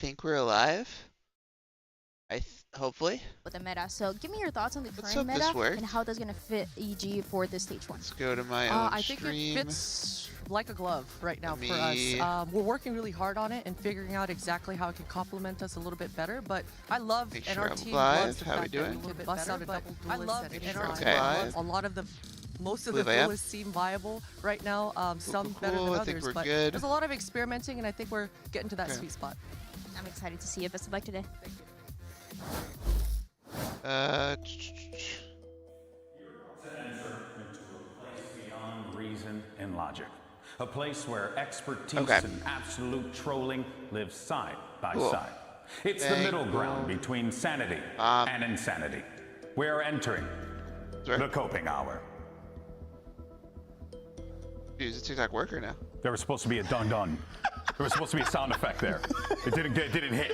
think we're alive. Hopefully. With the meta. So give me your thoughts on the Let's current hope this meta works. and how that's gonna fit EG for this stage 1. Let's go to my own I think stream. it fits like a glove right now for us. We're working really hard on it and figuring out exactly how it can complement us a little bit better. But I love Make and sure our I'm team live. loves the How we fact that doing? we can bust out a double duelist. I love and our team Okay. loves a lot of the most of the Believe I am. duelists seem viable right now. Some better cool. than I think others, we're but good. there's a lot of experimenting, and I think we're getting to that Okay. sweet spot. I'm excited to see it. Best of luck today. Thank you. You're about to enter into a place beyond reason and logic. A place where expertise and absolute trolling live side by side. It's the middle ground between sanity and insanity. We're entering the coping hour. Dude, is it TikTok worker now? There was supposed to be a dun-dun. There was supposed to be a sound effect there. It didn't hit.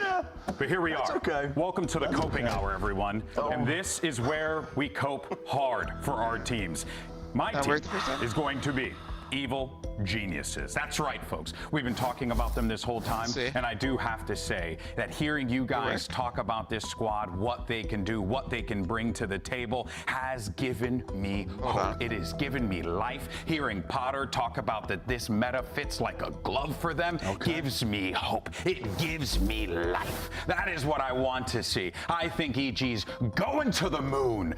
But here we are. Okay. Welcome to the coping hour, everyone. And this is where we cope hard for our teams. My team is going to be evil geniuses. That's right, folks. We've been talking about them this whole time, and I do have to say that hearing you guys talk about this squad, what they can do, what they can bring to the table, has given me hope. It has given me life. Hearing Potter talk about that this meta fits like a glove for them gives me hope. It gives me life. That is what I want to see. I think EG's going to the moon,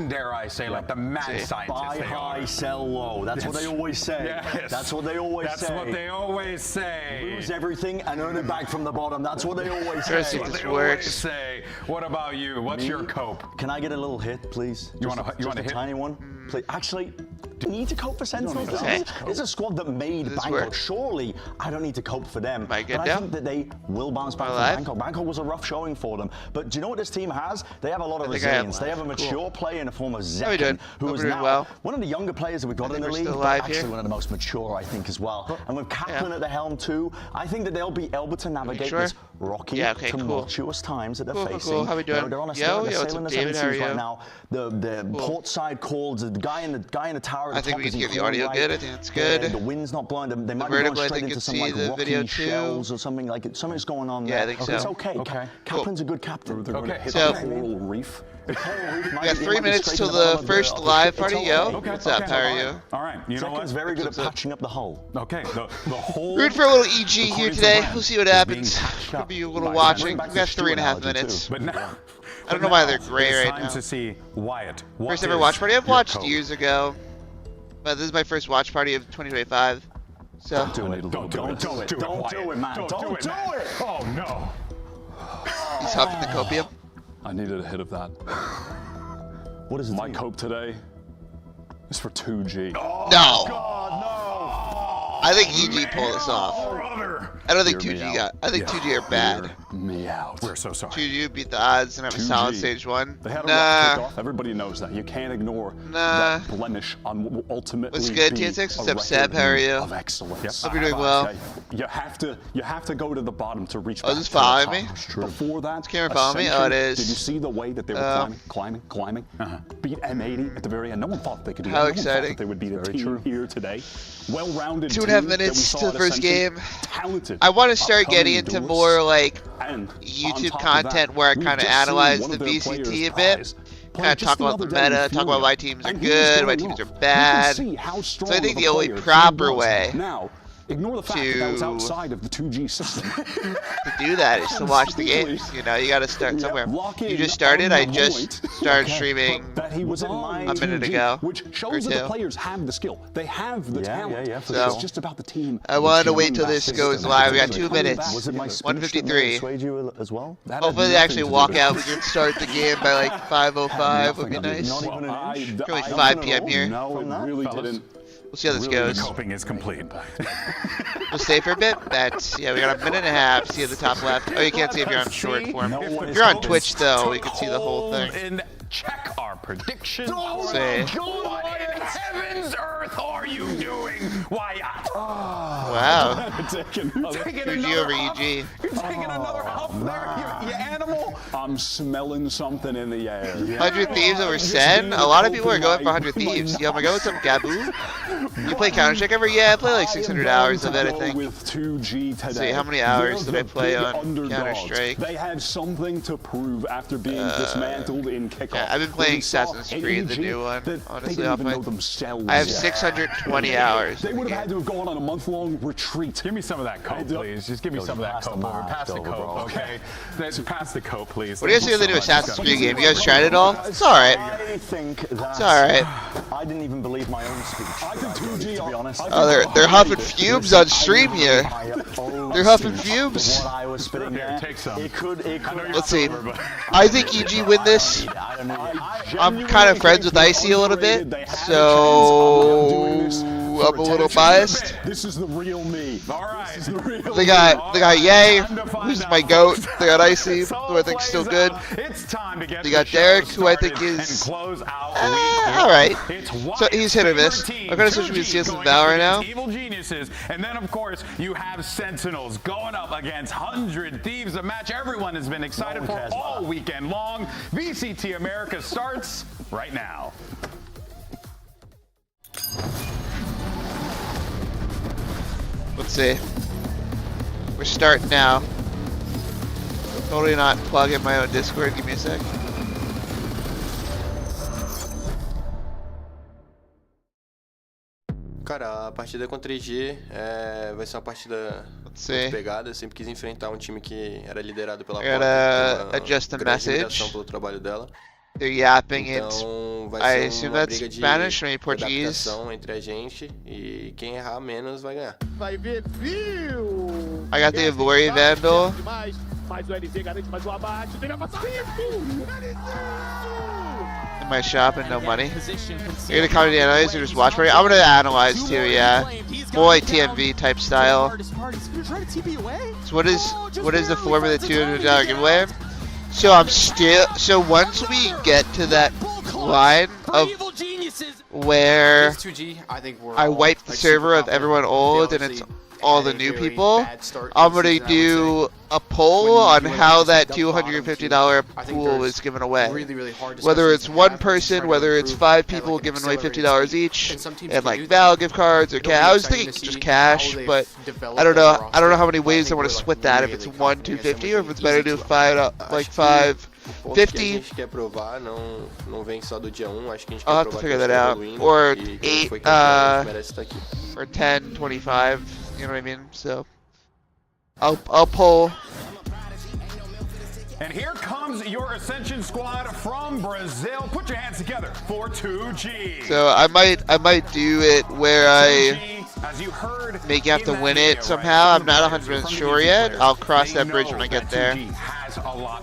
dare I say, like the mad scientists Buy they high, are. sell low. That's what they always say. Yes. That's what they always say. That's what they always say. Lose everything and earn it back from the bottom. That's what they always say. That's what they always say. What about you? What's your cope? Can I get a little hit, please? You want a hit? Tiny one? Please. Actually, do you need to cope for Sentinels? This is a squad that made Bangkok. Surely I don't need to cope for them. But I think that they will bounce back from Bangkok. Bangkok was a rough showing for them. But do you know what this team has? They have a lot of resilience. They have a mature player in the form of Zekin, who is now one of the younger players that we've got in the league, but actually one of the most mature, I think, as well. And with Kaplan at the helm too, I think that they'll be able to navigate this rocky, tumultuous times that they're facing. How we doing? They're on a Yo, sailing what's up, the David? seven How are seas you? right now. The port side calls, the guy in the tower at I the think top we is can hear the incredibly audio good. I think that's good. The wind's not blowing. They might be vertical, going I straight think into you some can like see the rocky video shells too. or something like it. Something's going on there. Yeah, I think so. It's okay. Kaplan's a good captain. So coral reef. we got 3 minutes till the first live party. Yo, what's up? How are you? All right. You know what? Zekin's very good at patching up the hole. Okay. The whole. Root for a little EG here today. We'll see what happens. Could be a little watching. We got 3.5 minutes. But now, I don't know why they're gray right now. Time to see Wyatt. First ever watch party. I've watched years ago, but this is my first watch party of 2025. So Don't do it, man. Don't do it. Oh no. he's huffing the copium. I needed a hit of that. What is it? My cope today is for 2G. No. God, no. I think EG pulled this off. I don't think 2G got. I think 2G are bad. Me out. We're so sorry. 2G beat the odds and have a 2G. solid stage 1. They had a rough kickoff. Everybody knows that. You can't ignore that blemish on what will ultimately What's good, be TSX? What's a up, Seb? How are you? of excellence. Hope you're doing well. You have to go to the bottom to reach. Oh, back is this to the following top. me? Before that, camera following me? Oh, it is. Did you see the way that they were climbing? Beat M80 at the very end. No one thought they could do that. How No one thought exciting. that they would beat a team here today. Well-rounded. 2.5 minutes till the first game. Talented. I want to start getting into duelists. more like And YouTube on top of content that, where I we've kind of just seen analyze one the of their VCT a players' bit, eyes play kind of just talk about the another day meta, in talk about Fury. why teams are And he's good, why going teams off. are You can bad. see how strong So I think of a the only player he proper was. way Now, ignore the fact that that was outside of the 2G system. to do that is to watch the games. You know, you got to start somewhere. You just started. I just started streaming that he was on a minute ago, which or shows that the two. players have the skill. They have the talent. Yeah, for So, It's just about the team. I wanted to wait till this goes live. We got 2 minutes. Was it my speech 153. that swayed you as well? That had Hopefully they nothing actually to do walk with out. it. We can start the game by like 5:05. Would be nice. Not even an inch? Probably I- 5 p.m. here. No, it really didn't. We'll see how this The goes. coping is complete. We'll stay for a bit. That's we got a minute and a half. See at the top left. Oh, you can't see if you're on short form. If you're on Twitch though, you can see the whole thing. And check our predictions. Say. What in heaven's earth are you doing, Wyatt? Wow. Taking 2G over EG. You're taking another huff there, you animal. I'm smelling something in the air. 100 Thieves over Sen? A lot of people are going for 100 Thieves. Yo, am I going with some Gaboo? You play Counter-Strike ever? Yeah, I play like 600 hours of it, I think. Let's see, how many hours did I play on Counter-Strike? They have something to prove after being dismantled in kickoff. Yeah, I've been playing Assassin's Creed, the new one, honestly, off my... I have 620 hours. They would have had to have gone on a month-long retreat. Give me some of that coke, please. Just give me some of that coke. Pass the coke, okay? Pass the coke, please. What do you guys think of the new Assassin's Creed game? You guys tried it all? It's alright. I think it's alright. I didn't even believe my own speech. I think 2G, to be honest. Oh, they're huffing fumes on stream here. They're huffing fumes. What I was spitting there. Take some. Let's see. I think EG win this. I'm kind of friends with Icy a little bit, so I'm a little biased. This is the real me. All right. They got Ye, who's my goat. They got Icy, who I think is still good. They got Derek, who I think is alright. So he's hit or miss. I'm gonna switch between CS and Val right now. Evil geniuses, and then of course you have Sentinels going up against 100 Thieves, a match everyone has been excited for all weekend long. VCT America starts right now. Let's see. We're starting now. Totally not plugging my own Discord. Give me a sec. Cara, a partida contra EG vai ser uma partida muito pegada. Eu sempre quis enfrentar um time que era liderado pela message. Pelo trabalho dela. They're yapping it. Então, vai I ser assume uma that's briga de Spanish, maybe Portuguese. adaptação entre a gente e quem errar menos vai ganhar. Vai ver, viu? I got the Evori Vandal. Faz o LZ, garante mais um abate. Tem a passar In my shop and no money. You're gonna come to the analyze or just watch party? I'm gonna analyze too, yeah. More like TMV type style. So what is the form of the $200 giveaway? So so once we get to that line of where I wipe the server of everyone old and it's all the new people, I'm gonna do a poll on how that $250 pool is given away. Whether it's one person, whether it's 5 people giving away $50 each, and like Val gift cards or cash. I was thinking just cash, but I don't know. I don't know how many ways I want to split that. If it's 1 250 or if it's better to do 550. I'll have to figure that out. Or 8 or 10 25. You know what I mean? So I'll poll. And here comes your Ascension squad from Brazil. Put your hands together for 2G. So I might do it where I make you have to win it somehow. I'm not 100% sure yet. I'll cross that bridge when I get there.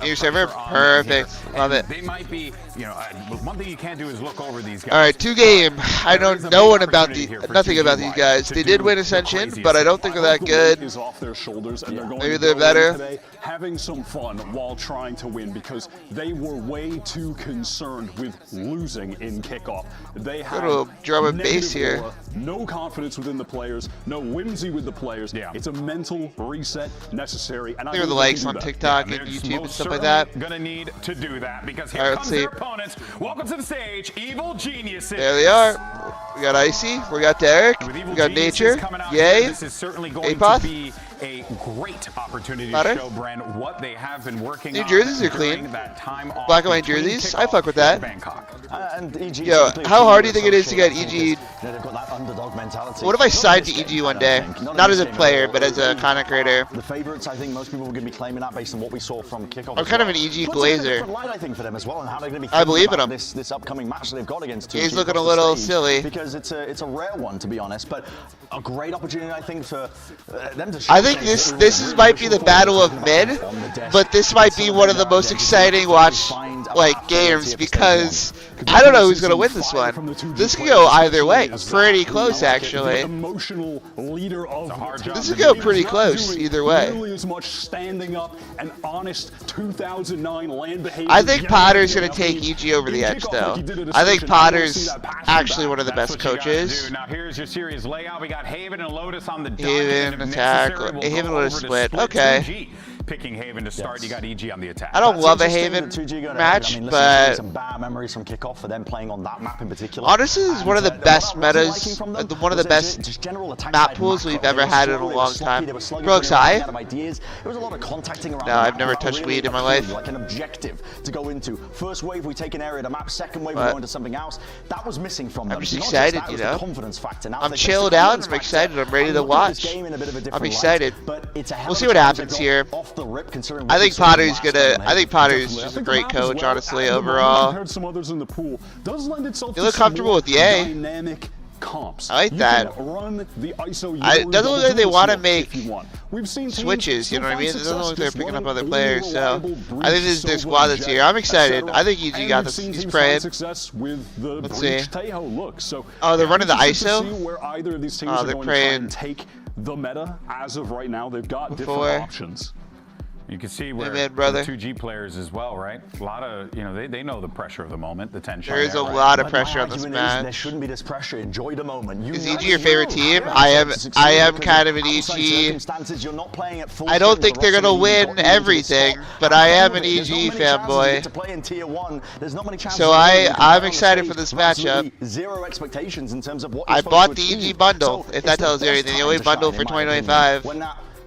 New server, perfect. Love it. They might be, you know, one thing you can't do is look over these guys. All right, 2Game. I know nothing about these guys. They did win Ascension, but I don't think they're that good. Maybe they're better. Having some fun while trying to win because they were way too concerned with losing in kickoff. They had little drum and bass here. No confidence within the players, no whimsy with the players. Yeah. It's a mental reset necessary. And they're the likes on TikTok and YouTube and stuff like that. Gonna need to do that because here comes their opponents. Welcome to the stage, Evil Geniuses. There they are. We got Icy, we got Derek, we got Nature, Yay, this is certainly going to be a great opportunity to show Brand what they have been working on. New jerseys are clean. Black and white jerseys. I fuck with that. Yo, how hard do you think it is to get EG? What if I signed to EG one day? Not as a player, but as a content creator. The favorites, I think most people were going to be claiming that based on what we saw from kickoff. I'm kind of an EG glazer. I think for them as well, and how they're going to be I believe in them. This upcoming match they've got against 2G. He's looking a little silly because it's a rare one, to be honest, but a great opportunity, I think, for them to. I think this might be the battle of mid, but this might be one of the most exciting games because I don't know who's gonna win this one. This could go either way. Pretty close, actually. This could go pretty close either way. I think Potter's gonna take EG over the edge, though. I think Potter's actually one of the best coaches. Now here's your series layout. We got Haven and Lotus on the Haven attack. Haven Lotus split. Okay. picking Haven to start. You got EG on the attack. I don't love a Haven match, but some bad memories from kickoff for them playing on that map in particular. Honestly, this is one of the best metas, one of the best map pools we've ever had in a long time. Brooks High? No, I've never touched weed in my life. Like an objective to go into. First wave, we take an area of the map. Second wave, we go into something else. That was missing from them. I'm just excited, you know. I'm chilled out. I'm excited. I'm ready to watch. I'm excited. We'll see what happens here. I think Potter's just a great coach, honestly, overall. You look comfortable with the A. I like that. It doesn't look like they want to make switches, you know what I mean? It doesn't look like they're picking up other players, so I think this is their squad that's here. I'm excited. I think EG got this. He's praying. Let's see. Oh, they're running the ISO? Oh, they're praying. The meta as of right now, they've got different options. You can see where the 2G players as well, right? A lot of, you know, they know the pressure of the moment, the tension. There is a lot of pressure on this match. There shouldn't be this pressure. Enjoy the moment. Is EG your favorite team? I am kind of an EG. I don't think they're gonna win everything, but I am an EG fanboy. So I'm excited for this matchup. Zero expectations in terms of what I bought the EG bundle, if that tells you anything. The only bundle for 2025.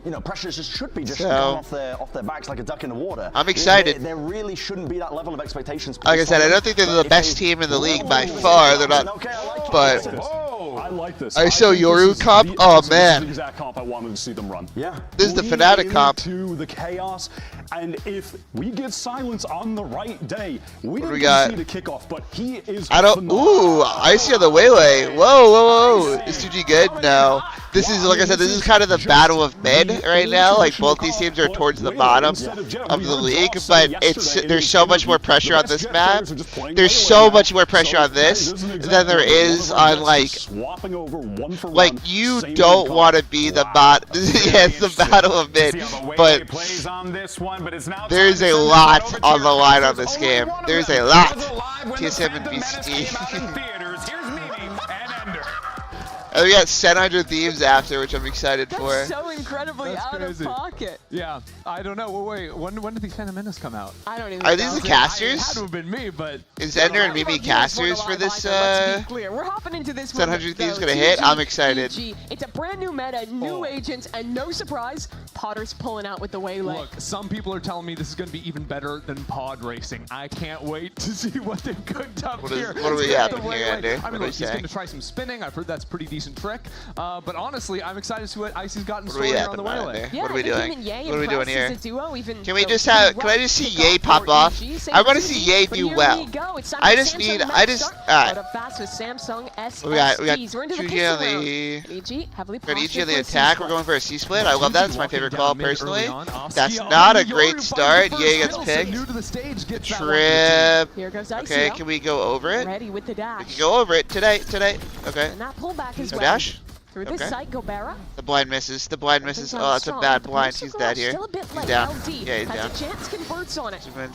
You know, pressure should be just coming off their backs like a duck in the water. I'm excited. There really shouldn't be that level of expectations. Like I said, I don't think they're the best team in the league by far. They're not, but I like this. ISO Yoru comp. Oh man, this is the exact comp I wanted to see them run. Yeah, this is the Fnatic comp. To the chaos, and if we get silence on the right day, we don't see the kickoff. But he is. I don't. Ooh, I see on the Waylay. Whoa, whoa, whoa. Is 2G good? No. This is, like I said, this is kind of the battle of mid right now. Like both these teams are towards the bottom of the league, but there's so much more pressure on this map. There's so much more pressure on this than there is on like you don't want to be the bot. Yeah, it's the battle of mid, but there's a lot on the line on this game. There's a lot. TSM and VCT. And we got 700 Thieves after, which I'm excited for. That's so incredibly out of pocket. Yeah, I don't know. Well, wait, when did these Phantom Menace come out? I don't even know. Are these the casters? It had to have been me, but... Is Ender and Mimi casters for this, Let's be clear. We're hopping into this 700 Thieves gonna hit? I'm excited. It's a brand new meta, new agents, and no surprise, Potter's pulling out with the Waylay. Look, some people are telling me this is gonna be even better than pod racing. I can't wait to see what they've cooked up here. What do we have here, Ender? I mean, look, he's gonna try some spinning. I've heard that's a pretty decent trick. But honestly, I'm excited to see what Icy's got in store here on the Waylay. What are we doing? What are we doing here? Can we just have? Can I just see Ye pop off? I want to see Ye do well. I just need. Alright. We got 2G on the. Got EG on the attack. We're going for a C split. I love that. It's my favorite call personally. That's not a great start. Ye gets picked. Trip. Okay, can we go over it? We can go over it today. Okay. No dash? Through this site, Gobera. The blind misses. The blind misses. Oh, that's a bad blind. He's dead here. He's down. Yeah, he's down. Superman's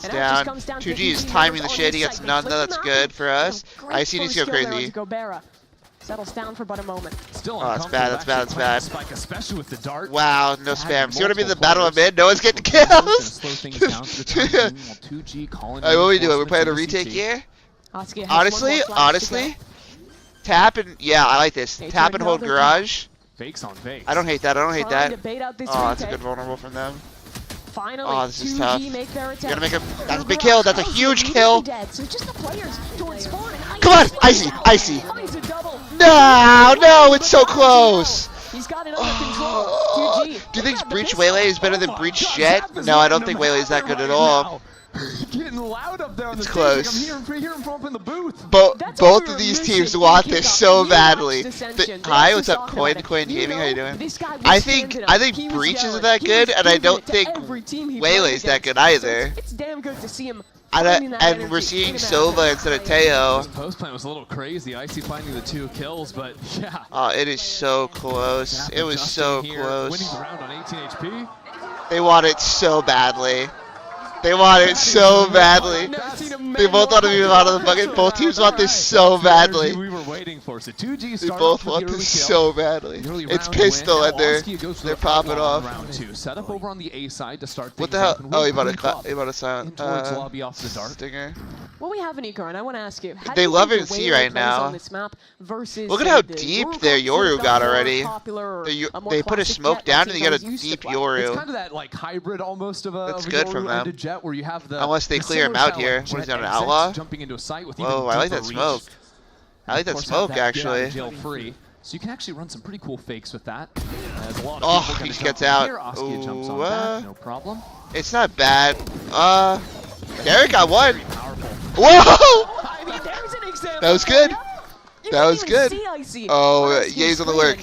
down. 2G is timing the shit. He gets none though. That's good for us. IC needs to go crazy. Settles down for but a moment. Oh, that's bad. That's bad. That's bad. Spike, especially with the dart. Wow, no spam. See what I mean? The battle of mid. No one's getting kills. Alright, what are we doing? We're playing a retake here. Honestly. Tap and I like this. Tap and hold garage. Fakes on fakes. I don't hate that. Oh, that's a good vulnerable from them. Oh, this is tough. You gotta make a. That's a big kill. That's a huge kill. Come on, Icy. No, it's so close. Oh. Do you think Breach Waylay is better than Breach Jet? No, I don't think Waylay is that good at all. Getting loud up there on the stage. Close. I'm hearing from up in the booth. Both of these teams want this so badly. Hi, what's up, Coin Gaming? How you doing? I think Breach isn't that good, and I don't think Waylay's that good either. It's damn good to see him. And we're seeing Sova instead of Teo. Post plan was a little crazy. Icy finding the 2 kills, but yeah. Oh, it is so close. It was so close. Winning the round on 18 HP. They want it so badly. They want it so badly. They both want to be out of the bucket. Both teams want this so badly. waiting for. So 2G They both want this so badly. It's pistol and they're popping off. Round 2. Set up over on the A side to start. What the hell? Oh, he about to silent. Lobby off the dart. Stinger. What we have in Eco, and I want to ask you, how they do you love think it the C Waylay right plays now. on this map versus, Look at how deep their Yoru got already. They put a smoke down and you got a deep Yoru. It's kind of that like hybrid almost of a That's good from them. and a jet where you have the unless they clear him out here. What is that, an outlaw? Jumping into a site with whoa, I like that smoke. I like that smoke actually. Jail-free. So you can actually run some pretty cool fakes with that. Oh, he gets out. Ooh, jumps on back, no problem. It's not bad. Derek got one. Whoa! I mean, there's an example. That was good. That was good. Oh, Ye's on the lurk.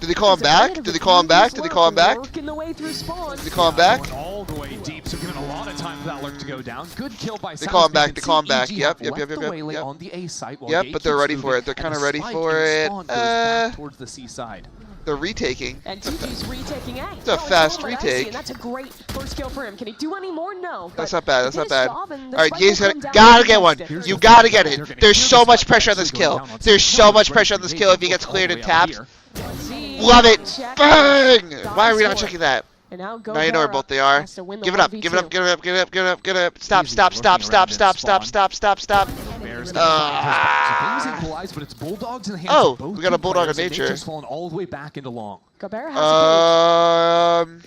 Did they call him back? Did they call him back? Did they call him back? Did they call him back? All the way deep, so giving a lot of time for that lurk to go down. Good kill by They call him back. They call him back. Yep. On the A site while yep, but they're ready for it. They're kind of ready for it. Towards the C side. They're retaking. And TG's retaking A. It's a fast retake. And that's a great first kill for him. Can he do any more? No. That's not bad. That's not bad. All right, Ye's gotta get one. You gotta get it. There's so much pressure on this kill. There's so much pressure on this kill if he gets cleared and tapped. Love it. Bang! Why are we not checking that? Now you know where both they are. Give it up. Give it up. Give it up. Give it up. Give it up. Give it up. Stop. Stop. Stop. Stop. Stop. Stop. Stop. Stop. Stop. Oh, we got a bulldog of nature. Just falling all the way back into long.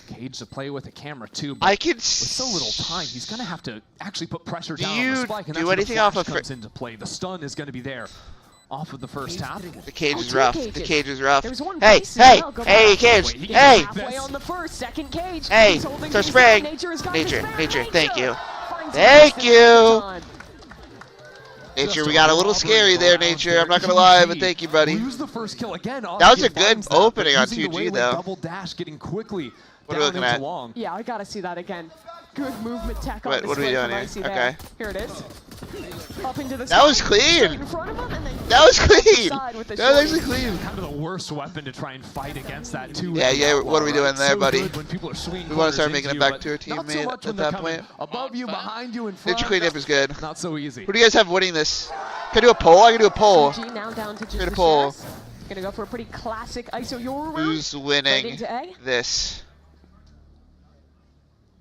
Cage to play with a camera too. But I can. With so little time, he's gonna have to actually put pressure down on the spike, and do that's anything off of comes into play. The stun is gonna be there. Off of the first tap. The cage is rough. The cage is rough. Hey, cage. Hey. Halfway on the first, second cage. Hey, start spraying. Nature, thank you. Thank you. Nature, we got a little scary there, Nature. I'm not gonna lie, but thank you, buddy. Lose the first kill again. That was a good opening on 2G, though. Double dash, getting quickly. What are we looking at? Long. Yeah, I gotta see that again. Good movement tech on what are we doing here? Okay. Here it is. Up into the that was clean. That was clean. That was actually clean. Kind of the worst weapon to try and fight against that too. Yeah. What are we doing there, buddy? When people are swinging we want to start making it back to our teammate at that point. Above you, behind you, in front. Nature cleanup is good. Not so easy. Who do you guys have winning this? Can I do a poll? I can do a poll. Now down to just a poll. Gonna go for a pretty classic ISO Yoru round. Who's winning this?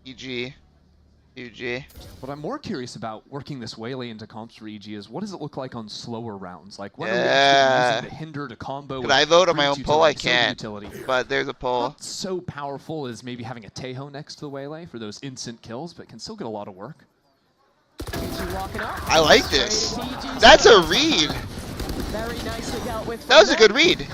EG. UG. What I'm more curious about working this Waylay into comps for EG is what does it look like on slower rounds? Like when are we actually using the hinder to combo? Could I vote on my own poll? I can't. But there's a poll. Not so powerful as maybe having a Tejo next to the Waylay for those instant kills, but can still get a lot of work. I like this. That's a read. Very nicely dealt with. That was a good read.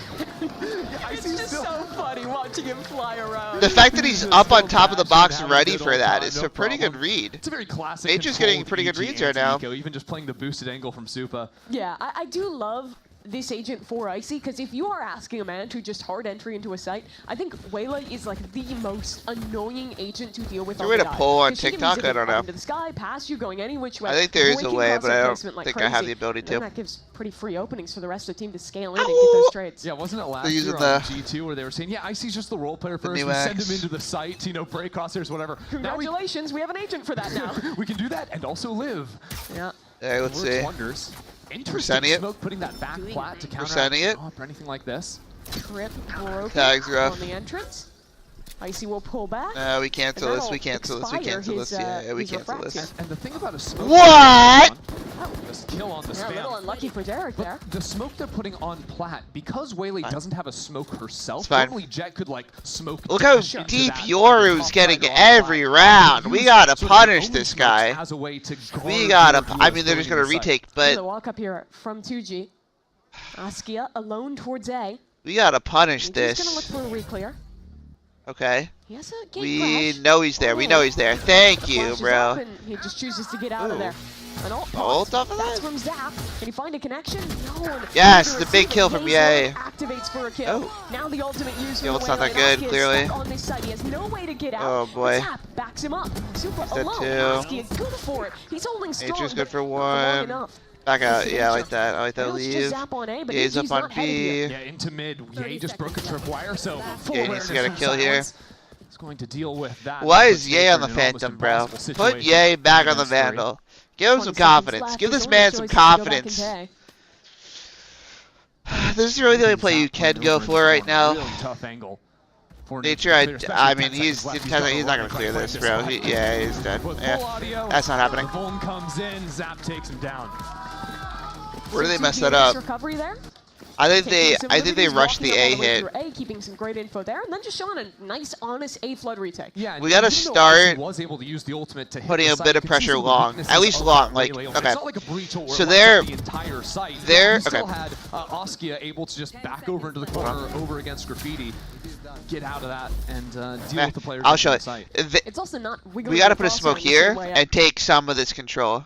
It's just so funny watching him fly around. The fact that he's up on top of the box ready for that is a pretty good read. It's a very classic. Mage's getting pretty good reads right now. Even just playing the boosted angle from Supa. Yeah, I do love this agent for Icy, because if you are asking a man to just hard entry into a site, I think Waylay is like the most annoying agent to deal with. Is there a way to pull on TikTok? I don't know. Into the sky, past you, going any which way. I think there is a way, but I don't think I have the ability to. And that gives pretty free openings for the rest of the team to scale in and get those trades. Yeah, wasn't it last year on G2 where they were saying, yeah, Icy's just the role player first, we send him into the site, you know, break crosshairs, whatever. Congratulations, we have an agent for that now. We can do that and also live. Yeah. Hey, let's see. Wonders. Interesting smoke, putting that back plat to counter or anything like this. Trip broken Tags rough. on the entrance. Icy will pull back. No, we cancel this. We cancel this. We cancel this. Yeah, we cancel this. And the thing about a smoke. What? This kill on the spam. A little unlucky for Derek there. The smoke they're putting on plat, because Waylay doesn't have a smoke herself, normally Jet could like smoke. Look how deep Yoru's getting every round. We gotta punish this guy. We gotta. I mean, they're just gonna retake, but. The walk up here from 2G. Askia alone towards A. We gotta punish this. He's gonna look for a reclear. Okay. He has a we know he's there. We know he's there. Thank you, bro. He just chooses to get out of there. An ult off of that? From Zap. Can he find a connection? No. Yes, the big kill from Ye. Activates for a kill. Now the ultimate use. The ult's not that good, clearly. On this side. He has no way to get out. Oh boy. Zap backs him up. Super alone. Askia is good for it. He's holding strong. Nature's good for one. Back out, yeah, I like that. I like that leave. Ye's up on B. Yeah, into mid. Ye just broke a tripwire, so full Ye needs to get a kill here. He's going to deal with that. Why is Ye on the Phantom, bro? Put Ye back on the Vandal. Give him some confidence. Give this man some confidence. This is really the only play you can go for right now. Really tough angle. Nature, I mean, he's not gonna clear this, bro. Yeah, he's dead. Yeah, that's not happening. Vuln comes in, Zap takes him down. Where do they mess that up? I think they rushed the A hit. Keeping some great info there, and then just showing a nice, honest A flood retake. Yeah, we gotta start was able to use the ultimate to putting a bit of pressure long, at least long. Like, okay. It's not like a breach so they're the entire site. They're still had Askia able to just back over into the corner, over against Graffiti, get out of that, and deal with the players. I'll show it. It's also not. We gotta put a smoke here and take some of this control.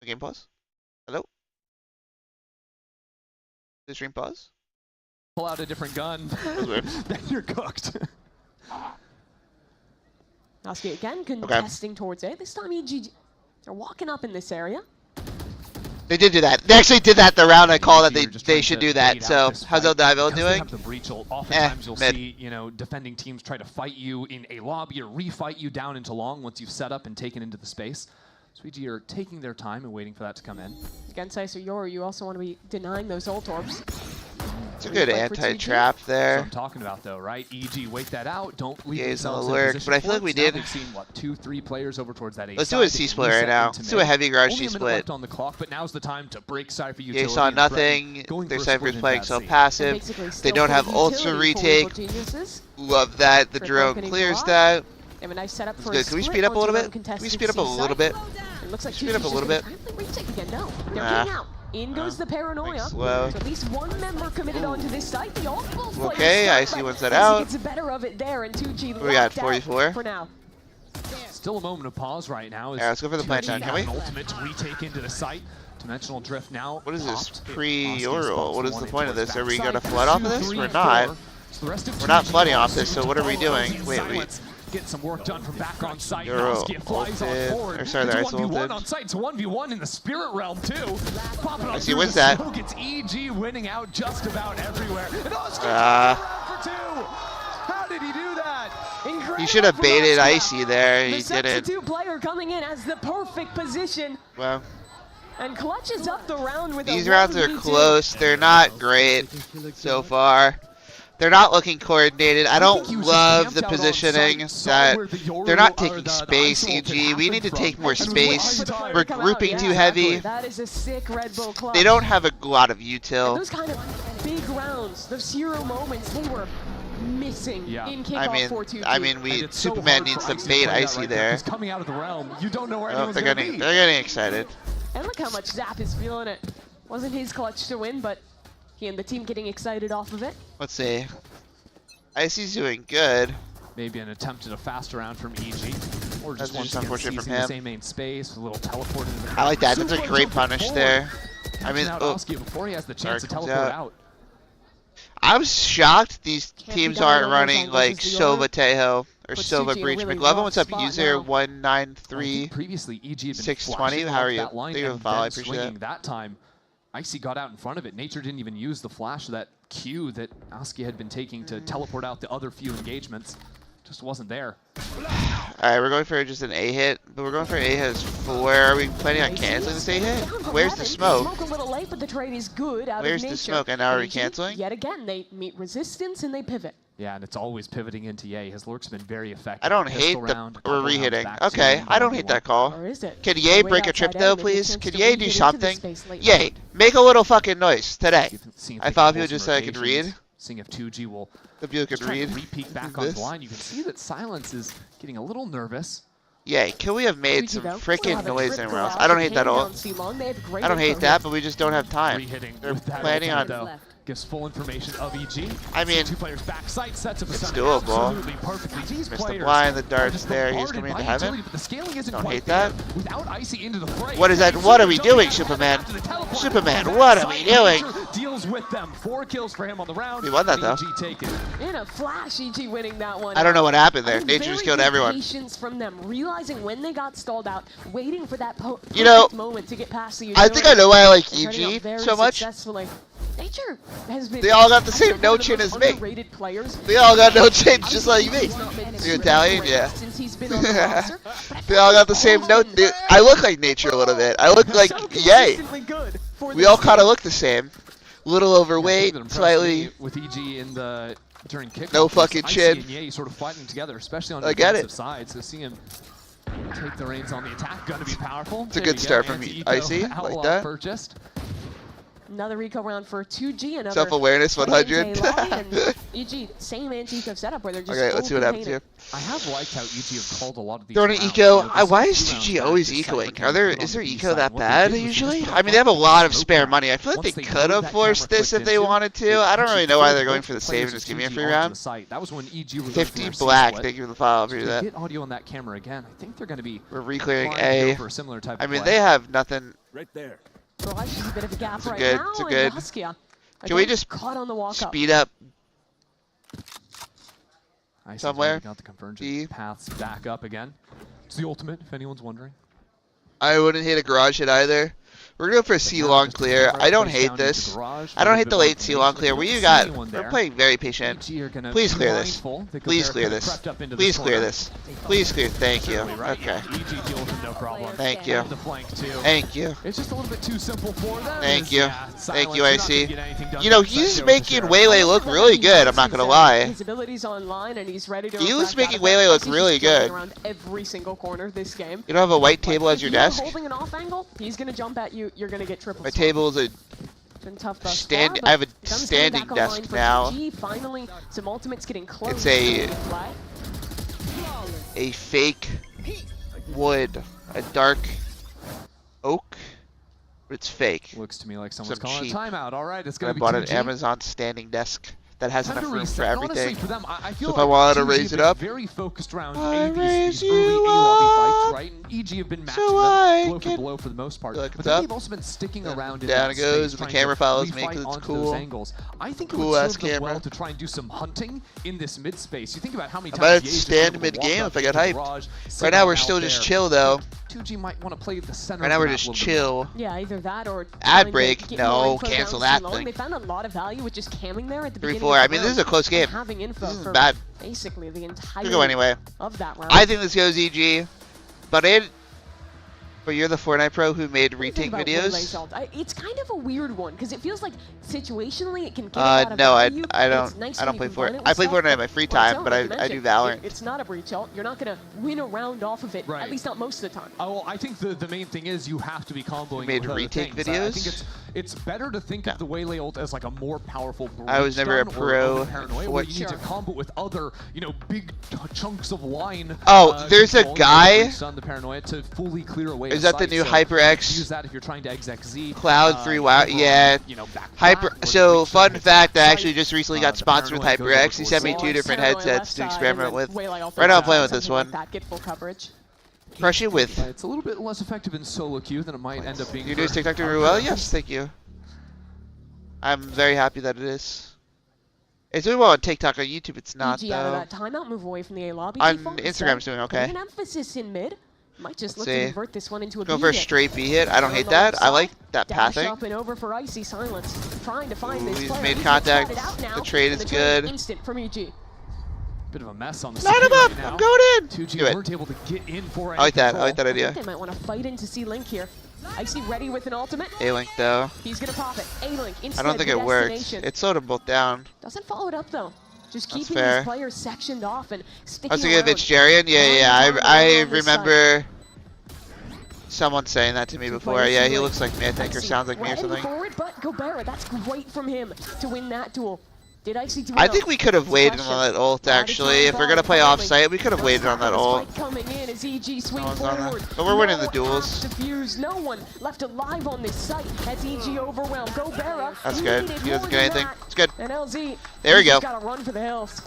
Game pause. Hello. Did the stream pause? Pull out a different gun. Then you're cooked. Askia again contesting towards A. This time EG are walking up in this area. They did do that. They actually did that the round I called that they should do that. So how's Eldiville doing? Oftentimes you'll see, you know, defending teams try to fight you in a lobby or refight you down into long once you've set up and taken into the space. So EG are taking their time and waiting for that to come in. Again, Sicer Yoru, you also want to be denying those ult orbs. It's a good anti-trap there. That's what I'm talking about, though, right? EG, wait that out. Don't leave yourselves in position. But I feel like we did. We've seen what 2-3 players over towards that. Let's do a C split right now. Let's do a heavy garage C split. Left on the clock, but now's the time to break Cypher utility. They saw nothing. Their Cypher's playing so passive. They don't have ults to retake. Love that. The drone clears that. Have a nice setup for good. Can we speed up a little bit? Can we speed up a little bit? It looks like speed up a little bit. Retake again. No, they're getting out. In goes the paranoia. So at least one member committed onto this site. The okay, I see what's that out. Gets better of it there, and 2G we got 44 for now. Still a moment of pause right now. Yeah, let's go for the plant down, can we? Ultimate to retake into the site. Dimensional drift now. What is this pre-Euro? What is the point of this? Are we gonna flood off of this? We're not. We're not flooding off this. So what are we doing? Wait. Get some work done from back on site. Euro flies on board. Or sorry, it's 1v1 on site. It's 1v1 in the spirit realm too. I see. What's that? It's EG winning out just about everywhere. And Oscar for 2. How did he do that? Incredible. He should have baited Icy there. He didn't. The player coming in has the perfect position. Well. And clutches up the round with these rounds are close. They're not great so far. They're not looking coordinated. I don't love the positioning that they're not taking space, EG. We need to take more space. We're grouping too heavy. That is a sick Red Bull clutch. They don't have a lot of util. Those kind of big rounds, those hero moments, they were missing in kickoff 4-2. I mean, Superman needs to bait Icy there. He's coming out of the realm. You don't know where anyone's they're getting excited. And look how much Zap is feeling it. Wasn't his clutch to win, but he and the team getting excited off of it. Let's see. Icy's doing good. Maybe an attempt at a fast round from EG. Or just once again seizing the same main space, a little teleport into the I like that. That's a great punish there. I mean, before he has the chance to teleport out. I'm shocked these teams aren't running like Sova Tejo or Sova Breach. McLovin, what's up? User 193. Previously, EG had been 620. How are you? Thank you for the follow. I appreciate it. That time, Icy got out in front of it. Nature didn't even use the flash of that Q that Askia had been taking to teleport out the other few engagements. Just wasn't there. Alright, we're going for just an A hit, but we're going for A hit as 4. Are we planning on canceling this A hit? Where's the smoke? A little late, but the trade is good out Where's the smoke? And now are we canceling? Yet again, they meet resistance and they pivot. Yeah, and it's always pivoting into Ye. His lurk's been very effective. I don't hate the we're re-hitting. Okay, I don't hate that call. Or is it? Can Ye break a trip though, please? Can Ye do something? Ye, make a little fucking noise today. I thought if you just said I could read. Seeing if 2G will re-peek back on the line. You can see that Silence is getting a little nervous. Yeah, can we have made some freaking noise anywhere else? I don't hate that ult. I don't hate that, but we just don't have time. They're planning on... Gives full information of EG. I mean, 2 players backside sets up a it's doable. Missed the blind, the darts there. He's coming into heaven. Don't hate that. Without Icy into the fray. What is that? What are we doing, Superman? Superman, what are we doing? Deals with them. 4 kills for him on the round. We won that though. In a flash, EG winning that one. I don't know what happened there. Nature just killed everyone. Patience from them, realizing when they got stalled out, waiting for that moment to get past the. I think I know why I like EG so much. Nature has been. They all got the same no chin as me. They all got no chin just like me. You Italian? Yeah. They all got the same no. I look like Nature a little bit. I look like Ye. We all kind of look the same. Little overweight, slightly. With EG in the during kickoff. No fucking chin. And Ye sort of fighting together, especially on I the get defensive it. side. So seeing him take the reins on the attack, gonna be powerful. It's a good start from Icy, like that. Purchased. Another Rico round for 2G. Another Self-awareness 100. EG, same anti-eco setup where they're just Okay, let's see what happens here. I have liked how EG have called a lot of these. Throwing an eco. Why is 2G always ecoing? Is their eco that bad usually? I mean, they have a lot of spare money. I feel like they could have forced this if they wanted to. I don't really know why they're going for the save and just give me a free round. 50 black. Thank you for the follow-up. Hear that? Get audio on that camera again. I think they're going to be. We're re-clearing A. I mean, they have nothing. Right there. Garage is a bit of a gap It's a right good. now, It's a good. Huskia, Can we just caught on the walk speed up Icy's somewhere? got the convergence paths back up again. It's the ultimate, if anyone's wondering. I wouldn't hit a garage hit either. We're going for a C long clear. I don't hate this. I don't hate the late C long clear. What you got? We're playing very patient. Please clear this. Please clear this. Please clear this. Please clear. Thank you. Okay. Thank you. Thank you. It's just a little bit too simple for them. Thank you. Thank you, IC. You know, he's making Waylay look really good, I'm not going to lie. His abilities online and he's ready to He was making Waylay look really good. around every single corner this game. You don't have a white table as your desk? Holding an off angle, he's going to jump at you. You're going to get triple. My table is a stand. I have a standing desk now. Finally, some ultimates getting close. It's a fake wood, a dark oak, but it's fake. Looks to me like someone's Some calling cheap. a timeout. All right, it's going to be I bought 2G. an Amazon standing desk that has enough room for everything. Honestly, for them, I feel So if like I wanted to 2G raise have it been up, very focused around I these raise early you A-lobby fights, up right? And EG have been matching so them I blow for can blow for the most part. look But it's then up. they've also been sticking around in Down that it goes, space, and the trying camera to follows me refight 'cause it's onto cool. those angles. I think it Cool would ass serve them camera. well to try and do some hunting in this mid space. You think about how many I times might the A's stand have mid-game walked if I get up into the hyped. garage, Right sit now we're out still just there. chill though. 2G might want to play the center. Right now of we're the map just a little bit chill. more. Yeah, either that or Ad break? get No, more info cancel down that too long. thing. They found a lot of value with just camming there at the 3-4. beginning. I of the mean, this is round a close game. and having info This is for bad. basically the entire Could go anyway. of that round. I think this goes EG, but you're the Fortnite pro who made retake videos. It's kind of a weird one because it feels like situationally it can get a lot of No, value. I It's don't. nice I when don't you play combine Fortnite. it with I play stuff, Fortnite in my free but time, but like I do mentioned, Valorant. It's not a breach ult. You're not going to win a round off of it. Right. At least not most of the time. Oh, well, I think the main thing is you have to be comboing Made with other retake things. I videos? think it's better to think of the Waylay ult as like a more powerful I was never a breach stun or pro paranoia, where you need to combo with other, big chunks of line. Oh, there's a guy. The paranoia to fully clear away. Is that the new HyperX? Use that if you're trying to XXZ. Cloud 3 WoW, yeah. So fun fact, I actually just recently got sponsored with HyperX. He sent me 2 different headsets to experiment with. Right now I'm playing with this one. Get full coverage. Crush it with. It's a little bit less effective in solo queue than it might end up being. Your news TikTok doing really well? Yes, thank you. I'm very happy that it is. It's doing well on TikTok. On YouTube, it's not EG out of though. that timeout, move away from the A lobby. On default Instagram, it's instead. doing okay. An emphasis in mid. Might just Let's look to see. convert this one into a Going B for a hit. straight B hit. I don't On hate the that. left I like side, that dash pathing. up and over for Icy Silence. Trying to find this He's player. made He's gonna contact. trot it out now, The trade and is the trade good. Instant from EG. Bit of a mess on the Line him up! right now. I'm going in! 2G Do it. weren't able to get in for I like that. I control. like that I idea. think they might want to fight into C-Link here. Icy ready with an ultimate. A-Link though. He's going to pop it. A-Link I instead. don't think it works. It slowed them both down. Doesn't follow it up though. Just That's keeping fair. these players sectioned off and sticking I was thinking of around. Jarian. Yeah. Time I on this remember someone saying that to me before. players Yeah, who he like- looks like me, I think, or Icy sounds like me or riding something. forward, but Gobert, that's great from him to win that duel. Did Icy do I enough? think we could have That's the waited question. on that ult, Out of actually. time, If we're going to play finally. off-site, we could have waited on that ult. Coming in as EG swing No one's on forward. that. But we're winning the No duels. app defuse. No one left alive on this site as EG overwhelmed. Gobert. That's good. He doesn't get anything. It's good. And LZ. There we go. Got to run for the hills.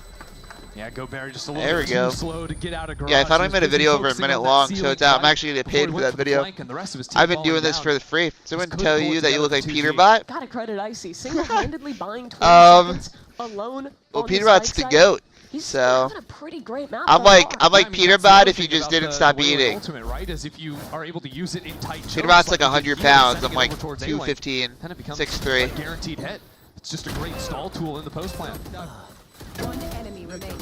Yeah, Gobert just a little There we bit go. too slow to get out of garage. Yeah, I thought I He was made a busy video over a focusing minute on that long, so ceiling it's out. I'm drive actually going to get before paid he for went that the video. flank, and the rest of his team I've been falling doing this down. for the free. Someone could tell pull it you that you look like together Peterbot? Gotta credit Icy. Single-handedly buying 20 seconds alone. Well, on this Peterbot's right the side. GOAT. He's So having a pretty great map I'm so like far. Peterbot if he just didn't stop eating. Ultimate, right? As if you are able to use it in tight chunks, Peterbot's like you 100 did, pounds. sending I'm it like over towards A-Link, 215, then it becomes 6'3". a guaranteed hit. It's just a great stall tool in the post plan. One enemy remaining.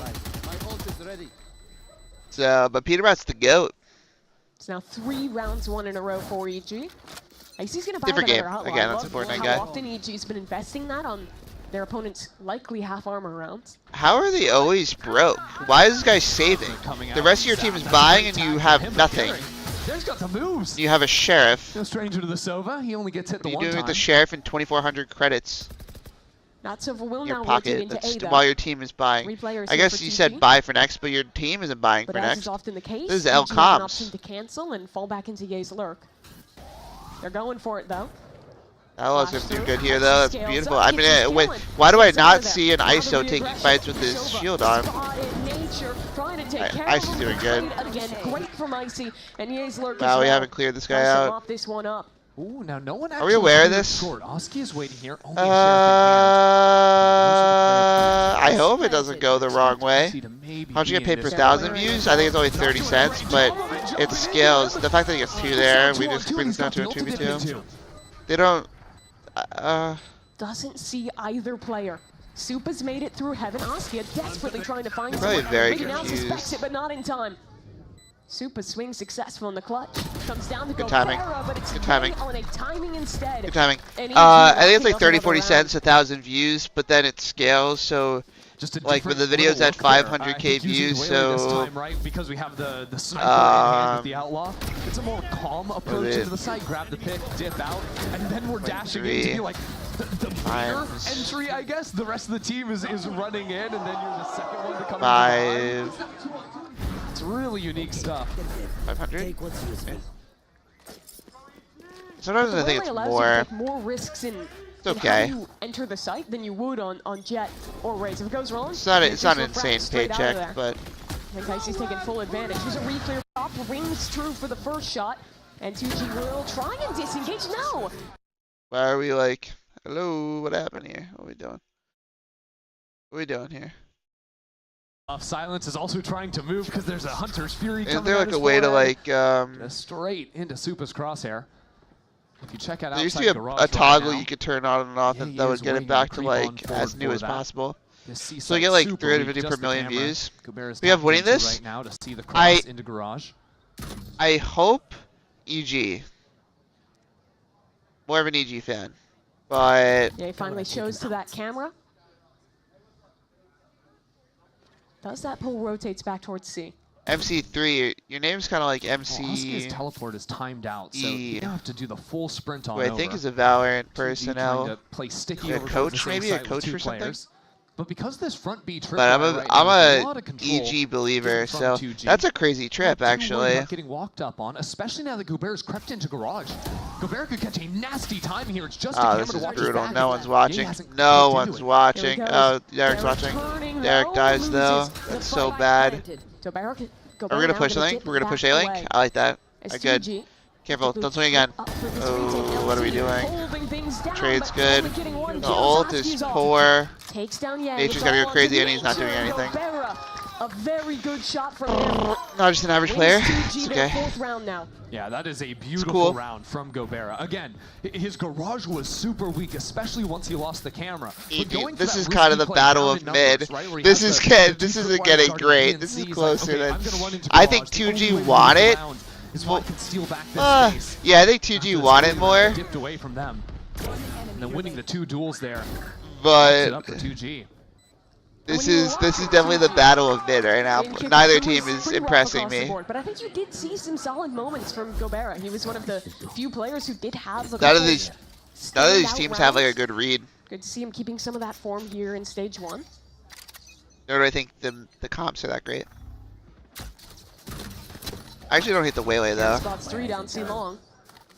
So, but Peterbot's the GOAT. It's now 3 rounds won in a row for EG. Icy's gonna buy Different the game. better outlaw. Again, I that's love important, how guy. often EG's been investing that on their opponent's likely half armor rounds. How are they always broke? Why is this guy saving? The rest of your team is buying and you have nothing. There's got the moves. You have a sheriff. No stranger to the Sova. He only gets hit the What are one you doing time. with the sheriff and 2,400 credits Not Silver will in your now pocket? rotate into That's A, though. while your team is buying. Three players I here guess for you TG. said buy for next, but your team isn't buying But for as next. is often the case, This is L EG has an comms. option to cancel and fall back into Ye's lurk. They're going for it, though. That was Flash do through. good here, though. That's Scales beautiful. up, I mean, keeps wait, scaling. why do I Gets out not of there. see an Now the ISO taking reaggression. fights with his Sova, shield on? spotted nature, trying to take Right, care Icy's of him. doing good. Played Again, great from Icy, and Ye's lurk Wow, as we well. haven't cleared this guy Tries to out. mop this one up. Ooh, now no one Are actually we aware of cleared this? Short. Oski is waiting here. Only a sheriff in hand. I hope it doesn't go the wrong way. To maybe How much you be get in paid per this 1,000 area. views? I think it's only 30 cents, but it scales. The fact that he gets 2 there, we just bring this down to a 2v2. They don't. Doesn't see either player. Supa's made it through heaven. Oskia desperately trying to find Probably someone. very Maybe now suspects confused. it, but not in time. Supa swing successful in the clutch. Comes down to Good timing. Gobera, but it's Good timing. on a timing instead. Good timing. And I think it's EG like 30, 40 locking up cents, 1,000 views, but then it scales. So, Just a like with the different videos at little look there. 500k I think using views, Whaley this so time, right, because we have the sniper in hand with the outlaw. It's a more calm approach it? into the site. Grab the pick, dip out, and then we're dashing in to 23 be like the bigger times. entry, I guess. The rest of the team is running in, and then you're the second one to come in. 5, It's really unique stuff. 500. Sometimes I think it's allows more. you to take more risks in okay. how you enter the site than you would on Jet or Raze. If it goes wrong, It's not an just insane refract straight out of paycheck, there. but I think Icy's taking full advantage. Here's a re-clear top, rings true for the first shot, and 2G will try and disengage. No! why are we like, hello, what happened here? What are we doing? What are we doing here? Silence is also trying to move because there's a Hunter's Fury Is coming there out like his a way to forehead. like, Straight into Supa's crosshair. If you check out there used to outside be garage a right toggle now, you could turn on and off Yeah, and he that is would get waiting it to back to creep on like forward as new for as that. possible. This So we C-site get like super 350 weak, per just the million camera. views. Gobera's We have tapped winning into this? right now to see the cross into garage. I hope EG. More of an EG fan. But Yeah, he finally shows to that camera. Does that pull rotates back towards C? MC3, your name's kind of like MC. Oski's teleport is timed out, so you now have to do the full sprint on who I over. think is a Valorant 2G personnel. trying to play sticky A over towards coach, the same maybe? A site with coach two or something? players. But because this front B trip But I'm right now, a a lot of control EG believer, from so 2G. that's a crazy trip Not too worried actually. about getting walked up on, especially now that Gobera's crept into garage. Gobera could catch a nasty time here. It's just a Oh, camera this to is watch his brutal. back. No one's Yeah, he watching. hasn't No clicked into one's it. watching. Here he Oh, goes. Derek's Derek watching. turning, Derek though, dies though. loses the That's so fight. bad. So Barrow- Are we Gobera gonna now push the gonna link? dip We're gonna back push A link? away. I like that. As Good. 2G Careful, don't swing again. up for this Oh, retake. what are we LT doing? holding things down, Trade's but good. only getting one The kill. ult Zoski's is off. poor. Takes down Yang. Nature's It's gotta all go on crazy to and he's not doing Nature. anything. Gobera, a very good shot from him. Not just an average Wins player. 2G It's their okay. fourth round now. Yeah, that is a beautiful cool. round from Gobera. Again, his garage was super weak, especially once he lost the camera. But going for This that is kind of risky the play battle down of in mid. numbers, right, where he This has is the good. two This isn't tripwires getting guarding great. in, This is sees, like, closer okay, than. I'm gonna run into I garage. think The only 2G way to want win it. this round is if I can steal back this space. Yeah, I think 2G After wanted this more, dipped away from them. And then winning the two duels there. It but up for 2G. this is definitely the battle of mid right now. In kickoff, Neither it team was is pretty rough impressing across the me. board, but I think you did see some solid moments from Gobera. He was one of the few players who did have a None of couple these standout teams have like a rounds. good read. Good to see him keeping some of that form here in stage one. Nor do I think the comps are that great. I actually don't hate the Waylay though. Spots 3 down C long.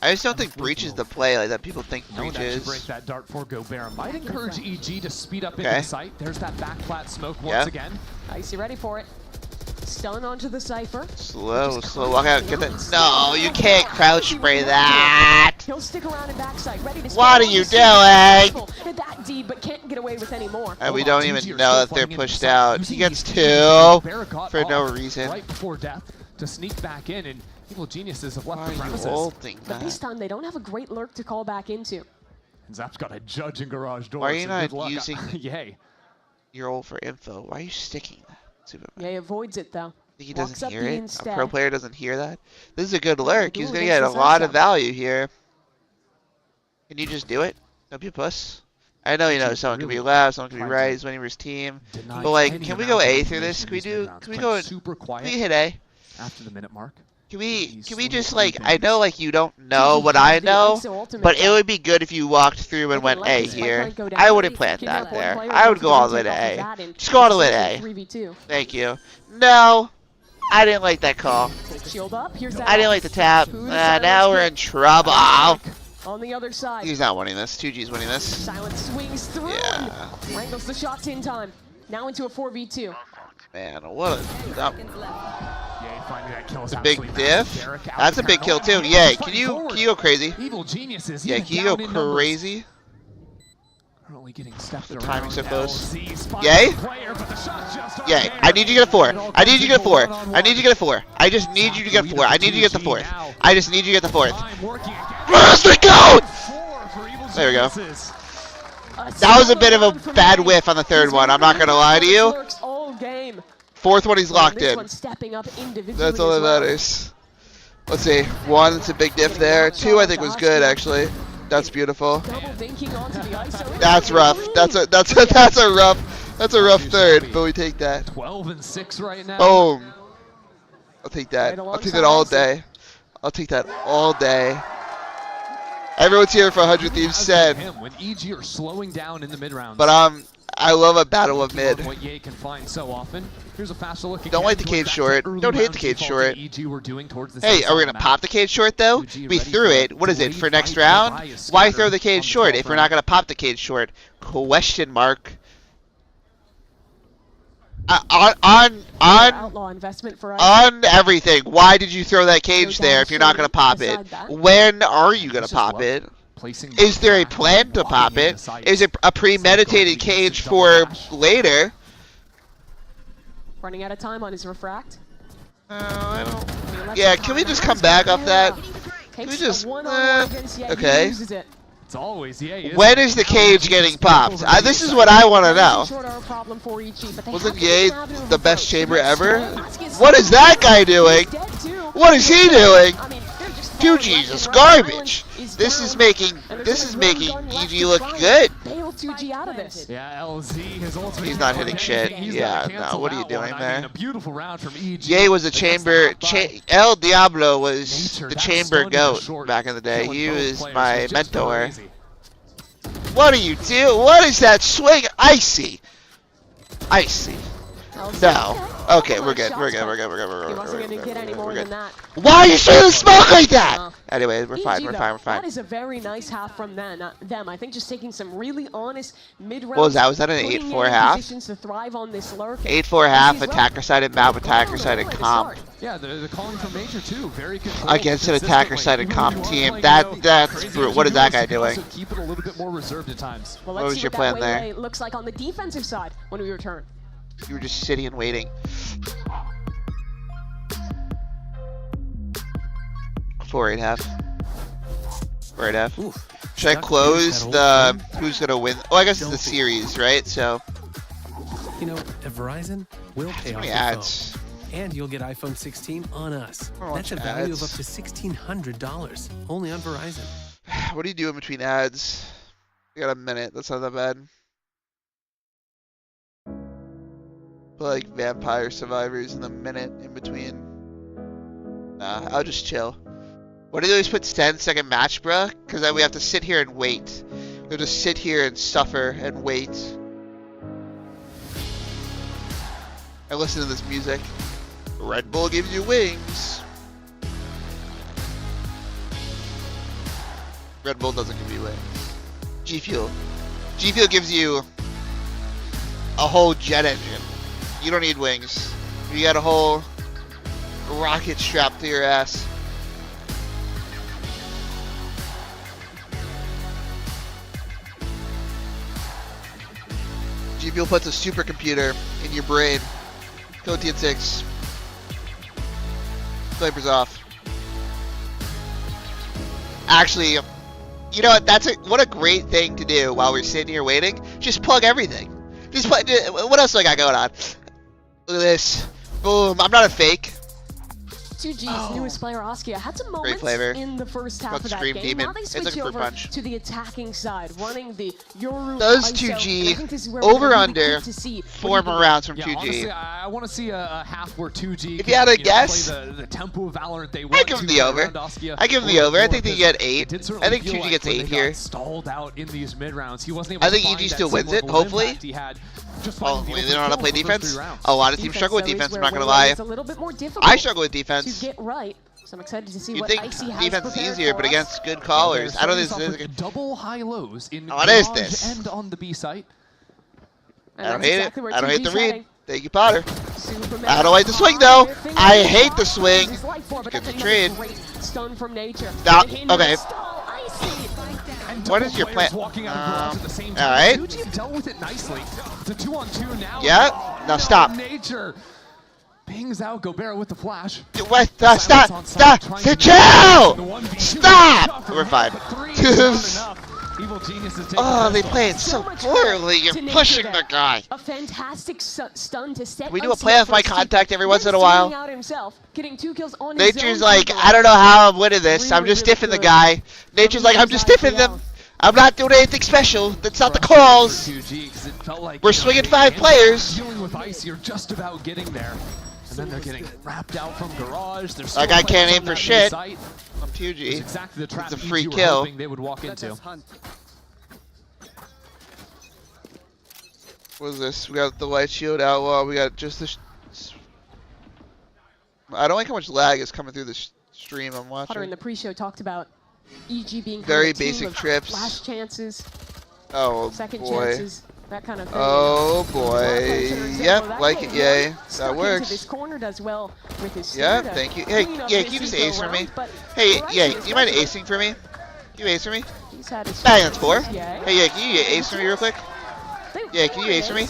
I just don't think Breach is the play like that people think No one Breach actually break is. that dart for Gobera. Might encourage EG to speed up into Okay. the site. There's that back flat smoke Yeah. once again. Icy ready for it. Stun onto the Cypher. Slow, walk out, get that. No, you can't crouch spray that. He'll stick around in backside, ready to What are scale you on the doing? successful at that deed, but can't get away with any more. And we Hold on, don't 2G even are know still that they're flying into pushed the site, out. using He gets these 2 Gobera got for no off reason. right before death to sneak back in, and Evil Geniuses have left Why the are you premises. ulting But this that? time they don't have a great lurk to call back into. And Zap's got a judge in garage door. Why are you so not good luck. using- Yay. Your ult for info. Why are you sticking that? Superman? Yeah, he avoids it though. Think he Walks doesn't up hear B it? A instead. pro player doesn't hear that? This is a good lurk. do He's it gonna against get a this lot of ISO. value here. Can you just do it? Don't be a puss. I know, you know, someone can be left, someone can be right, he's winning for his team. But like, can we go A through this? Can we go, can we hit A? After the minute mark. Can we just like, I know like you don't know what I know, but it would be good if you walked through and went A here. I wouldn't plant that there. I would go all the way to A. Just go all the way to A. Thank you. No, I didn't like that call. I didn't like the tap. Now we're in trouble. On the other side. He's not winning this. 2G's winning this. Silence swings through. Yeah. Wrangles the shots in time. Now into a 4v2. Man, what a... It's a big diff. That's a big kill too. Yay! Can you go crazy? Evil geniuses. Yeah, can you go crazy? Currently getting stepped The around. timing's so close. Yay! Yay! I need you to get a 4. I need you to get a 4. I need you to get a 4. I just need you to get a 4. I need you to get the 4th. I just need you to get the 4th. Let's go! There we go. That was a bit of a bad whiff on the third one. I'm not gonna lie to you. 4th one he's locked in. That's all that matters. Let's see. 1, it's a big diff there. 2, I think was good actually. That's beautiful. That's rough. That's a rough third, but we take that. 12-6 right now. Boom. I'll take that. I'll take that all day. I'll take that all day. Everyone's here for 100 Thieves said. When EG are slowing down in the mid rounds. But I love a battle of mid. What Ye can find so often. Here's a faster look. Don't like the cage short. Don't hate the cage short. EG were doing towards the hey, are we gonna pop the cage short though? We threw it. What is it for next round? Why throw the cage short if we're not gonna pop the cage short? Question mark. On everything. Why did you throw that cage there if you're not gonna pop it? When are you gonna pop it? Is there a plan to pop it? Is it a premeditated cage for later? Running out of time on his refract. I don't. Yeah, can we just come back off that? Can we just? Okay. It's always Ye. When is the cage getting popped? This is what I want to know. Wasn't Ye the best chamber ever? What is that guy doing? What is he doing? 2G's is garbage. This is making EG look good. Yeah, LZ has ultimately. He's not hitting shit. Yeah, no. What are you doing there? A beautiful round from EG. Ye was a chamber. El Diablo was the chamber goat back in the day. He was my mentor. What are you doing? What is that swing? Icy. Icy. No. Okay, we're good. We're good. Why are you shooting the smoke like that? Anyway, we're fine. We're fine. That is a very nice half from them. I think just taking some really honest mid-round. What was that? Was that an 8-4 half? 8-4 half, attacker sided map, attacker sided comp. Yeah, they're calling for major too. Very good. Against an attacker sided comp team. That's brutal. What is that guy doing? Keep it a little bit more reserved at times. Well, what was your plan there? Looks like on the defensive side when we return. You were just sitting and waiting. 4.5. 4.5. Should I close the who's gonna win? Oh, I guess it's the series, right? So. You know, at Verizon, we'll pay off ads. And you'll get iPhone 16 on us. That's a value of up to $1,600, only on Verizon. What do you do in between ads? We got a minute. That's not that bad. Like Vampire Survivors in the minute in between. Nah, I'll just chill. What do they always put 10-second match, bruh? Because then we have to sit here and wait. We'll just sit here and suffer and wait. And listen to this music. Red Bull gives you wings. Red Bull doesn't give you wings. G Fuel. G Fuel gives you a whole jet engine. You don't need wings. You got a whole rocket strapped to your ass. G Fuel puts a supercomputer in your brain. Code 6. Flavors off. Actually, you know what? What a great thing to do while we're sitting here waiting. Just plug everything. Just plug. What else do I got going on? Look at this. Boom. I'm not a fake. 2G's newest player, Askia, had some moments flavor. in the first half of that Scream game. Demon. Now they It's switch like a fruit over punch. to the attacking side, running the Yoru Does ISO. 2G I think this is where we're over really under good to see 4 more rounds from 2G? Honestly, I want to see a half where 2G If you had to can, guess, play the tempo of Valorant they I want give him to the over. around Askia I give him a the little over. I more, think they because get 8. it did I certainly think feel 2G like gets when 8 they here. got stalled out in these mid rounds. He wasn't able I to think find EG that still same wins it, level of hopefully. impact he had just Oh, finding the they open don't know how to play kills the first defense? 3 rounds. A lot of teams struggle with defense, I'm not going to lie. It's a little bit more difficult I struggle with defense. to get right. So I'm excited to see You what think Icy has defense is prepared easier, for but us. against good callers. I don't think Starting this off is. with double high lows in What is garage this? and on the B site. And I don't that's hate exactly it. where I don't hate 2G's the read. heading. Thank you, Potter. Superman I don't like the swing though. I hate the swing. His life for, but Good that's to another trade. great stun from nature. Now, The hit okay. stall, Icy. What is your plan? Walking out of garage at the same All time. right. 2G dealt with it nicely. It's a 2-on-2 now. Yeah. Now stop. Nature pings out Gobert with the flash. What? Stop! Stop! Chill! Stop! We're fine. Evil Genius is taking Oh, they play it so poorly. You're pushing the guy. A fantastic stun to set. Can we do a Icy play up off my for contact every once in a then while? standing out himself, getting 2 kills on his Nature's own like, team. I don't know how I'm winning this. I'm just stiffing the guy. Nature's like, I'm just stiffing them. I'm not doing anything special. That's not the calls. 2G, 'cause it felt like, We're swinging 5 players. Dealing with Ice, you're just about getting there. And then they're getting wrapped out from garage. They're That guy can't aim for shit. I'm 2G. It's exactly the trap It's a free you were kill. hoping they would walk into. What is this? We got the light shield outlaw. We got just the. I don't like how much lag is coming through the stream I'm watching. Potter in the pre-show talked about EG being Very kind of a team basic of trips. last chances, Oh second boy. chances, that kind of thing. Oh boy. Yep, like it, yay. That works. This corner does well with his Yeah, speed to thank you. Hey, clean up yeah, his can you just eco ace for me? rounds, but Hey, Horizon yeah, is you mind definitely- acing for me? You ace for me? He's had his Bang, that's 4. Yeah. Hey, yeah, can you ace for me real quick? Yeah, can you ace for me?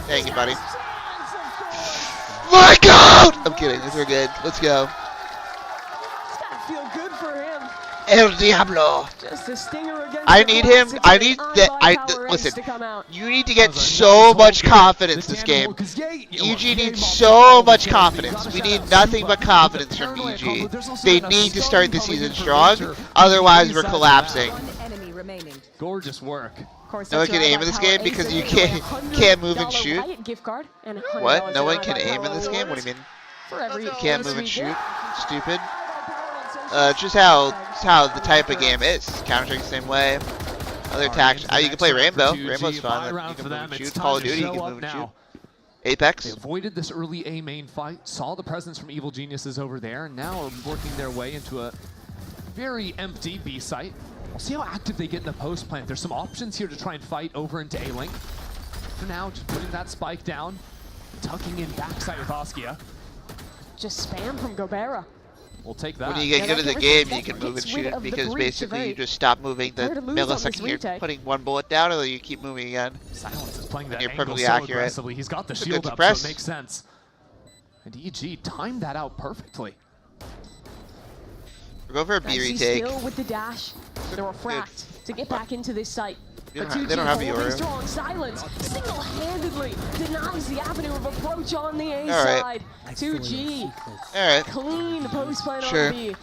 Thank you, buddy. My God! I'm kidding. We're good. Let's go. It's gotta feel good for him. El Diablo. Just a stinger against I the need him. classics I and need Iron that. by Power Ace Listen. to come out. You need to get so much confidence this game. EG needs so much confidence. We need nothing but confidence from EG. They need to start the season strong. Otherwise, we're collapsing. Gorgeous work. No one can aim in this game because you can't move and shoot. What? No one can aim in this game? What do you mean? You can't move and shoot? Stupid. Just how the type of game is. Counter-Strike the same way. Other tactics. You can play Rainbow. Rainbow's fun. You can move and shoot. Call of Duty, you can move and shoot. Apex. They avoided this early A main fight, saw the presence from Evil Geniuses over there, and now are working their way into a very empty B site. We'll see how active they get in the post plant. There's some options here to try and fight over into A-Link. For now, just putting that spike down, tucking in backside with Askia. Just spam from Gobera. We'll take that. When you get good at the game, you can move and shoot because basically you just stop moving the millisecond you're putting one bullet down, and then you keep moving again. Silence is playing that you're angle perfectly so accurate. aggressively. He's got the shield up, so it makes sense. And EG timed that out perfectly. We're going for a B retake. Still with the dash. They're fracked to get back into this site. They don't have Yoru. Strong silence single-handedly denies the avenue of approach on the A right. side. 2G. Alright. Clean the post play Sure. on B.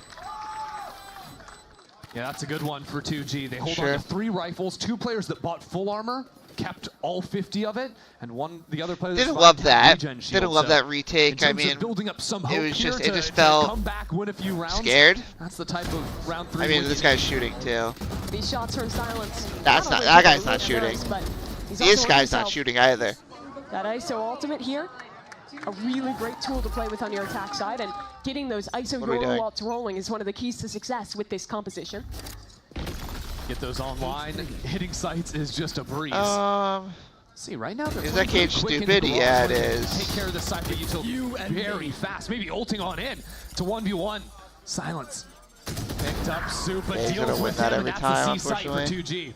Yeah, that's a good one for 2G. They hold Sure. on to 3 rifles, 2 players that bought full armor, kept all 50 of it, and the other player Didn't love that. Didn't love that retake. I mean, building up some hope it was just here it just to felt come back, win a few rounds. Scared. That's the type of round 3. I mean, this guy's shooting too. These shots from silence. That's not. That guy's not shooting. This guy's not shooting either. That ISO ultimate here, a really great tool to play with on your attack side, and getting those ISO Yoru ults rolling is one of the keys to success with this composition. Get those online. Hitting sites is just a breeze. See, right now, is that cage stupid? Yeah, it is. Take care of the side utility very fast. Maybe ulting on in to 1v1. Silence. Picked up Super. He's Deals gonna win with that him, every and time, that's the C site for unfortunately. 2G.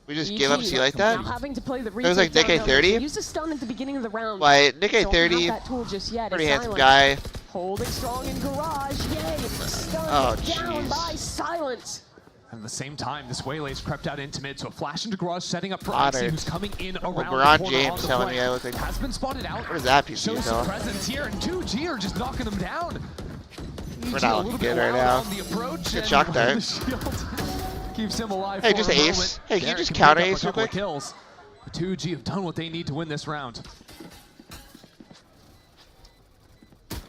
We just give up C like that? Now having to play the It was like Nick A30? Use the stun at the beginning of the round. Why, Nick Don't have A30, that tool just yet. pretty It's handsome Silence. guy. Holding strong in garage. Yay! Stun Oh, down jeez. by Silence. And at the same time, this Waylay's crept out into mid, so a flash into garage, setting up for Potter. Icy, who's coming in around the LeBron corner James on the telling flank. me I look like. Has been spotted out. What is that piece Shows of some though? presence here, and 2G are just knocking him down. EG We're not a looking little good bit right wild now. on the approach. Good shock dart. The shield keeps him alive. Hey, for just a ace. moment. Hey, can you Derek just pick counter up a ace real couple of quick? kills. The 2G have done what they need to win this round.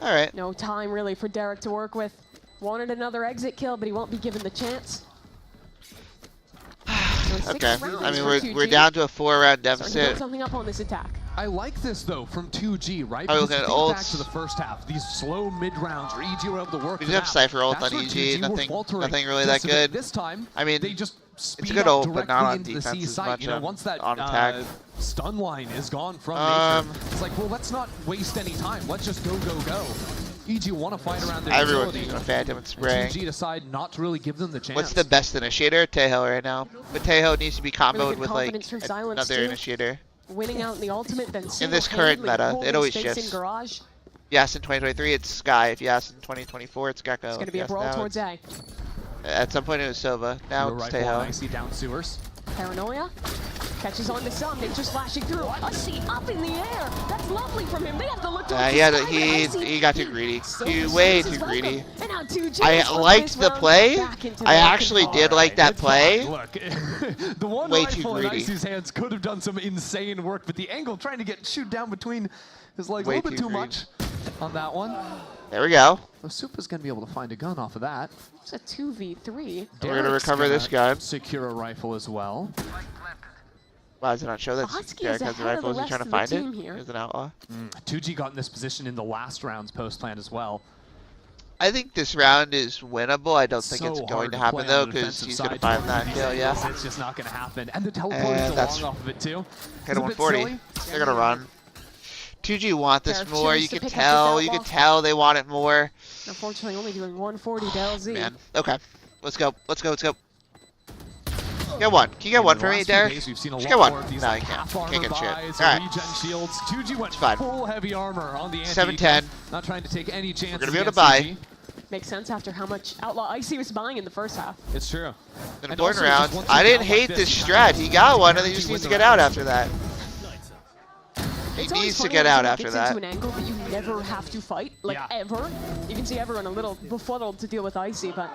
All right. No time really for Derek to work with. Wanted another exit kill, but he won't be given the chance. Okay. I mean, we're down to a 4-round deficit. Something up on this attack. I like this though from 2G, right? I Because look if at you think ults. back to the first half, these slow mid rounds where EG were able to work. We the did have map. Cypher ult That's on where EG. 2G were Nothing faltering really that just a bit. good. This time, I mean, they just it's speed a good up ult, but not directly on into the defense C as site. much You know, once that on attack. stun line is gone from nature, it's like, well, let's not waste any time. Let's just go, go, go. EG want to fight around their Everyone's utility. using a Phantom and spraying. 2G decide not to really give them the chance. What's the best initiator? Teho right now. But Teho needs to be comboed with like Silence another too. initiator. Winning out in the ultimate, then In this current meta, it always shifts. In garage. Yes, in 2023 it's Sky. If you ask in 2024 it's Gecko. It's going to be a Yes, brawl now towards A. At some point it was Sova. Now it's Teho. I see down sewers. Paranoia catches on to some. Nature's flashing through. Icy up in the air. That's lovely from him. They have to look to he got too greedy. He way too greedy. And now 2G I liked the play. I actually did like that play. Look, the one way too rifle in greedy. Icy's hands could have done some insane work, but the angle trying to get shoot down between his legs Way a little bit too too much on that one. There we go. So Supa's going to be able to find a gun off of that. It's a 2v3. We're going to recover this gun. Secure a rifle as well. Why does it not show that Derek has a rifle? Is he trying to find it? He's an outlaw. 2G got in this position in the last round's post plan as well. I think this round is winnable. I don't think So it's going hard to play happen on though, the because defensive he's going to side. find that kill. Yeah. It's just not going to happen. And the teleport is that's long off of it too. hit It's a a bit 140. silly. They're going to run. 2G want this Derek more. chose You to can pick up tell. the You can outlaw. tell they want it more. Unfortunately, only doing 140 to LZ. Man. Okay. Let's go. Let's go. Let's go. Get one. Can you get one for me, Derek? We've seen a Just lot get one. more of these No, you like can't. half-armor Can't get shit. buys All or right. regen shields. 2G went fine. full heavy armor on the anti. 7-10. Not trying to take any chances. We're gonna be able to against buy. EG. Makes sense after how much Outlaw Icy was buying in the first half. It's true. In And important also, rounds. just once I you didn't have like hate this you strat. He got one, and then he guarantee just needs to win get the out round. after that. He It's always needs to funny get when out someone after gets that. into an angle that you never have to fight, like Yeah. ever. You can see everyone a little befuddled to deal with Icy, but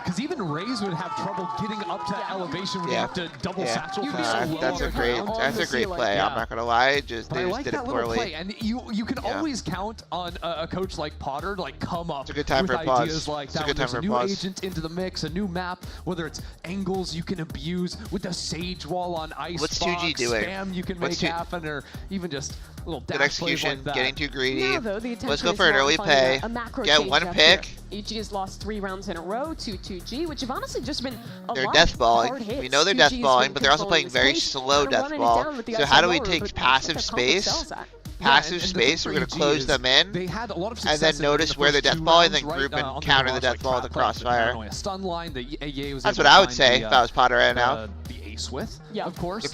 Because even Raze would have trouble getting up to that elevation when you have to double satchel from so low That's a on the great. ground. That's a great play. Yeah. I'm not gonna lie. Just But they I just like did it that little poorly. play, and you can always count on a coach like Potter to like come up It's a good time with for applause. ideas like It's a that. good When time there's for a new applause. agent into the mix, a new map, whether it's angles you can abuse with the Sage Wall on Ice. What's 2G doing? Spam you can make What's two- happen, or even just little Good dash plays execution. like that. Getting too greedy. now though, the Let's attention go is for an now early finding pay. a macro Get change one up pick. here. EG has lost 3 rounds in a row to 2G, which have honestly just been a They're lot death of balling. hard hits. We know they're 2G death has balling, been but they're also controlling playing the very space, slow kinda death running it ball. down with the So outside how do we lower, take but passive that's what Comfort space? sells at. Passive and the space. thing We're for gonna EG close is them in. They had a lot of And success then in notice the where they're first death 2 balling, rounds, then group and on counter the garage, death ball with trap the plays, crossfire. Paranoia stun line, the AA was That's able what to I would find say the, if I was Potter right now. the ace with, Yeah. of course. They're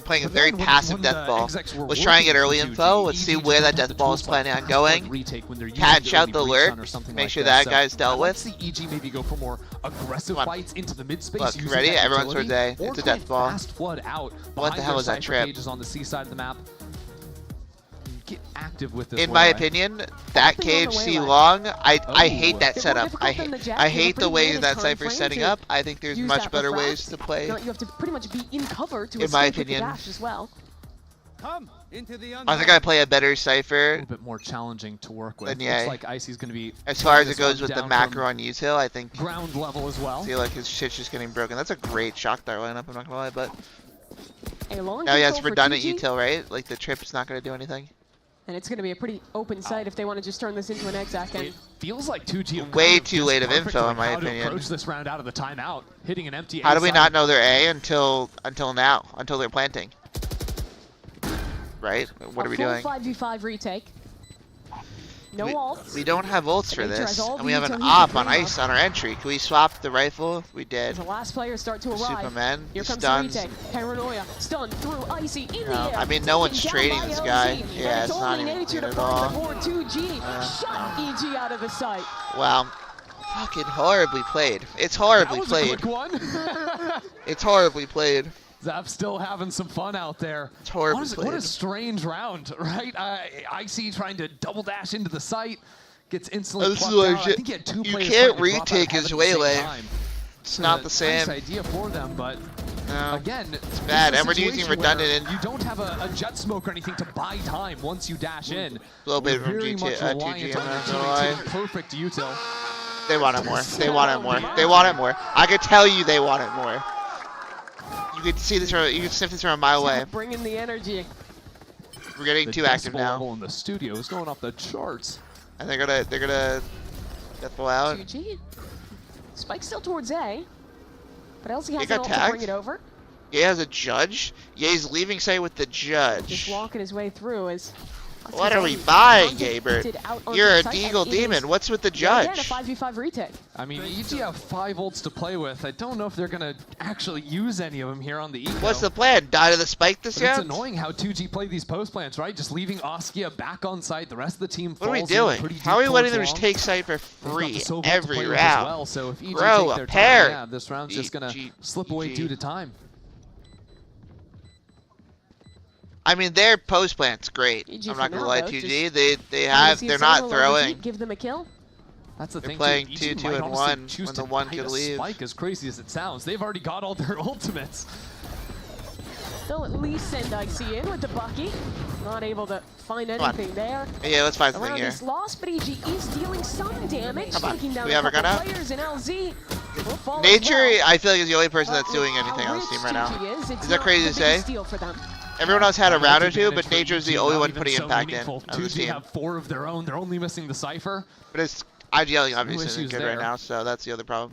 playing a But very then when passive the death ball. execs were Let's try and get working early for info. 2G, Let's see EG where that didn't have death the ball is tools like planning on half blood going. retake when they're using Catch the out early the breach lurk. stun or something Make like sure this. that So guy's dealt Let's with. see EG maybe go for more aggressive Come on. fights into the mid space. Look, using ready? that Everyone's utility, towards A. or It's a try death and ball. fast flood out What the behind hell their was that Cypher trip? cages on the C side of the map. Get active with this. In my Waylight. opinion, that Hopping on the cage C Waylight. long, I Oh. hate that Bit more setup. difficult than the Jet. I You have a hate the pretty way limited that time Cypher's frame setting to up. I think there's use much that better for ways fast. to play. No, you have to pretty much be in cover to In my escape with the opinion. dash as well. Come into the I think I play a better A Cypher. little bit more challenging to work with. Then, Looks yeah. like Icy's going to be As far as this it goes one with the down macro from on util, I think ground level as well. I feel like his shit's just getting broken. That's a great shock dart lineup, I'm not gonna lie, but A long now he has control for redundant 2G, util, right? Like the trip's not gonna do anything. and it's going to be a pretty open site if they want to just turn this into an exec. And It feels like 2G have Way kind of too just late of perfect info, on in my how to opinion. approach this round out of the timeout, hitting an empty. How do we A not side. know they're A until now? Until they're planting. Right? What are we doing? 5v5 retake. No ults. We don't have ults for Nature has this, all and the we have an util he op can on bring ice on our entry. Can we swap the rifle? We did. As the last players start to arrive. Superman, Here he comes stuns. the retake. Paranoia. Stun through Icy in the No, air. I mean, no one's taken trading down this by guy. LZ. Yeah, And it's it's not only even Nature clean to at find all. the board. 2G. Shut EG out of the sight. Wow. Fucking horribly played. It's horribly That was played. a quick one. It's horribly played. Zap's still having some fun out there. It's horribly What a played. strange round, right? Icy trying to double dash into the site, gets instantly This is plucked out. I legit. think he had 2 You players can't trying to drop out retake ahead his at the same Waylay. time. It's not the same. Nice idea for them, but No. again, It's bad. And we're using redundant. you don't have a jet smoke or anything to buy time once you dash in. A little bit from Very much 2G. reliant on I'm your not gonna teammate lie. to perfect util. They want it more. They want it more. They want it more. I could tell you they want it more. You could see this from. You could sniff this from a mile away. Bringing the energy. We're getting too active now. Level in the studio is going off the charts. And they're gonna deathful out. 2G. Spike still towards A, but LZ has He got ult to tagged? bring it over. Ye has a judge. Ye's leaving site with the Just judge. walking his way through as. What are we buying, Gabert? You're a Deagle Demon. What's with the Again, a judge? 5v5 retake. I mean, EG have 5 ults to play with. I don't know if they're gonna actually use any of them here on the eco. What's the plan? Die to the spike this But it's round? annoying how 2G play these post plants, right? Just leaving Oskia back on site. The rest of the team falls What are we in doing? pretty How are we deep letting them towards just long. take site for They've got free the Sobel to every play with round? As well, so if EG Bro, take a their pair. time, yeah, this round's just gonna slip away due to time. I mean, their post plant's great. EG I'm not for gonna now, lie, though, 2G. just- They're not throwing. Give them a kill. That's the They're thing. playing too. 2, EG 2, might and honestly 1 choose when to the 1 hide could a leave. Spike, as crazy as it sounds. They've already got all their ultimates. They'll at least send Icy in with the Bucky. Not able to find Come on. anything there. Yeah, let's find something Around here. this loss, but EG is dealing some damage, Come on. taking down We a have our couple gun up? players in LZ. Will fall as Nature, well. I feel like, is the only person that's doing anything on this team right now. Is that crazy to say? Everyone else had a round or two, but Nature's the only one putting impact in on this 2G team. have 4 of their own. They're only missing the Cypher. But it's IGL No obviously isn't issues good there. right now, so that's the other problem.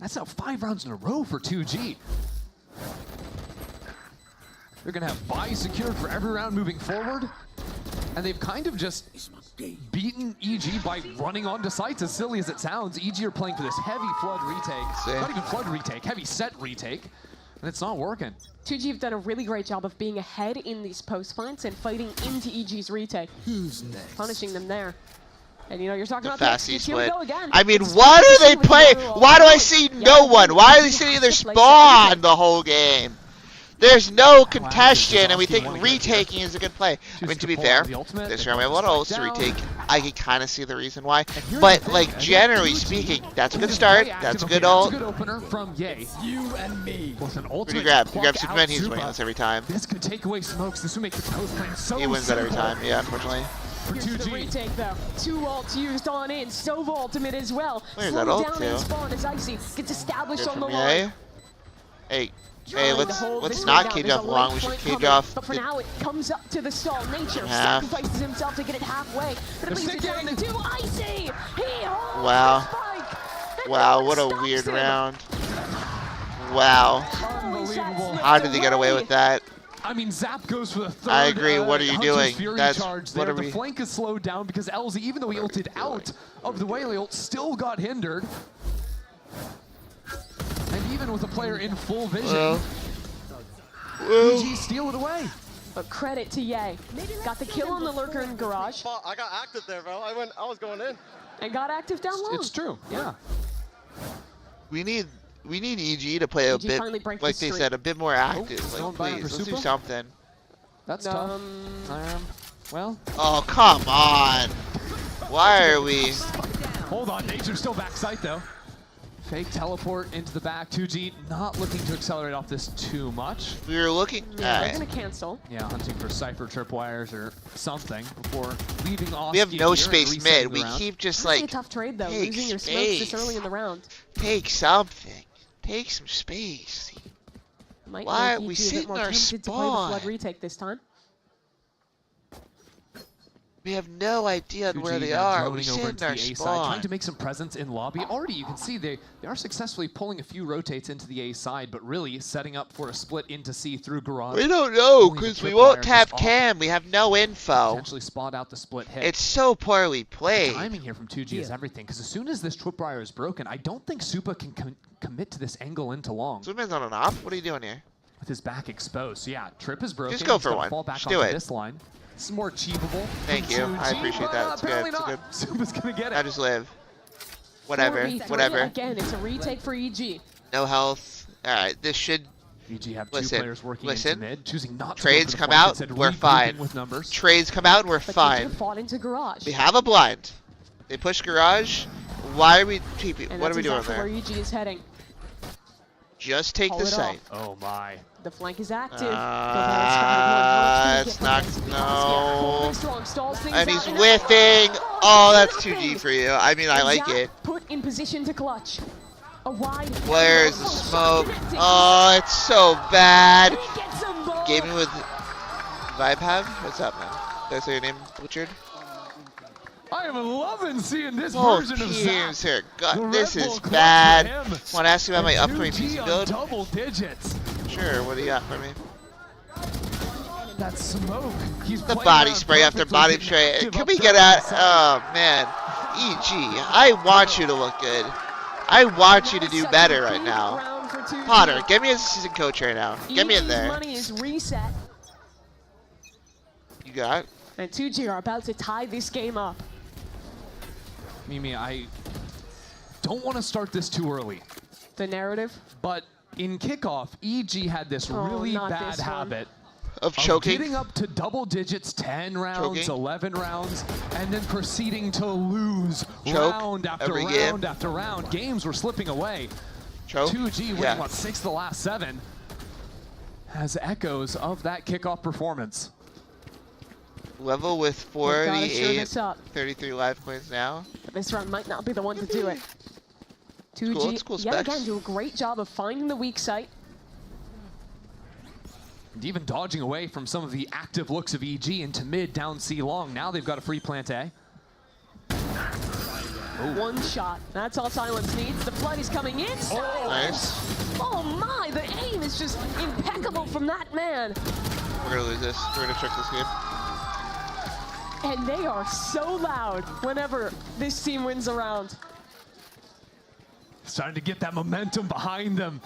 That's now 5 rounds in a row for 2G. They're going to have buys secured for every round moving forward. And they've kind of just beaten EG by running onto sites, as silly as it sounds. EG are playing for this heavy flood retake. Not even flood retake, heavy set retake. And it's not working. 2G have done a really great job of being ahead in these post plants and fighting into EG's retake. Who's next? Punishing them there. And you know, you're talking The about fast the split. go again. I mean, It's what are they with playing? Yellow. Why do I see no one? Why are they sitting in their spawn the whole game? There's no contention, and we think retaking is a good play. I mean, to be fair, this round we have a lot of ults to retake. I can kind of see the reason why. But, like, generally speaking, that's a good start. That's a good ult. Good opener from Ye. You and me. With an What do ultimate you grab? You pluck grab out Superman, he's Zupa. winning this every time. This could take away smokes. This would make the post plane so He wins that every simple. time, yeah, unfortunately. For Here's the 2G. retake though. 2 ults used on in. Sova ultimate as well. Where's Slow that ult down to? in spawn as Icy gets established Good on the from line. Ye. Hey, Trying to let's hold this not one down. cage There's off a long. late We should point cage coming, off. But for now, it comes up to the stall. Nature Half. sacrifices himself to get it halfway. But it leaves it down to 2. Icy! He holds Wow. the spike. Wow, what a weird round. Wow. Unbelievable. How did they get away with that? I mean, Zap goes for the third. I agree. What are you Hunter's doing? Fury That's charge what there. are The we? flank is slowed down because LZ, even though he ulted out of the Waylay ult, still got hindered. And even with a player in full vision, EG steal it away. But credit to Ye. Got the kill on the lurker in garage. I got active there, bro. I was going in. And got active down low. It's true, yeah. We need EG to play a EG bit, finally break like the they streak. said, a bit more active. going Like, by please, for let's do Supa? something. That's tough. Well. Oh, come on. Why are we? Hold on, Nature's still backside though. Fake teleport into the back. 2G not looking to accelerate off this too much. We were looking. Yeah, they're gonna cancel. Yeah, hunting for Cypher tripwires or something before leaving off. We have no space mid. We keep just Honestly, like. a tough trade though, take losing your smokes this space. early in the round. Take something. Take some space. Might Why make are we EG a bit sitting more our tempted to play the flood spawn? retake this time. We have no idea 2G where they now are. droning We over sit in into our the A side, spawn. trying to make some presence in lobby. Already, you can see they are successfully pulling a few rotates into the A side, but really setting up for a split into C through garage. We don't know Only the because we tripwire won't just tap off. cam. We have no info. Potentially spot out the split hit. It's so poorly played. Timing here from 2G is everything, because as soon as this tripwire is broken, I don't think Supa can commit to this angle into long. Superman's on an op. What are you doing here? With his back exposed. So yeah, trip is broken. Just go He's for gotta one. Fall back Just do onto it. this line. It's more achievable. Thank from you. 2G, I appreciate but, that. It's good. apparently It's not. good. Supa's gonna get it. I just live. Whatever. 4v3 Whatever. Again, it's a retake for EG. No health. All right. This should. EG have Listen, two players working listen. into mid, choosing not to Trades go for the come flank, out. instead We're regrouping fine. with numbers. Trades come out. We're But fine. EG fought into garage. We have a blind. They push garage. Why are we TP? And What are we doing exactly there? where EG is heading. Just take the site. Oh my. The flank is active. It's not. No. And he's whiffing. Oh, that's 2G for you. I mean, I like it. Put in position to clutch. A wide. Where's the smoke? Oh, it's so bad. Gaming with Vibe Have? What's up, man? Did I say your name, Richard? I am loving seeing this version of teams Zap. here. God, this is bad. Want to ask you about my upcoming PC build? Double digits. Sure. What do you got for me? That smoke. He's the body spray after body spray. Can we get at? Oh man, EG. I want you to look good. I want you to do better right now. Potter, get me as assistant coach right now. Get me in there. Money is reset. You got? And 2G are about to tie this game up. Mimi, I don't want to start this too early. The narrative? But in kickoff, EG had this really bad habit of choking, getting up to double digits, 10 rounds, 11 rounds, and then proceeding to lose round after round after round. Games were slipping away. 2G winning what, 6 of the last 7 has echoes of that kickoff performance. Level with 48, 33 live coins now. But this round might not be the one to do it. 2G, yet again, do a great job of finding the weak site. And even dodging away from some of the active looks of EG into mid, down C long. Now they've got a free plant A. One shot. That's all Silence needs. The flood is coming in. Nice. Oh my, the aim is just impeccable from that man. We're gonna lose this. We're gonna check this game. And they are so loud whenever this team wins a round. Starting to get that momentum behind them.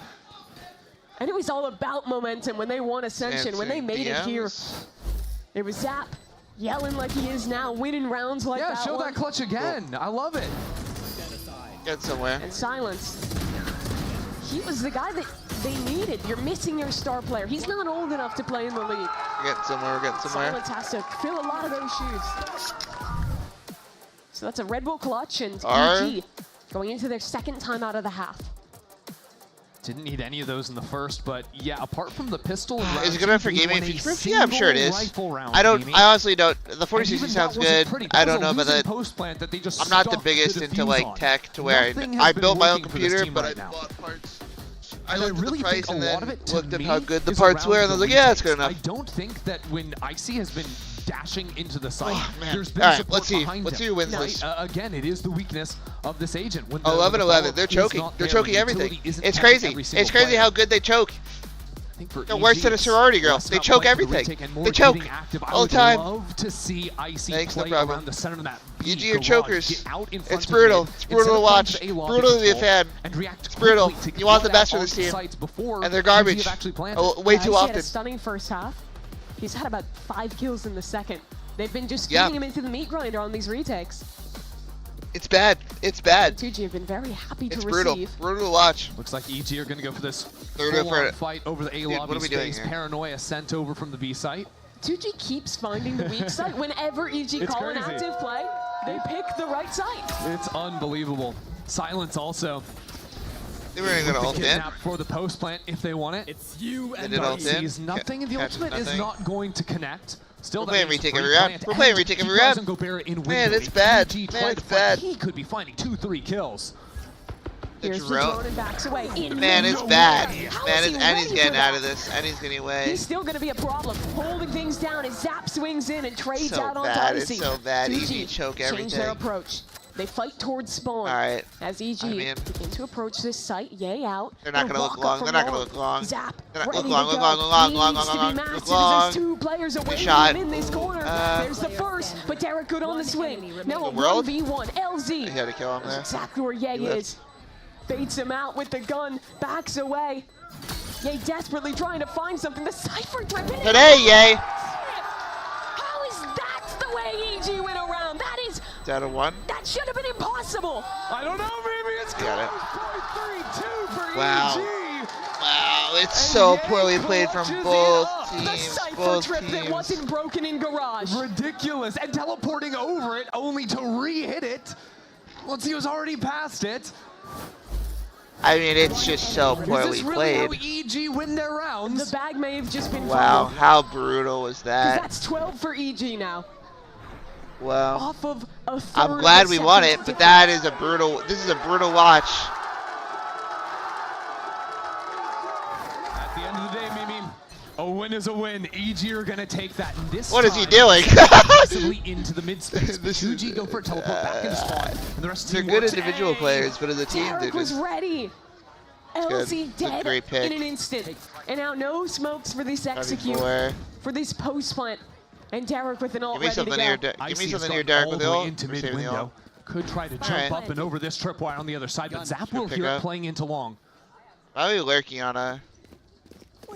And it was all about momentum when they won Ascension, when they made it here. It was Zap yelling like he is now, winning rounds like that. Yeah, show that clutch again. I love it. Get somewhere. And Silence. He was the guy that they needed. You're missing your star player. He's not old enough to play in the league. We're getting somewhere. We're getting somewhere. Silence has to fill a lot of those shoes. So that's a Red Bull clutch, and EG going into their second time out of the half. Didn't need any of those in the first, but yeah, apart from the pistol. Is it good enough for gaming future proof? Yeah, I'm sure it is. I honestly don't. The 4060 sounds good. I don't know about that. I'm not the biggest into like tech to where I built my own computer, but I bought parts. I looked at the price and then looked at how good the parts were, and I was like, yeah, it's good enough. I don't think that when Icy has been dashing into the site, there's been support support behind him. Let's see who wins this. Again, it is the weakness of this agent. 11-11, they're choking. They're choking everything. It's crazy. It's crazy how good they choke. They're worse than a sorority girl. They choke everything. They choke all the time. Love to see Icy play around the center of the map. EG are chokers. It's brutal. It's brutal to watch. Brutal to be a fan. It's brutal. You want the best for this team, and they're garbage. Way too often. He had a stunning first half. He's had about 5 kills in the second. They've been just feeding him into the meat grinder on these retakes. It's bad. It's bad. 2G have been very happy to brutal. receive. Brutal to watch. Looks like EG are going to go for this full-on fight over the A lobby space. Paranoia sent over from the B site. 2G keeps finding the weak site. Whenever EG call an active play, they pick the right site. It's unbelievable. Silence also. They were going to ult in for the post plant if they want it. It's you and Dark sees nothing, and the ultimate is not going to Still, we're playing retake every round. We're playing retake every round. Man, it's bad. Man, it's bad. He could be finding 2-3 kills. Here's the drone and backs away. Man, it's bad. Man, and he's getting out of this. And he's getting away. He's still going to be a problem. Holding things down as Zap swings in and trades out on Icy. It's so bad. EG choke everything. Change their approach. They fight towards spawn. As EG begin to approach this site, yay out. They're not going to look long. They're not going to look long. Zap, look long. There's 2 players away from him in this corner. There's the first, but Derek good on the swing. Now a 1v1. LZ. He had to kill him there. That's exactly where Ye is. Baits him out with the gun, backs away. Ye desperately trying to find something. The Cypher dripping. Today, Ye. How is that the way EG went around? That is. Out of 1. That should have been impossible. I don't know, maybe it's got it. 3-2 for EG. Wow, it's so poorly played from both teams. The Cypher trip that wasn't broken in garage. Ridiculous. And teleporting over it only to re-hit it. Well, he was already past it. I mean, it's just so poorly played. How EG win their rounds? The bag may have just been wow, how brutal was that? That's 12 for EG now. Well, off of a I'm glad we won it, but that is a brutal. This is a brutal watch. At the end of the day, Mimi, a win is a win. EG are gonna take that. And this what time, is he doing? aggressively into the mid space. 2G go for a teleport back in spawn, and the rest of the They're team good individual players, but as a team, Derek they're was just. ready. LC dead great pick. in an instant, and now no smokes for this execute for this post plant. And Derek with an ult ready to go. Give me something here, Derek, with the ult. Into mid window. Could try to jump up and over this tripwire on the other side, but Zap will hear it playing into long. Probably lurking on a.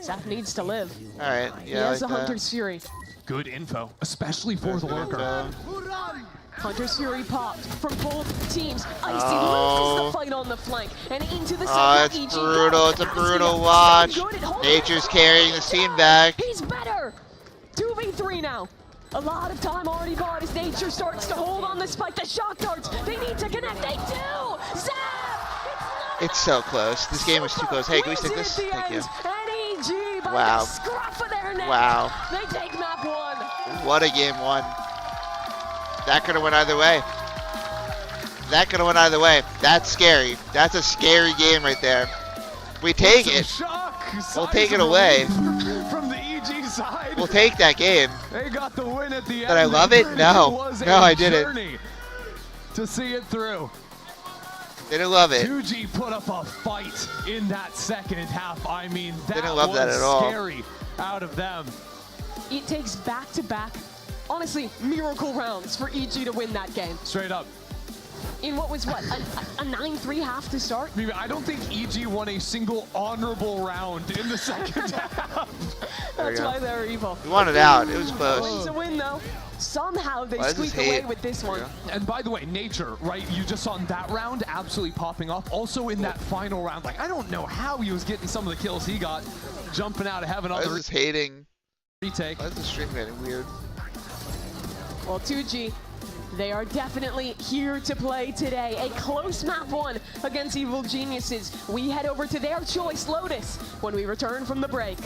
Zap needs to live. All right, yeah. He has a Hunter's Fury. Good info, especially for the lurker. Hunter's Fury popped from both teams. Icy loses the fight on the flank and into the it's brutal. It's a brutal watch. Nature's carrying the team back. He's better. 2v3 now. A lot of time already bought as Nature starts to hold on the spike. The shock darts. They need to connect. They do. Zap. It's so close. This game was too close. Hey, can we stick this? Thank you. Wow. Wow. They take map 1. What a game 1. That could have went either way. That could have went either way. That's scary. That's a scary game right there. We take it. We'll take it away. From the EG side. We'll take that game. They got the win at the end. Did I love it? No. No, I didn't. To see it through. Didn't love it. 2G put up a fight in that second half. I mean, that didn't love was that at all. Scary out of them. It takes back-to-back, honestly, miracle rounds for EG to win that game. Straight up. In what was, a 9-3 half to start? I don't think EG won a single honorable round in the second half. That's why they're evil. We won it out. It was close. It's a win, though. Somehow they squeak away with this one. And by the way, Nature, right, you just saw in that round absolutely popping off. Also in that final round, like, I don't know how he was getting some of the kills he got, jumping out of heaven on the hating. Retake. Why is the stream getting weird? Well, 2G, they are definitely here to play today. A close map 1 against Evil Geniuses. We head over to their choice, Lotus, when we return from the break.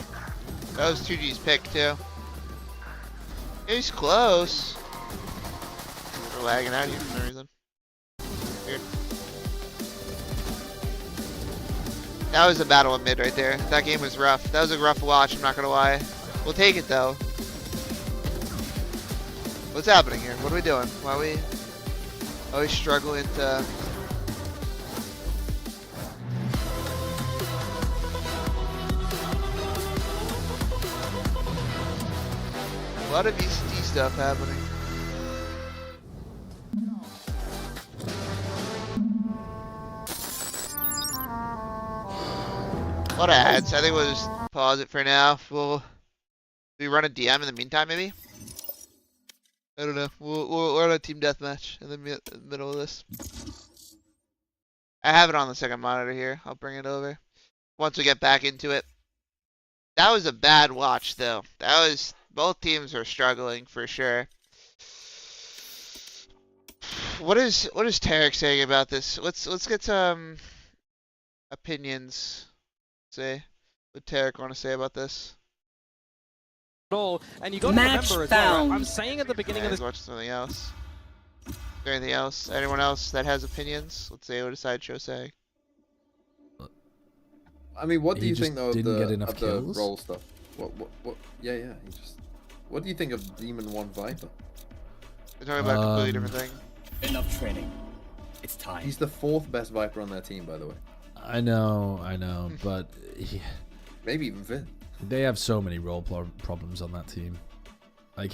That was 2G's pick, too. He's close. We're lagging out here for no reason. Weird. That was a battle of mid right there. That game was rough. That was a rough watch, I'm not gonna lie. We'll take it though. What's happening here? What are we doing? Why are we struggling to... A lot of VCT stuff happening. A lot of ads. I think we'll just pause it for now. We'll run a DM in the meantime, maybe? I don't know. We'll run a team deathmatch in the middle of this. I have it on the second monitor here. I'll bring it over once we get back into it. That was a bad watch, though. That was... Both teams are struggling for sure. What is Tarek saying about this? Let's get some opinions. Say what Tarek want to say about this. And you got to remember as well, I'm saying at the beginning of this. Watch something else. Is there anything else? Anyone else that has opinions? Let's see what a sideshow saying. I mean, what do you think though of the role stuff? What? Yeah. He just. What do you think of Demon 1 Viper? They're talking about a completely different thing. Enough training. It's time. He's the 4th best Viper on their team, by the way. I know, but maybe even 5th. They have so many role problems on that team. Like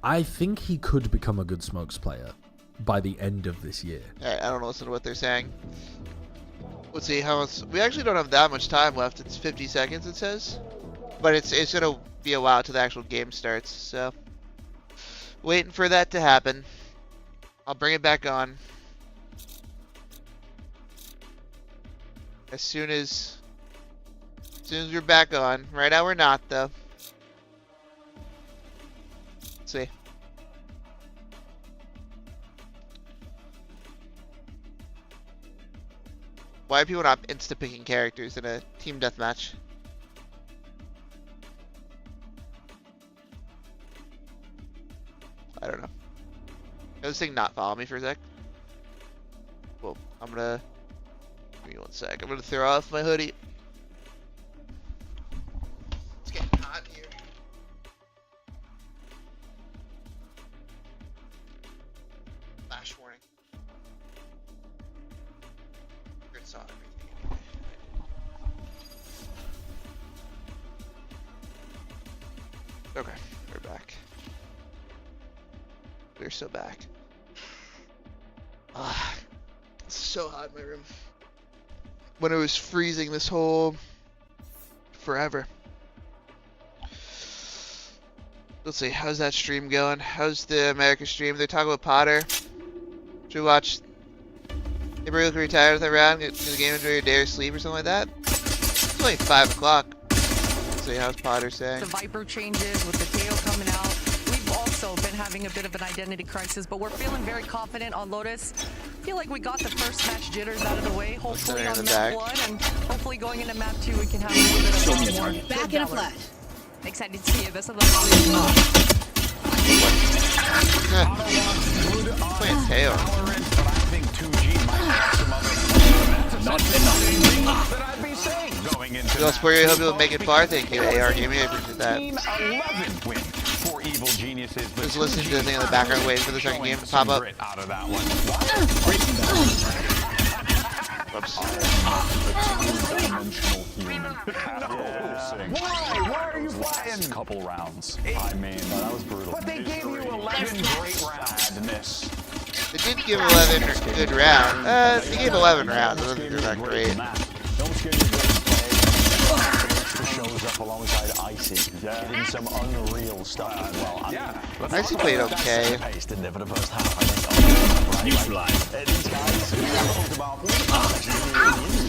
I think he could become a good smokes player by the end of this year. Alright, I don't listen to what they're saying. Let's see how else. We actually don't have that much time left. It's 50 seconds, it says. But it's gonna be a while till the actual game starts, so waiting for that to happen. I'll bring it back on as soon as we're back on. Right now we're not though. Let's see. Why are people not insta-picking characters in a team deathmatch? I don't know. Does this thing not follow me for a sec? Well, I'm gonna... Give me 1 sec. I'm gonna throw off my hoodie. It's getting hot here. Flash warning. It saw everything. Okay, we're back. We're so back. Ah, it's so hot in my room. When it was freezing this whole forever. Let's see, how's that stream going? How's the America stream? They're talking about Potter. Should we watch? Anybody look retired with that round? Get to the game, enjoy your day or sleep or something like that? It's only 5 o'clock. Let's see, how's Potter saying? The Viper changes with the tail coming out. We've also been having a bit of an identity crisis, but we're feeling very confident on Lotus. I feel like we got the first match jitters out of the way, hopefully on map 1, and hopefully going into map 2 we can have a little bit of more back in a flash. Excited to see you. Best of luck. Playing tail. Yo, Spoiler, I hope you'll make it far. Thank you, AR Gaming. I appreciate that. Just listening to the thing in the background, waiting for the second game to pop up. Whoops. Why are you flying? Couple rounds. I mean, that was brutal. But they gave you 11 great rounds. They did give 11 good rounds. They gave 11 rounds. It wasn't that great. Don't scare your great play. Shows up alongside Icy. Yeah. Did some unreal stuff as well. Yeah. Icy played okay. Didn't there for the first half, I think. These guys talked about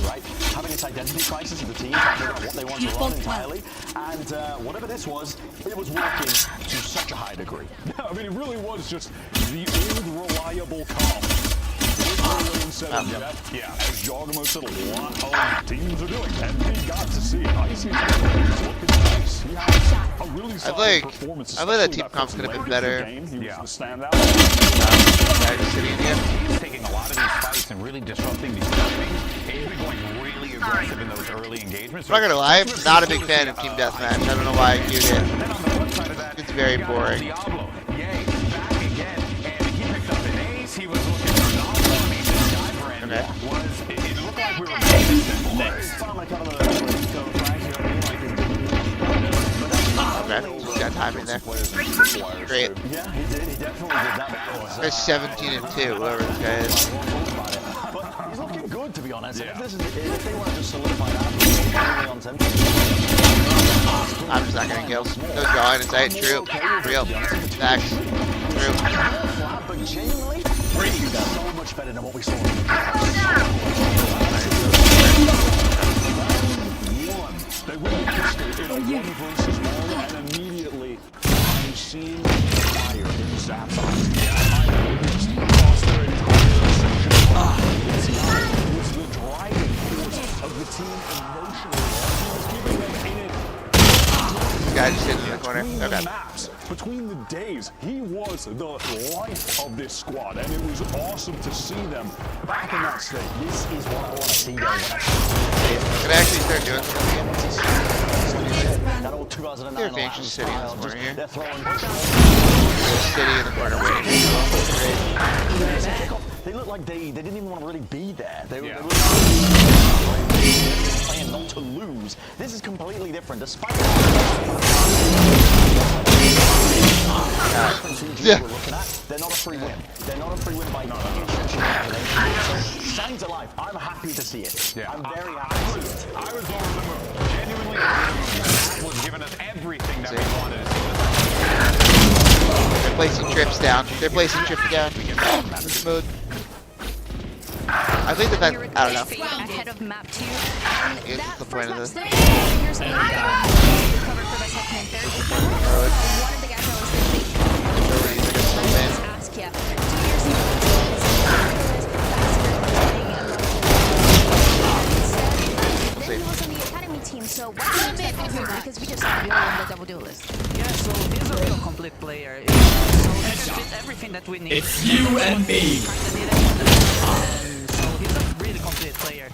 right? Having this identity crisis of the team, trying to figure out what they want to run entirely. And whatever this was, it was working to such a high degree. Yeah, I mean, it really was just the old reliable comp. Yeah, as Jogamo said, a lot of teams are doing, and he got to see it. Icy's looking nice. He has a really solid performance. I think that team comps could have been better. He was the standout. He's taking a lot of these fights and really disrupting these things. He's been going really aggressive in those early engagements. I'm not gonna lie, I'm not a big fan of team deathmatch. I don't know why I queued it. It's very boring. He was looking for okay. It looked like we were next. Okay, got timing there. Great. Yeah, he did. He definitely did that. There's 17 and 2, whoever this guy is. But he's looking good, to be honest. Yeah. If they want to just solidify that, on tempo. I'm just not gonna kill. Those going inside. True. Real. Facts. True. But genuinely, so much better than what we saw in the They win the pistol in a 1 versus 1, and immediately I'm seeing fire in Zap's eyes. Across their entire section. It was the driving force of the team emotionally. He was giving them in it. Guy just hit in the corner. Okay. Between the days, he was the life of this squad, and it was awesome to see them back in that state. This is what I want to see. Can I actually start doing something? That old 2009 They're actually sitting in the corner here. They're throwing. Sitting in the corner waiting. They look like they didn't even want to really be there. They were playing not to lose. This is completely different. Despite yeah. We're looking at, they're not a free win. They're not a free win by any stretch of the imagination. Signs of life. I'm happy to see it. Yeah. I'm very happy to see it. I was over the moon. Genuinely, that was giving us everything that we wanted to see. They're placing trips down. They're placing trips down. Smooth. I think that I don't know. Ahead of map 2. It's the point of this. Here's a covered for the second and third. One of the guys I was thinking. Ask ya. 2 years ago. Because we just saw Viola in the double duelist. Yeah, so he's a real complete player. So he can fit everything that we need. It's you and me. So he's a really complete player.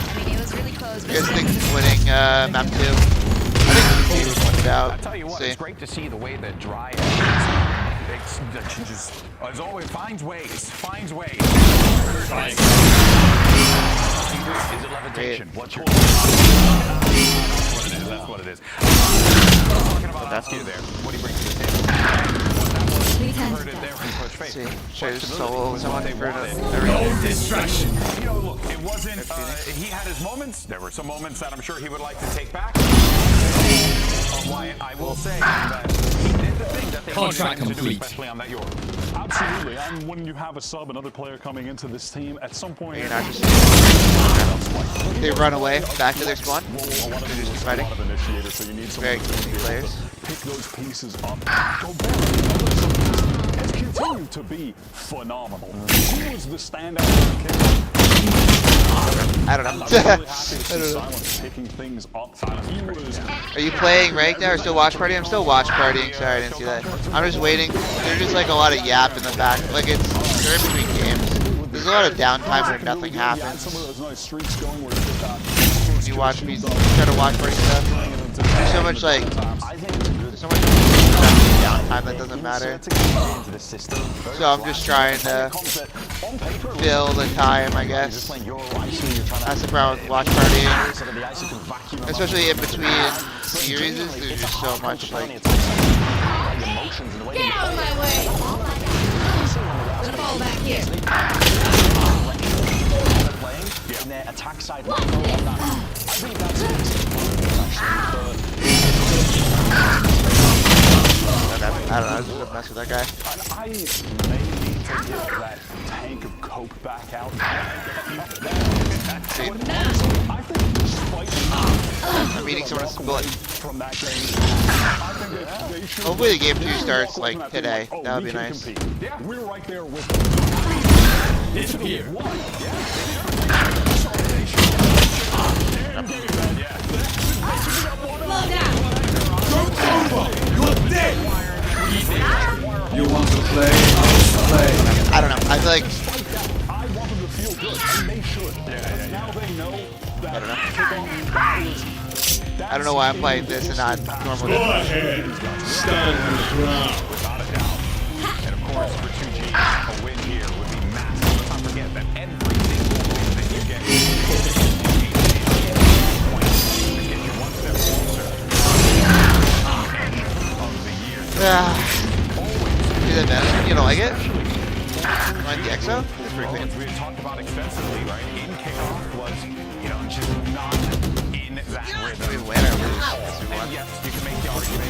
I mean, it was really close. You guys think winning map 2? I think we just won it out. I tell you what, it's great to see the way that Dry just, as always, finds ways. Is it levitation? What's your... That's what it is. Talking about Oscar there. What do you bring to the table? Heard it there from Coach Faith. Shows solo someone for No distraction. You know, look, it wasn't. He had his moments. There were some moments that I'm sure he would like to take back. Why I will say that he did the thing that they Contract needed to do, complete. especially on that York. Absolutely, and when you have a sub, another player coming into this team, at some point... They run away back to their spawn. They're just fighting. So you need Very good players. pick those pieces up. Has continued to be phenomenal. He was the standout. I don't know. Picking things up. Are you playing ranked now or still watch party? I'm still watch partying. Sorry, I didn't see that. I'm just waiting. There's just like a lot of yap in the back. Like they're in between games. There's a lot of downtime where nothing happens. When you watch me try to watch party stuff, there's so much like downtime that doesn't matter. So I'm just trying to fill the time, I guess. That's the problem with watch partying. Especially in between series, there's just so much like... Get out of my way! Let's fall back here. And their attack side, I think that's I don't know, I was just mess with that guy. I may need to get that tank of coke back out. I'm eating someone's bullet. From that game. Hopefully the game 2 starts like today. That would be nice. Yeah, we're right there with Disappear. You want to play? I'll play. I don't know. I feel like... I want them to feel good, and they should. Now they know that I don't know why I'm playing this and not normal. Go ahead. Stand your ground. Without a doubt. And of course, for 2G, a win here would be massive. Let's not forget that every single win that you get is get you one step closer of the year. See that best? You don't like it? Like the EXO? It's pretty clean. We had talked about extensively, right? In kickoff was, you know, just not in that rhythm. We win or lose. And yes, you can make the argument.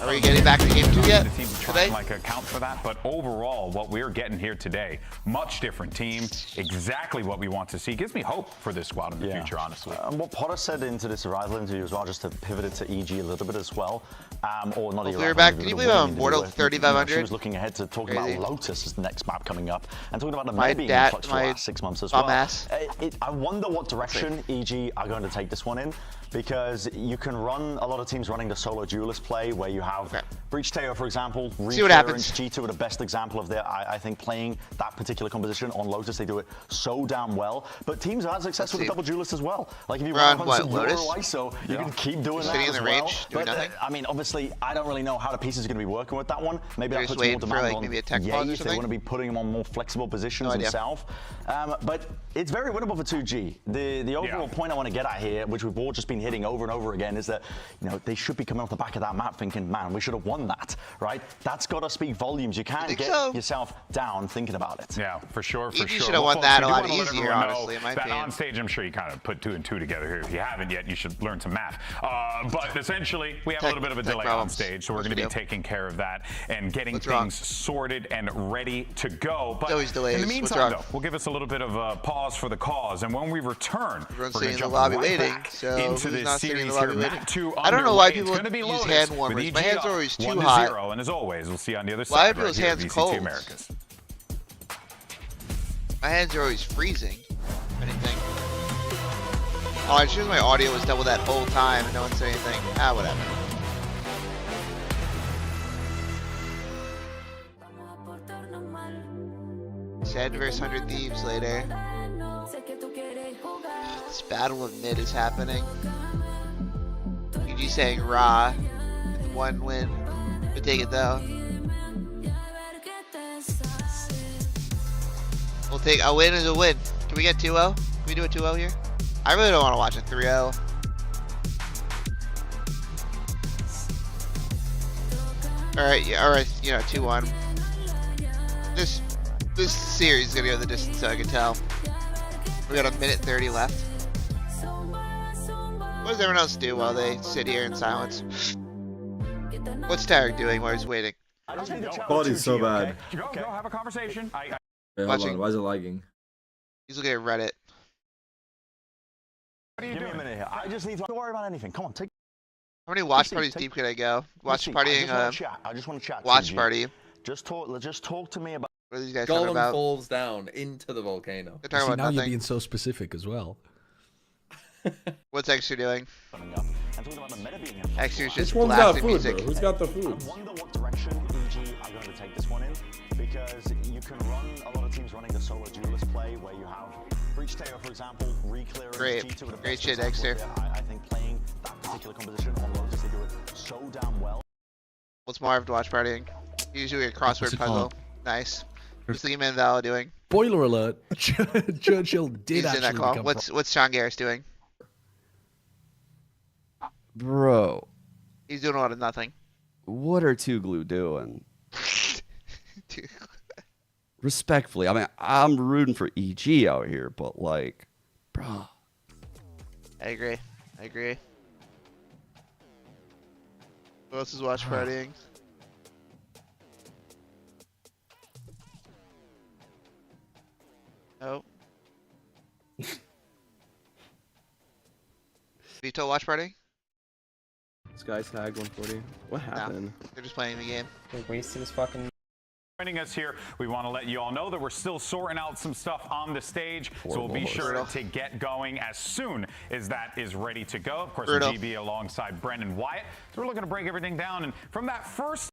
Are we getting back to game 2 yet? Today? Like account for that, but overall, what we're getting here today, much different team, exactly what we want to see. Gives me hope for this squad in the future, honestly. And what Potter said into this Arrival interview as well, just to pivot it to EG a little bit as well, or not we're back. Can you believe I'm on Mortal 3500? She was looking ahead to talking about Lotus as the next map coming up, and talking about the my being dad, for the last 6 months as well. I wonder what direction EG are going to take this one in, because you can run, a lot of teams running the solo duelist play where you have Breach Teo, for example, see what happens. G2 are the best example of their, I think, playing that particular composition on Lotus. They do it so damn well. But teams have had success with the double duelist as well. Like if you run Lotus, ISO, you can keep doing that sitting as in the well. range, doing nothing. I mean, obviously, I don't really know how the pieces are going to be working with that one. Maybe that puts more demand on maybe a tech Ye pause or if they want to be putting them on more flexible positions themselves. But it's very winnable for 2G. The overall point I want to get at here, which we've all just been hitting over and over again, is that they should be coming off the back of that map thinking, man, we should have won that, right? That's got to speak volumes. You can't get yourself down thinking about it. Yeah, for sure, for sure. You should have won that a lot easier, honestly, in my opinion. On stage, I'm sure you kind of put 2 and 2 together here. If you haven't yet, you should learn some math. But essentially, we have a little bit of a delay on stage, so we're going to be taking care of that and getting things sorted and ready to go. But in the meantime, though, we'll give us a little bit of a pause for the cause, and when we return, we're going to jump right back into this series here. Map 2 I don't know why people use hand warmers. My hands are always too hot. And as always, we'll see you on the other Why side. are people's hands cold? Americas. My hands are always freezing. If anything. Oh, I just my audio was double that whole time and no one said anything. Ah, whatever. Shed versus 100 Thieves later. This battle of mid is happening. EG saying raw. 1 win. We'll take it though. We'll take a win is a win. Can we get 2-0? Can we do a 2-0 here? I really don't want to watch a 3-0. Alright, yeah, alright, you know, 2-1. This series is gonna go the distance, so I can tell. We got 1:30 left. What does everyone else do while they sit here in silence? What's Tarek doing while he's waiting? Body's so bad. Go, have a conversation. Wait, hold on. Why is it lagging? He's looking at Reddit. What are you doing? Give me a minute here. I just need to don't worry about anything. Come on, take. How many watch parties deep can I go? Watch partying. I just want to chat. Watch party. Just talk to me about. What are these guys talking about? falls down into the volcano. They're talking about now nothing. you're being so specific as well. What's Extra doing? Extra's just Which one's got blasting food, music. bro? Who's got the food? I wonder what direction EG are going to take this one in, because you can run a lot of teams running the solo duelist play where you have Breach Tail, for example, re-clearance, G2 Great shit, Dexter. I think playing that particular composition on Lotus, they do it so damn well. What's Marv to watch partying? He's doing a crossword puzzle. Nice. What's the man Val doing? Spoiler alert. Churchill did He's actually in that call. become What's Sean Garris doing? Bro. He's doing a lot of nothing. What are Two Glue doing? Respectfully, I mean, I'm rooting for EG out here, but like, bro. I agree. Who else is watch partying? Oh. Vito watch party? Sky's tagged 140. What happened? No, they're just playing the game. They're wasting his fucking. Joining us here, we want to let you all know that we're still sorting out some stuff on the stage, so we'll be sure to get going as soon as that is ready to go. Of course, GB alongside Brendan Wyatt. So we're looking to break everything down, and from that first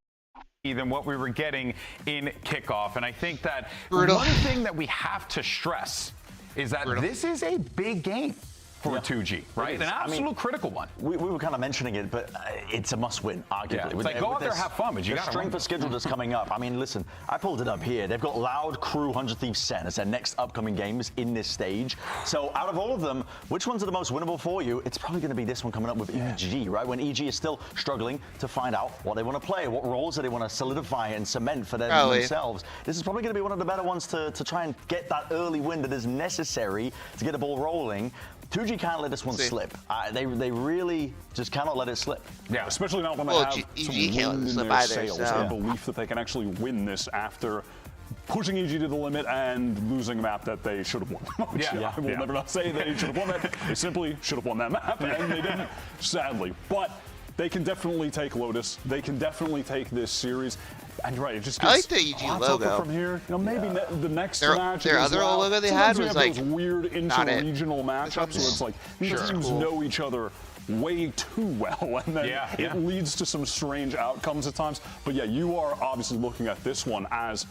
than what we were getting in kickoff, and I think that one thing that we have to stress is that this is a big game for 2G, right? An absolute critical one. We were kind of mentioning it, but it's a must-win, arguably. Yeah. It's like, go out there, have fun, but you got to strength of schedule that's coming up. I mean, listen, I pulled it up here. They've got Loud, Crew, 100 Thieves, Sen as their next upcoming games in this stage. So out of all of them, which ones are the most winnable for you? It's probably going to be this one coming up with EG, right? When EG is still struggling to find out what they want to play, what roles do they want to solidify and cement for themselves. This is probably going to be one of the better ones to try and get that early win that is necessary to get the ball rolling. 2G can't let this one slip. They really just cannot let it slip. Yeah, especially not when they have some wind in their sails and belief that they can actually win this after pushing EG to the limit and losing a map that they should have won. I will never not say they should have won that. They simply should have won that map, and they didn't, sadly. But they can definitely take Lotus. They can definitely take this series. And you're right, it just gets I like the EG logo. From here. You know, maybe the next match. Their other logo they had was like those weird inter-regional matchups where it's like these teams know each other way too well, and then it leads to some strange outcomes at times. But yeah, you are obviously looking at this one as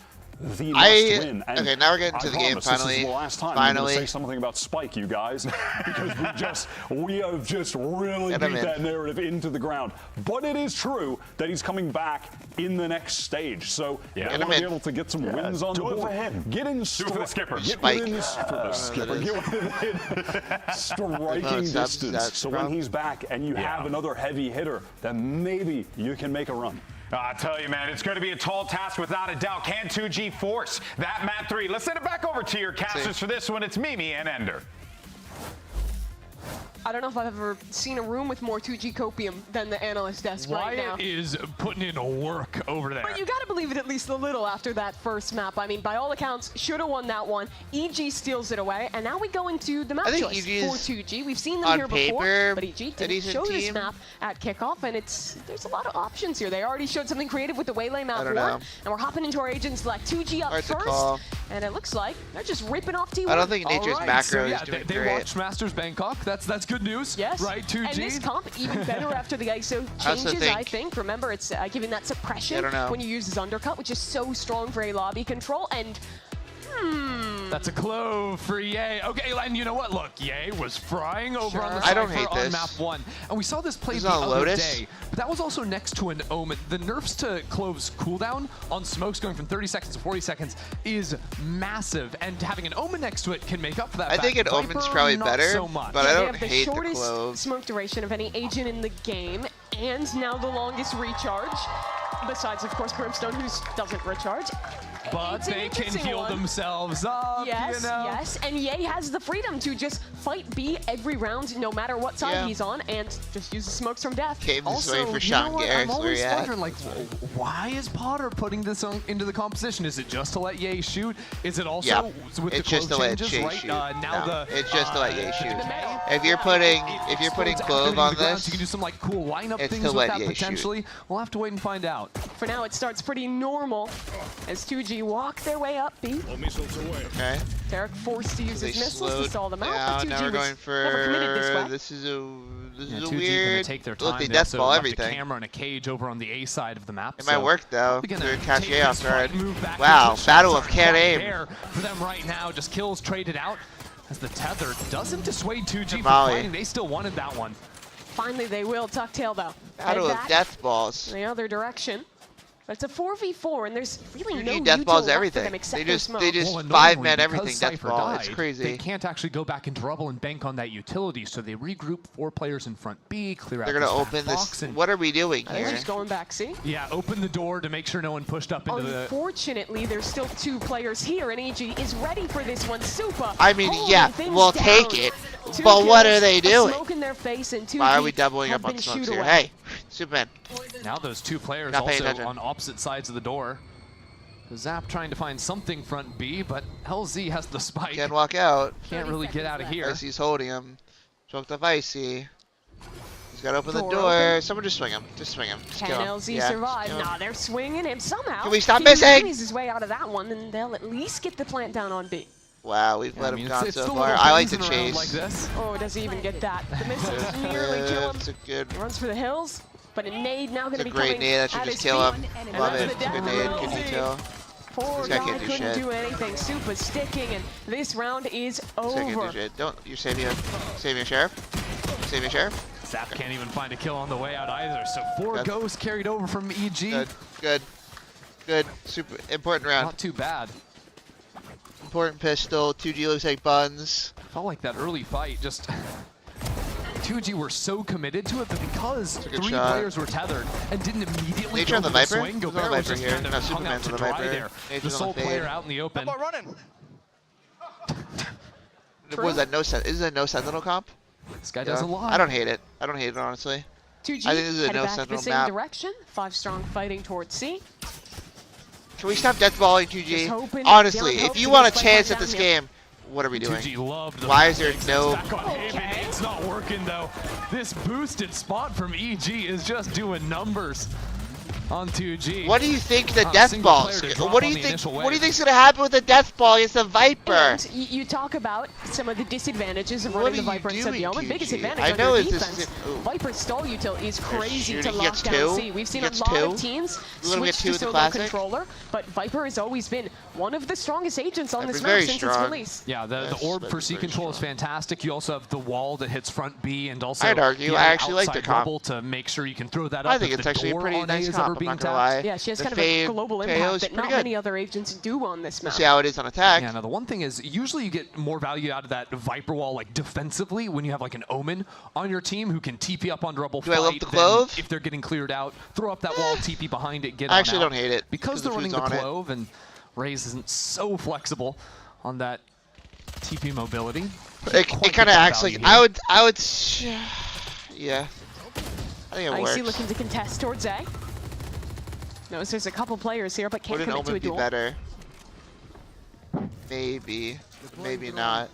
the must win. And okay, now we're getting to the game finally. This is the last time I'm going to say something about Spike, you guys, because we have just really beat that narrative into the ground. But it is true that he's coming back in the next stage. So you want to be able to get some wins on the board. Do it for him. Get in for the skipper. Spike. Get within striking distance. So when he's back and you have another heavy hitter, then maybe you can make a run. I tell you, man, it's going to be a tall task without a doubt. Can 2G force that map 3? Let's send it back over to your casters for this one. It's Mimi and Ender. I don't know if I've ever seen a room with more 2G copium than the analyst desk right now. Wyatt is putting in work over there. But you got to believe it at least a little after that first map. I mean, by all accounts, should have won that one. EG steals it away, and now we go into the map choice for 2G. We've seen them here before, but EG didn't show this map at kickoff, and there's a lot of options here. They already showed something creative with the Waylay map 1, and we're hopping into our agent select. 2G up first, and it looks like they're just ripping off T1. I don't think Nature's macro is doing they watched Masters Bangkok. That's good. good news. Yes. Right, 2G. And this comp even better after the ISO changes, I think. Remember, it's giving that suppression when you use his undercut, which is so strong for a lobby control. And that's a clove for Ye. Okay, and you know what? Look, Ye was frying over on the I don't Cypher hate on this. map 1. And we saw this play This the is on other Lotus? day. But that was also next to an Omen. The nerfs to Clove's cooldown on smokes going from 30 seconds to 40 seconds is massive. And having an Omen next to it can make up for that. I think an Omen's probably not better, so much. but I don't they have hate the the shortest Clove. smoke duration of any agent in the game, and now the longest recharge. Besides, of course, Brimstone, who doesn't recharge. But It's an they can interesting heal one. themselves up, Yes, you know? yes, and Ye has the freedom to just fight B every round, no matter what side Yeah. he's on, and just use the smokes from death. Came this Also, way for you know Sean what? Garrett. I'm Where always you at? wondering, like, why is Potter putting this into the composition? Is it just to let Ye shoot? Is it also with It's the just Clove to let changes, Ye right? shoot. Now No, the it's just to let Ye shoot. decay, If you're putting Clove on so you this, can do some like cool lineup it's things to with let that Ye shoot. potentially. We'll have to wait and find out. For now, it starts pretty normal as 2G walk their way up B. okay. Derek forced to use They his missiles to slowed stall them out, down. but Now 2G we're was going never committed this for way. this is a 2G gonna weird. take their Look, time. they They death also ball left everything. a camera and a cage over on the A side of the map. It might work though. Probably gonna They're catching take off this guard. fight, move back Wow, into the battle shots of can't aren't aim. quite there for them right now. Just kills traded out as the tether doesn't dissuade 2G from Molly. fighting. They still wanted that one. Finally, they will tuck tail though. Battle Head of back death balls. in the other direction. But it's a 4v4, and there's really no death util balls left for everything. them except They their just smoke. Well, 5-man annoyingly, everything because death Cypher ball. died, It's crazy. They can't actually go back and double and bank on that utility, so they regroup 4 players in front B, clear out They're gonna this back open box, this. and What are we doing They're here? just going back, see? yeah, open the door to make sure no one pushed up into the. Unfortunately, there's still 2 players here, and EG is ready for this one. Super. I mean, holding yeah, things we'll down. take it. 2 But what kills, are they a doing? Smoke in their face, and 2G Why are we doubling have up on been smokes shoot here? away. Hey, Superman. Now those 2 players Not paying also attention. on opposite sides of the door. Zap trying to find something front B, but LZ has the spike. Can't walk out. Can't really get out of here. Icy's holding him. Choked up Icy. He's got to open the Door door. open. Someone just swing him. Just swing him. Just Can kill him. LZ Yeah, survive? just kill him. Nah, they're swinging him somehow. Can we stop he missing? He's his way out of that one, and they'll at least get the plant down on B. Wow, we've let I mean, him go it's so the far. little I like the things in a round chase. like this. Oh, does he even get that? The missiles nearly kill him. It's a good. He runs for the hills, but a nade now going It's to a be great coming nade. That should at just his kill feet. him. And Love that's it. the It's a good death nade. of Good LZ. detail. Poor This guy guy can't do couldn't shit. do anything. Super sticking, and this round is This guy can't do over. shit. Don't. You're saving your sheriff. Saving your sheriff. Zap can't even find a kill on the way out either, so 4 Good. ghosts carried over from EG. Good. Good. Good. Super important round. Not too bad. Important pistol. 2G looks like buns. Felt like that early fight just 2G were so committed to it, but because a good 3 shot. players were tethered and didn't immediately Nature go on the for the Viper? swing, Who's on the Gobert was Viper just here? kind of No, hung out Superman's to on the dry Viper. there. Nature's The on the sole player fade. out in the open. What is that? No sen. Is it a no sentinel comp? This guy does a lot. I don't hate it. I don't hate it honestly. 2G I think this is a headed no back the sentinel same map. direction. 5 strong fighting towards C. Can we stop death balling 2G? Just hoping- Honestly, feeling if you hope want to a get chance spike at this down here. game, what are we doing? 2G loved the Why is there no? back on him, and it's not working though. This boosted spot from EG is just doing numbers on 2G. What do you think the Not a death single ball? player to drop What do on you the think? initial What do you wave. think's gonna happen with the death ball against the Viper? And you talk about some of the disadvantages of What running are the you Viper instead of the doing, Omen. Biggest 2G? advantage I on know your it's this defense. is- ooh. Viper's stall util is crazy to shooting. He lock gets down 2. C. We've seen He a gets lot 2. of teams We're gonna get switch 2 to with the solo classic. controller, but Viper has always been one of the strongest agents on this Viper's map very since its strong. release. Yeah, the Yes, orb that's for C very control is strong. fantastic. You also have the wall that hits front B, and also I'd argue, the I actually like the outside comp. rubble to make sure you can throw that up. I think if it's the actually a door pretty on A nice is comp. ever I'm being not gonna tapped. lie. Yeah, she has The kind of fade- a global Teo's impact that pretty not good. many other agents do on this We'll map. see how it is on attack. Yeah, now the one thing is, usually you get more value out of that Viper wall, like defensively, when you have like an Omen on your team who can TP up on rubble Do I fight. love the then Clove? If they're getting cleared out, throw up that wall, TP behind it, get I on actually out. don't hate it, Because 'cause they're the running food's the on it. Clove, and Raze isn't so flexible on that TP mobility. It kind of acts like I would. Yeah. I think it Icy works. looking to contest towards A. Notice there's a couple players here, but can't Would an commit to Omen a be duel. better? Maybe. Maybe not.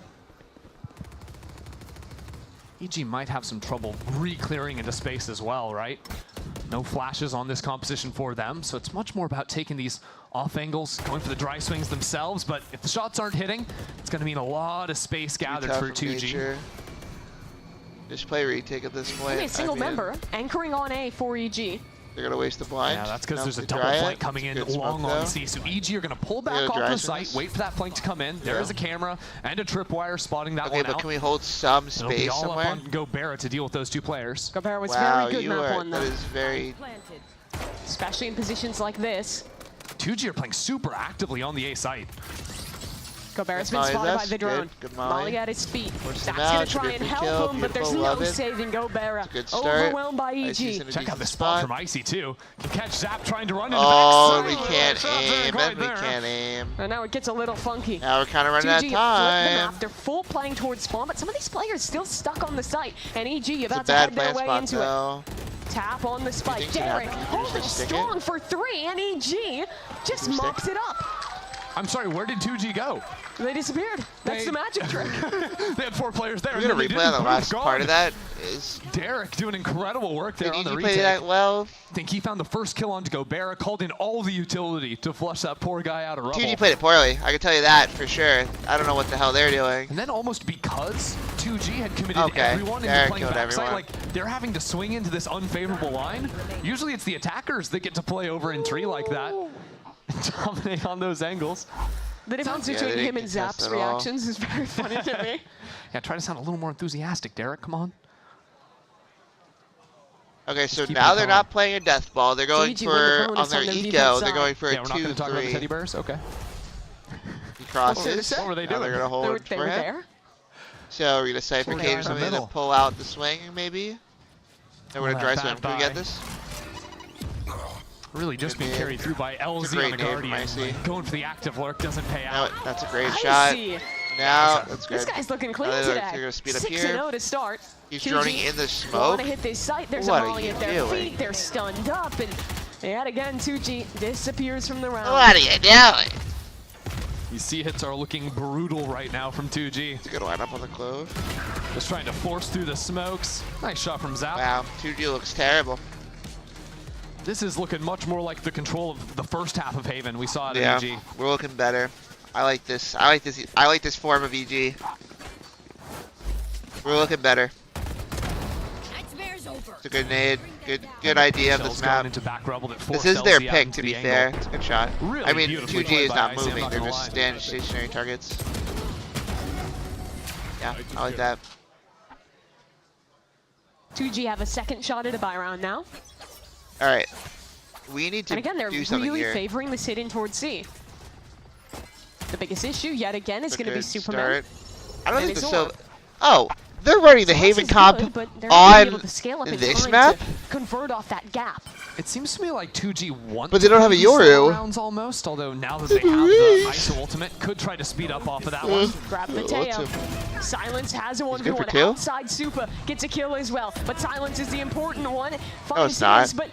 EG might have some trouble re-clearing into space as well, right? No flashes on this composition for them, so it's much more about taking these off angles, going for the dry swings themselves, but if the shots aren't hitting, it's going to mean a lot of space gathered Tough for from 2G. Nature. Just play retake at this point. Only a single member anchoring on A for EG. They're gonna waste the blind. Yeah, that's because there's a double flank coming in long on C. So EG are gonna pull back off the site, wait for that flank to come in. There is a camera and a tripwire spotting that one out. Okay, but can we hold some space It'll be all somewhere? up on Gobera to deal with those two players. Gobera was very good map are, one though. that is very... Especially in positions like this. 2G are playing super actively on the A site. Gobera's been spotted by the drone. Good Molly at his feet. That's gonna try and help him, but there's no saving Gobera. Overwhelmed by EG. Check out the spot from Icy too. Can catch Zap trying to run into the backside. We can't aim, and we can't aim. And now it gets a little funky. Now we're kind of running out of time. They're full playing towards spawn, but some of these players still stuck on the site. And EG about to head their way into it. Tap on the spike. Derek holding strong for 3, and EG just mops it up. I'm sorry, where did 2G go? They disappeared. That's the magic trick. They had 4 players there. We're gonna replay on the last part of that. Is Derek doing incredible work there on the retake. Play that well. I think he found the first kill on Gobera, called in all the utility to flush that poor guy out of rubble. 2G played it poorly. I can tell you that for sure. I don't know what the hell they're doing. And then almost because 2G had committed everyone into playing backside, like they're having to swing into this unfavorable line. Usually it's the attackers that get to play over in tree like that. Dominate on those angles. The difference between him and Zap's reactions is very funny to me. Yeah, try to sound a little more enthusiastic, Derek. Come on. Okay, so now they're not playing a death ball. They're going for, on their eco, they're going for a 2-3. We're not going to talk about the teddy bears? Okay. He crosses. What were they doing? They're going to hold for him. So we're going to Cypher Cage something to pull out the swing, maybe? And we're going to dry swim. Can we get this? Really just being carried through by LZ on the Guardian. Going for the active lurk doesn't pay out. That's a great shot. Now, that's good. This guy's looking clean today. They're going to speed up here. 6-0 to start. He's droning in the smoke. Want to hit this site. There's a Molly at their feet. They're stunned up. And yet again, 2G disappears from the round. What are you doing? These C hits are looking brutal right now from 2G. It's a good line up on the clove. Just trying to force through the smokes. Nice shot from Zap. Wow, 2G looks terrible. This is looking much more like the control of the first half of Haven we saw at EG. We're looking better. I like this. I like this form of EG. We're looking better. It's a good nade. Good idea of this map. This is their pick, to be fair. It's a good shot. I mean, 2G is not moving. They're just standing stationary targets. Yeah, I like that. 2G have a second shot at a buy round now. All right, we need to do something here. And again, they're really favoring the sit-in towards C. The biggest issue, yet again, is going to be Superman. I don't think they're so... Oh, they're running the Haven comp on this map? Convert off that gap. It seems to me like 2G wants but they don't have a Yoru. Rounds almost, although now that they have the ISO ultimate, could try to speed up off of that one. Grab Mateo. Silence has a 1v1 outside Super. Gets a kill as well, but Silence is the important one. No, it's not. But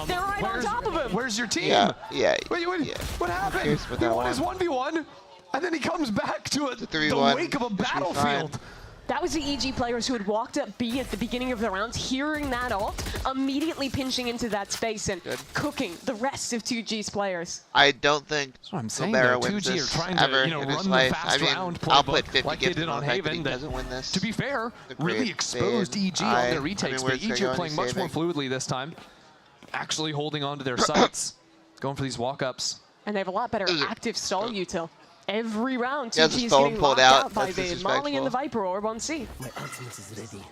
they're right on top of him. Where's your team? Yeah. Wait, what happened? He won his 1v1, and then he comes back to the wake of a battlefield. That was the EG players who had walked up B at the beginning of the rounds, hearing that ult, immediately pinching into that space and cooking the rest of 2G's players. I don't think Gobera wins this ever in his life. I mean, I'll put 50 like they did on Haven. Doesn't win this. To be fair, really exposed EG on their retakes, but EG are playing much more fluidly this time. Actually holding on to their sights, going for these walk-ups. And they have a lot better active stall util. Every round, 2G is getting locked out by the Molly and the Viper Orb on C. My ultimate is ready.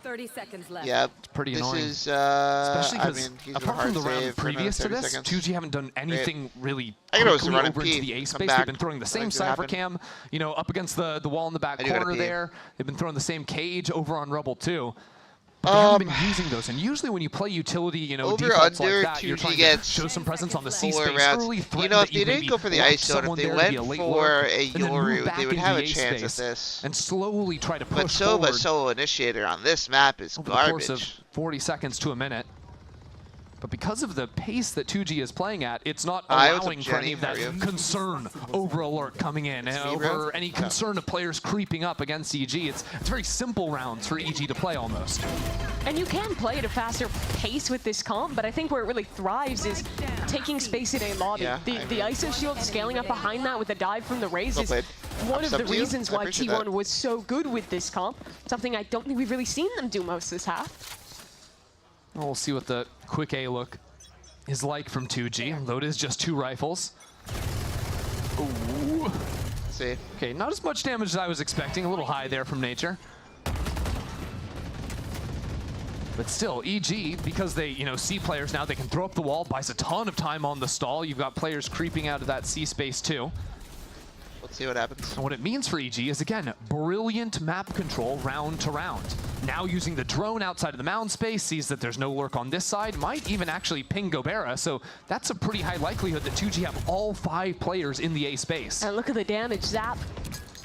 30 seconds left. Yeah, it's pretty annoying. This is, especially because apart from the round previous to this, 2G haven't done anything really quickly over into the A space. They've been throwing the same Cypher Cam, up against the wall in the back corner there. They've been throwing the same cage over on Rubble too. But they haven't been using those, and usually when you play utility, defaults like that, you're trying to show some presence on the C space, early threat if they didn't go for the ISO, if they went for a Yoru, they would have a chance at this. And slowly try to push but Sova's solo initiator on this map is garbage. Over the course of 40 seconds to a minute. But because of the pace that 2G is playing at, it's not allowing for any of that concern over alert coming in, and over any concern of players creeping up against EG. It's very simple rounds for EG to play almost. And you can play at a faster pace with this comp, but I think where it really thrives is taking space in a lobby. Yeah, the ISO shield scaling up behind that with the dive from the Raze is one of the reasons why T1 was so good with this comp. Something I don't think we've really seen them do most this half. We'll see what the quick A look is like from 2G. Load is just 2 rifles. Ooh. See. Okay, not as much damage as I was expecting. A little high there from Nature. But still, EG, because they, see players now, they can throw up the wall, buys a ton of time on the stall. You've got players creeping out of that C space too. Let's see what happens. And what it means for EG is, again, brilliant map control round to round. Now using the drone outside of the mound space, sees that there's no lurk on this side, might even actually ping Gobera, so that's a pretty high likelihood that 2G have all 5 players in the A space. And look at the damage, Zap.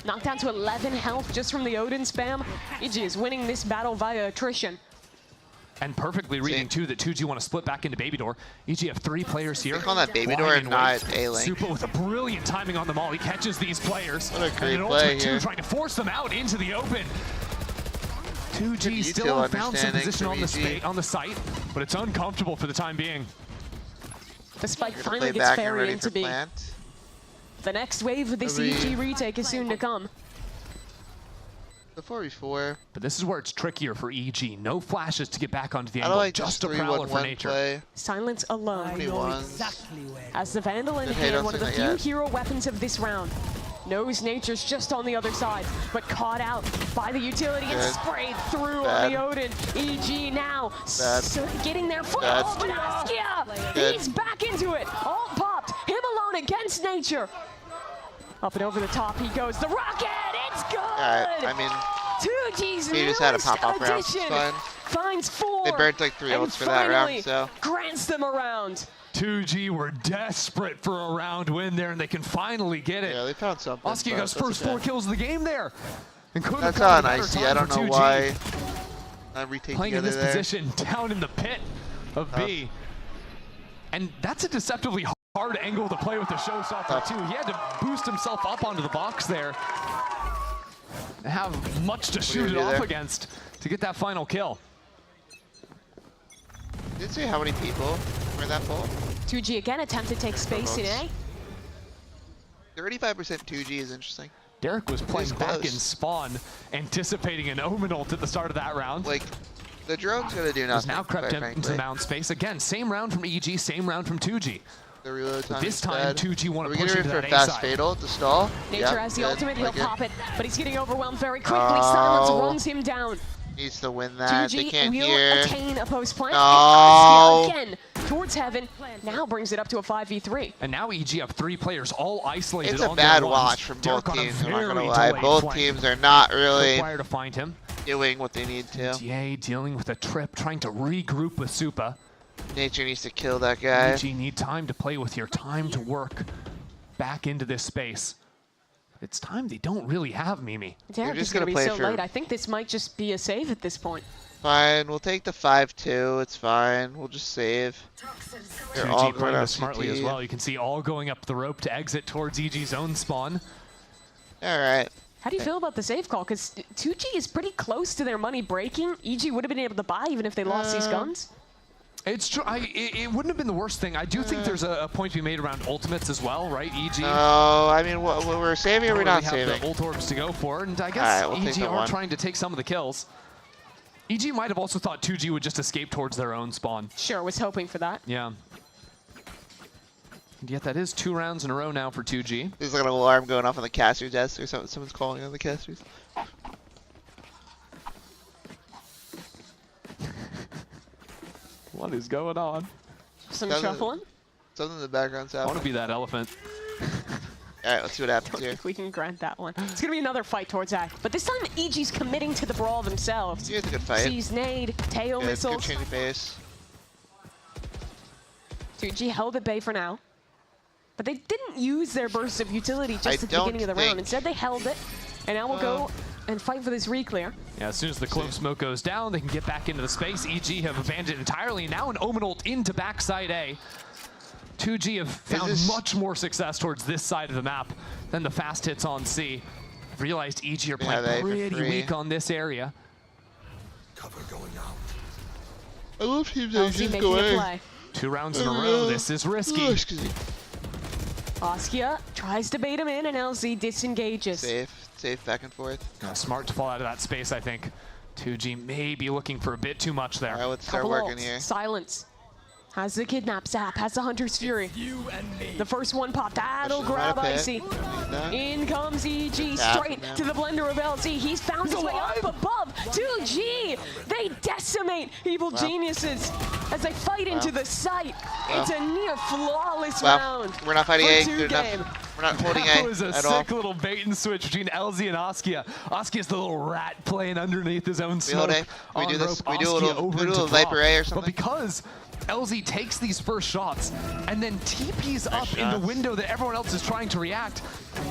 Knocked down to 11 health just from the Odin spam. EG is winning this battle via attrition. And perfectly reading, too, that 2G want to split back into Baby Door. EG have 3 players here. They call that Baby Door and not A-Link. Super with a brilliant timing on the mall. He catches these players. What a great and an play ultimate here. 2 trying to force them out into the open. 2G still found some position on the site, but it's uncomfortable for the time being. The spike finally gets Fairy into B. The next wave of this EG retake is soon to come. The 4v4. But this is where it's trickier for EG. No flashes to get back onto the angle. Just a prowler for Nature. Play. Silence alone. Exactly as the Vandal in hand, one of the few hero weapons of this round. Knows Nature's just on the other side, but caught out by the utility and sprayed through on the Odin. EG now getting their foot off, but Askia! He's back into it. All popped. Him alone against Nature. Up and over the top he goes. The rocket! It's good! Alright, I mean, 2G's he just had a pop-off round. It's fine. Finds 4. They burned like 3 ults for that round, so. Grants them a round. 2G were desperate for a round win there, and they can finally get it. Yeah, they found something. Askia got his first 4 kills of the game there. And that's on Icy. I don't know why I'm retaking playing in this position down in the pit of B. And that's a deceptively hard angle to play with the showstopper too. He had to boost himself up onto the box there. Have much to shoot it off against to get that final kill. Didn't say how many people were that full. 2G again attempt to take space in A. 35% 2G is interesting. Derek was playing back in spawn, anticipating an Omen ult at the start of that round. Like, the drone's gonna do nothing. He's now crept into the mound space. Again, same round from EG, same round from 2G. The reload time this time, 2G want to push into that A fast side. fatal to stall. Nature has the ultimate, he'll pop it, but he's getting overwhelmed very quickly. Silence runs him down. Needs to win that. 2G they can't will hear. attain a post plant. No. Again towards heaven. Now brings it up to a 5v3. And now EG have 3 players all isolated. It's a bad watch from both teams. I'm not gonna lie. Both teams are not really required to find him. Doing what they need to. DA dealing with a trip, trying to regroup with Supa. Nature needs to kill that guy. EG need time to play with here, time to work back into this space. It's time they don't really have Mimi. Derek is going to be so late. I think this might just be a save at this point. Fine, we'll take the 5-2. It's fine. We'll just save. They're all going out smartly as well. You can see all going up the rope to exit towards EG's own spawn. All right. How do you feel about the save call? Because 2G is pretty close to their money breaking. EG would have been able to buy even if they lost these guns. It's true. It wouldn't have been the worst thing. I do think there's a point to be made around ultimates as well, right? EG. No, I mean, we're saving or we're not saving? Have the ult orbs to go for, and I guess EG are trying to take some of the kills. EG might have also thought 2G would just escape towards their own spawn. Sure, was hoping for that. Yeah. And yet that is 2 rounds in a row now for 2G. There's like an alarm going off on the caster's desk or something. Someone's calling on the casters. What is going on? Some shuffling? Something in the background's happening. I want to be that elephant. Alright, let's see what happens here. We can grant that one. It's going to be another fight towards that. But this time, EG's committing to the brawl themselves. Yeah, it's a good fight. Sees nade, Teo missiles. Good change of pace. 2G held at bay for now. But they didn't use their burst of utility just at the beginning of the round. Instead, they held it. And now we'll go and fight for this reclear. Yeah, as soon as the clove smoke goes down, they can get back into the space. EG have abandoned entirely. Now an Omen ult into backside A. 2G have found much more success towards this side of the map than the fast hits on C. Realized EG are playing pretty weak on this area. Cover going out. I love teams that just go A. 2 rounds in a row. This is risky. Askia tries to bait him in, and LZ disengages. Safe back and forth. Smart to fall out of that space, I think. 2G may be looking for a bit too much there. All right, let's start working here. Silence. Has the kidnap zap, has the Hunter's Fury. The first one popped, that'll grab Icy. In comes EG, straight to the blender of LZ. He's found his way up above. 2G, they decimate Evil Geniuses as they fight into the site. It's a near flawless round. We're not fighting A good enough. We're not holding A at all. That was a sick little bait and switch between LZ and Askia. Askia's the little rat playing underneath his own smoke. We do this. We do a little Viper A or something. But because LZ takes these first shots and then TP's up in the window that everyone else is trying to react,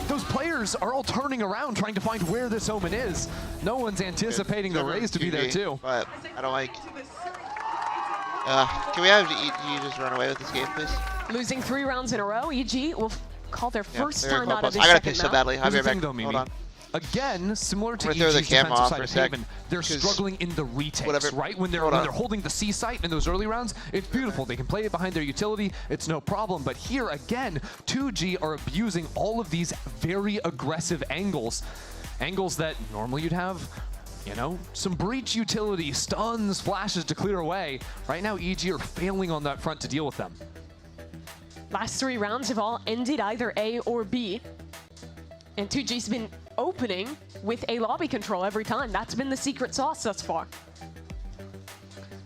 those players are all turning around trying to find where this Omen is. No one's anticipating the Raze to be there too. But I don't like... can we have you just run away with this game, please? Losing 3 rounds in a row, EG will call their first time out of this I gotta second piss so map. badly. I'll be right back. Hold on. Again, similar to throw the EG's cam defensive off side for a of sec, Haven, they're struggling in the retakes, right? When they're holding the C site in those early rounds, it's beautiful. They can play it behind their utility, it's no problem. But here again, 2G are abusing all of these very aggressive angles. Angles that normally you'd have, you know, some breach utility, stuns, flashes to clear away. Right now, EG are failing on that front to deal with them. Last 3 rounds have all ended either A or B. And 2G's been opening with a lobby control every time. That's been the secret sauce thus far.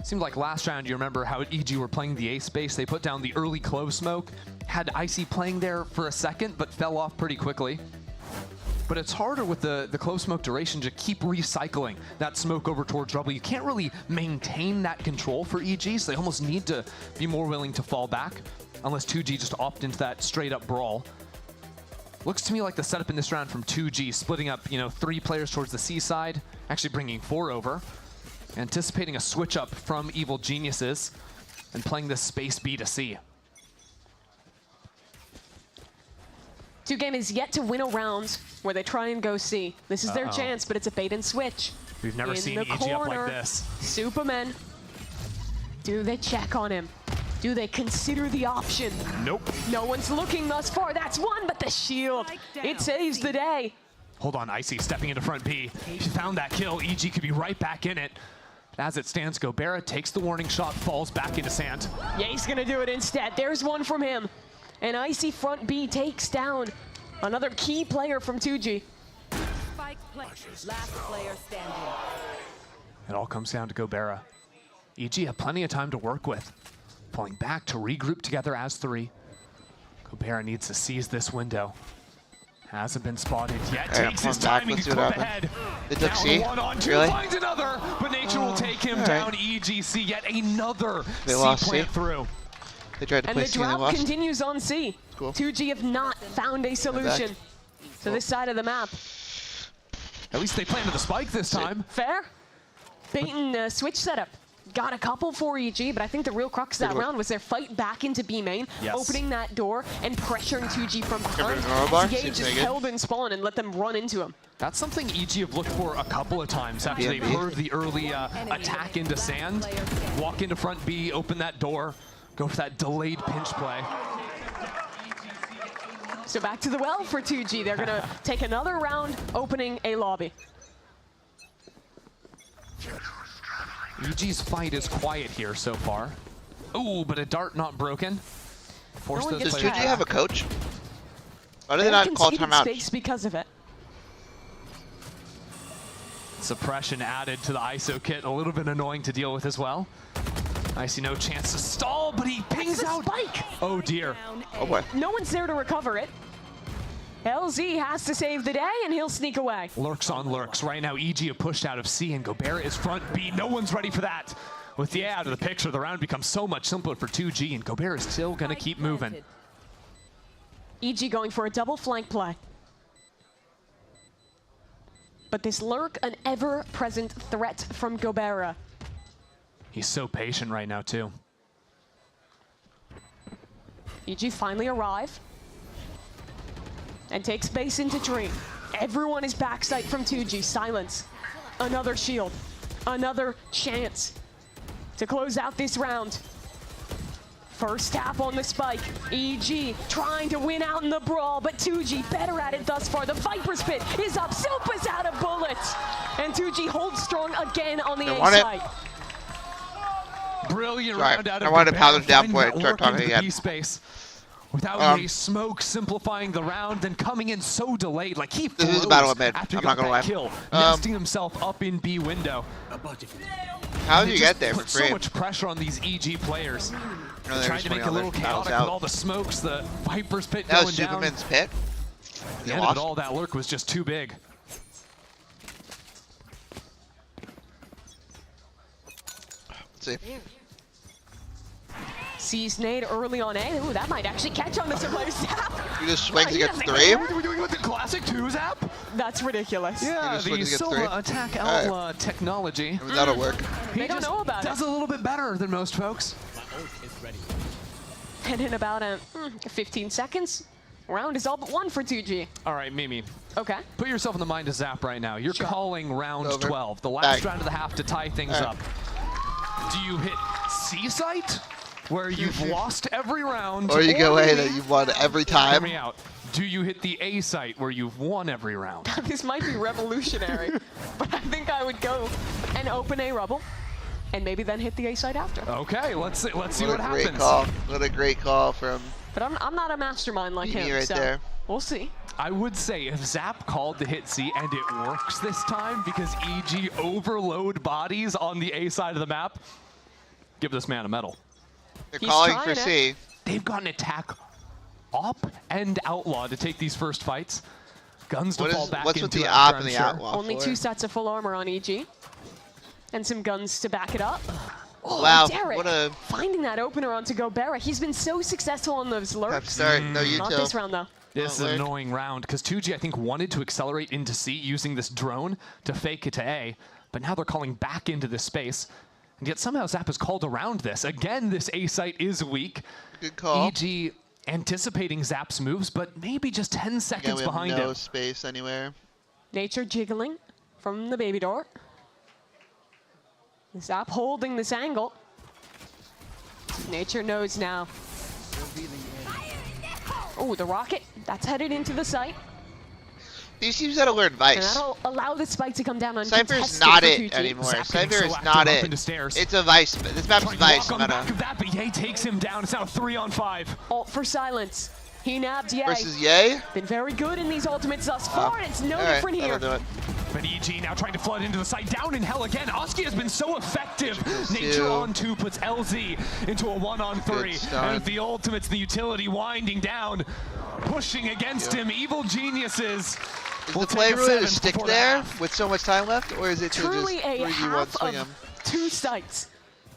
Seemed like last round, you remember how EG were playing the A space. They put down the early clove smoke, had Icy playing there for a second, but fell off pretty quickly. But it's harder with the clove smoke duration to keep recycling that smoke over towards rubble. You can't really maintain that control for EG, so they almost need to be more willing to fall back, unless 2G just opt into that straight up brawl. Looks to me like the setup in this round from 2G, splitting up, 3 players towards the C side, actually bringing 4 over, anticipating a switch up from Evil Geniuses, and playing this space B to C. 2Game is yet to win a round where they try and go C. This is their chance, but it's a bait and switch. We've never seen EG up like this. Superman. Do they check on him? Do they consider the option? Nope. No one's looking thus far. That's one, but the shield, it saves the day. Hold on, Icy stepping into front B. He found that kill. EG could be right back in it. But as it stands, Gobera takes the warning shot, falls back into sand. Yeah, he's gonna do it instead. There's one from him. And Icy front B takes down another key player from 2G. Spike play. Last player standing. It all comes down to Gobera. EG have plenty of time to work with. Pulling back to regroup together as 3. Gobera needs to seize this window. Hasn't been spotted yet. Takes his timing to clip ahead. They took C? Really? Finds another, but nature will take him down. EGC, yet another C plant through. They tried to play C and the drought continues on C. Cool. 2G have not found a solution to this side of the map. At least they planted the spike this time. Fair. Bait and switch setup. Got a couple for EG, but I think the real crux of that round was their fight back into B main, opening that door and pressuring 2G from behind. Gage just held in spawn and let them run into him. That's something EG have looked for a couple of times after they've heard the early attack into sand. Walk into front B, open that door, go for that delayed pinch play. So back to the well for 2G. They're going to take another round opening a lobby. EG's fight is quiet here so far. Ooh, but a dart not broken. Does 2G have a coach? Why do they not call timeout? Space because of it. Suppression added to the ISO kit, a little bit annoying to deal with as well. I see no chance to stall, but he pings out. Spike. Oh dear. Oh boy. No one's there to recover it. LZ has to save the day, and he'll sneak away. Lurks on lurks. Right now, EG have pushed out of C, and Gobera is front B. No one's ready for that. With the A out of the picture, the round becomes so much simpler for 2G, and Gobera is still going to keep moving. EG going for a double flank play. But this lurk, an ever-present threat from Gobera. He's so patient right now, too. EG finally arrive. And take space into tree. Everyone is backside from 2G. Silence. Another shield. Another chance to close out this round. First tap on the spike. EG trying to win out in the brawl, but 2G better at it thus far. The Viper's Pit is up. Silpa's out of bullets. And 2G holds strong again on the A side. Brilliant round out of I wanted to pound it down before before I start talking again. Space. Without a smoke simplifying the round, then coming in so delayed, like he this is a battle of mid. after I'm he not got gonna lie. that kill, nesting himself up in B window. How did you get there for put free? so much pressure on these EG players. No, Trying to make it a little chaotic with all the smokes, the Viper's Pit that going was down. Superman's Pit. The end of it all, that lurk was just too big. Let's see. Sees nade early on A. Ooh, that might actually catch on the surprise Zap. He just swings against 3. What are we doing with the classic 2 Zap? That's ridiculous. Yeah, the Silva attack outlaw technology. Maybe that'll work. They don't know about it. Does a little bit better than most folks. And in about 15 seconds, round is all but one for 2G. All right, Mimi. Okay. Put yourself in the mind of Zap right now. You're calling round 12, the last round of the half to tie things up. Do you hit C site, where you've lost every round? Or you go A that you've won every time? Hear me out. Do you hit the A site, where you've won every round? This might be revolutionary, but I think I would go and open A rubble, and maybe then hit the A site after. Okay, let's see what happens. Great call. What a great call from. But I'm not a mastermind like him, right so there. We'll see. I would say if Zap called to hit C and it works this time because EG overload bodies on the A side of the map, give this man a medal. They're calling for C. They've got an attack op and outlaw to take these first fights. Guns to fall back what's into with the after, op and I'm the sure. outlaw? Only 2 sets of full armor on EG. And some guns to back it up. Oh, wow, Derek, what a finding that opener onto Gobera. He's been so successful on those lurks. start. No, you Not too. this round, though. This is an annoying round because 2G, I think, wanted to accelerate into C using this drone to fake it to A, but now they're calling back into this space. And yet somehow Zap has called around this. Again, this A site is weak. Good call. EG anticipating Zap's moves, but maybe just 10 seconds behind him. No space anywhere. Nature jiggling from the baby door. Zap holding this angle. Nature knows now. Oh, the rocket. That's headed into the site. These teams gotta learn Vice. And that'll allow the spike to come down on Cypher's not it anymore. Cypher is not it. It's a Vice. This map's Vice. On the back of that, but Ye takes him down. It's now 3-on-5. Ult for silence. He nabbed Ye. Versus Ye? Been very good in these ultimates thus far, and it's no different here. Do it. But EG now trying to flood into the site. Down in hell again. Oski has been so effective. Nature on 2 puts LZ into a 1-on-3. And with the ultimates, the utility winding down, pushing against him. Evil geniuses. Is the play really to stick there with so much time left, or is it to truly just a 3v1 half swing him? of 2 sites?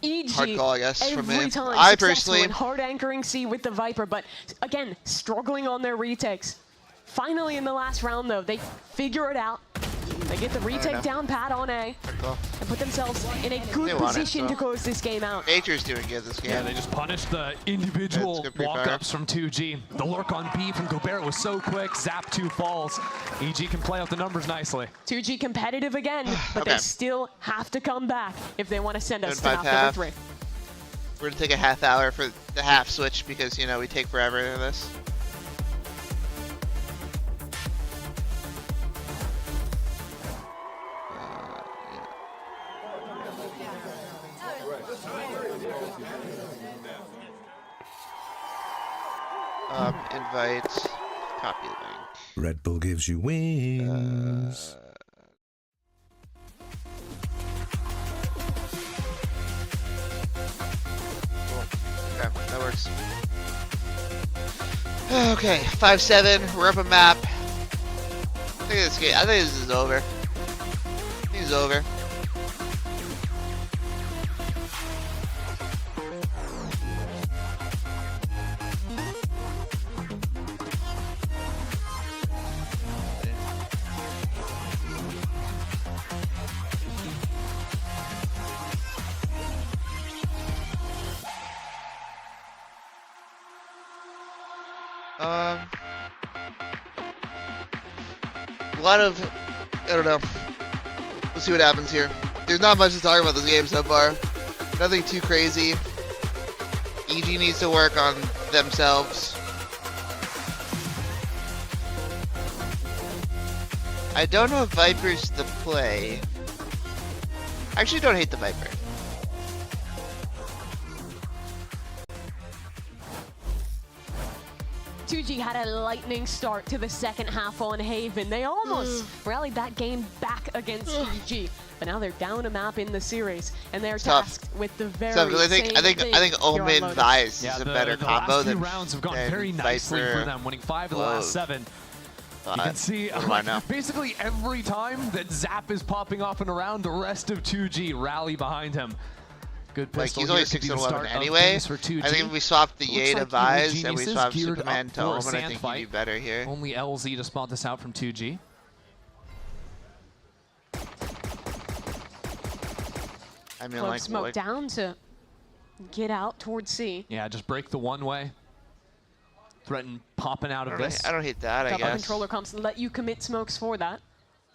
EG Hard call, I guess, from every me. time I successful personally in hard anchoring C with the Viper, but again, struggling on their retakes. Finally in the last round though, they figure it out. They get the retake down pat on A and put themselves in a good position to close this game out. Nature's doing good this game. Yeah, they just punished the individual walk-ups from 2G. The lurk on B from Gobert was so quick. Zap 2 falls. EG can play out the numbers nicely. 2G competitive again, but they still have to come back if they want to send us to half number 3. We're gonna take a half hour for the half switch because, you know, we take forever in this. Invite, copy link. Red Bull gives you wings. Okay, that works. Okay, 5-7. We're up a map. I think this is over. I think it's over. A lot of, I don't know. We'll see what happens here. There's not much to talk about this game so far. Nothing too crazy. EG needs to work on themselves. I don't know if Viper's the play. I actually don't hate the Viper. TUG had a lightning start to the second half on Haven. They almost rallied that game back against EG, but now they're down a map in the series, and they're tasked with the very same I think Omen Vice is a better combo than. than The last few rounds have gone very nicely for them, winning 5 of the last 7. You can see basically every time that Zap is popping off and around, the rest of 2G rally behind him. Good pistol. He's only 6-11 anyway. I think if we swapped the Ye to Vise and we swapped Superman to Omen, I think he'd do better here. Only LZ to spot this out from 2G. I mean, like, smoke down to get out towards C. Yeah, just break the one way. Threaten popping out of this. I don't hate that, I guess. Controller comes and let you commit smokes for that.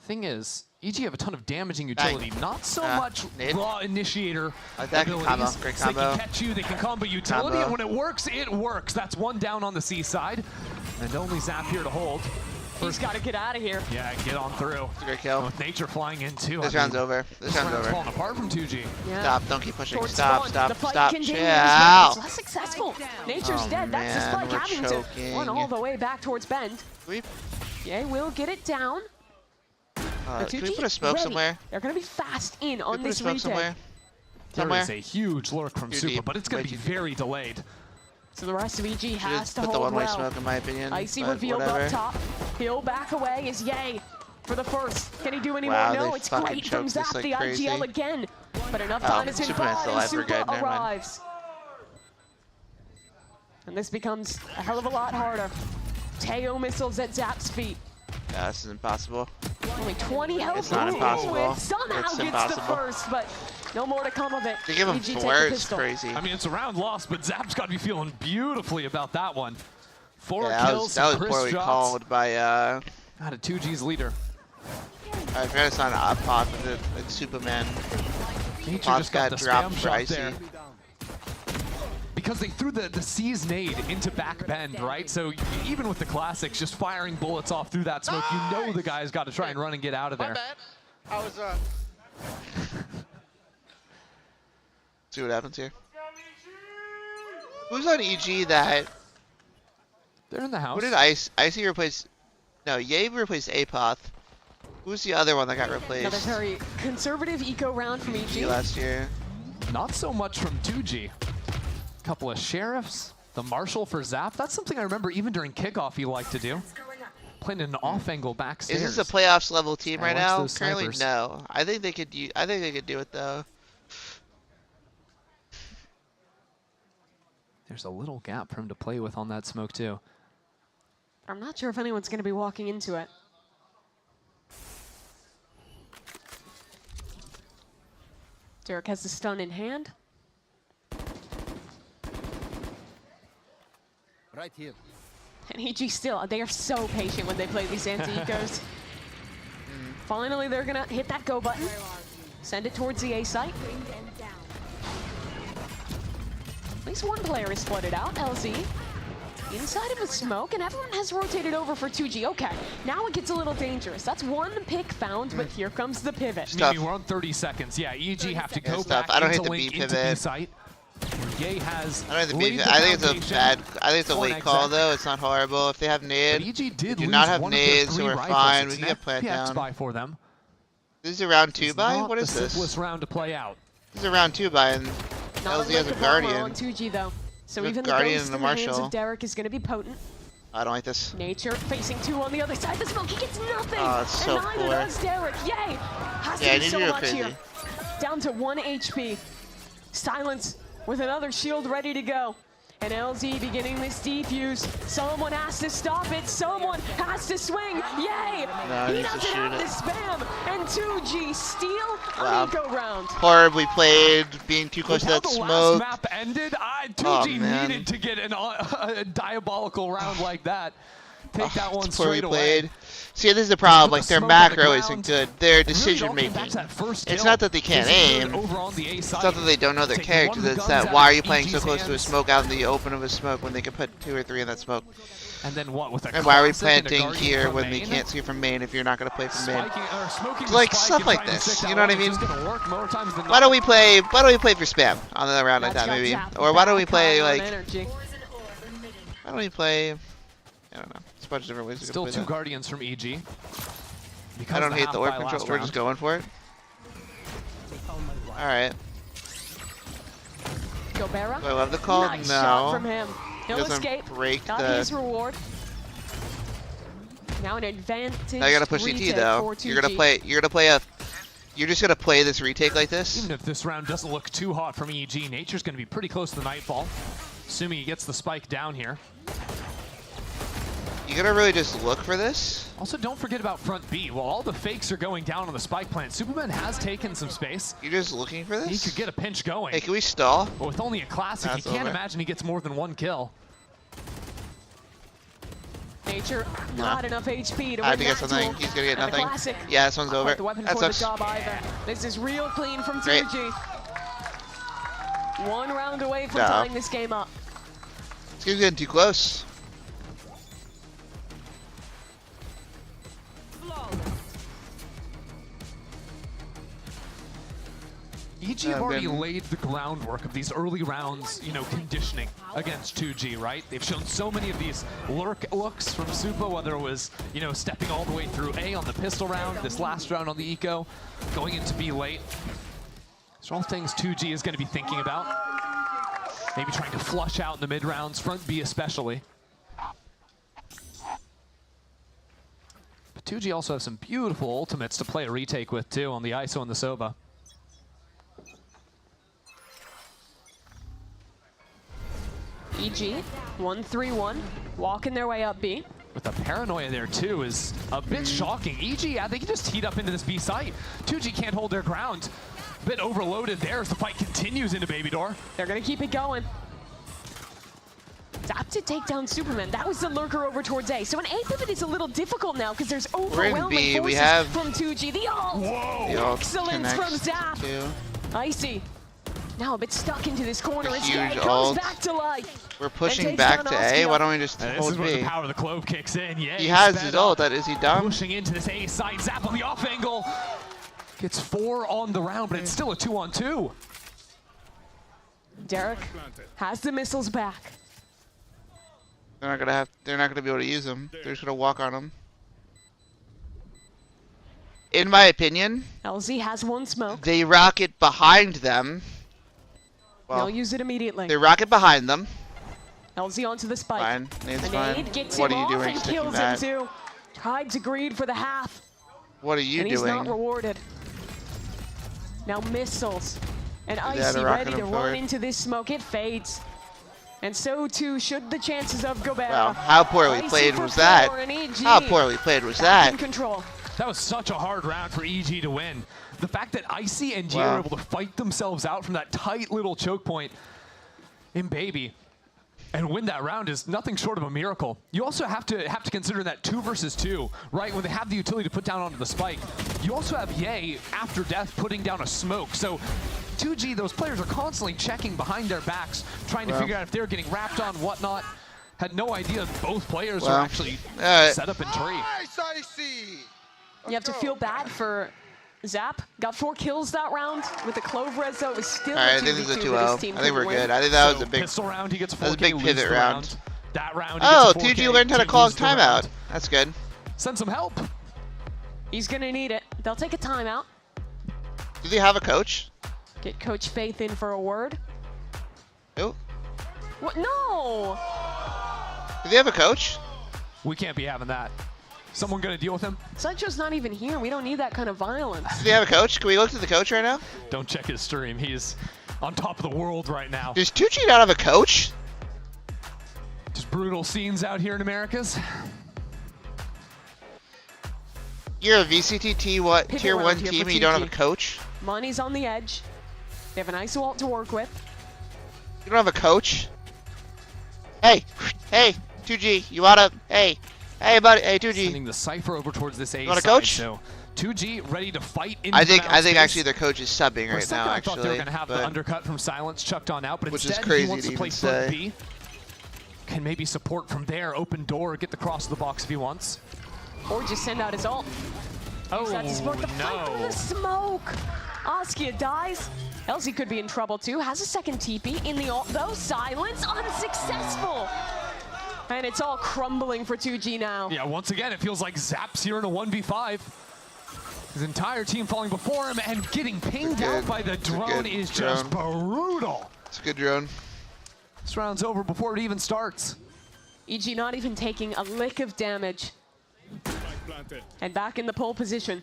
Thing is, EG have a ton of damaging utility, not so much raw initiator abilities. Combo. Great combo. They can catch you, they can combo utility, and when it works, it works. That's one down on the C side, and only Zap here to hold. He's got to get out of here. Yeah, get on through. It's a great kill. With Nature flying in too. This round's over. This round's over. Falling apart from 2G. Yeah. Stop, don't keep pushing. Stop. Chill. Less successful. Nature's dead. That's the spike having to run all the way back towards Bend. Yeah, we'll get it down. Can we put a smoke somewhere? They're going to be fast in on this retake. Somewhere? There is a huge lurk from Super, but it's going to be very delayed. So the rest of EG has to hold the one-way well. smoke, in my opinion. Icy revealed up top. He'll back away as Ye for the first. Can he do any more? No, it's great from Zap, the IGL again. But enough time is involved and Super arrives. And this becomes a hell of a lot harder. Teo missiles at Zap's feet. Yeah, this is impossible. Only 20 health. It's not impossible. It somehow gets the first, but no more to come of it. To give him 4 is crazy. I mean, it's a round loss, but Zap's got to be feeling beautifully about that one. 4 kills, that was poorly called by God, a 2G's leader. I tried to sign up pop with Superman. Nature just got the spam shot there. Because they threw the C's nade into back bend, right? So even with the classics, just firing bullets off through that smoke, you know the guy's got to try and run and get out of there. My bad. I was See what happens here. Who's on EG that? They're in the house. Who did Icy replace? No, Ye replaced Apoth. Who's the other one that got replaced? Another very conservative eco round from EG. Last year. Not so much from 2G. Couple of sheriffs, the marshal for Zap. That's something I remember even during kickoff he liked to do. Playing an off angle backstairs. Is this a playoffs level team right now? Currently, no. I think they could. I think they could do it though. There's a little gap for him to play with on that smoke too. I'm not sure if anyone's going to be walking into it. Derek has the stun in hand. Right here. And EG still, they are so patient when they play these anti-ecos. Finally, they're gonna hit that go button. Send it towards the A site. At least one player is flooded out, LZ. Inside of a smoke, and everyone has rotated over for 2G. Okay, now it gets a little dangerous. That's one pick found, but here comes the pivot. Mimi, we're on 30 seconds. Yeah, EG have to go back I don't into hate the link B into pivot. B site. Ye has I think it's a bad. I think it's a late call though. It's not horrible. If they have nade, EG did do not have nades, so we're fine. We can get plant down. Buy for them. This is a round 2 buy. What is this? Simplest round to play out. This is a round 2 buy, and LZ has a guardian. On 2G though, so even guardian the ghost and in the the hands marshal. of Derek is going to be potent. I don't like this. Nature facing 2 on the other side. The smoke, he gets nothing. Oh, it's so and neither poor. does Derek. Yay! Has to do so much here. Down to 1 HP. Silence with another shield ready to go. And LZ beginning this defuse. Someone has to stop it. Someone has to swing. Yay! No, he doesn't have the spam. And 2G steal wow. a eco round. Horribly played, being too close to that smoke. Last map ended, 2G needed to get a diabolical round like that. Take that one poorly straight played. away. See, this is the problem. Put Like, the their smoke on the macro isn't ground. good. Their Really decision don't get back making. to that first It's kill. not that they can't This is aim. over on the A It's side. not that they don't know their Taking one characters. of the It's guns that out why are of you playing so EG's close to a hands. smoke out in the open of a smoke when they could put 2 or 3 in that smoke? And then what with a And why are we classic and a planting guardian here from when they main? can't see from main if you're not going to play from main? Spiking, or smoking the Like spike stuff and like trying to this, stick that you know what I line is mean? just gonna work more times than Why don't not. we play? Why don't we play for spam on the round like that That's maybe? got Or why don't we back play high on like? energy. Why don't we play? I don't know. There's a bunch of different ways to Still play 2 that. guardians from EG. I don't hate the orb orb control. We're just going for it. All right. Gobera. Do I love the call? Nice No. shot from him. He'll Doesn't escape. break Got the- his reward. Now an advantage. Now you gotta push CT retake though. for You're gonna 2G. play. You're gonna play a. You're just gonna play this retake like this. Even if this round doesn't look too hot from EG, Nature's going to be pretty close to the Nightfall, assuming he gets the spike down here. You gotta really just look for this. Also, don't forget about front B. While all the fakes are going down on the spike plant, Superman has taken some space. You're just looking for this? He could get a pinch going. Hey, can we stall? But with only a classic, That's you can't over. imagine he gets more than 1 kill. Nature, not enough HP to I had win to get that something. duel. He's gonna get And the nothing. classic, Yeah, this one's not over. quite the weapon That for the sucks. job either. This is real clean from Great. 2G. 1 round away from No. tying this game up. This game's getting too close. EG have already laid the groundwork of these early rounds, you know, conditioning against 2G, right? They've shown so many of these lurk looks from Supa, whether it was, you know, stepping all the way through A on the pistol round, this last round on the eco, going into B late. These are all things 2G is going to be thinking about. Maybe trying to flush out in the mid rounds, front B especially. But 2G also have some beautiful ultimates to play a retake with too on the ISO and the Sova. EG, 1-3-1, walking their way up B. With the paranoia there too is a bit shocking. EG, yeah, they can just heat up into this B site. 2G can't hold their ground. A bit overloaded there as the fight continues into Baby Door. They're gonna keep it going. Zap to take down Superman. That was the lurker over towards A. So an A pivot is a little difficult now because there's overwhelming B. forces We have from 2G. The ult! Whoa! The ult Excellence from Zap. too. Icy. Now a bit stuck into this corner. A Instead, huge it comes ult. back to life. We're pushing takes back down to A. Oskia. Why don't we just And this hold is where B? the power of the Clove kicks in. Yeah, He has sped his up, ult. Is he dumb? pushing into this A side. Zap on the off angle. Gets 4 on the round, but it's still a 2-on-2. Derek has the missiles back. They're not gonna have. They're not gonna be able to use them. They're just gonna walk on them. In my opinion, LZ has 1 smoke. they rocket behind them. They'll use it immediately. They rocket behind them. LZ onto the spike. Fine. Nade's A fine. nade gets What him are you off doing and sticking kills that? him too. Tried to greed for the half. What are you and he's doing? not rewarded. Now missiles. And Is that Icy a rocket ready to him run forward? into this smoke. It fades. And so too should the chances of Gobert. Wow, how poorly Icy played for was that? 4 and EG How poorly played was back that? in control. That was such a hard round for EG to win. The fact that Icy and G Wow. are able to fight themselves out from that tight little choke point in Baby and win that round is nothing short of a miracle. You also have to consider that 2 versus 2, right? When they have the utility to put down onto the spike. You also have Ye after death putting down a smoke. So 2G, those players are constantly checking behind their backs, trying to figure out if they're getting wrapped on, whatnot. Had no idea both players were actually set up in tree. You have to feel bad for Zap. Got 4 kills that round with the Clove res, though. It was still All right, a I think 2v2 this is a that 2-0. his team I think we're couldn't good. win. I think that was So a big. pistol round, he gets 4K, That was a big lose pivot the round. That round, Oh, he gets a 2G 4K, learned how to he call his loses the round. timeout. That's good. Send some help. He's going to need it. They'll take a timeout. Do they have a coach? Get Coach Faith in for a word. Who? What? No! Do they have a coach? We can't be having that. Someone gonna deal with him? Sancho's not even here. We don't need that kind of violence. Do they have a coach? Can we look to the coach right now? Don't check his stream. He's on top of the world right now. Does 2G not have a coach? Just brutal scenes out here in Americas. You're a VCT tier 1 here team for and you don't have 2G. a coach? Money's on the edge. They have an ice wall to work with. You don't have a coach? Hey, hey, 2G, you wanna, hey, Hey, buddy. Hey, 2G. Sending the Cypher over towards this A You want side. to coach? So 2G ready to fight into I think space. actually their coach is subbing right now. I thought they were going to have the undercut from Silence chucked on out, but which instead is crazy he wants to play even front say. B. Can maybe support from there, open door, get the cross to the box if he wants. Or just send out his ult. Oh, That to support the fight from the smoke. Askia dies. Elsie could be in trouble too. Has a second TP in the ult though. Silence unsuccessful. And it's all crumbling for 2G now. Yeah, once again, it feels like Zap's here in a 1v5. His entire team falling before him and getting pinged out by the drone is just brutal. It's a good drone. This round's over before it even starts. EG not even taking a lick of damage. And back in the pole position.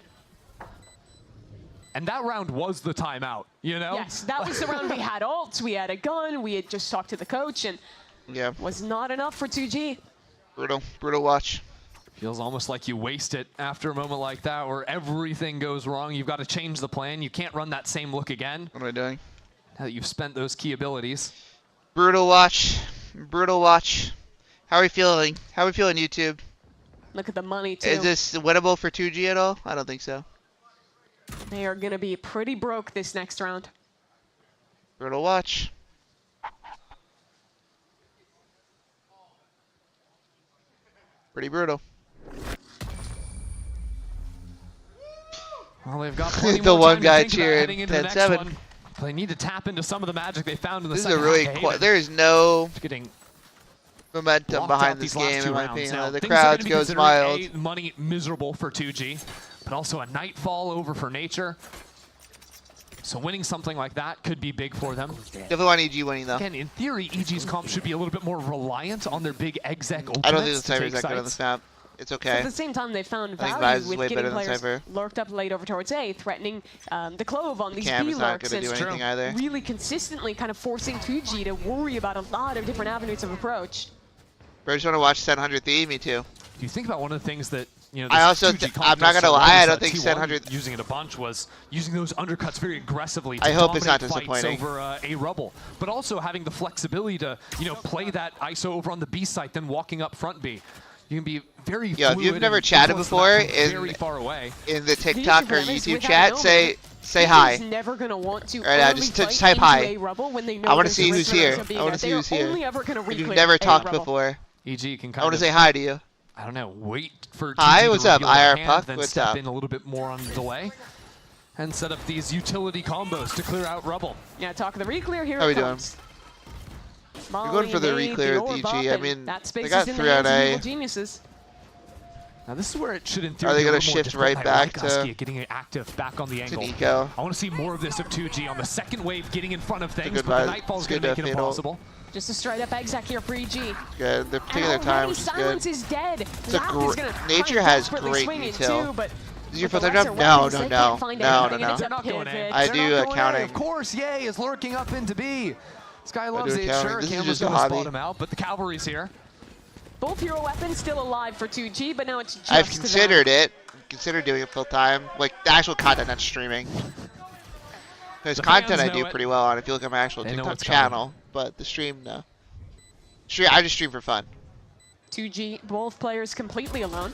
And that round was the timeout, you know? Yes, that was the round we had ults, we had a gun, we had just talked to the coach, and yeah, was not enough for 2G. Brutal watch. Feels almost like you waste it after a moment like that where everything goes wrong. You've got to change the plan. You can't run that same look again. What am I doing? Now that you've spent those key abilities. Brutal watch. Brutal watch. How are we feeling? How are we feeling, YouTube? Look at the money, too. Is this winnable for 2G at all? I don't think so. They are going to be pretty broke this next round. Brutal watch. Pretty brutal. Well, they've got plenty the more one time guy to think about cheering heading into the next 10-7. one. They need to tap into some of the magic they found in the This is second a really half. there is no getting momentum behind this these last game, two in my rounds. opinion. Now, The things are crowd gonna be goes considering wild. A, money miserable for 2G, but also a nightfall over for Nature. So winning something like that could be big for them. Definitely want EG winning though. Again, in theory, EG's comp should be a little bit more reliant on their big exec ultimates. I don't think the to Cypher's take that good on the sites. map. It's okay. At the same time, they found I think Vise value is with way getting better than players Cypher. lurked up late over towards A, threatening the Clove on these Cam B is not lurks, gonna do and anything either. really consistently kind of forcing 2G to worry about a lot of different avenues of approach. Bro, just want to watch 700 Thief? Me too. Do you think about one of the things that, you know, I also, I'm not gonna lie, I don't think 700. Using it a bunch was using those undercuts very aggressively. To I hope it's not dominate fights disappointing. over a rubble, but also having the flexibility to, you know, play that ISO over on the B site, then walking up front B. You can be very Yo, if fluid you've never and chatted influence the before map from very far away. in the TikTok or honest, YouTube without chat, knowing, say hi. He's never gonna want to Right now, early just fight type into hi. a rubble when they know I want to there's see a who's risk here. of being I want there. to see They are who's here. only ever gonna If you've reclear never a talked rubble. before, EG can I kind want to of, say hi to you. I don't know, wait for Hi, 2G what's to up, reveal their IR hand, Puck? then What's step up? in a little bit more on the delay and set up these utility combos to clear out rubble. Yeah, talk of the reclear here. How it we comes. We're going for the Molly, reclear Nate, with the EG. Orb I up, mean, and that they space got is in the 3 on hands of A. Evil Geniuses. Now this is where it should in theory Are they be a gonna little more shift difficult. right I back like to Askia getting active back on the angle. Nico? I want to see more of this of 2G on the second wave, getting in front of things, good but the vibe. Nightfall's It's going good to make it fatal. impossible. Just a straight up exec here for EG. Good. They're taking their And time, already which is Silence good. is dead. It's a Zap is gonna Nature try and has desperately great swing in detail. too, but Is your with the full-time lesser job? No, weapons, no, they no, can't find no, anything, no, and it's no. a They're not going A. pivot. I They're do not going A. accounting. Of course, Yay is lurking up into B. This guy loves do it. accounting. Sure, This is Cam was just a going to hobby. spot him out, but the cavalry's here. Both hero weapons still alive for 2G, but now it's just I've to them. considered it. Considered doing it full time, like the actual content, not streaming. Because The content fans I do know it. pretty well on if you look at my actual They know TikTok what's coming. channel, but the stream, no. I just stream for fun. 2G, both players completely alone.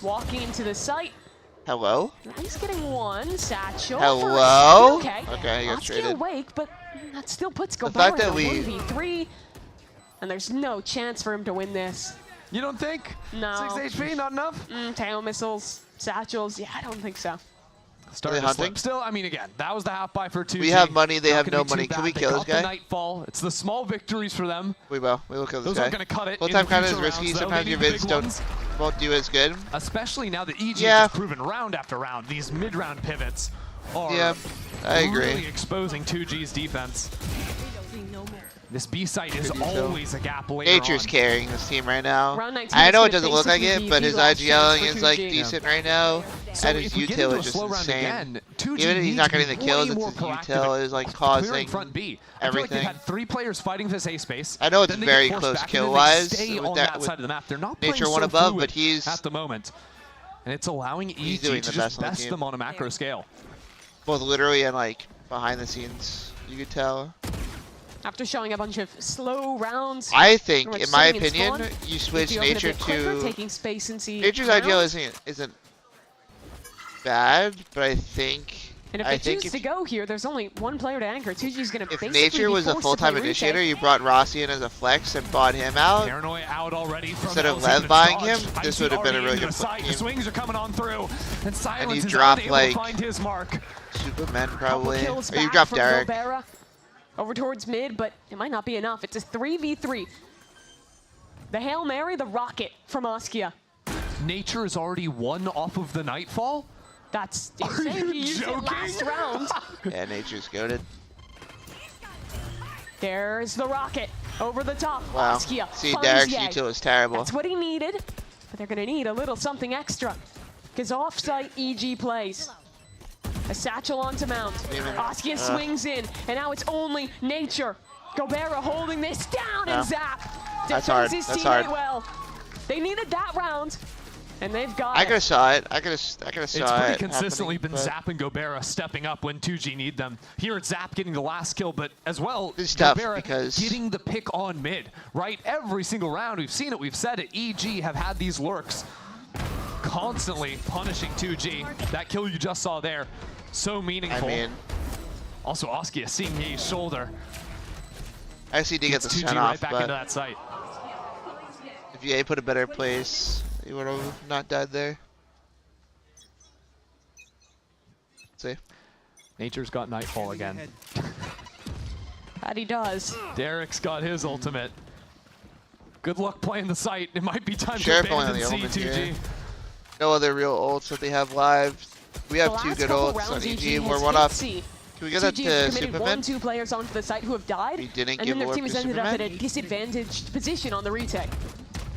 Walking into the site. Hello? He's getting one satchel. Hello? Okay. Okay, he got Askia traded. awake, but that still puts The Gobert fact in that a we- 1v3, and there's no chance for him to win this. You don't think? No. 6 HP, not enough? Tail missiles, satchels, yeah, I don't think so. Starting Are they to slip. hunting? Still, I mean, again, that was the half buy for 2G. We have money, they Not have gonna no be too money. Can bad. we They kill got this guy? The Nightfall. It's the small victories for them. We will kill this Those guy. aren't going to cut it. Full in time the content is future risky. rounds, though. Sometimes They your need the vids big don't ones. won't do as good. Especially now that EG Yeah. has proven round after round. These mid-round pivots are Yeah, I agree. really exposing 2G's defense. This B site is Could be so. always a gap later Nature's on. carrying this team right now. Round 19 I know is it doesn't look like basically it, but the his last IGLing chance for is like 2G. decent right now, So and his if we get util into a is just slow round insane. again, 2G Even if he's needs not to be getting the kills, way it's more his proactive util at is like clearing causing front B. I feel like everything. they've had 3 players fighting for this A space. I know it's then they very get forced close back, and then kill-wise they stay with on that- that with side of the map. They're not playing Nature so one above, fluid but he's at the moment, and it's allowing EG doing to the just best on the best team. them on a macro scale. both literally and like behind the scenes. You could tell. After showing a bunch of slow rounds. I think, in my sitting in opinion, spawn, you switch if open a Nature bit quicker, to... taking space and see Nature's rounds. ideal isn't bad, but I think... And if they choose to go here, there's only one player to anchor. 2G's going to If basically Nature be was a forced to full-time play initiator, retake. you brought Rossi in as a flex and bought him out. Paranoia out already from Instead of LZ Lev to buying dodge. him, this would have been a really good The team. swings are coming on through, and Silence you is drop, unable like, to find his mark. Supermen probably. Kills Or you back drop from Derek. Gobera over towards mid, but it might not be enough. It's a 3v3. The Hail Mary, the rocket from Askia. Nature is already one off of the Nightfall? That's Are insane. you He used it joking? last round. Yeah, Nature's goated. There's the rocket over the top. Wow. Askia See, finds Derek's Ye. util is terrible. That's what he needed, but they're going to need a little something extra. Because offsite EG plays. A satchel onto Mount. Askia swings in, and now it's only Nature. Gobera holding this down, and Zap That's defends hard. his That's teammate hard. well. They needed that round, and they've got I it. could have saw it. I could have saw It's it. pretty consistently been happening, Zap and Gobera stepping up when 2G need them. Here it's Zap getting the last kill, but as well, It's tough Gobera because- getting the pick on mid, right? Every single round, we've seen it, we've said it, EG have had these lurks constantly punishing 2G. That kill you just saw there, so meaningful. I mean, also, Askia seeing Ye's shoulder. I see D get the 2G send right off, back into but that site. if Ye put a better place, he would have not died there. See? Nature's got Nightfall again. That he does. Derek's got his ultimate. Good luck playing the site. It might be time Sheriff to only on abandon the ultimate C2G. here. No other real ults that they have live. We have The two last good couple ults on rounds, EG. has We're one hit up. C. Can we get that 2G to has committed Superman? 1-2 players onto the site who have died, We didn't and give then their warp team to has ended up at a Superman? disadvantaged position on the retake.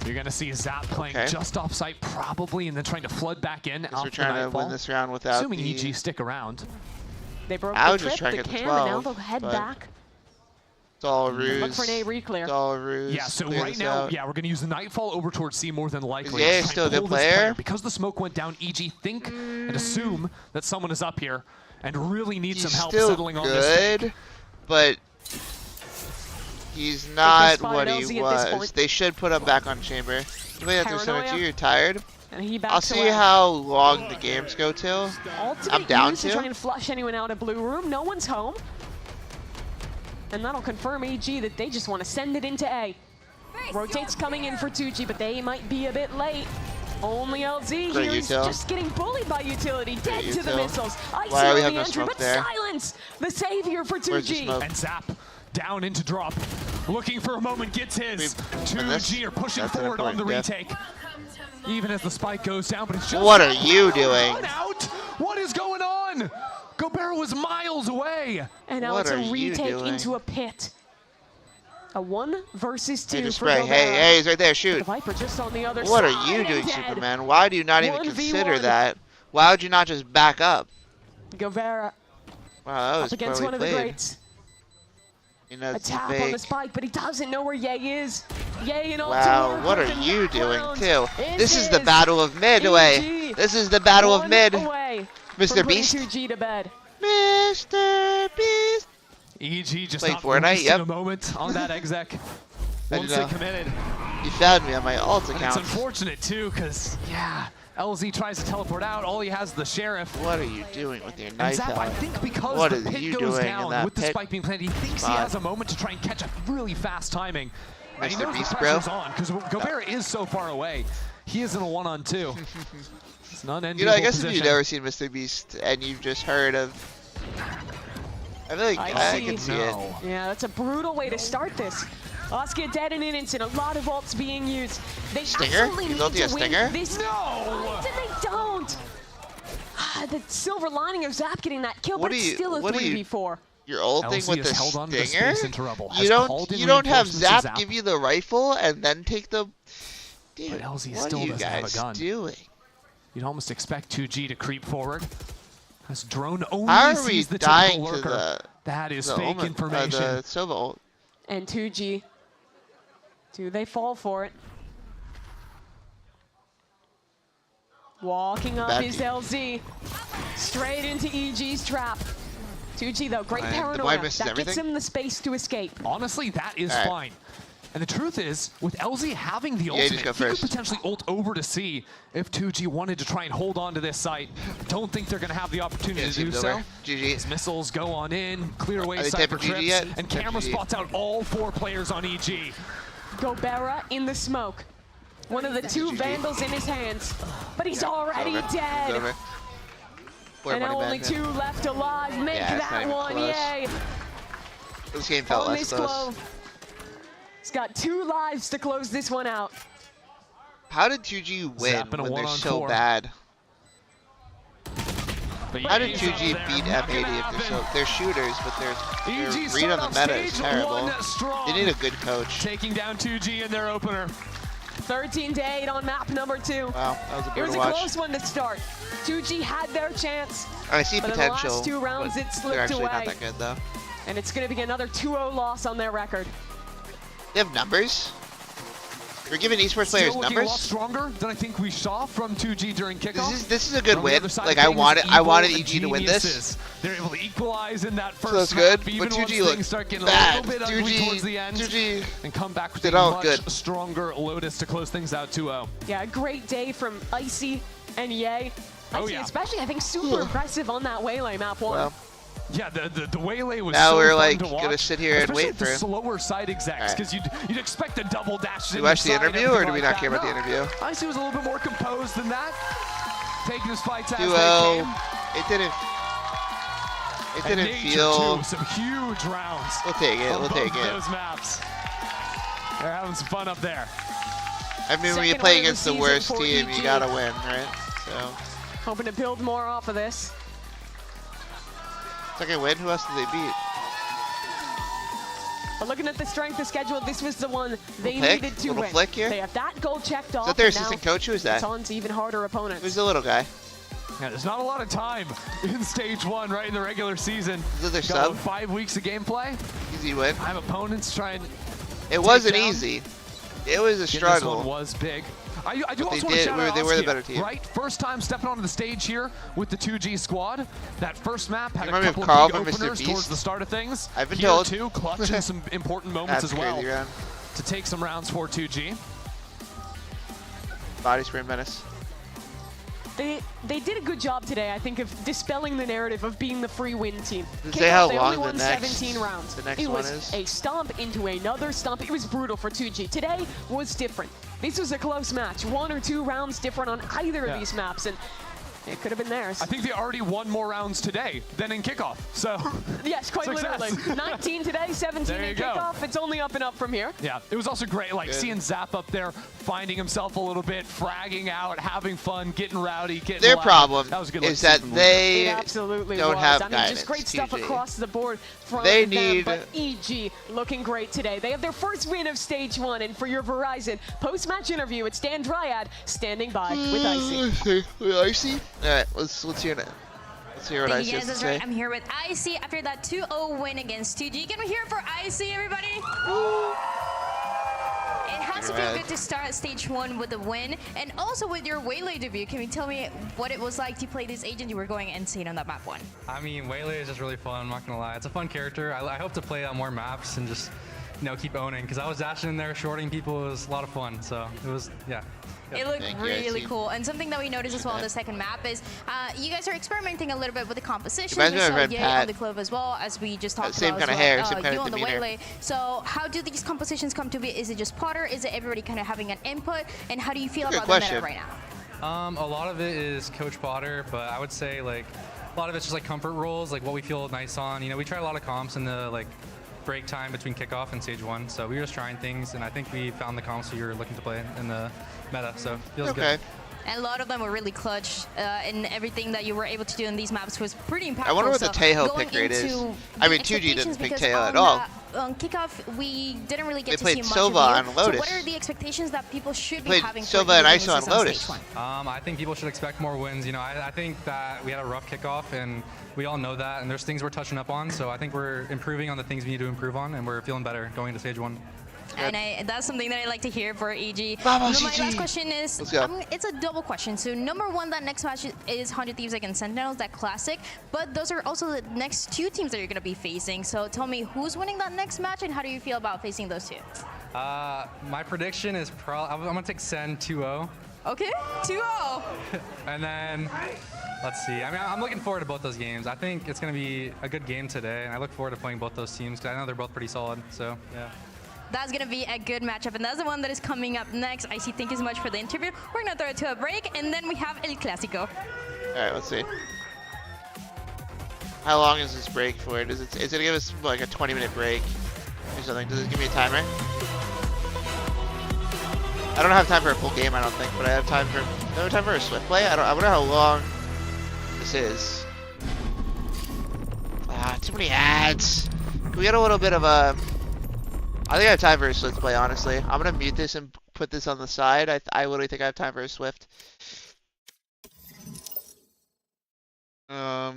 You're going to see Zap playing Okay. just off site probably, and then trying to flood back in Guess after we're trying to Nightfall. win this round without Assuming the... EG stick around. They broke I the was just trip, trying the to get the cam, and now 12, they'll head but- back. It's all a ruse. Look for an A reclear. It's all a ruse. Yeah, so Clear right this now, out. yeah, we're going to use the Nightfall over towards C more than likely. Is Ye Try and still a good pull this player? Because the smoke went down, EG think and assume that someone is up here and really need He's some help still settling on this. good, but he's not spot what LZ he at this was. point. They should put him back on Chamber. You play after Paranoia. 72, you're tired. And he backs I'll see away. how long the games go till. Ultimate I'm down used to to. try and flush anyone out of blue room. No one's home. And that'll confirm EG that they just want to send it into A. Rotate's coming in for 2G, but they might be a bit late. Only LZ Great here is util. just getting bullied by utility. Dead Great to the util. missiles. Icy Why do we on have the no entry, smoke but there? Silence, the savior for 2G. And Zap down into drop. Looking for a moment, gets his. 2G are pushing That's an forward on the important death. retake. Even as the spike goes down, but it's just... What are you doing? Run out! What is going on? Gobera was miles away. And now What it's a are you retake doing? into a pit. A 1 versus 2 Hey, just for spray. Gobera. Hey, he's right there. The Shoot. Viper just on the other What side. are you and doing, dead. Superman? Why do you not even 1v1. consider that? Why would you not just back up? Gobera Wow, that up was against poorly one of the played. greats. You know, A it's tap fake. on the spike, but he doesn't know where Ye is. Ye and all Wow, what are you doing too? This is the battle of mid away. This is the battle of mid. Mr. Beast. 2G to bed. Mr. Beast. EG just Playing not Fortnite, wasting yep. a moment on that exec. I Once know. they committed. You found me on my alt And it's account. unfortunate too, because yeah, LZ tries to teleport out. All he has is the sheriff. What are you doing with your And knife Zap, I out? think because What the is pit you goes doing in down that with the pit spike being planted, he thinks he spot? has a moment to try and catch a really fast timing. And he Mr. knows Beast, the bro. pressure's on, because Gobera is so far away. He is in a 1-on-2. It's not an You know, I enviable guess if position. you've never seen Mr. Beast and you've just heard of, I feel like I can see it. Yeah, that's a brutal way to start this. Oscar dead in an instant. A lot of ults being used. They Stinger? absolutely You need don't to see a win Stinger? this. No! They don't. The silver lining of Zap getting that kill, What but do it's you- still a what do you- 3v4. Your old thing LZ with has the held on to the Stinger? space interrupble, has You called don't in you don't have reinforcements to Zap Zap. give you the rifle and then take the. Dude, But LZ what still are you doesn't have a guys gun. doing? You'd almost expect 2G to creep forward. This drone only How are we sees the dying typical to lurker. the? That is the fake Omen- information. the Silva ult. And 2G. Do they fall for it? Walking up Back is you. LZ. Straight into EG's trap. 2G though, great The paranoia. blind misses That everything. gets him the space to escape. Honestly, that is All right. fine. And the truth is, with LZ having the Yeah, ultimate, just go he could first. potentially ult over to see if 2G wanted to try and hold on to this site. Don't think they're going to have the opportunity to do seems so. over. GG. His missiles go on in, clear away Are they cypher tapping GG trips, yet? and Tap camera GG. spots out all 4 players on EG. Gobera in the smoke. One of the 2 Vandals in his hands. But he's already Over. dead. It's over. Poor And now money only back, 2 left alive. Make Yeah, it's not that even one, close. yay. This game felt On less this close. glove. He's got 2 lives to close this one out. How did 2G win Zapping a when they're 1-on-4. so bad? But How did EG's 2G up beat there. Not gonna F80 if they're shooters, but their EG read on the start meta on is stage terrible. 1 strong. They need a good coach. Taking down 2G in their opener. 13-8 on map number 2. Wow, that was a It brutal was a watch. close one to start. 2G had their chance. I see but potential. in the last 2 rounds, but it they're slipped actually away. not that good though. And it's going to be another 2-0 loss on their record. They have numbers. We're giving esports Still players looking a lot numbers. stronger than I think we saw from 2G during kickoff. This is a good On the win. other side Like of I things, wanted Evil EG and to win this. Geniuses. They're able to equalize in that first that's half, good, even but once 2G things looked start getting bad. a little bit ugly 2G towards the end, 2G and come back with did a all much good. stronger Lotus to close things out 2-0. Yeah, a great day from Icy and Ye. Oh, Icy yeah. especially, I think, super impressive on that Waylay map 1. Well, Yeah, the Waylay was now so we're fun like to watch, gonna sit here and especially wait at for the him. slower side execs, because you'd expect a double dash. Do we watch the interview, or do we not care about the interview? Icy was a little bit more composed than that, taking his fights as they 2-0. came. It didn't. It And didn't Nature, feel. too, some huge rounds. We'll take it. on We'll both take it. those maps. They're having some fun up there. I mean, when you Second play win of against the the worst season for team, EG. you gotta win, right? So, Hoping to build more off of this. second win. Who else did they beat? But looking at the strength of schedule, this was the one they pick? needed to Little win. flick here? They have that goal checked off. Is that their and now assistant coach? Who is that? It's on to even harder opponents. Who's the little guy? Yeah, there's not a lot of time in stage 1, right in the regular season. Is it their Got sub? 5 weeks of gameplay. Easy win. I have opponents trying. It wasn't down. easy. It was a This one struggle. was big. I do But they also want to did- shout out they were the Oskia, better team. right? First time stepping onto the stage here with the 2G squad. That first map had a remind me of couple Carl of big from Mr. openers Beast. towards the start of things. I've been here told. too, clutch in some important moments That's as well crazy round. to take some rounds for 2G. Body spray menace. They did a good job today, I think, of dispelling the narrative of being the free win team. Does it say how They long only the won next- 17 rounds. the next it one was is? a stomp into another stomp. It was brutal for 2G. Today was different. This was a close match. 1 or 2 rounds different on either of these maps, and it could have been theirs. I think they already won more rounds today than in kickoff. So Yes, quite success. literally. 19 today, 17 There you in go. kickoff. It's only up and up from here. yeah, it was also great, like Good. seeing Zap up there, finding himself a little bit, fragging out, having fun, getting rowdy, getting Their loud. problem That was a good is look. that they It absolutely don't was. have I mean, guidance. just great stuff 2G. across the board from They them, need- but EG looking great today. They have their first win of stage 1, and for your Verizon post-match interview, it's Dan Dryad standing by with Icy. With Icy? All right, let's hear it. Let's hear what Thank Icy you has guys, to that's say. right. I'm here with Icy after that 2-0 win against 2G. Can we hear it for Icy, everybody? It has to feel Right. good to start stage 1 with a win, and also with your Waylay debut. Can you tell me what it was like to play this agent? You were going insane on that map 1. I mean, Waylay is just really fun, I'm not gonna lie. It's a fun character. I hope to play on more maps and just, keep owning, because I was dashing in there, shorting people. It was a lot of fun, so it was, yeah. It looked Thank you, really Icy. cool. And something that we noticed as well on the second map is you guys are experimenting a little bit with the composition. Reminds We me of saw Red Ye Pat. on the Clove as well, as we just talked Same about kinda as hair, well. same kinda You on the demeanor. Waylay. So how do these compositions come to be? Is it just Potter? Is it everybody kind of having an input? And how do you feel Good about the meta question. right now? A lot of it is Coach Potter, but I would say, a lot of it's just, comfort roles, what we feel nice on. We tried a lot of comps in the, break time between kickoff and stage 1, so we were just trying things, and I think we found the comps we were looking to play in the meta, so feels good. And a lot of them were really clutch, and everything that you were able to do in these maps was pretty impactful. I wonder what the So Tejo going pick rate is. into I the mean, 2G didn't expectations, pick because Tejo on at all. On kickoff, we didn't really get They to played see much Silva of you. on Lotus. So what are the expectations that people should be played having Silva for and you ISO on stage Lotus. 1? I think people should expect more wins. I think that we had a rough kickoff, and we all know that, and there's things we're touching up on, so I think we're improving on the things we need to improve on, and we're feeling better going into stage 1. And that's something that I like to hear for EG. Vamos, My EG. last question is, Let's go. it's a double question. So number one, that next match is 100 Thieves against Sentinels, that classic. But those are also the next two teams that you're going to be facing. So tell me, who's winning that next match, and how do you feel about facing those two? My prediction is I'm going to take Sen 2-0. Okay, 2-0. And then, let's see. I mean, I'm looking forward to both those games. I think it's going to be a good game today, and I look forward to playing both those teams because I know they're both pretty solid. So, yeah. That's going to be a good matchup, and that's the one that is coming up next. I see. Thank you so much for the interview. We're going to throw it to a break, and then we have El Clásico. All right, let's see. How long is this break for? Is it going to give us like a 20-minute break or something? Does it give me a timer? I don't have time for a full game, I don't think, but I have time for a swift play. I wonder how long this is. Too many ads. Can we get a little bit of a? I think I have time for a swift play. Honestly, I'm gonna mute this and put this on the side. I literally think I have time for a swift. Let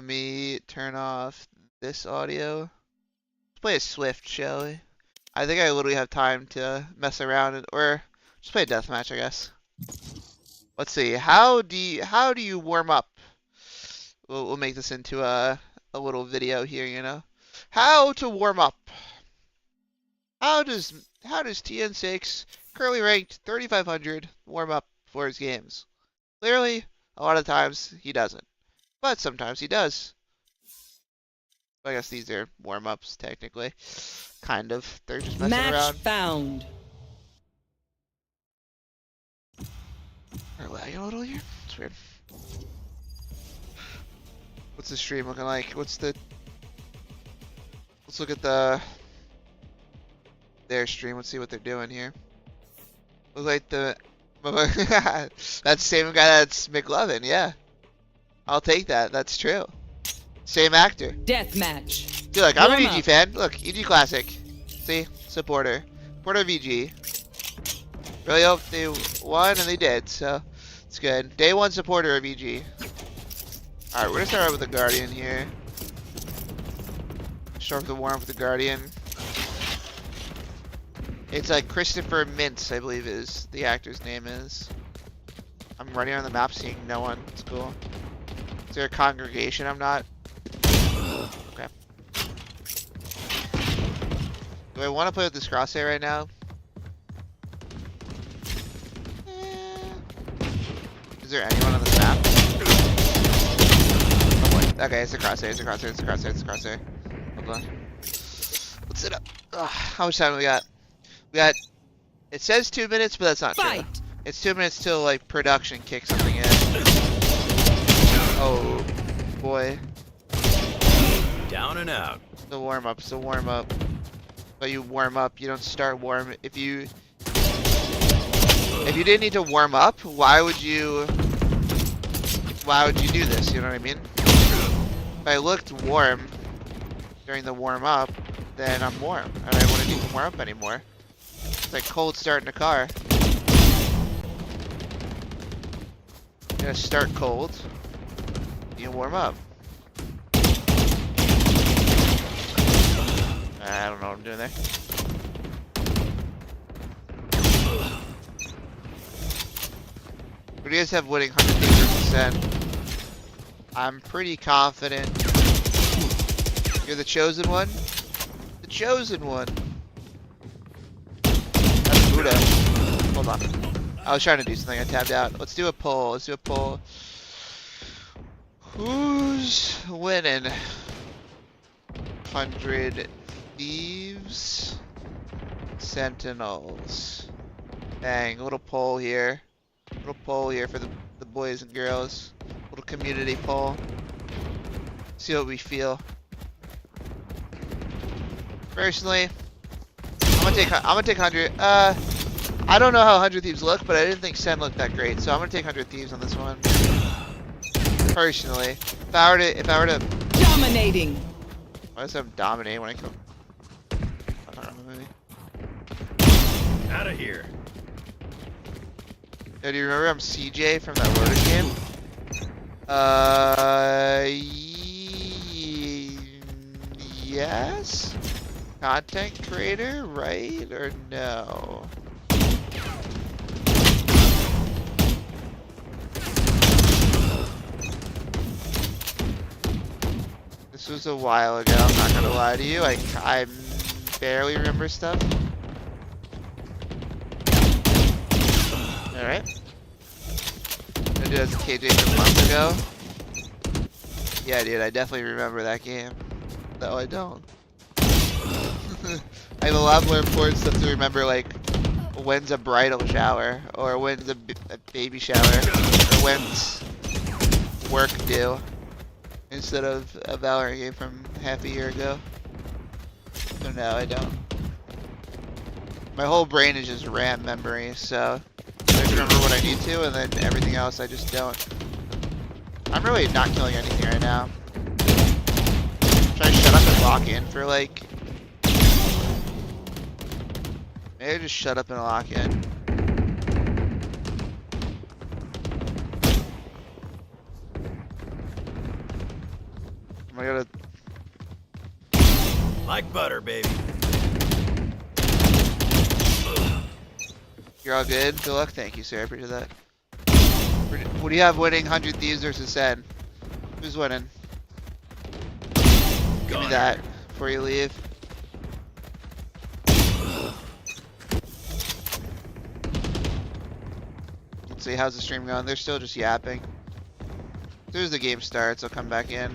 me turn off this audio. Let's play a swift, shall we? I think I literally have time to mess around or just play a deathmatch, I guess. Let's see. How do you warm up? We'll make this into a little video here, you know. How to warm up. How does TN6 currently ranked 3500 warm up for his games? Clearly, a lot of times he doesn't, but sometimes he does. I guess these are warm-ups, technically. Kind of. They're just messing around. Match found. We're lagging a little here. It's weird. What's the stream looking like? Let's look at their stream. Let's see what they're doing here. Looks like that's the same guy that's McLovin, yeah. I'll take that. That's true. Same actor. Deathmatch. Dude, like, I'm an EG fan. Look, EG Classic. See? Supporter of EG. Really hope they won, and they did, so it's good. Day one supporter of EG. Alright, we're gonna start out with the Guardian here. Start with the warm with the Guardian. It's like Christopher Mintz, I believe is the actor's name is. I'm running on the map seeing no one. It's cool. Is there a congregation? I'm not. Okay. Do I want to play with this crosshair right now? Is there anyone on this map? Oh boy. Okay, it's a crosshair, it's a crosshair, it's a crosshair, it's a crosshair. Hold on. Let's sit up. Ugh, how much time do we got? We got, it says 2 minutes, but that's not true. It's 2 minutes till like production kicks something in. Oh boy. Down and out. The warm up, it's a warm up. But you warm up, you don't start warm. If you didn't need to warm up, why would you do this? You know what I mean? If I looked warm during the warm up, then I'm warm, and I wouldn't need to warm up anymore. It's like cold starting a car. You gotta start cold. You warm up. I don't know what I'm doing there. What do you guys have winning 100%? I'm pretty confident. You're the chosen one? The chosen one. That's Buddha. Hold on. I was trying to do something. I tabbed out. Let's do a poll. Let's do a poll. Who's winning 100 Thieves? Sentinels. Dang, a little poll here. Little poll here for the boys and girls. Little community poll. See what we feel. Personally, I'm gonna take 100. I don't know how 100 Thieves look, but I didn't think Sen looked that great, so I'm gonna take 100 Thieves on this one. Personally, if I were to dominating. Why does I'm dominating when I come? Out of here. Yo, do you remember I'm CJ from that Lotus game? Yes. Content creator, right? Or no? This was a while ago, I'm not gonna lie to you. I barely remember stuff. Alright. I did as a KJ a month ago. Yeah, dude, I definitely remember that game. No, I don't. I have a lot more important stuff to remember, like when's a bridal shower, or when's a baby shower, or when's work due, instead of a Valorant game from half a year ago. So no, I don't. My whole brain is just RAM memory, so I just remember what I need to, and then everything else I just don't. I'm really not killing anything right now. Try to shut up and lock in for like... Maybe just shut up and lock in. I gotta... Like butter, baby. You're all good? Good luck. Thank you, sir. I appreciate that. What do you have winning 100 Thieves versus Sen? Who's winning? Give me that before you leave. Let's see, how's the stream going? They're still just yapping. As soon as the game starts, I'll come back in.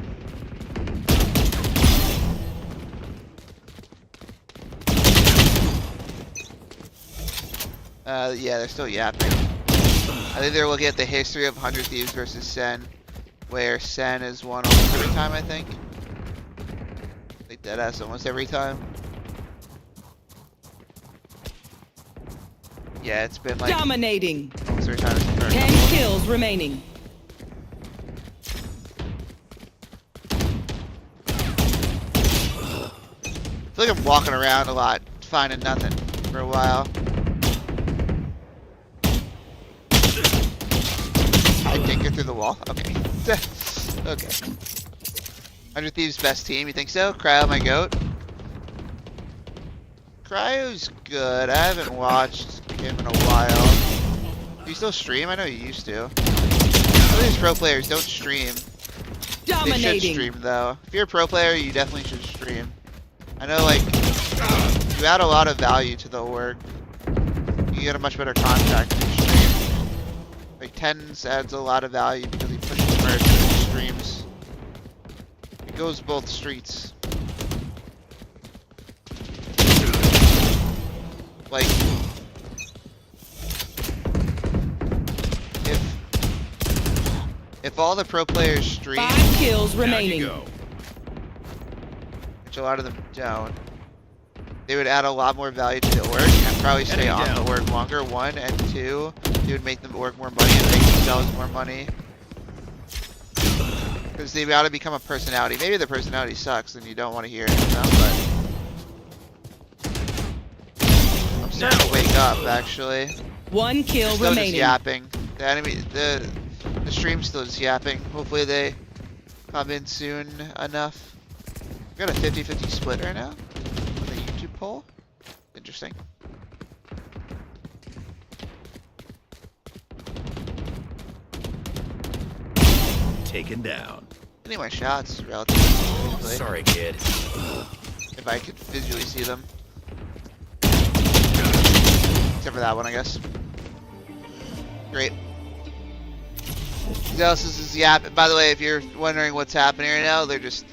Yeah, they're still yapping. I think they're looking at the history of 100 Thieves versus Sen, where Sen has won almost every time, I think. Like deadass almost every time. Yeah, it's been like dominating. Almost every time. 10 kills remaining. I feel like I'm walking around a lot, finding nothing for a while. I didn't get through the wall. Okay. Okay. 100 Thieves best team, you think so? Cryo, my goat. Cryo's good. I haven't watched him in a while. Do you still stream? I know you used to. Some of these pro players don't stream. Dominating. They should stream though. If you're a pro player, you definitely should stream. I know, like, you add a lot of value to the org. You get a much better contract if you stream. Like, Tens adds a lot of value because he pushes merch and he streams. It goes both streets. Like, if all the pro players stream, 5 kills remaining. which a lot of them don't, they would add a lot more value to the org and probably stay on the org longer. 1 and 2, it would make them org more money and make themselves more money. Because they've got to become a personality. Maybe the personality sucks and you don't want to hear it, you know, but I'm starting to wake up actually. 1 kill still remaining. Just yapping. The enemy, the stream's still just yapping. Hopefully they come in soon enough. We got a 50-50 split right now on the YouTube poll. Interesting. Taken down. Getting my shots relatively easily. Sorry, kid. If I could visually see them. Except for that one, I guess. Great. This is yap. By the way, if you're wondering what's happening right now, they're just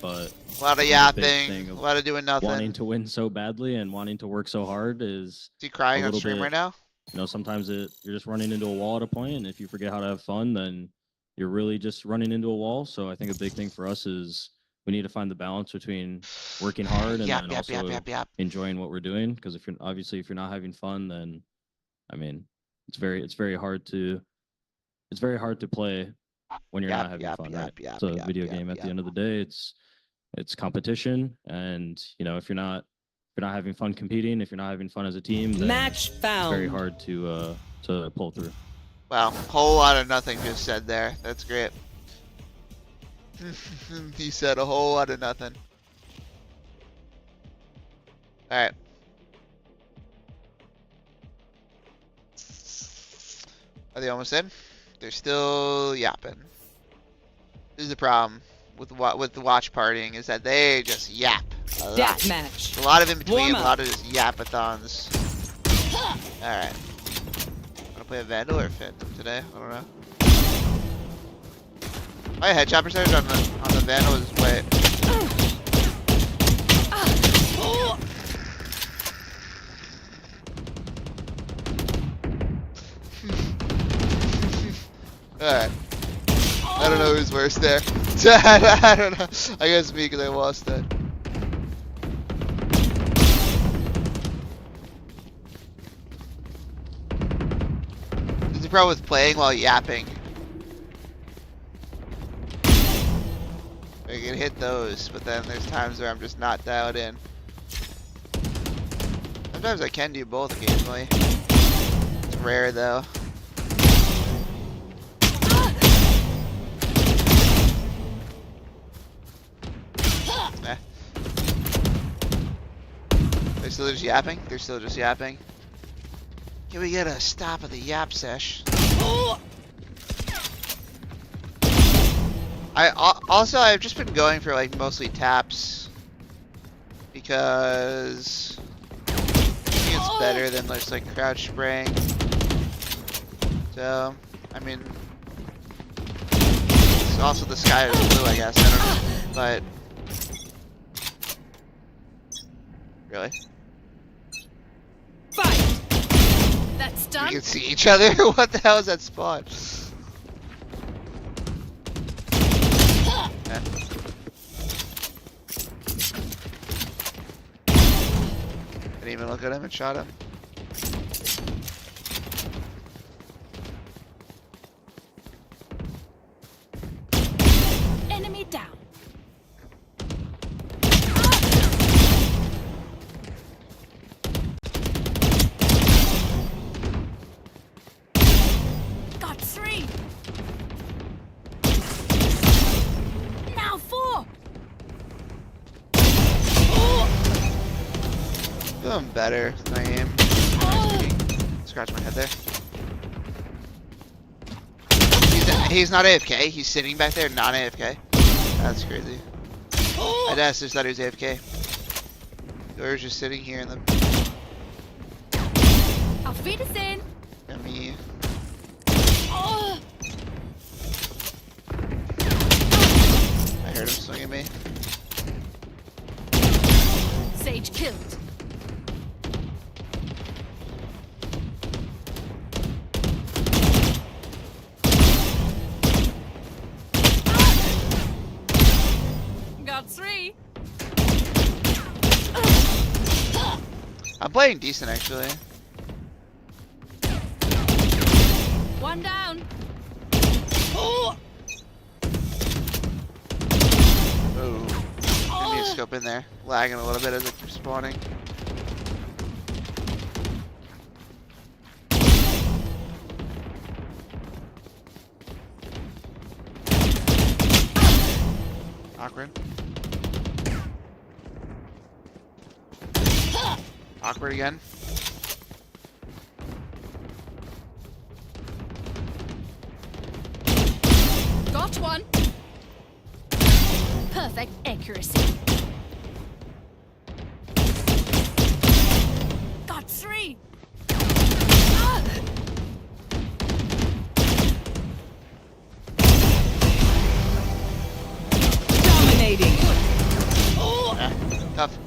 a lot of yapping, a lot of doing nothing. Wanting to win so badly and wanting to work so hard is. Is he crying on stream right now? You know, sometimes you're just running into a wall at a point, and if you forget how to have fun, then you're really just running into a wall. So I think a big thing for us is we need to find the balance between working hard and then also enjoying what we're doing. Because if you're not having fun, then I mean, it's very hard to play when you're not having fun, right? It's a video game at the end of the day. It's competition, and you know, if you're not having fun competing, if you're not having fun as a team, then match found. It's very hard to pull through. Wow, whole lot of nothing just said there. That's great. He said a whole lot of nothing. Alright. Are they almost in? They're still yapping. This is the problem with the watch partying, is that they just yap a lot. Deathmatch. A lot of in between, a lot of just yapathons. Alright. Wanna play a Vandal or Phantom today? I don't know. My headshot percentage on the Vandal is way. Alright. I don't know who's worse there. I don't know. I guess me, because I lost that. This is the problem with playing while yapping. I can hit those, but then there's times where I'm just not dialed in. Sometimes I can do both occasionally. It's rare though. Eh. They're still just yapping? They're still just yapping. Can we get a stop of the yap sesh? I've just been going for like mostly taps because I think it's better than just like crouch spraying. So I mean, it's also the sky is blue, I guess. I don't know, but really, Fight. That's done. we can see each other. What the hell is that spot? Didn't even look at him and shot him. Enemy down. Got 3. Now 4. Doing better than I am. Scratch my head there. He's not AFK. He's sitting back there, not AFK. That's crazy. I just thought he was AFK. Or was just sitting here in the. I'll feed us in. Me. I heard him swing at me. Sage killed. Got 3. I'm playing decent actually. 1 down. Oh. Give me a scope in there. Lagging a little bit as it keeps spawning. Awkward. Awkward again. Got 1. Perfect accuracy. Got 3. Dominating. Tough.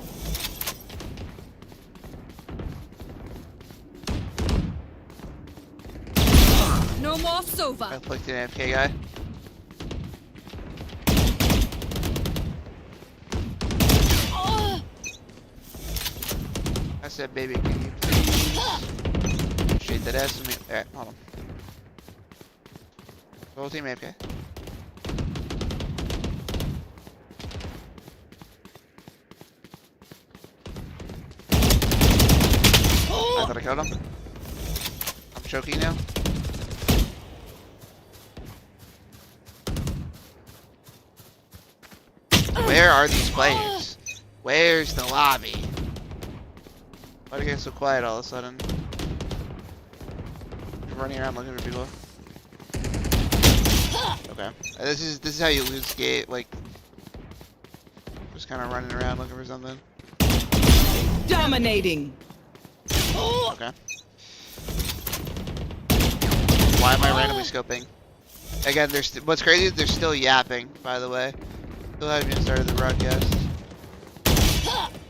No more Sova. I flicked an AFK guy. I said, baby, can you please shade that ass with me? Alright, hold on. Whole team AFK. I thought I killed him. I'm choking now. Where are these players? Where's the lobby? Why do you get so quiet all of a sudden? I'm running around looking for people. Okay. This is how you lose gate, like just kind of running around looking for something. Dominating. Okay. Why am I randomly scoping? Again, what's crazy is they're still yapping, by the way. Still haven't even started the broadcast.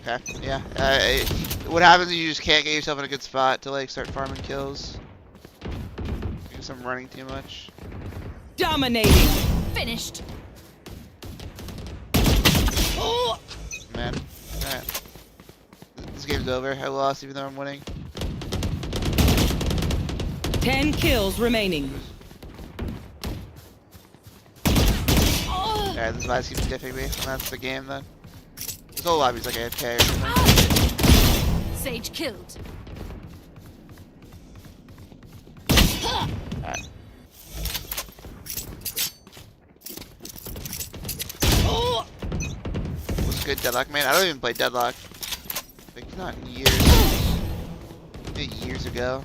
Okay, yeah. What happens is you just can't get yourself in a good spot to like start farming kills. Because I'm running too much. Dominating. Finished. Man. Alright. This game's over. I lost even though I'm winning. 10 kills remaining. Alright, this vibe keeps diffing me, and that's the game then. This whole lobby's like AFK or something. Sage killed. Alright. What's good, Deadlock? Man, I don't even play Deadlock. Like, not in years. Maybe years ago.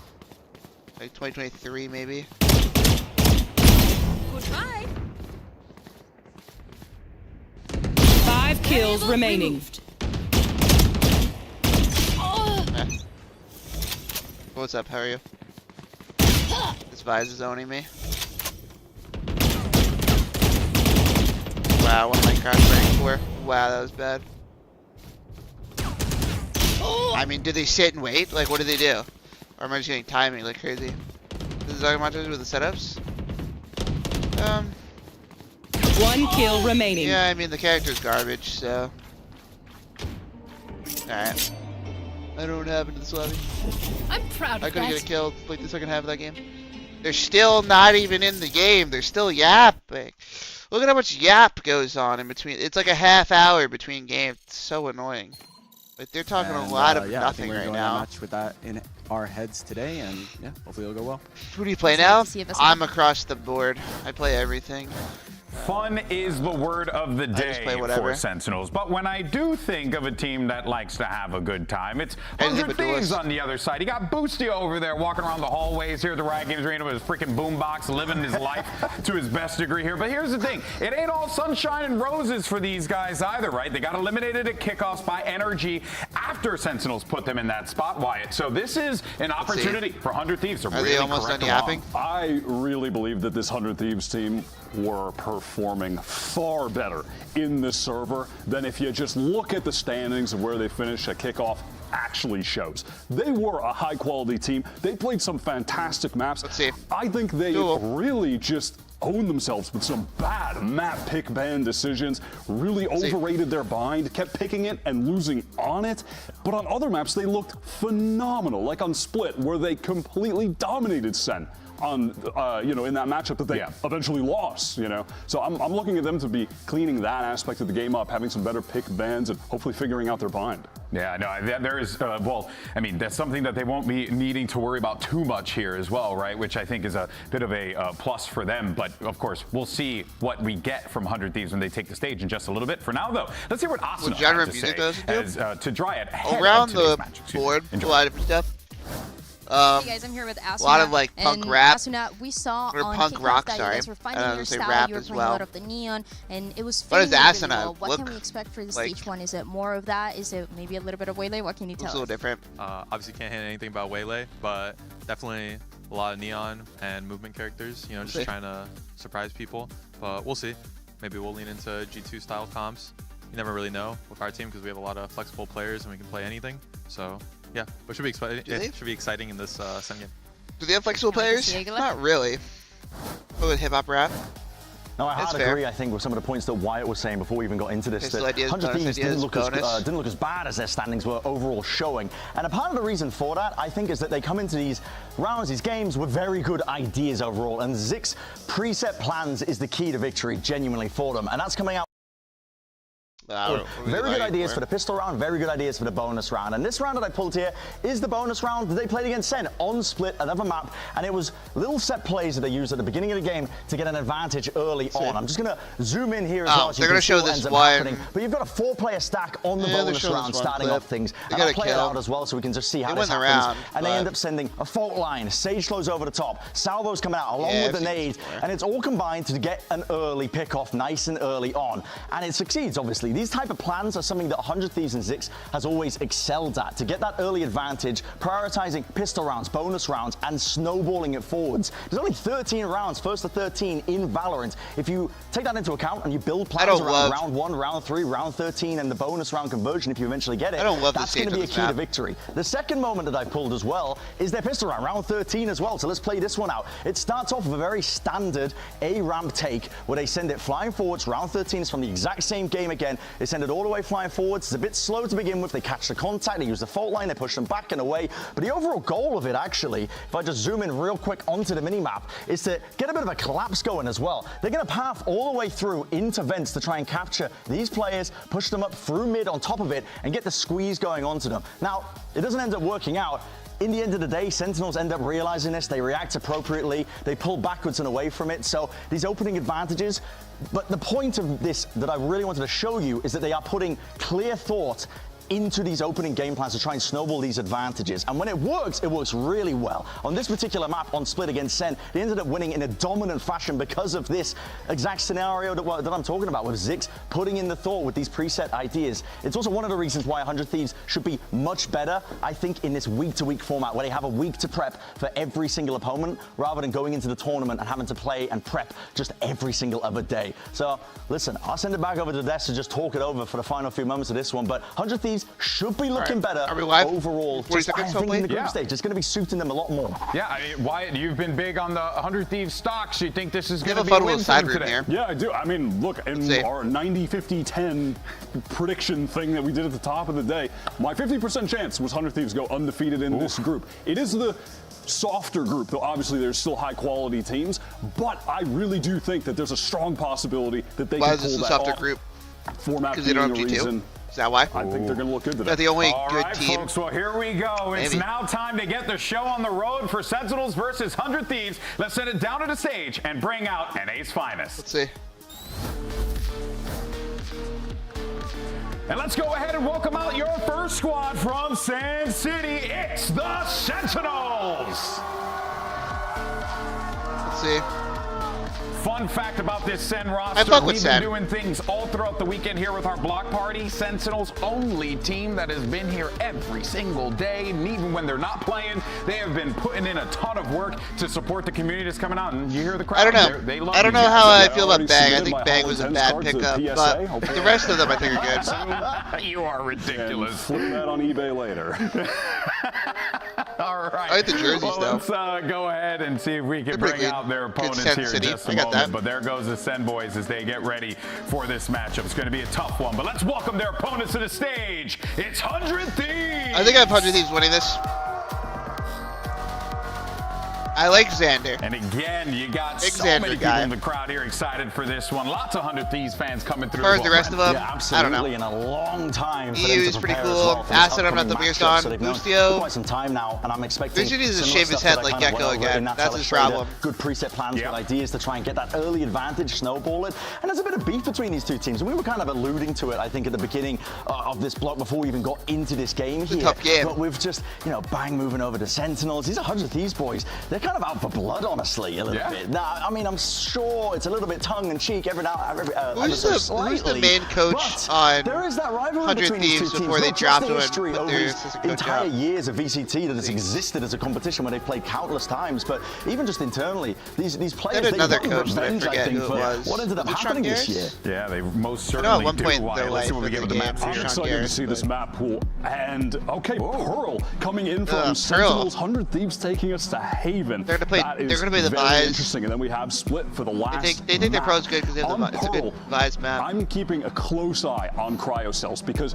Like 2023, maybe. Good try. 5 kills remaining. Eh. What's up? How are you? This Vise is owning me. Wow, what am I crash rank for? Wow, that was bad. I mean, did they sit and wait? Like, what did they do? Or am I just getting timing like crazy? This is Argumentos with the setups? 1 kill remaining. Yeah, I mean, the character's garbage, so. Alright. I don't know what happened to this lobby. I'm proud I of couldn't that. get a kill like the second half of that game. They're still not even in the game. They're still yapping. Look at how much yap goes on in between. It's like a half hour between games. It's so annoying. Like they're talking a lot of nothing right now. Match with that in our heads today, and yeah, hopefully it'll go well. Who do you play now? I'm across the board. I play everything. Fun is the word of the day for Sentinels, but when I do think of a team that likes to have a good time, it's 100 Thieves on the other side. You got Boosty over there walking around the hallways here at the Riot Games Arena with his freaking boombox, living his life to his best degree here. But here's the thing, it ain't all sunshine and roses for these guys either, right? They got eliminated at kickoffs by Energy after Sentinels put them in that spot, Wyatt. So this is an opportunity for 100 Thieves to really correct the wrong. I really believe that this 100 Thieves team were performing far better in this server than if you just look at the standings of where they finished at kickoff actually shows. They were a high quality team. They played some fantastic maps. Let's see. I think they really just owned themselves with some bad map pick ban decisions, really overrated their bind, kept picking it and losing on it. But on other maps, they looked phenomenal, like on Split, where they completely dominated Sen on, in that matchup that they eventually lost, So I'm looking at them to be cleaning that aspect of the game up, having some better pick bans, and hopefully figuring out their bind. Yeah, no, there is, well, I mean, that's something that they won't be needing to worry about too much here as well, right? Which I think is a bit of a plus for them. But, of course, we'll see what we get from 100 Thieves when they take the stage in just a little bit. For now, though, let's hear what Asuna has to say to Dryad around the board, a lot of stuff. Hey guys, I'm here with Asuna. A lot of like punk rap. Asuna, we saw or on punk rock, that you guys were finding your style. Rap you were as playing well. a lot of the neon, and it was What fitting does really Asuna well. What look can we expect for the like? stage one? Is it more of that? Is it maybe a little bit of Waylay? What can you tell us? It's a little different. Obviously can't hit anything about Waylay, but definitely a lot of neon and movement characters, just trying to surprise people. But we'll see. Maybe we'll lean into G2 style comps. You never really know with our team because we have a lot of flexible players and we can play anything. So yeah, but it should be exciting in this Sen game. Do they have flexible players? Not really. What with hip hop rap? No, I hard agree, I think, with some of the points that Wyatt was saying before we even got into this. Pistol that ideas, 100 Thieves didn't look bonus. as bad as their standings were overall showing. And a part of the reason for that, I think, is that they come into these rounds, these games, with very good ideas overall. And Zik's preset plans is the key to victory, genuinely, for them. And that's coming out. Very good ideas for the pistol round, very good ideas for the bonus round. And this round that I pulled here is the bonus round that they played against Sen on Split, another map. And it was little set plays that they used at the beginning of the game to get an advantage early on. I'm just going to zoom in here as well. They're going to show this one. But you've got a 4-player stack on the bonus round starting off things. And I'll play it out as well so we can just see how this happens. And they end up sending a fault line. Sage flows over the top. Salvo's coming out along with the nade. And it's all combined to get an early pick-off nice and early on. And it succeeds, obviously. These type of plans are something that 100 Thieves and Zix has always excelled at. To get that early advantage, prioritizing pistol rounds, bonus rounds, and snowballing it forwards. There's only 13 rounds, first to 13 in Valorant. If you take that into account and you build plans around round 1, round 3, round 13, and the bonus round conversion, if you eventually get it, that's going to be a key to victory. The second moment that I pulled as well is their pistol round, round 13 as well. So let's play this one out. It starts off with a very standard A-ramp take where they send it flying forwards. Round 13 is from the exact same game again. They send it all the way flying forwards. It's a bit slow to begin with. They catch the contact. They use the fault line. They push them back and away. But the overall goal of it, actually, if I just zoom in real quick onto the minimap, is to get a bit of a collapse going as well. They're going to path all the way through into vents to try and capture these players, push them up through mid on top of it, and get the squeeze going onto them. Now, it doesn't end up working out. In the end of the day, Sentinels end up realizing this. They react appropriately. They pull backwards and away from it. So these opening advantages. But the point of this that I really wanted to show you is that they are putting clear thought into these opening game plans to try and snowball these advantages. And when it works really well. On this particular map on Split against Sen, they ended up winning in a dominant fashion because of this exact scenario that I'm talking about, with Zix putting in the thought with these preset ideas. It's also one of the reasons why 100 Thieves should be much better, I think, in this week-to-week format, where they have a week to prep for every single opponent, rather than going into the tournament and having to play and prep just every single other day. So, listen, I'll send it back over to Des to just talk it over for the final few moments of this one, but 100 Thieves should be looking better overall. Just, I think in the group stage, it's going to be suiting them a lot more. Yeah, I mean, Wyatt, you've been big on the 100 Thieves stocks. You think this is going to be a win for today? Here. Yeah, I do. I mean, look, in our 90-50-10 prediction thing that we did at the top of the day, my 50% chance was 100 Thieves go undefeated in this group. It is the softer group, though obviously there's still high-quality teams, but I really do think that there's a strong possibility that they can pull that off. Why is this a softer group? Format because they don't have G2? Is that why? I think they're going to look good today. They're the only good team. Folks, well, here we go. It's now time to get the show on the road for Sentinels versus 100 Thieves. Let's send it down to the stage and bring out NA's finest. Let's see. And let's go ahead and welcome out your first squad from Sand City. It's the Sentinels. Let's see. Fun fact about this Sen roster, we've been doing things all throughout the weekend here with our block party. Sentinels only team that has been here every single day, and even when they're not playing, they have been putting in a ton of work to support the community that's coming out, and you hear the crowd. I don't know how I feel about Bang. I think Bang was a bad pickup, but the rest of them I think are good. You are ridiculous. And flip that on eBay later. All right. I like the jerseys, though. Let's go ahead and see if we can bring out their opponents here in just a moment. But there goes the Sen boys as they get ready for this matchup. It's going to be a tough one, but let's welcome their opponents to the stage. It's 100 Thieves. I think I have 100 Thieves winning this. I like Xander. And again, you got so many people in the crowd here excited for this one. Lots of 100 Thieves fans coming through. As far as the rest of them, absolutely. I don't know. In a long time. EU is pretty cool. Acid, I'm not the biggest on. Lustio. Quite some time now, and I'm expecting. Vision is to shave his head like Gecko again. That's his problem. Good preset plans, good ideas to try and get that early advantage, snowball it. And there's a bit of beef between these two teams, and we were kind of alluding to it, I think, at the beginning of this block before we even got into this game here. Tough game. But with just, Bang moving over to Sentinels. These 100 Thieves boys, they're kind of out for blood, honestly, a little bit. Now, I mean, I'm sure it's a little bit tongue-in-cheek every now who's the main coach on there is that rivalry 100 between Thieves these two before teams. they dropped him History over these entire years of VCT that has existed as a competition where they've played countless times, but even just internally, these players, they another coach that I forget think, who it was. What ended up happening this year. Yeah, they most certainly at one point do. Let's see what we get with the maps I'm here. excited to see this map pool. And, Pearl coming in from Sentinels, 100 Thieves taking us to Haven. They're going to play the very interesting. And then we have Split for the last They think their pro's good because it's a good Vise map. I'm keeping a close eye on Cryo Cells because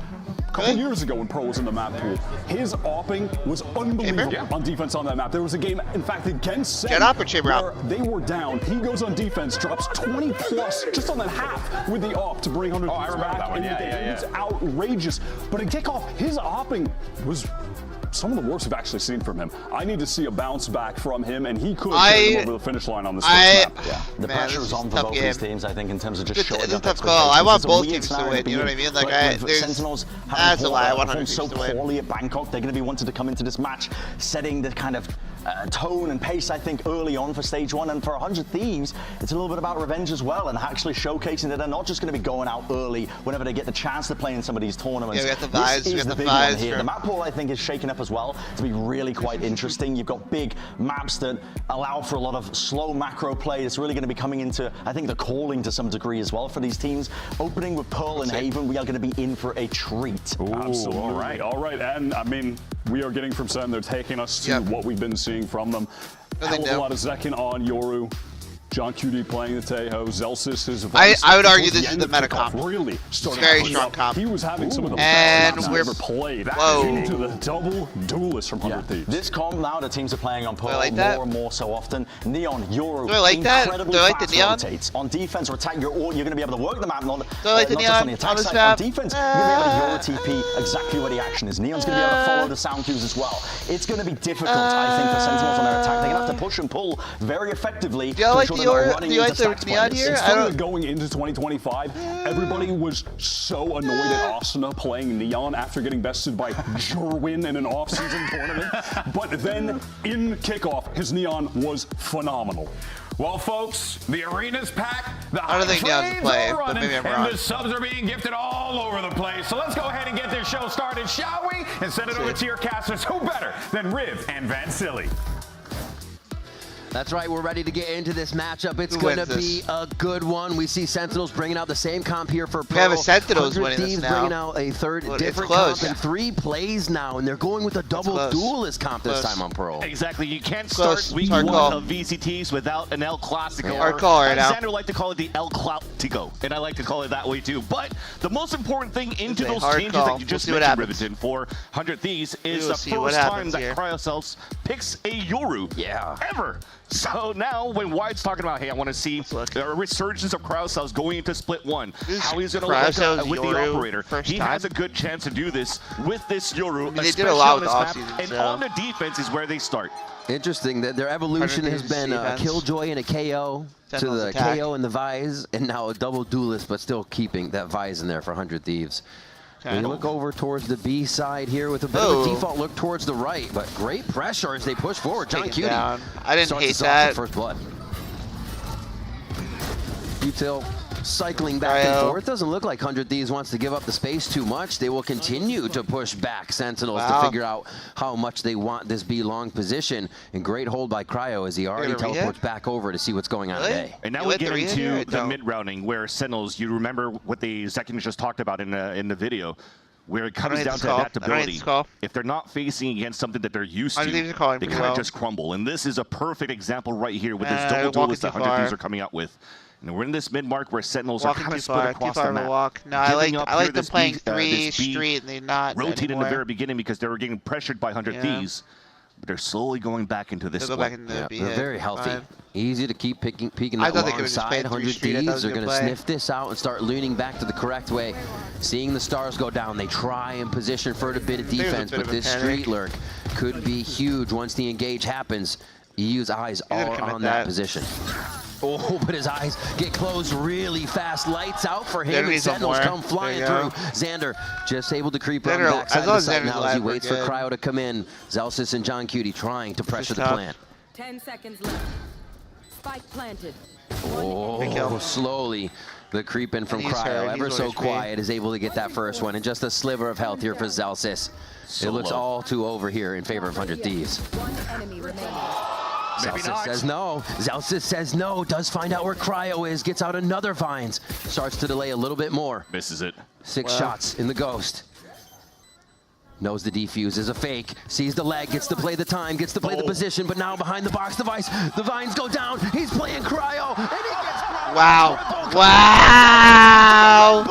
couple years ago when Pro was in the map pool. His opping was unbelievable on defense on that map. There was a game, in fact, against Sen, where they were down. He goes on defense, drops 20 plus just on that half with the op to bring 100 I remember back. that one. It's outrageous. But in kickoff, his opping was some of the worst I've actually seen from him. I need to see a bounce back from him, and he could get him over the finish line on this first map. Yeah, the pressure is on for both these teams, I think, in terms of just showing up. It's a tough call. I want both teams to win, you know what I mean? Like, Sentinels that's a lie, I want 100 teams so to win. poorly at Bangkok, they're going to be wanting to come into this match, setting the kind of tone and pace, I think, early on for stage 1. And for 100 Thieves, it's a little bit about revenge as well, and actually showcasing that they're not just going to be going out early whenever they get the chance to play in some of these tournaments. Yeah, we got the vibes. This is the big one here. The map pool, I think, is shaking up as well to be really quite interesting. You've got big maps that allow for a lot of slow macro play. It's really going to be coming into, I think, the calling to some degree as well for these teams. Opening with Pearl and Haven, we are going to be in for a treat. Ooh, absolutely. All right. And I mean, we are getting from Sen. They're taking us to what we've been seeing from them. Hell of a lot of Zekin on Yoru. John QD playing the Tejo. Zelsis, his I would argue this is the meta comp. Really very strong comp. He was having some of the best maps we're ever played. Into the double duelist from 100 Thieves. This comp now, the teams are playing on Pearl more and more so often. Neon, Yoru, do I like that? Do I like the Neon? Rotates. On defense or attack, you're going to be able to work the map. Not, do I like the not Neon just on the attack on this side. map? On defense, you're going to be able to Yoru TP exactly where the action is. Neon's going to be able to follow the sound cues as well. It's going to be difficult, I think, for Sentinels on their attack. They're going to have to push and pull very effectively. Do you like the Yoru? Do you like the Neon here? It's funny that going into 2025, everybody was so annoyed at Asuna playing Neon after getting bested by Jerwin in an off-season tournament. But then in kickoff, his Neon was phenomenal. Well, folks, the arena's packed, the I don't think Neon's playing, but running, maybe I'm wrong. and the subs are being gifted all over the place. So let's go ahead and get this show started, shall we? And send it over to your casters. Who better than Riv and Vansili? That's right, we're ready to get into this matchup. It's going to be a good one. We see Sentinels bringing out the same comp here for Pro. We have a Sentinels winning this now. Bringing out a third different comp in 3 plays now, and they're going with a double duelist comp this time on Pro. Exactly, you can't start week 1 of VCTs without an El Clasico. Hard call right now. Alexander like to call it the El Clautico, and I like to call it that way too. But the most important thing into those changes that you just mentioned, Riverton, for 100 Thieves is the first time that CryoCells picks a Yoru ever. So now, when Wyatt's talking about, hey, I want to see a resurgence of CryoCells going into split 1, how he's going to look with the operator. He has a good chance to do this with this Yoru, they did a lot with map, and on the defense is where they start. Interesting that their evolution has been a Killjoy and a KO to the KO and the Vise, and now a double duelist, but still keeping that Vise in there for 100 Thieves. We look over towards the B side here with a bit of a default look towards the right, but great pressure as they push forward. John Cutie. I didn't hate that. First blood. Util cycling back and forth. Doesn't look like 100 Thieves wants to give up the space too much. They will continue to push back Sentinels to figure out how much they want this B long position. And great hold by Cryo as he already teleports back over to see what's going on today. And now we get into the mid-rounding where Sentinels, you remember what the Zekin just talked about in the video, where it comes down to adaptability. If they're not facing against something that they're used to, they kind of just crumble. And this is a perfect example right here with this double duelist that 100 Thieves are coming out with. And we're in this mid-mark where Sentinels are kind of split across the map. No, I like them playing 3 street and they're not rotate in the very beginning because they were getting pressured by 100 Thieves. But they're slowly going back into this split. They're very healthy. Easy to keep peeking that long side. 100 Thieves are going to sniff this out and start leaning back to the correct way. Seeing the stars go down, they try and position for a bit of defense, but this street lurk could be huge once the engage happens. EU's eyes are on that position. Oh, but his eyes get closed really fast. Lights out for him, and Sentinels come flying through. Xander just able to creep on the backside of the site now as he waits for Cryo to come in. Zelsis and John Cutie trying to pressure the plant. 10 seconds left. Spike planted. Oh, slowly. The creep in from Cryo, ever so quiet, is able to get that first one. And just a sliver of health here for Zelsis. It looks all too over here in favor of 100 Thieves. One enemy remaining. Zelsis says no. Zelsis says no. Does find out where Cryo is. Gets out another Vines. Starts to delay a little bit more. Misses it. 6 shots in the Ghost. Knows the defuse is a fake. Sees the leg. Gets to play the time. Gets to play the position. But now behind the box device, the Vines go down. He's playing Cryo. And he gets Wow. Wow.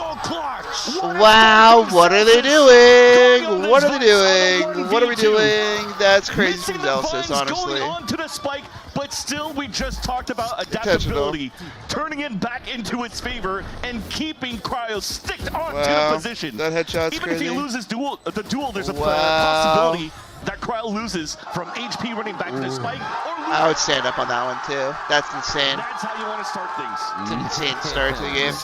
Wow, what are they doing? What are they doing? What are we doing? That's crazy from Zelsis, honestly. Going on to the spike, but still we just talked about adaptability, turning it back into its favor and keeping Cryo sticked onto the position. That headshot's Even crazy. if he loses the duel, there's a possibility that Cryo loses from HP running back to the spike. I would stand up on that one too. That's insane. That's how you want to start things. It's an insane start to the game.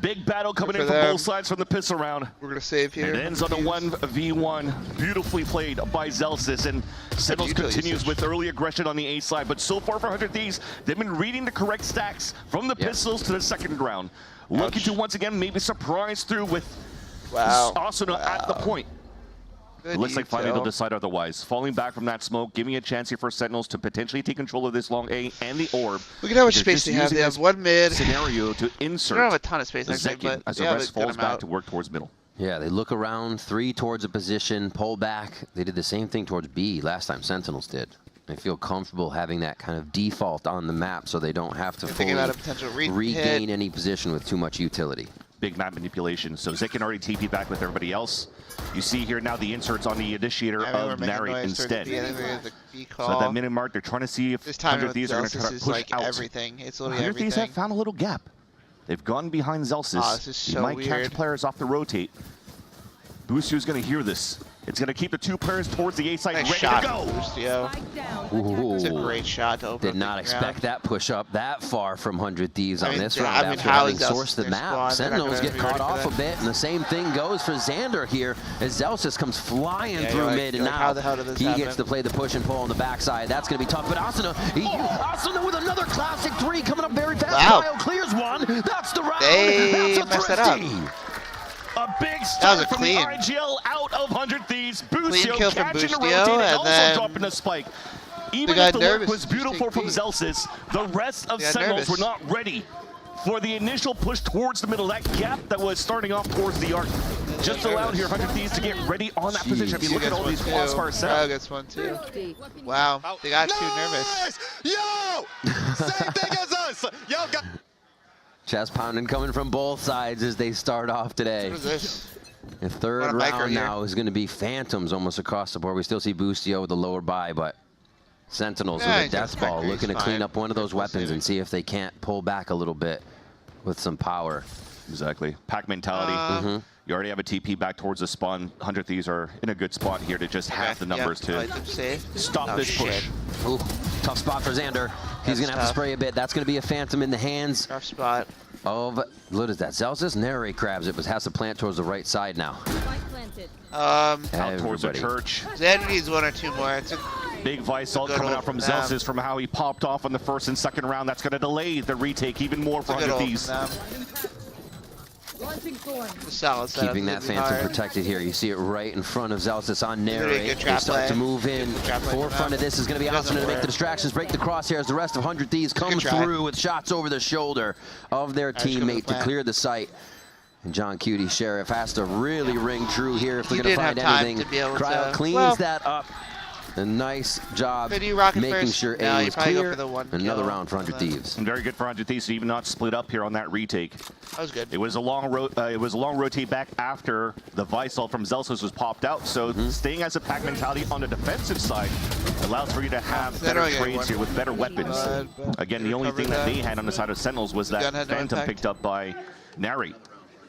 Big battle coming in from both sides from the pistol round. We're going to save here. It ends on a 1v1. Beautifully played by Zelsis. And Sentinels continues with early aggression on the A side. But so far for 100 Thieves, they've been reading the correct stacks from the pistols to the second round. Looking to once again maybe surprise through with Asuna at the point. It looks like finally they'll decide otherwise. Falling back from that smoke, giving a chance here for Sentinels to potentially take control of this long A and the orb. Look at how much space they have. They have one mid. Scenario to insert. They don't have a ton of space, actually, but as the rest falls back to work towards middle. Yeah, they look around, 3 towards a position, pull back. They did the same thing towards B last time Sentinels did. They feel comfortable having that kind of default on the map so they don't have to fully regain any position with too much utility. Big map manipulation. So Zik can already TP back with everybody else. You see here now the inserts on the initiator of Nari instead. So at that minute mark, they're trying to see if 100 Thieves are going to try to push out. Everything. It's literally 100 Thieves have found a little gap. They've gone behind Zelsis. This is so you might catch players off the rotate. Boostio's going to hear this. It's going to keep the 2 players towards the A side ready to go. It's a great shot to open Did not expect that push up that far from 100 Thieves on this I round mean, after having sourced the map. Sentinels get caught off a bit, and the same thing goes for Xander here as Zelsis comes flying through mid, and now he gets to play the push and pull on the backside. That's going to be tough, but Asuna with another classic 3 coming up very fast. Kyle clears one. That's the round. They That's a thrifty. A big start from the IGL out of 100 Thieves. Boostio catching the rotate and also dropping a spike. Even if the work was beautiful from Zelsis, the rest of Sentinels were not ready for the initial push towards the middle. That gap that was starting off towards the arc just allowed here 100 Thieves to get ready on that position. If you look at all these crossfire set. Gets one too. Wow, they got too nervous. Yo! Same thing as us! Yo, Chest pounding coming from both sides as they start off today. What is this? The third round now is going to be Phantoms almost across the board. We still see Boostio with the lower buy, but Sentinels with a death ball looking to clean up one of those weapons and see if they can't pull back a little bit with some power. Exactly. Pack mentality. You already have a TP back towards the spawn. 100 Thieves are in a good spot here to just have the numbers to stop this push. Ooh, tough spot for Xander. He's going to have to spray a bit. That's going to be a Phantom in the hands of, what is that, Zelsis? Nary grabs it, but has to plant towards the right side now. Out towards the church. Xander needs 1 or 2 more. It's a big Visalt coming out from Zelsis from how he popped off on the first and second round. That's going to delay the retake even more for 100 Thieves. Keeping that Phantom protected here. You see it right in front of Zelsis on Nary. They start to move in. Forefront of this is going to be Asuna to make the distractions, break the crosshairs. The rest of 100 Thieves come through with shots over the shoulder of their teammate to clear the site. And John Cutie Sheriff has to really ring true here if they're going to find anything. Cryo cleans that up. A nice job making sure A was clear. Another round for 100 Thieves. And very good for 100 Thieves to even not split up here on that retake. That was good. It was a long rotate back after the Visalt from Zelsis was popped out. So staying as a pack mentality on the defensive side allows for you to have better trades here with better weapons. Again, the only thing that they had on the side of Sentinels was that Phantom picked up by Nari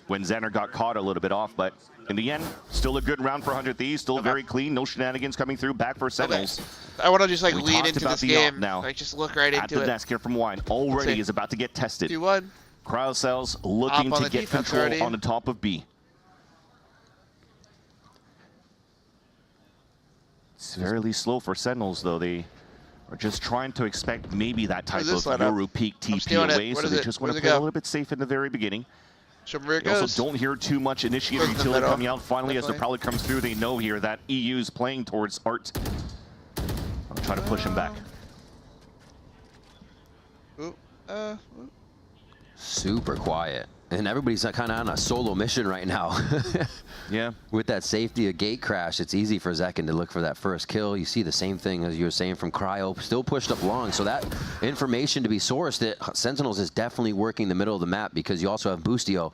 when Xander got caught a little bit off, but in the end, still a good round for 100 Thieves, still very clean, no shenanigans coming through, back for Sentinels. I want to just like lean into this game now. Like just look right into it. At the desk here from Wine, already is about to get tested. 2-1. Cryocells looking to get control on the top of B. It's fairly slow for Sentinels though. They are just trying to expect maybe that type of Yoru peak TP away, so they just want to play a little bit safe in the very beginning. You also don't hear too much initiator utility coming out. Finally, as the Prowler comes through, they know here that EU's playing towards Art. I'll try to push him back. Super quiet. And everybody's kind of on a solo mission right now. Yeah. With that safety of gate crash, it's easy for Zekin to look for that first kill. You see the same thing as you were saying from Cryo, still pushed up long. So that information to be sourced, that Sentinels is definitely working the middle of the map because you also have Boostio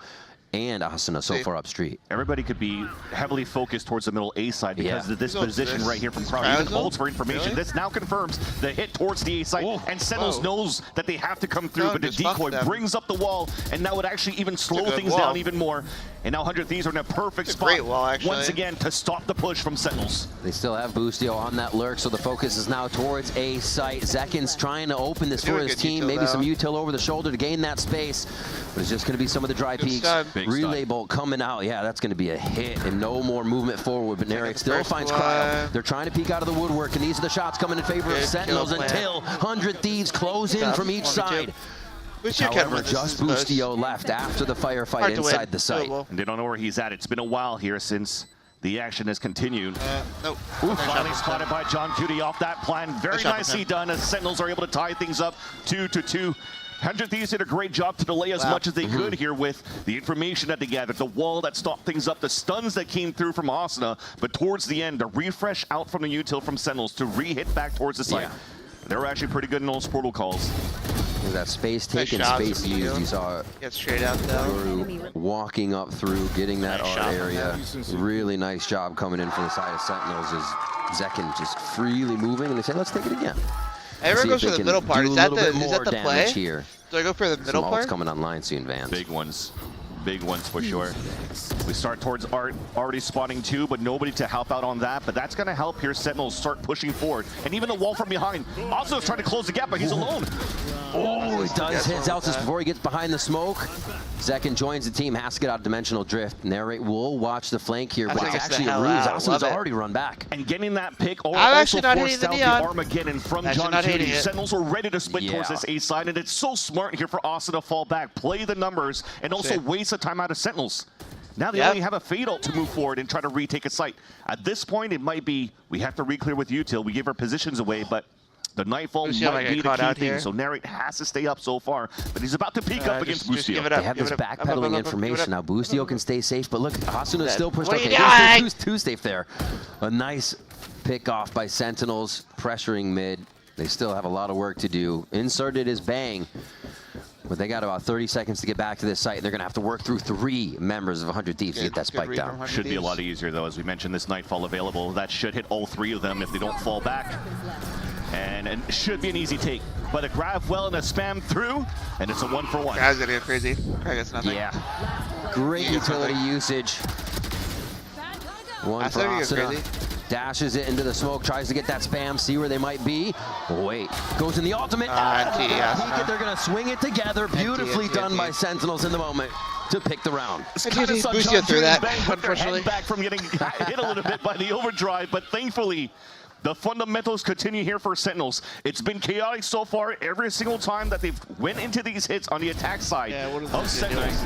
and Asuna so far up street. Everybody could be heavily focused towards the middle A side because of this position right here from Crowd. Even holds for information. This now confirms the hit towards the A side, and Sentinels knows that they have to come through, but the decoy brings up the wall, and now it actually even slow things down even more. And now 100 Thieves are in a perfect spot once again to stop the push from Sentinels. They still have Boostio on that lurk, so the focus is now towards A site. Zekin's trying to open this for his team, maybe some util over the shoulder to gain that space, but it's just going to be some of the dry peaks. Relay bolt coming out, yeah, that's going to be a hit, and no more movement forward, but Narek still finds Cryo. They're trying to peek out of the woodwork, and these are the shots coming in favor of Sentinels until 100 Thieves close in from each side. However, just Boostio left after the firefight inside the site. And they don't know where he's at. It's been a while here since the action has continued. Finally spotted by John Cutie off that plan. Very nicely done as Sentinels are able to tie things up 2-2. 100 Thieves did a great job to delay as much as they could here with the information that they gathered, the wall that stopped things up, the stuns that came through from Asuna, but towards the end, the refresh out from the util from Sentinels to re-hit back towards the site. They were actually pretty good in those portal calls. That space taken, space used. You saw get straight out though. Walking up through, getting that art area. Really nice job coming in from the side of Sentinels as Zekin just freely moving, and they say, let's take it again. Everyone goes for the middle part. Is that the play? Here. Do I go for the middle part? Some coming online soon, Vans. Big ones for sure. We start towards Art, already spotting 2, but nobody to help out on that. But that's going to help here. Sentinels start pushing forward. And even the wall from behind. Also trying to close the gap, but he's alone. Oh, he does hit Zeltis before he gets behind the smoke. Zekin joins the team, has to get out dimensional drift. Narrate will watch the flank here, but it's actually a ruse. Asuna's already run back. And getting that pick also forced out the Armageddon from John Cutie. Sentinels were ready to split towards this A side, and it's so smart here for Asuna to fall back, play the numbers, and also waste the time out of Sentinels. Now they only have a Fade ult to move forward and try to retake a site. At this point, it might be, we have to re-clear with util. We give our positions away, but the Nightfall might be the key thing, so Narrate has to stay up so far, but he's about to peek up against Boostio. They have this backpedaling information. Now Boostio can stay safe, but look, Asuna's still pushed. Okay, who's too safe there? A nice pick off by Sentinels, pressuring mid. They still have a lot of work to do. Inserted is Bang, but they got about 30 seconds to get back to this site. They're going to have to work through 3 members of 100 Thieves to get that spike down. Should be a lot easier, though, as we mentioned, this Nightfall available. That should hit all 3 of them if they don't fall back. And it should be an easy take. But a grab well and a spam through, and it's a 1-for-1. Guys gonna go crazy. Craig gets nothing. Yeah. Great utility usage. One for Asuna. Dashes it into the smoke, tries to get that spam, see where they might be. Wait, goes in the ultimate. They're gonna swing it together. Beautifully done by Sentinels in the moment to pick the round. Boostio through that, unfortunately. Back from getting hit a little bit by the overdrive, but thankfully, the fundamentals continue here for Sentinels. It's been chaotic so far every single time that they've went into these hits on the attack side of Sentinels.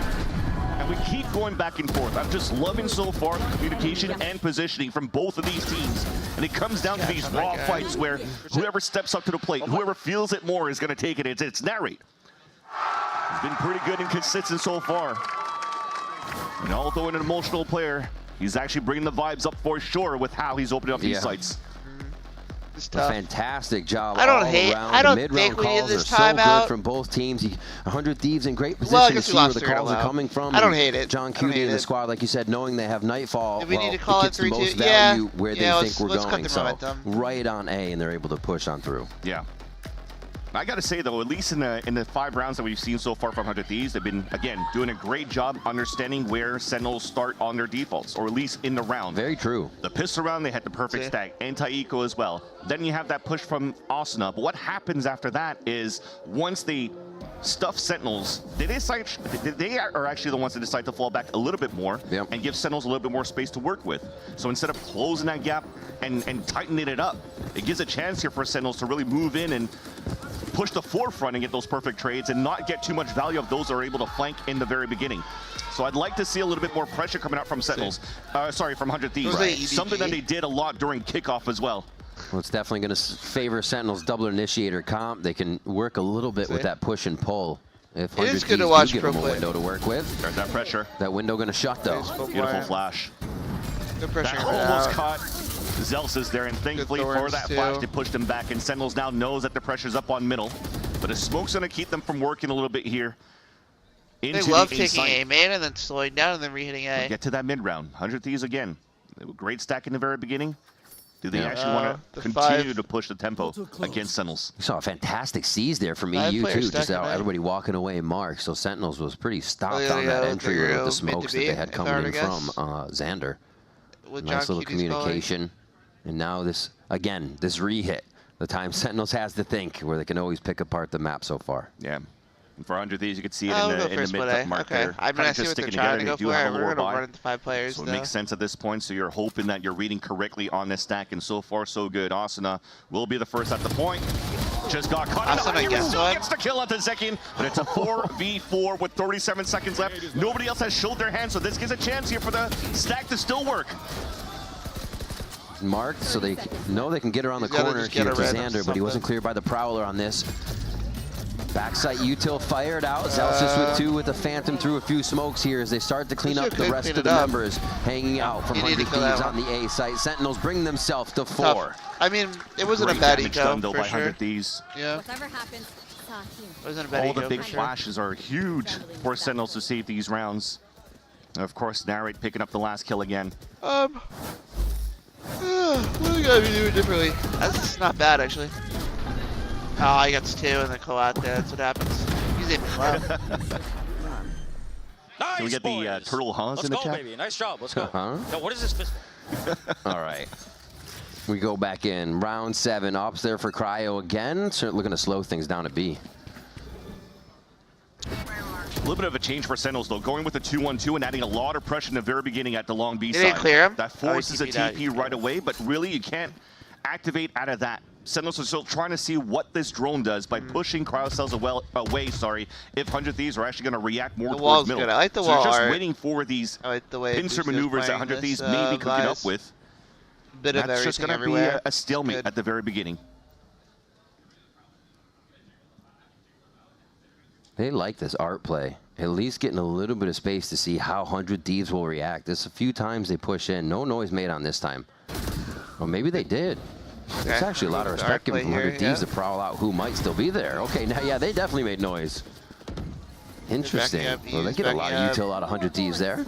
And we keep going back and forth. I'm just loving so far the communication and positioning from both of these teams. And it comes down to these raw fights where whoever steps up to the plate, whoever feels it more is going to take it. It's Narrate. He's been pretty good and consistent so far. And although an emotional player, he's actually bringing the vibes up for sure with how he's opening up these sites. A fantastic job. I don't hate. I don't think we need this timeout. So from both teams. 100 Thieves in great position to see where the calls are coming from. I don't hate it. John Cutie and the squad, like you said, knowing they have Nightfall, we need to call it 3-2. Value where they think we're going. So right on A, and they're able to push on through. Yeah. I got to say, though, at least in the 5 rounds that we've seen so far from 100 Thieves, they've been, again, doing a great job understanding where Sentinels start on their defaults, or at least in the round. Very true. The pistol round, they had the perfect stack. Anti-eco as well. Then you have that push from Asuna. But what happens after that is once they stuff Sentinels, they are actually the ones that decide to fall back a little bit more and give Sentinels a little bit more space to work with. So instead of closing that gap and tightening it up, it gives a chance here for Sentinels to really move in and push the forefront and get those perfect trades and not get too much value of those that are able to flank in the very beginning. So I'd like to see a little bit more pressure coming out from Sentinels. Sorry, from 100 Thieves. Something that they did a lot during kickoff as well. Well, it's definitely going to favor Sentinels' double initiator comp. They can work a little bit with that push and pull. If it is good to watch give them a window to work with. There's that pressure. That window going to shut, though. Beautiful flash. Good pressure. That almost caught Zels is there, and thankfully for that flash, they pushed him back, and Sentinels now knows that the pressure's up on middle. But a smoke's going to keep them from working a little bit here. into They love the A taking site. A main and then slowing down and then re-hitting A. We'll get to that mid round. 100 Thieves again. Great stack in the very beginning. Do they actually want to continue to push the tempo against Sentinels? We saw a fantastic seize there from EU too, just how everybody walking away marked. So Sentinels was pretty stopped on that entry with the smokes that they had coming in from Xander. Nice little communication. And now this, again, this re-hit. The time Sentinels has to think, where they can always pick apart the map so far. Yeah. And for 100 Thieves, you can see it in the mid mark there. I mean, I see what they're trying to go for. We're going to run into 5 players. So it makes sense at this point. So you're hoping that you're reading correctly on this stack. And so far, so good. Asuna will be the first at the point. Just got caught. Asuna gets the kill at the second. But it's a 4v4 with 37 seconds left. Nobody else has showed their hand. So this gives a chance here for the stack to still work. Marked, so they know they can get around the corner here to Xander, but he wasn't cleared by the Prowler on this. Backside util fired out. Celsius with 2 with the Phantom through a few smokes here as they start to clean up the rest of the members hanging out from 100 Thieves on the A site. Sentinels bring themselves to 4. I mean, it wasn't a bad eco done, though, for by sure. 100 Thieves. Yeah. Whatever happens, wasn't a bad All eco the big for sure. flashes are huge for Sentinels to save these rounds. And of course, Narrate picking up the last kill again. What do we gotta be doing differently? That's not bad, actually. Oh, he gets 2 and then go out there. That's what happens. He's aiming well. Can we get the Turtle Hans in the chat? Baby. Nice job. Let's go. Uh-huh. Yo, what is this fist? All right. We go back in. Round 7. Ops there for Cryo again. Certainly looking to slow things down at B. A little bit of a change for Sentinels, though, going with the 2-1-2 and adding a lot of pressure in the very beginning at the long B They side. didn't clear him? That forces a TP right away, but really you can't activate out of that. Sentinels are still trying to see what this drone does by pushing cryocells away, if 100 Thieves are actually going to react more towards middle. Good. I like the so wall they're just art. waiting for these pincer Bucio's maneuvers that 100 Thieves may be cooking up with. Bit of That's just everything going to be everywhere. a stalemate at the very beginning. They like this art play. At least getting a little bit of space to see how 100 Thieves will react. There's a few times they push in. No noise made on this time. Well, maybe they did. There's actually a lot of respect given from 100 Thieves to prowl out who might still be there. Okay, now, yeah, they definitely made noise. Interesting. Well, they get a lot of util out of 100 Thieves there.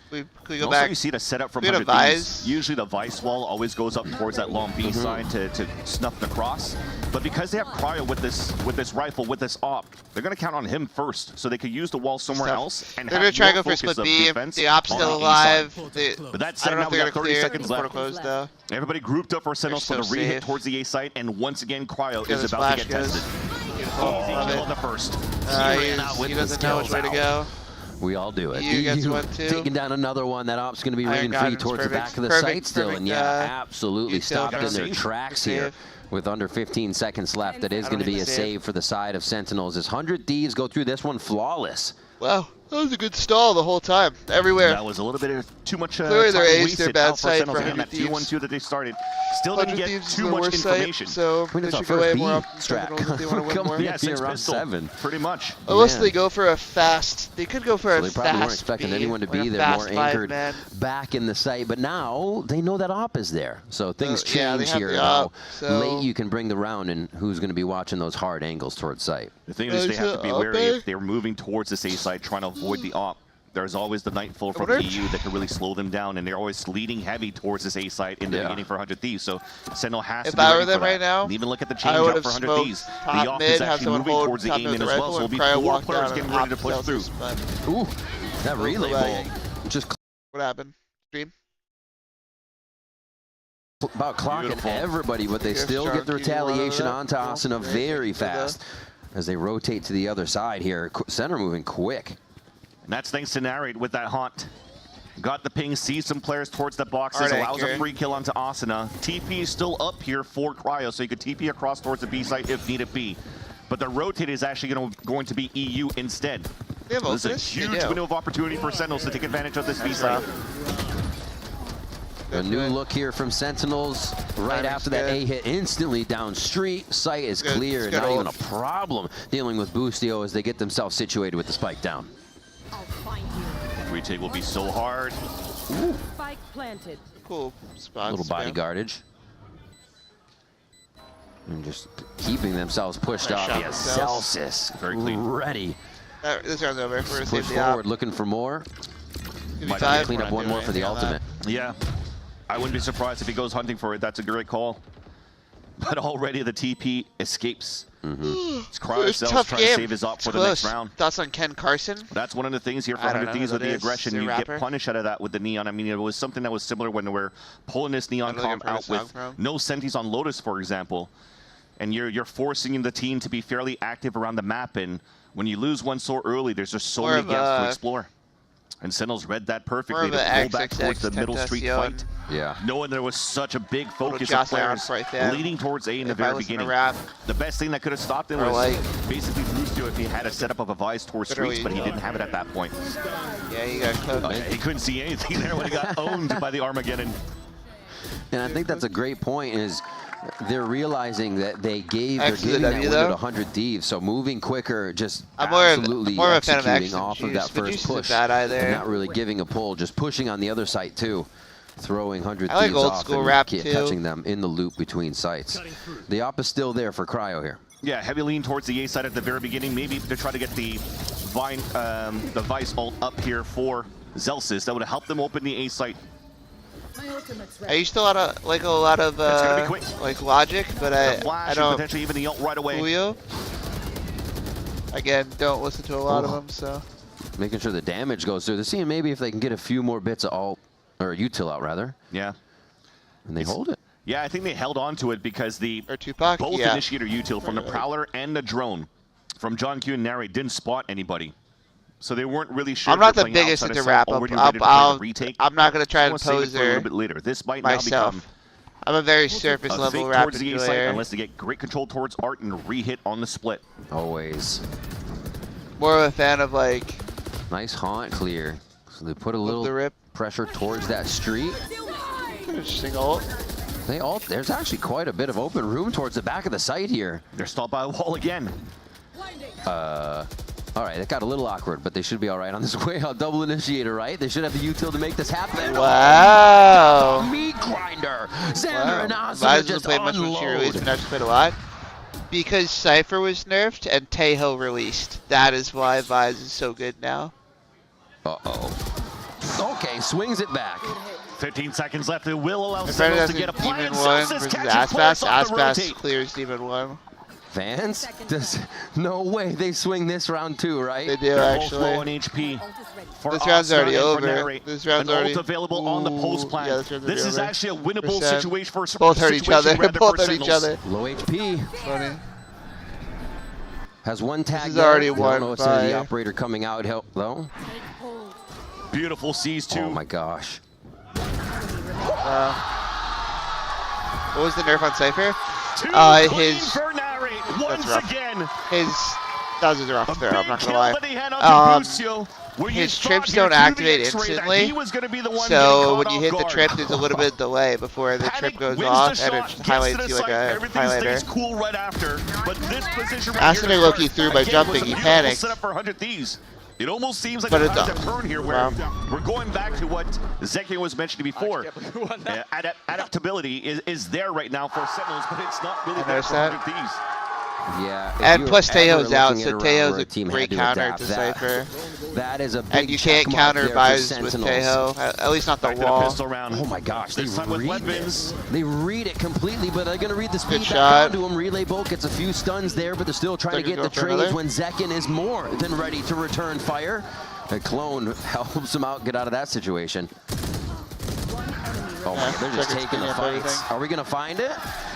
Can we go Also, back? you see the setup from We had 100 a Thieves. Usually the Vice wall always goes up towards that long B side to snuff the cross. But because they have Cryo with this rifle, with this op, they're going to count on him first, so they could use the wall somewhere else. And They're going to try to go for split B. The op's still alive. But that's setting up. We got 30 seconds left. Though. Everybody grouped up for Sentinels for the re-hit towards the A site, and once again, Cryo is about to get tested. Easy kill on the first. He doesn't know which way to go. We all do it. You gets one too. Taking down another one. That op's going to be ringing free towards the back of the site still. And yeah, absolutely stopped in their tracks here. With under 15 seconds left, that is going to be a save for the side of Sentinels. As 100 Thieves go through this one flawless. Wow, that was a good stall the whole time, everywhere. That was a little bit of too much Clearly time their ace, wasted their bad out for site Sentinels. for Again, that 2-1-2 that they started. Still didn't get too much information. So I mean, it's our first B strat coming in here around 7. Pretty much. Unless they go for a fast, they could go for a They fast probably weren't expecting anyone to be there, more anchored back in the site. But now they know that op is there. So things change here. How late you can bring the round and who's going to be watching those hard angles towards site. The thing is, they have to be wary if they're moving towards this A site, trying to avoid the op. There's always the Nightfall from the EU that can really slow them down, and they're always leading heavy towards this A site in the beginning for 100 Thieves. So Sentinel has to be ready for that. Right now, and even look at the change up for 100 Thieves. The op is actually moving towards the A main as well, so it'll be 4 players getting ready to push through. Ooh, that relay ball. Just what happened? Stream? About clocking everybody, but they still get the retaliation onto Asuna very fast as they rotate to the other side here. Center moving quick. And that's thanks to Narrate with that haunt. Got the ping, sees some players towards the boxes, allows a free kill onto Asuna. TP is still up here for Cryo, so you could TP across towards the B site if needed be. But the rotate is actually going to be EU instead. So this is a huge window of opportunity for Sentinels to take advantage of this B site. A new look here from Sentinels right after that A hit, instantly down street. Site is clear, not even a problem dealing with Boostio as they get themselves situated with the spike down. Retake will be so hard. Ooh. Spike planted. Cool spot. A little bodyguardage. And just keeping themselves pushed off. Yes, Celsius very clean. Ready This round's over. We're gonna Push save the forward, op. looking for more. Might Might clean up one more for the ultimate. Yeah, I wouldn't be surprised if he goes hunting for it. That's a great call. But already the TP escapes. It's Cryocells trying to save his op for the next round. Thoughts on Ken Carson? That's one of the things here for 100 Thieves with the aggression. You get punished out of that with the Neon. I mean, it was something that was similar when we're pulling this Neon comp out with no Sentis on Lotus, for example. And you're forcing the team to be fairly active around the map. And when you lose one so early, there's just so many gaps to explore. And Sentinels read that perfectly to pull back towards the middle street fight. Yeah. Knowing there was such a big focus of players leading towards A in the very beginning. The best thing that could have stopped him was basically Lucio if he had a setup of a Vice towards streets, but he didn't have it at that point. Yeah, he got cooked. He couldn't see anything there when he got owned by the Armageddon. And I think that's a great point is they're realizing that they're giving that window to 100 Thieves, so moving quicker, just absolutely executing off of that first push, and not really giving a pull, just pushing on the other site too, throwing 100 Thieves off and catching them in the loop between sites. The op is still there for Cryo here. Yeah, heavy lean towards the A side at the very beginning, maybe to try to get the Vice ult up here for Zelsis. That would have helped them open the A site. I used a lot of like logic, but I don't. Potentially even the ult right away. Julio. Again, don't listen to a lot of them, so. Making sure the damage goes through. They're seeing maybe if they can get a few more bits of ult or util out rather. Yeah. And they hold it. Yeah, I think they held on to it because the Tupac, both initiator util from the Prowler and the drone from John Q and Nary didn't spot anybody. So they weren't really sure. I'm not the biggest into wrap up. I'm not going to try and pose a little bit later. This might myself. Now become I'm a very surface level wrap player. Unless they get great control towards Art and re-hit on the split. Always. More of a fan of like. Nice haunt clear. So they put a little pressure towards that street. Interesting ult. They ult. There's actually quite a bit of open room towards the back of the site here. They're stopped by a wall again. All right, it got a little awkward, but they should be all right on this way out. Double initiator, right? They should have the util to make this happen. Wow. Oh, meat grinder. Xander and Ozzy just played much when she released, and I've played a lot. Because Cypher was nerfed and Tejo released. That is why Vise is so good now. Uh-oh. Okay, swings it back. 15 seconds left. It will allow Sentinels to get a play. Demon 1 versus Aspas. Aspas clears Demon 1. Fans? No way they swing this round too, right? They do, actually. Low on HP. This round's already over. This round's already available on the post plan. Yeah, this is actually a winnable situation for both hurt each other. Both hurt each other. Low HP. Funny. Has one tag. This is already won by the operator coming out though. Beautiful C's too. Oh my gosh. What was the nerf on Cypher? His that was a rough throw, I'm not gonna lie. His trips don't activate instantly, so when you hit the trip, there's a little bit of delay before the trip goes off, and it highlights you like a highlighter. Asinine Loki threw by jumping, he panicked. It almost seems like a turn here where we're going back to what Zekian was mentioning before. Adaptability is there right now for Sentinels, but it's not really there for 100 Thieves. Yeah. And plus Tejo's out, so Tejo's a great counter to Cypher. That is a big and you can't counter Vise with Tejo, at least not the wall. Oh my gosh, they read this. They read it completely, but they're going to read the speed back shot. onto him. Relay Bolt gets a few stuns there, but they're still trying to get the trades when Zekin is more than ready to return fire. The clone helps him out, get out of that situation. Oh my, they're just taking the fights. Are we going to find it?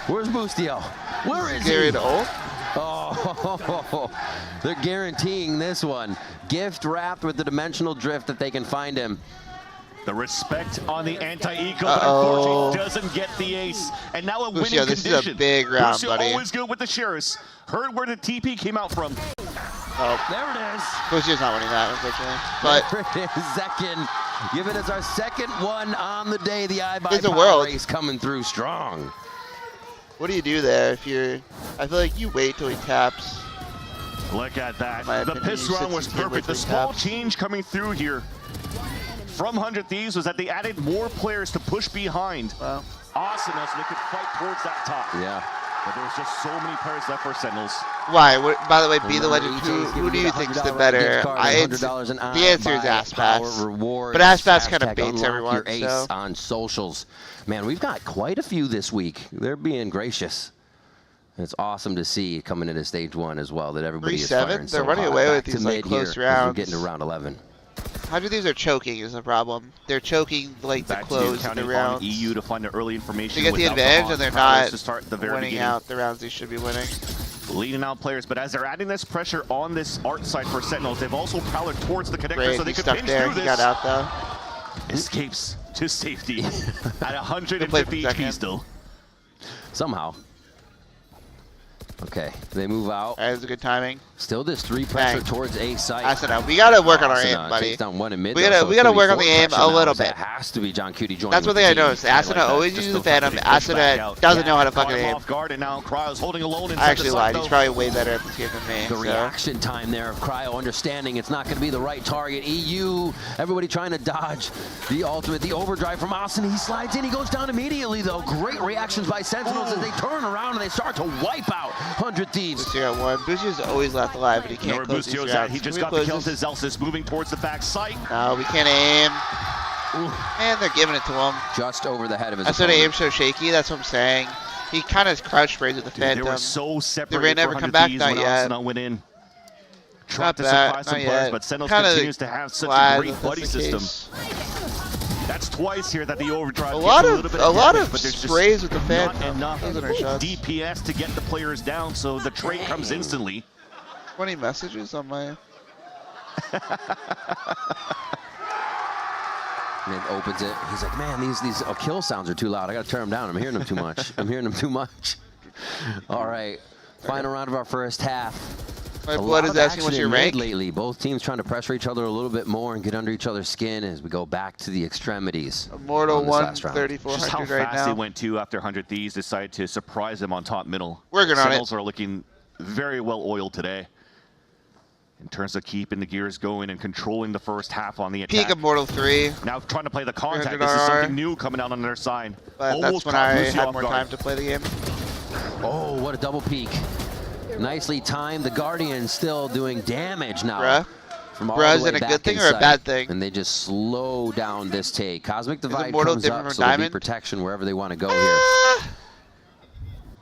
Where's Boostio? Where is he? Oh, they're guaranteeing this one. Gift wrapped with the dimensional drift if they can find him. The respect on the anti-eco, but unfortunately doesn't get the ace. And now a winning this condition. Is a big round, Lucio buddy. Always good with the Sheriffs. Heard where the TP came out from. Oh, there it is. Lucio's not winning that, unfortunately. But there it is, Zekin. Giving us our second one on the day. The iBuy race coming through strong. What do you do there if you're... I feel like you wait till he taps. Look at that. The piss run was perfect. The small change coming through here from 100 Thieves was that they added more players to push behind. Wow. Awesome, so they could fight towards that top. Yeah. But there's just so many players left for Sentinels. Why? By the way, Be the Legend, who do you think is the better? The answer is Aspas. But Aspas kind of baits everyone. So. On socials. Man, we've got quite a few this week. They're being gracious. It's awesome to see coming into stage 1 as well that everybody is firing. They're running away with these like close rounds. We're getting to round 11. 100 Thieves are choking is the problem. They're choking like the close of the rounds. EU to find the early information. They get the advantage and they're not winning out the rounds they should be winning. Leading out players, but as they're adding this pressure on this art side for Sentinels, they've also prowled towards the connector so they could pinch through this. He got out though. Escapes to safety at 150 HP still. Somehow. Okay, they move out. That was a good timing. Still this 3 pressure towards A site. Asuna, we gotta work on our aim, buddy. Down 1 in mid, we gotta work on the aim a little bit. It has to be John Cutie joining. That's one thing I noticed. Asuna always uses the Phantom. Asuna doesn't know how to fucking aim. Off guard, and now Cryo's holding alone. I actually lied. He's probably way better at this game than me. The reaction time there of Cryo understanding it's not going to be the right target. EU, everybody trying to dodge the ultimate, the overdrive from Austin. He slides in. He goes down immediately though. Great reactions by Sentinels as they turn around and they start to wipe out 100 Thieves. Boostio got 1. Boostio's always left alive, but he can't close these rounds. He just got the kill to Zelsis, moving towards the back site. No, we can't aim. And they're giving it to him. Just over the head of his opponent. That's why the aim's so shaky. That's what I'm saying. He kind of crouch sprays with the Phantom. They were so separated. The Ray never come back, not yet. Not went in. Tried to surprise some players, but Sentinels continues to have such a great buddy system. That's twice here that the overdrive gets a little bit of damage, but there's sprays with the Phantom. Not enough DPS to get the players down, so the trade comes instantly. 20 messages on my... And it opens it. He's like, man, these kill sounds are too loud. I got to turn them down. I'm hearing them too much. I'm hearing them too much. All right, final round of our first half. My blood is asking what's your rank? Lately, both teams trying to pressure each other a little bit more and get under each other's skin as we go back to the extremities. Immortal 13400 Just how right fast now. they went to after 100 Thieves decided to surprise them on top middle. Working on it. Sentinels are looking very well oiled today in terms of keeping the gears going and controlling the first half on the attack. Peak Immortal 3. Now trying to play the contact. This is something new coming out on their side. But almost that's when I had more time to play the game. Oh, what a double peek. Nicely timed. The Guardian still doing damage now. Bruh. From all Bruh, the way is it a back good thing or a inside. bad thing? And they just slow down this take. Cosmic Divide Immortal comes different up, from so there'll be Diamond? protection wherever they want to go here.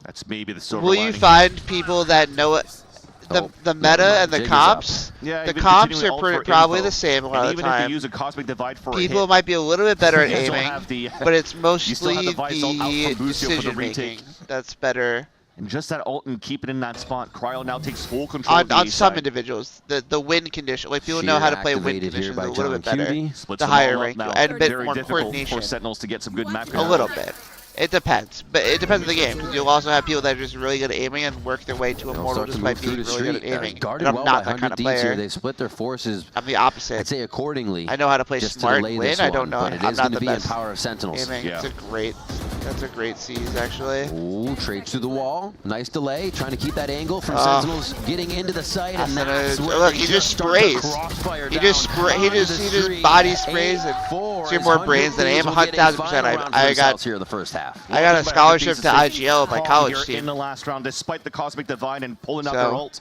That's maybe the silver Will lining. you find people that know it? The meta and the comps, Yeah, the even comps continuing are ult for probably info. the same a lot And of even the if time. they use a Cosmic Divide for a People hit, might be a little bit better at you still aiming, have the, but it's you mostly still have the Vice ult out from Busio for the decision retake. making that's better. And just that ult and keep it in that spot. Cryo now takes full control of the On A some side. individuals, the win condition, like people know how to play win conditions a little bit better. Splits The them all higher up rank now. and a bit Very more difficult coordination. for Sentinels to get some good map A control. little bit. It depends, but it depends on the game. Because you'll also have people that are just really good at aiming and work their way to Immortal just by being really good at aiming. Guarded And I'm well not by that kind of 100 Thieves here. player. They split their forces. I'm the opposite. I'd say accordingly. I know how to play just smart to delay win. this I don't one, know. but it I'm is not going the to be in best power of Sentinels. aiming. That's a great seize actually. Ooh, trades through the wall. Nice delay. Trying to keep that angle from Sentinels getting into the site. And that's where look, they he just start to sprays. crossfire He just down he just body sprays and see more brains than aim. 100,000%. I got here in the first half. I got a scholarship to IGL by college Here team. in the last round, despite the Cosmic Divide and pulling out their ult.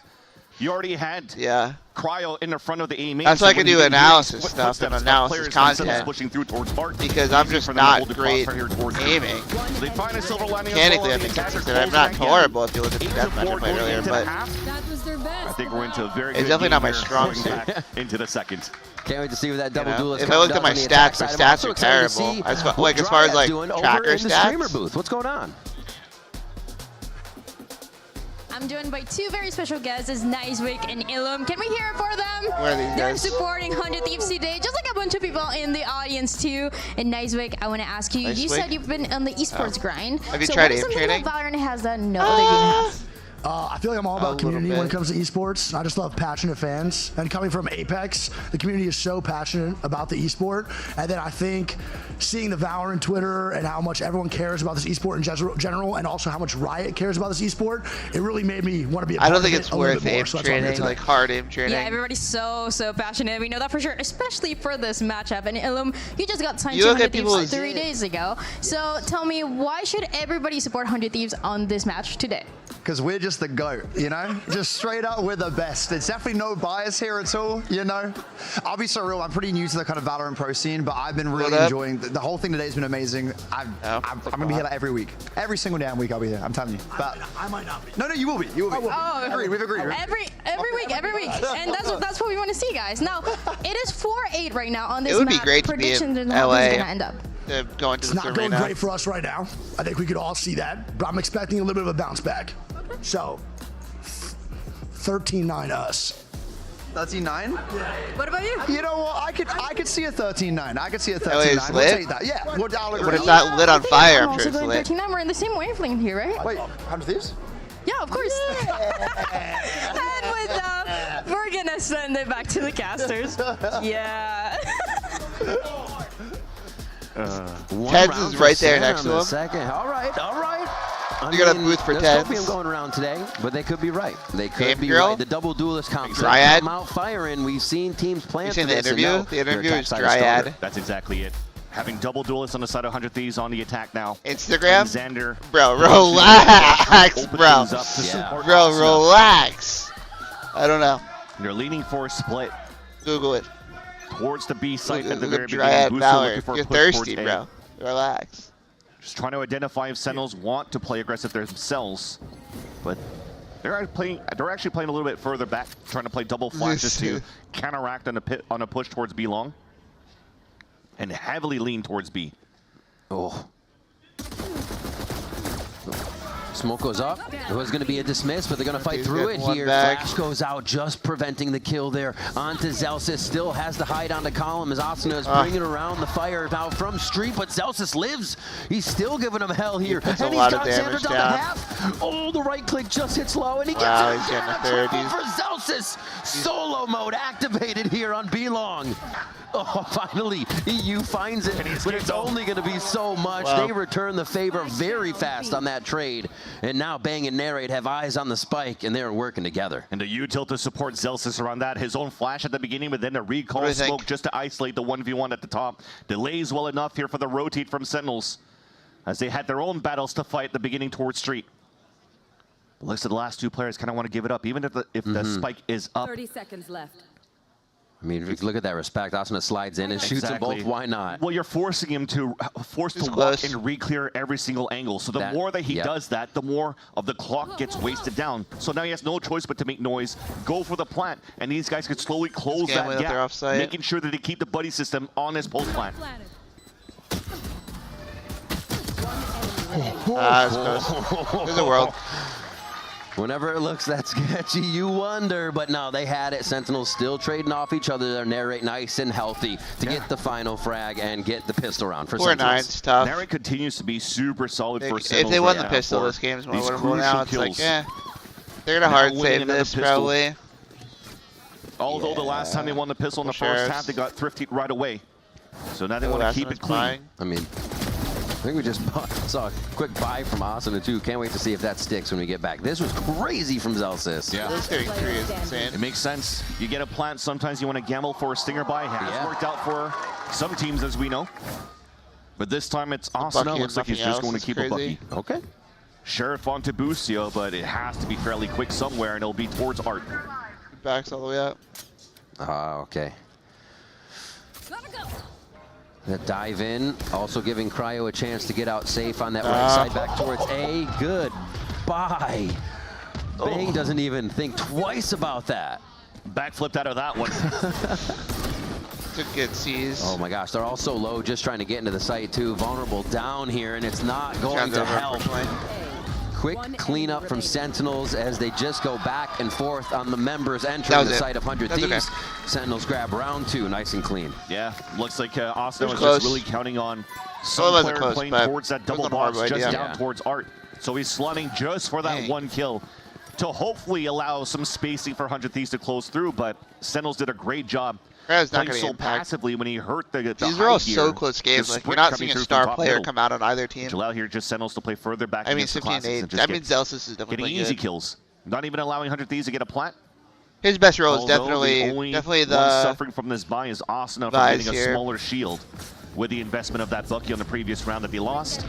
You already had Cryo in the front of the A main. That's why I can do analysis what stuff and footsteps analysis players content. pushing through towards Bart. Because I'm just not great aiming. They find a silver lining Mechanically, I'm inconsistent. I'm not horrible if you look at the deathmatch I played earlier, but I think we're into a very it's good definitely not my game strong here, suit. going back into the second. Can't wait to see what that double duelist if I looked at my stats are terrible. As far as like tracker stats. Booth. What's going on? I'm joined by two very special guests, Nicewick and Ilum. Can we hear it for them? Where are these They're guys? supporting 100 Thieves today, just like a bunch of people in the audience too. And Nicewick, I want to ask you, you said you've been on the esports grind. Have you so tried what is aim something training? that Valorant has that no other game has? I feel like I'm all about community when it comes to esports. I just love passionate fans. And coming from Apex, the community is so passionate about the esport. And then I think seeing the Valorant Twitter and how much everyone cares about this esport in general, and also how much Riot cares about this esport, it really made me want to be a part of it. I don't think it's worth aim training, like hard aim training. Yeah, everybody's so passionate. We know that for sure, especially for this matchup. And Illum, you just got signed to 100 Thieves 3 days ago. So tell me, why should everybody support 100 Thieves on this match today? Because we're just the GOAT, you know? Just straight up, we're the best. It's definitely no bias here at all, you know? I'll be so real, I'm pretty new to the kind of Valorant Pro scene, but I've been really enjoying, the whole thing today has been amazing. I'm gonna be here like every week. Every single damn week I'll be here, I'm telling you. But I might not be. No, you will be, you will be. Oh, Agreed, we've agreed. Every week. And that's what we want to see, guys. Now, it is 4-8 right now on this map. It would be great to be in LA. Gonna end up. Going to it's not going great for us right now. I think we could all see that, but I'm expecting a little bit of a bounce back. So, 13-9 us. 13-9? What about you? You know what? I could see a 13-9. I could see a 13-9. LA's We'll take that. Yeah. I'll agree. When it's not lit on fire, I'm also sure it's going lit. 13-9. We're in the same wavelength here, right? Wait, 100 Thieves? Yeah, of course. And with that, we're gonna send it back to the casters. Yeah. Teds is right there next to him. All right. You got a booth for Teds. No going around today, but they could be right. They could be Girl? right. The double duelist comp Dryad? come out firing. We've seen teams plan for You seen the this, and interview? now The interview their is attack side Dryad. stronger. That's exactly it. Having double duelists on the side of 100 Thieves on the attack now. Instagram? Xander. Bro, relax, bro. Bro, relax. I don't know. They're leaning for a split. Google it. Towards the B site at the Look very at Dryad beginning. Valor. For You're push thirsty, towards bro. Relax. Just trying to identify if Sentinels want to play aggressive themselves, but they're actually playing a little bit further back, trying to play double flashes to counteract on a push towards B long, and heavily lean towards B. Oh. Smoke goes up. It was going to be a dismiss, but they're going to fight through it here. Flash goes out, just preventing the kill there. Onto Zelsis, still has the hide on the column as Asuna is bringing around the fire out from Street, but Zelsis lives. He's still giving him hell here. And he's got Xander down to half. Oh, the right click just hits low, and he gets it down for Zelsis. Solo mode activated here on B-Long. Oh, finally, EU finds it, but it's only going to be so much. Wow. They return the favor very fast on that trade. And now Bang and Narrate have eyes on the spike, and they're working together. And a util to support Zelsis around that. His own flash at the beginning, but then a recall smoke just to isolate the 1v1 at the top. Delays well enough here for the rotate from Sentinels, as they had their own battles to fight at the beginning towards Street. But looks like the last two players kind of want to give it up, even if the spike is up. 30 seconds left. I mean, if you look at that respect, Asuna slides in and shoots them both. Why not? Well, you're forcing him to walk and re-clear every single angle. So the more that he does that, the more of the clock gets wasted down. So now he has no choice but to make noise, go for the plant, and these guys could slowly close that gap, making sure that they keep the buddy system on his post plant. There's a world. Whenever it looks that sketchy, you wonder. But no, they had it. Sentinels still trading off each other. They're Narrate nice and healthy to get the final frag and get the pistol round for Sentinels. 4-9's tough. Narrate continues to be super solid for Sentinels. If they won the pistol, this game's more winnable now. It's like, they're going to hard save this, probably. Although the last time they won the pistol in the first half, they got thrifty right away. So now they want to keep it clean. I mean, I think we just saw a quick buy from Asuna too. Can't wait to see if that sticks when we get back. This was crazy from Zelsis. Yeah. This getting 3 is insane. It makes sense. You get a plant, sometimes you want to gamble for a stinger buy. It has worked out for some teams, as we know. But this time it's Asuna. Looks like he's just going to keep a Bucky. Okay. Sheriff onto Busio, but it has to be fairly quick somewhere, and it'll be towards Art. Backs all the way up. Okay. That dive in, also giving Cryo a chance to get out safe on that right side back towards A. Good bye. Bang doesn't even think twice about that. Backflipped out of that one. Took good C's. Oh my gosh, they're all so low, just trying to get into the site too. Vulnerable down here, and it's not going to help. Quick cleanup from Sentinels as they just go back and forth on the members entering the site of 100 Thieves. Okay. Sentinels grab round 2, nice and clean. Yeah, looks like Asuna was just really counting on some player playing towards that double box just down towards Art. So he's slotting just for that one kill. to hopefully allow some spacing for 100 Thieves to close through, but Sentinels did a great job playing so passively when he hurt the These are all so close games. Like, you're not seeing a star player come out on either team. Allow here just Sentinels to play further back. I mean, 15-8. I mean, Zelsis is definitely getting easy kills. Not even allowing 100 Thieves to get a plat. His best role is definitely the suffering from this buy is Asuna for getting a smaller shield with the investment of that Bucky on the previous round that he lost.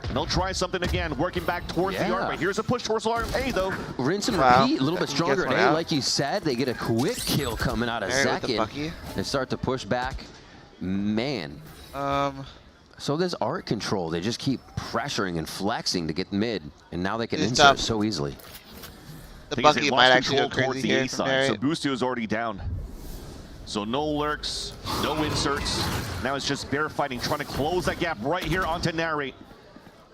And they'll try something again, working back towards the arm. But here's a push towards arm A, though. Rinse and repeat, a little bit stronger at A, like you said. They get a quick kill coming out of second. They start to push back. Man. So there's art control. They just keep pressuring and flexing to get mid. And now they can insert so easily. The Bucky might actually go crazy here from Harry. So Boostio is already down. So no lurks, no inserts. Now it's just bear fighting, trying to close that gap right here onto Narrate.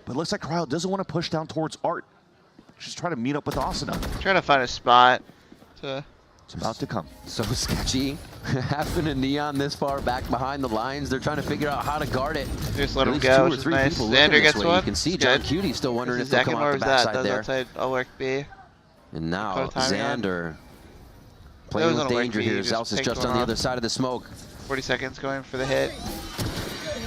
But it looks like Cryo doesn't want to push down towards Art. Just trying to meet up with Asuna. Trying to find a spot to... It's about to come. So sketchy. Having a Neon this far back behind the lines, they're trying to figure out how to guard it. Just let him go, which is nice. Xander gets one. You can see John Cutie still wondering if they'll come out the backside there. Outside, I'll work B. And now Xander playing with danger here. Zelsis is just on the other side of the smoke. 40 seconds going for the hit.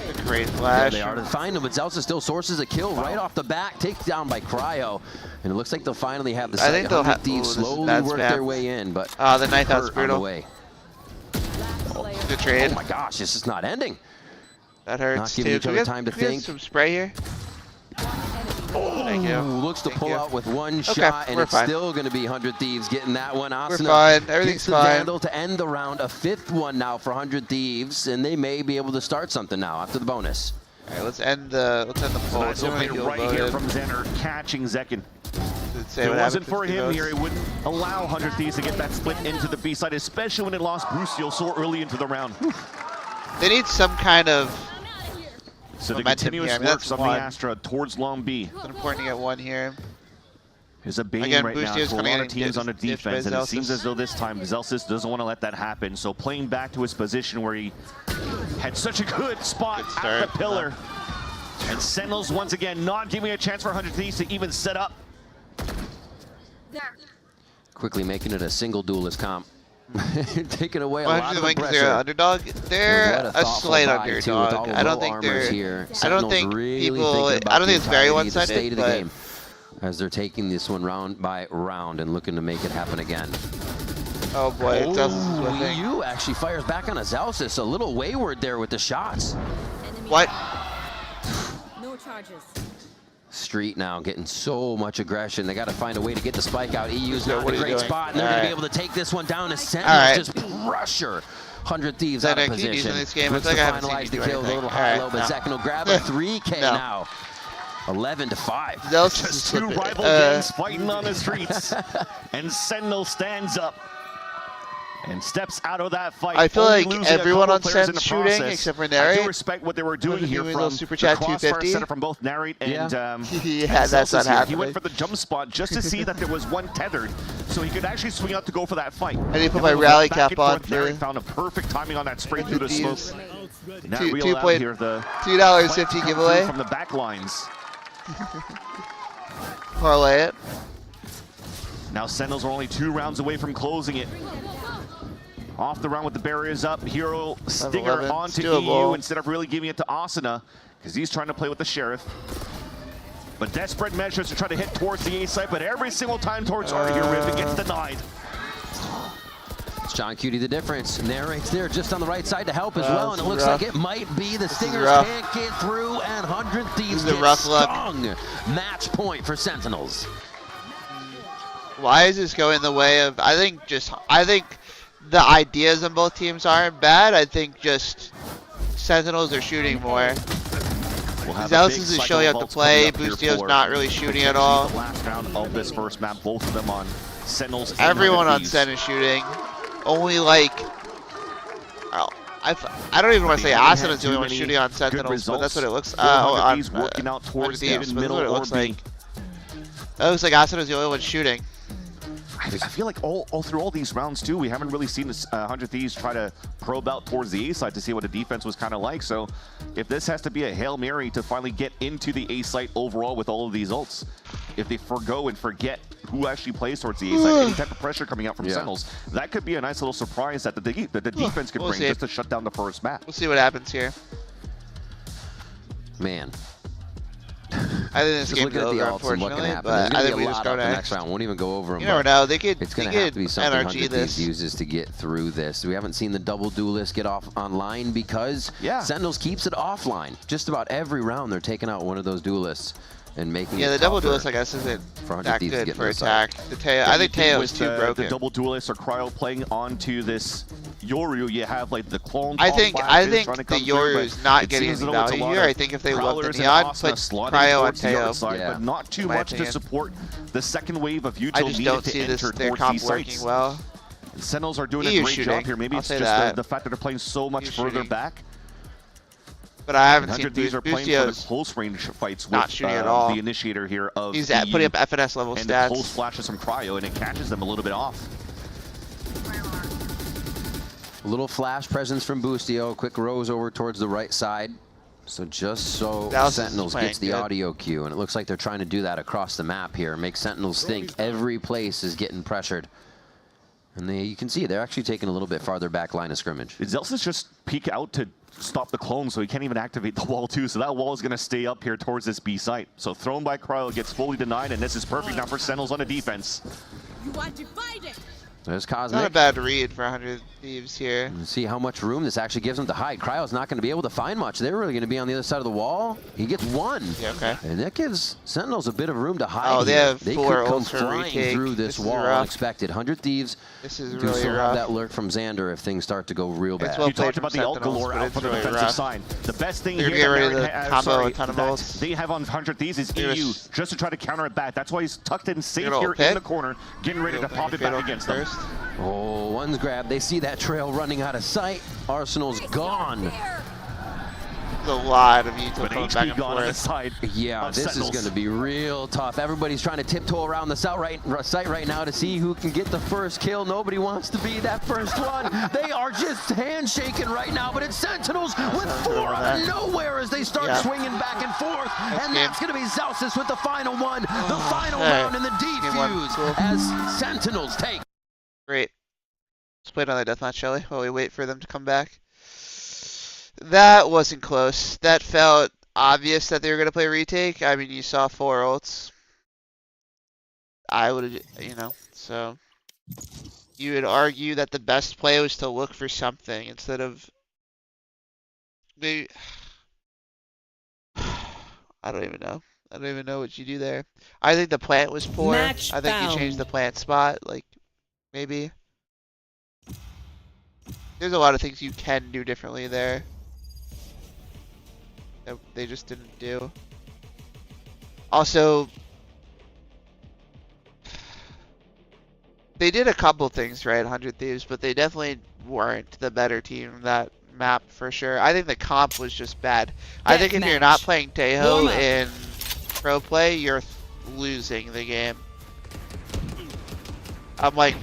A great flash. They are to find him, but Zelsis still sources a kill right off the back. Taken down by Cryo. And it looks like they'll finally have the site. I think they'll have to slowly work their way in, but the knife out's brutal. Good trade. Oh my gosh, this is not ending. That hurts. Not giving each other time to think. Some spray here. Thank you. Looks to pull out with one shot, and it's still going to be 100 Thieves getting that one. We're fine. Everything's fine. Vandal to end the round, a 5th one now for 100 Thieves, and they may be able to start something now after the bonus. All right, let's end the poll. Nice opening right here from Xander, catching Zekin. If it wasn't for him here, it wouldn't allow 100 Thieves to get that split into the B side, especially when it lost Brucio so early into the round. They need some kind of so the continuous works on the Astra towards long B. It's important to get one here. There's a bane right now for a lot of teams on the defense, and it seems as though this time Zelsis doesn't want to let that happen. So playing back to his position where he had such a good spot at the pillar. And Sentinels once again not giving a chance for 100 Thieves to even set up. Quickly making it a single duelist comp. Taking away a lot of the pressure. They're an underdog. They're a slight underdog. I don't think they're here. I don't think people. I don't think it's very one-sided. But as they're taking this one round by round and looking to make it happen again. Oh boy, You actually fires back on a Zelsis. A little wayward there with the shots. What? No charges. Street now getting so much aggression. They got to find a way to get the spike out. EU's not in a great spot, and they're going to be able to take this one down as Sentinels just pressure 100 Thieves out of position. This game. Looks to finalize the kills a little high low, but Zekin will grab a 3K now. 11-5. Just two rival gangs fighting on the streets. And Sentinel stands up and steps out of that fight. I feel like everyone on Sen's shooting except for Narrate. I do respect what they were doing here from Super Chat the crossfire center from both Narrate and yeah, that's not happening. He went for the jump spot just to see that there was one tethered, so he could actually swing out to go for that fight. I need to put my rally cap on. Narrate found a perfect timing on that spray through the smoke. $2.50 giveaway from the back lines. Parlay it. Now Sentinels are only 2 rounds away from closing it. Off the round with the barriers up. Hero Stinger onto EU instead of really giving it to Asuna because he's trying to play with the Sheriff. But desperate measures to try to hit towards the A side, but every single time towards Art here, Riven gets denied. It's John Cutie the difference. Narrate's there just on the right side to help as well, and it looks like it might be the Stingers can't get through, and 100 Thieves get stung. Match point for Sentinels. Why is this going the way of? I think the ideas on both teams aren't bad. I think just Sentinels are shooting more. Zelsis is showing up to play. Boostio's not really shooting at all. The last round of this first map, both of them on Sentinels. Everyone on Sen is shooting. Only like, I don't even want to say Asuna's the only one shooting on Sentinels, but that's what it looks. Working out towards the middle it looks like. It looks like Asuna's the only one shooting. I feel like all through all these rounds too, we haven't really seen 100 Thieves try to probe out towards the A side to see what the defense was kind of like. So if this has to be a Hail Mary to finally get into the A site overall with all of these ults, if they forgo and forget who actually plays towards the A side, any type of pressure coming out from Sentinels, that could be a nice little surprise that the defense could bring just to shut down the first map. We'll see what happens here. Man. I think this game's over, unfortunately, but I think we just go to next round. Won't even go over them. You never know. They could. It's going to have to be something 100 Thieves uses to get through this. We haven't seen the double duelist get off online because Sentinels keeps it offline. Just about every round, they're taking out one of those duelists and making it the double duelist, I guess, isn't that good for attack. I think Teo is too broken. The double duelist or Cryo playing onto this Yoru, you have like the clone. I think the Yoru is not getting any value here. I think if they love the Neon, put Cryo on Teo. But not too much to support the second wave of Util needed to enter towards these sites. Their comp working well. Sentinels are doing a great job here. Maybe it's just the fact that they're playing so much further back. But I haven't seen These are playing for the close range fights with the initiator here of he's putting up FNS level and stats. the pulse flashes from Cryo, and it catches them a little bit off. A little flash presence from Boostio. Quick rose over towards the right side. So just so Sentinels gets the audio cue, and it looks like they're trying to do that across the map here. Make Sentinels think every place is getting pressured. And you can see they're actually taking a little bit farther back line of scrimmage. Did Zelsis just peek out to stop the clone, so he can't even activate the wall too? So that wall is going to stay up here towards this B site. So thrown by Cryo gets fully denied, and this is perfect now for Sentinels on the defense. You want to fight it? There's Cosmic. Not a bad read for 100 Thieves here. And see how much room this actually gives them to hide. Cryo's not going to be able to find much. They're really going to be on the other side of the wall. He gets one. Yeah, okay. And that gives Sentinels a bit of room to hide. Oh, they have they four could come ultra flying retake. through this wall unexpected. 100 Thieves this is do really still rough. have that lurk from Xander if things start to go real bad. You talked about the ult galore out for the defensive side. The best thing here get rid of the combo a ton of ults. They have on 100 Thieves is EU just to try to counter it back. That's why he's tucked in safe here pick. in the corner, getting ready to pop it back against them. Oh, one's grabbed. They see that trail running out of sight. Arsenal's gone. A lot of Util going back and on the forth. side. Yeah, this is going to be real tough. Everybody's trying to tiptoe around the site right now to see who can get the first kill. Nobody wants to be that first one. They are just handshaking right now, but it's Sentinels with four out of nowhere as they start swinging back and forth. And that's going to be Zelsis with the final one, the final round in the defuse as Sentinels take. Great. Let's play another deathmatch, shall we? While we wait for them to come back. That wasn't close. That felt obvious that they were going to play retake. I mean, you saw 4 ults. I would have, so you would argue that the best play was to look for something instead of maybe. I don't even know. I don't even know what you do there. I think the plant was poor. I think you changed the plant spot, like maybe. There's a lot of things you can do differently there that they just didn't do. Also, they did a couple things right, 100 Thieves, but they definitely weren't the better team that map for sure. I think the comp was just bad. I think if you're not playing Tejo in pro play, you're losing the game. I'm like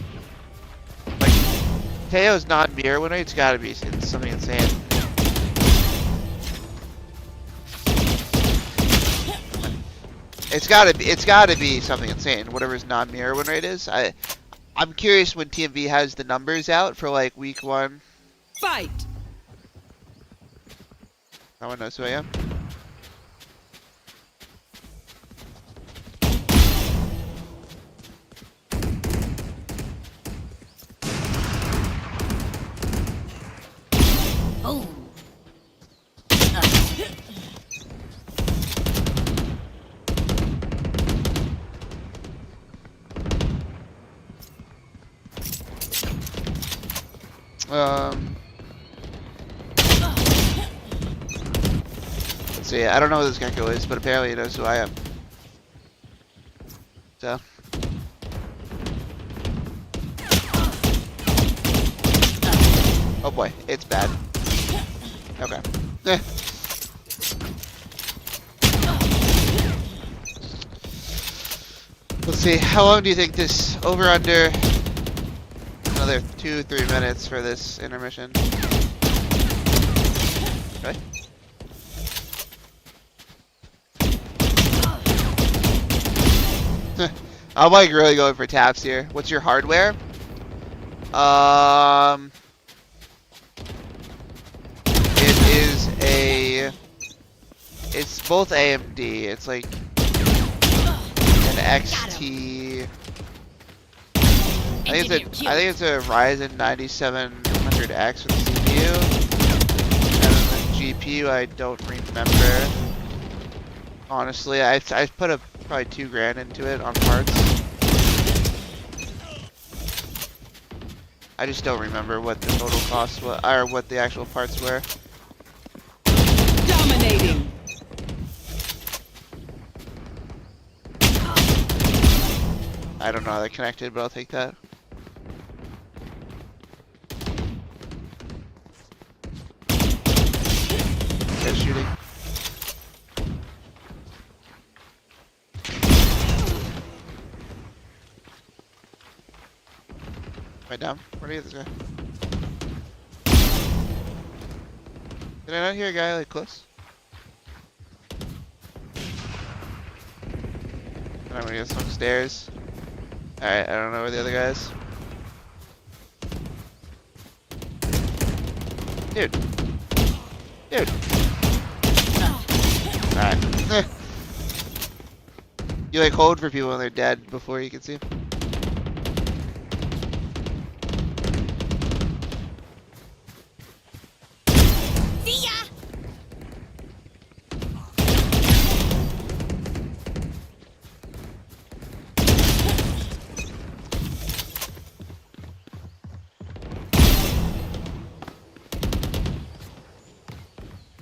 Tejo's non-mirror win rate's gotta be something insane. It's gotta be something insane, whatever his non-mirror win rate is. I'm curious when TMV has the numbers out for like week 1. Fight! No one knows who I am. Oh. Let's see. I don't know who this Gecko is, but apparently he knows who I am. So. Oh boy, it's bad. Okay. Let's see, how long do you think this over/under? Another 2-3 minutes for this intermission. Okay. I'm like really going for taps here. What's your hardware? It's both AMD. It's like an XT. I think it's a Ryzen 9700X with the CPU. And the GPU, I don't remember. Honestly, I put probably $2,000 into it on parts. I just don't remember what the total cost was, or what the actual parts were. Dominating. I don't know how they're connected, but I'll take that. They're shooting. Right down. Where did I get this guy? Did I not hear a guy like close? I'm gonna get some stairs. Alright, I don't know where the other guy is. Dude. Dude. Alright. You like hold for people when they're dead before you can see them.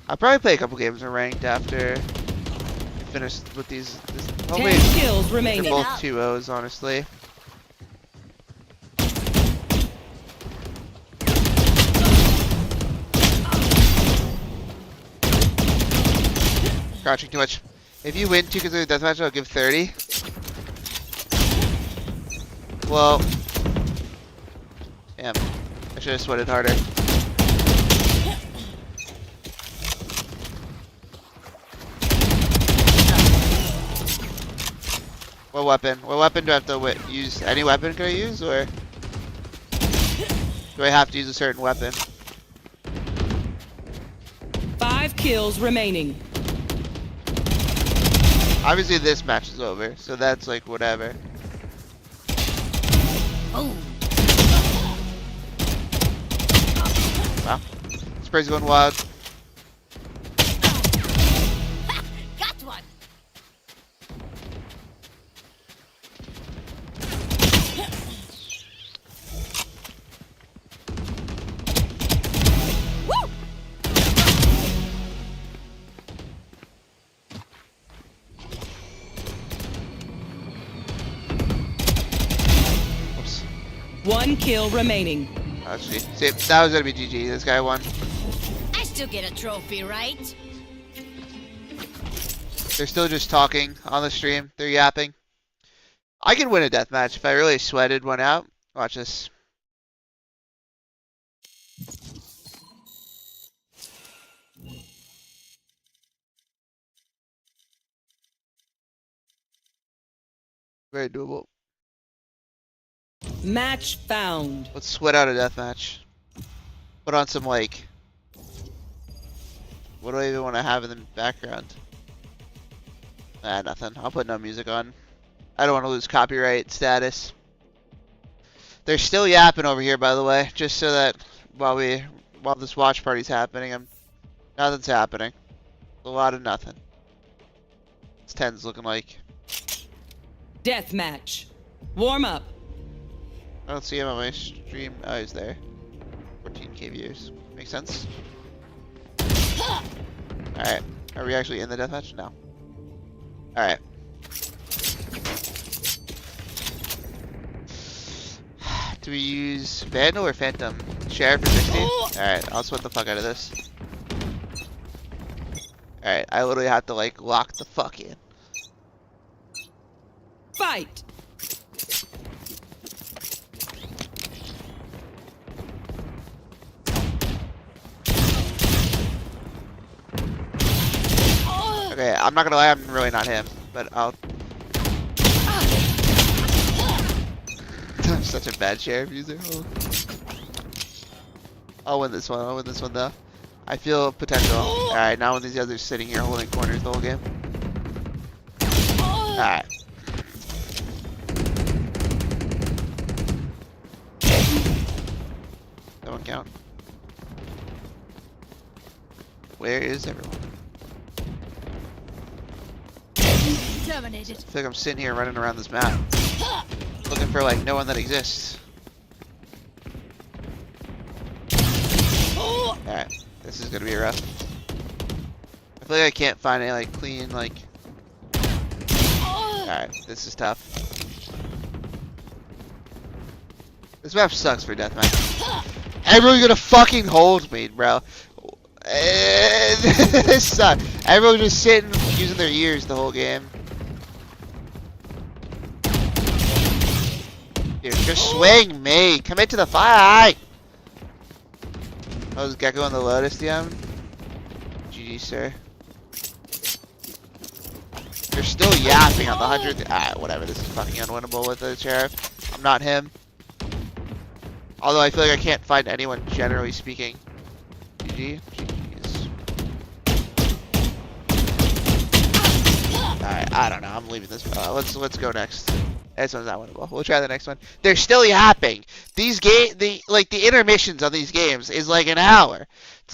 I'll probably play a couple games of ranked after finish with these. 10 kills remaining. They're both 2-0s, honestly. Crouching too much. If you win 2 consecutive deathmatch, I'll give 30. Well, damn. I should have sweated harder. What weapon? What weapon do I have to use? Any weapon can I use, or do I have to use a certain weapon? 5 kills remaining. Obviously this match is over, so that's like whatever. Oh. Wow. Spray's going wild. Got one. Oops. 1 kill remaining. Oh, see, that was gonna be GG. This guy won. I still get a trophy, right? They're still just talking on the stream. They're yapping. I could win a deathmatch if I really sweated one out. Watch this. Very doable. Match found. Let's sweat out a deathmatch. Put on some like. What do I even want to have in the background? Nothing. I'll put no music on. I don't want to lose copyright status. They're still yapping over here, by the way, just so that while this watch party's happening, nothing's happening. A lot of nothing. It's 10's looking like. Death match. Warm up. I don't see him on my stream. Oh, he's there. 14k views. Makes sense. Alright. Are we actually in the deathmatch? No. Alright. Do we use Vandal or Phantom? Sheriff for 60? Alright, I'll sweat the fuck out of this. Alright, I literally have to like lock the fuck in. Fight! Okay, I'm not gonna lie, I'm really not him, but I'll... I'm such a bad sheriff user. I'll win this one. I'll win this one though. I feel potential. Alright, now when these guys are sitting here holding corners the whole game. Alright. That won't count. Where is everyone? Terminated. I feel like I'm sitting here running around this map. Looking for like no one that exists. Alright, this is gonna be rough. I feel like I can't find any like clean like. Alright, this is tough. This map sucks for deathmatch. Everyone's gonna fucking hold me, bro. This sucks. Everyone's just sitting using their ears the whole game. Dude, just swing me. Commit to the fight. Oh, is Gecko on the Lotus, DM? GG, sir. You're still yapping on the 100th. Ah, whatever. This is fucking unwinnable with the sheriff. I'm not him. Although I feel like I can't find anyone, generally speaking. GG. GG's. Alright, I don't know. I'm leaving this. Let's go next. This one's not winnable. We'll try the next one. They're still yapping. These the intermissions on these games is like an hour. It's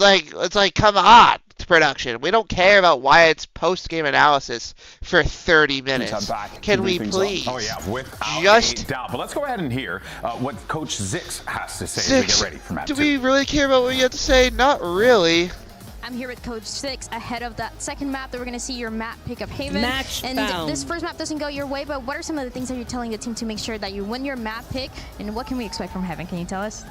like come on, production. We don't care about why it's post-game analysis for 30 minutes. Can we please? Oh yeah, without a doubt. But let's go ahead and hear what Coach Zix has to say as we get ready for match 2. Do we really care about what you have to say? Not really. I'm here with Coach Zix ahead of that second map that we're going to see your map pick up Haven. Match and found. This first map doesn't go your way, but what are some of the things that you're telling the team to make sure that you win your map pick, and what can we expect from Haven? Can you tell us?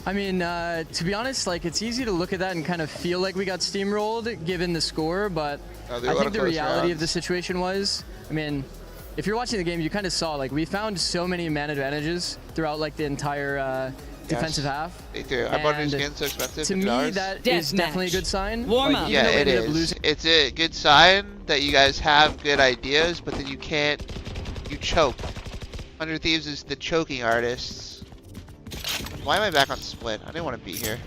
I mean, to be honest, like it's easy to look at that and kind of feel like we got steamrolled given the score, but I think the reality of the situation was, I mean, if you're watching the game, you kind of saw like we found so many man advantages throughout like the entire defensive half. I bought new skins so expensive. To me, that is definitely a good sign. Warm up. Yeah, it is. It's a good sign that you guys have good ideas, but then you choke. 100 Thieves is the choking artists. Why am I back on split? I didn't want to be here.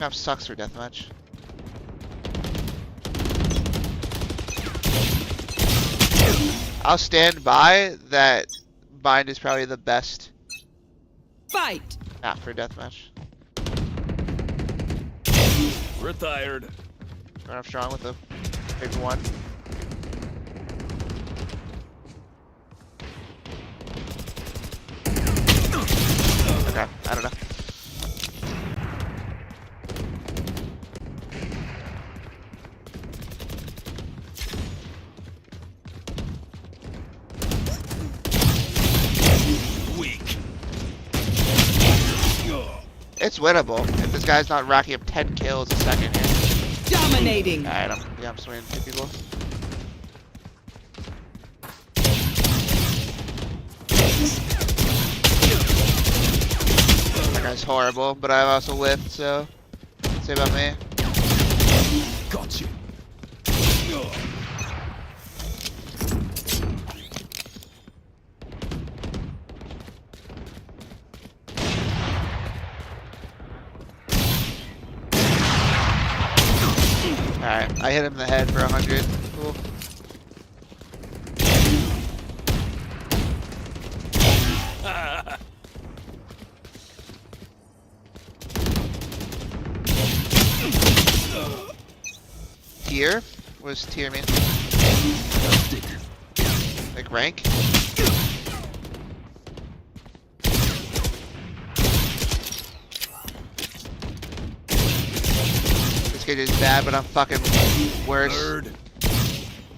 Map sucks for deathmatch. I'll stand by that Bind is probably the best fight map for deathmatch. Retired. Going off strong with the big one. Okay, I don't know. Weak. It's winnable if this guy's not racking up 10 kills a second here. Dominating. Alright, I'm swinging 2 people. That guy's horrible, but I also whiffed, so say about me. Got you. Alright, I hit him in the head for 100. Cool. Tier? What does tier mean? Like rank? This kid is bad, but I'm fucking worse.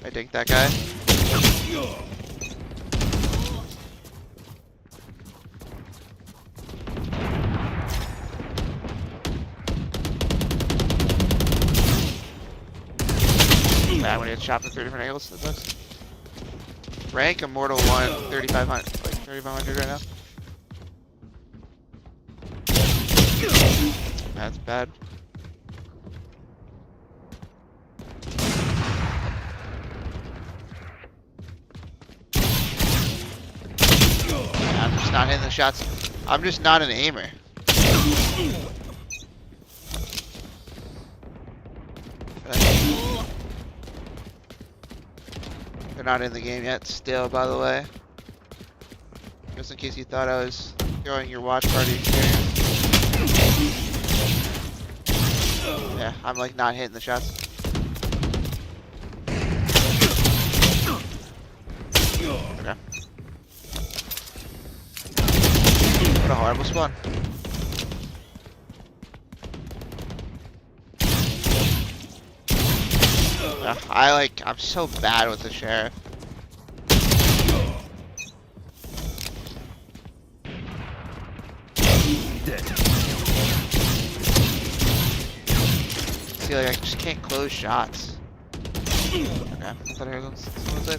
I think that guy. I'm gonna get shot from 3 different angles. That sucks. Rank Immortal 1, 3,500, like 3,500 right now. That's bad. I'm just just not hitting the shots. I'm just not an aimer. They're not in the game yet still, by the way. Just in case you thought I was throwing your watch party experience. Yeah, I'm like not hitting the shots. Okay. What a horrible spawn. I'm so bad with the sheriff. Dead. See, like I just can't close shots. Okay, I thought I heard someone say.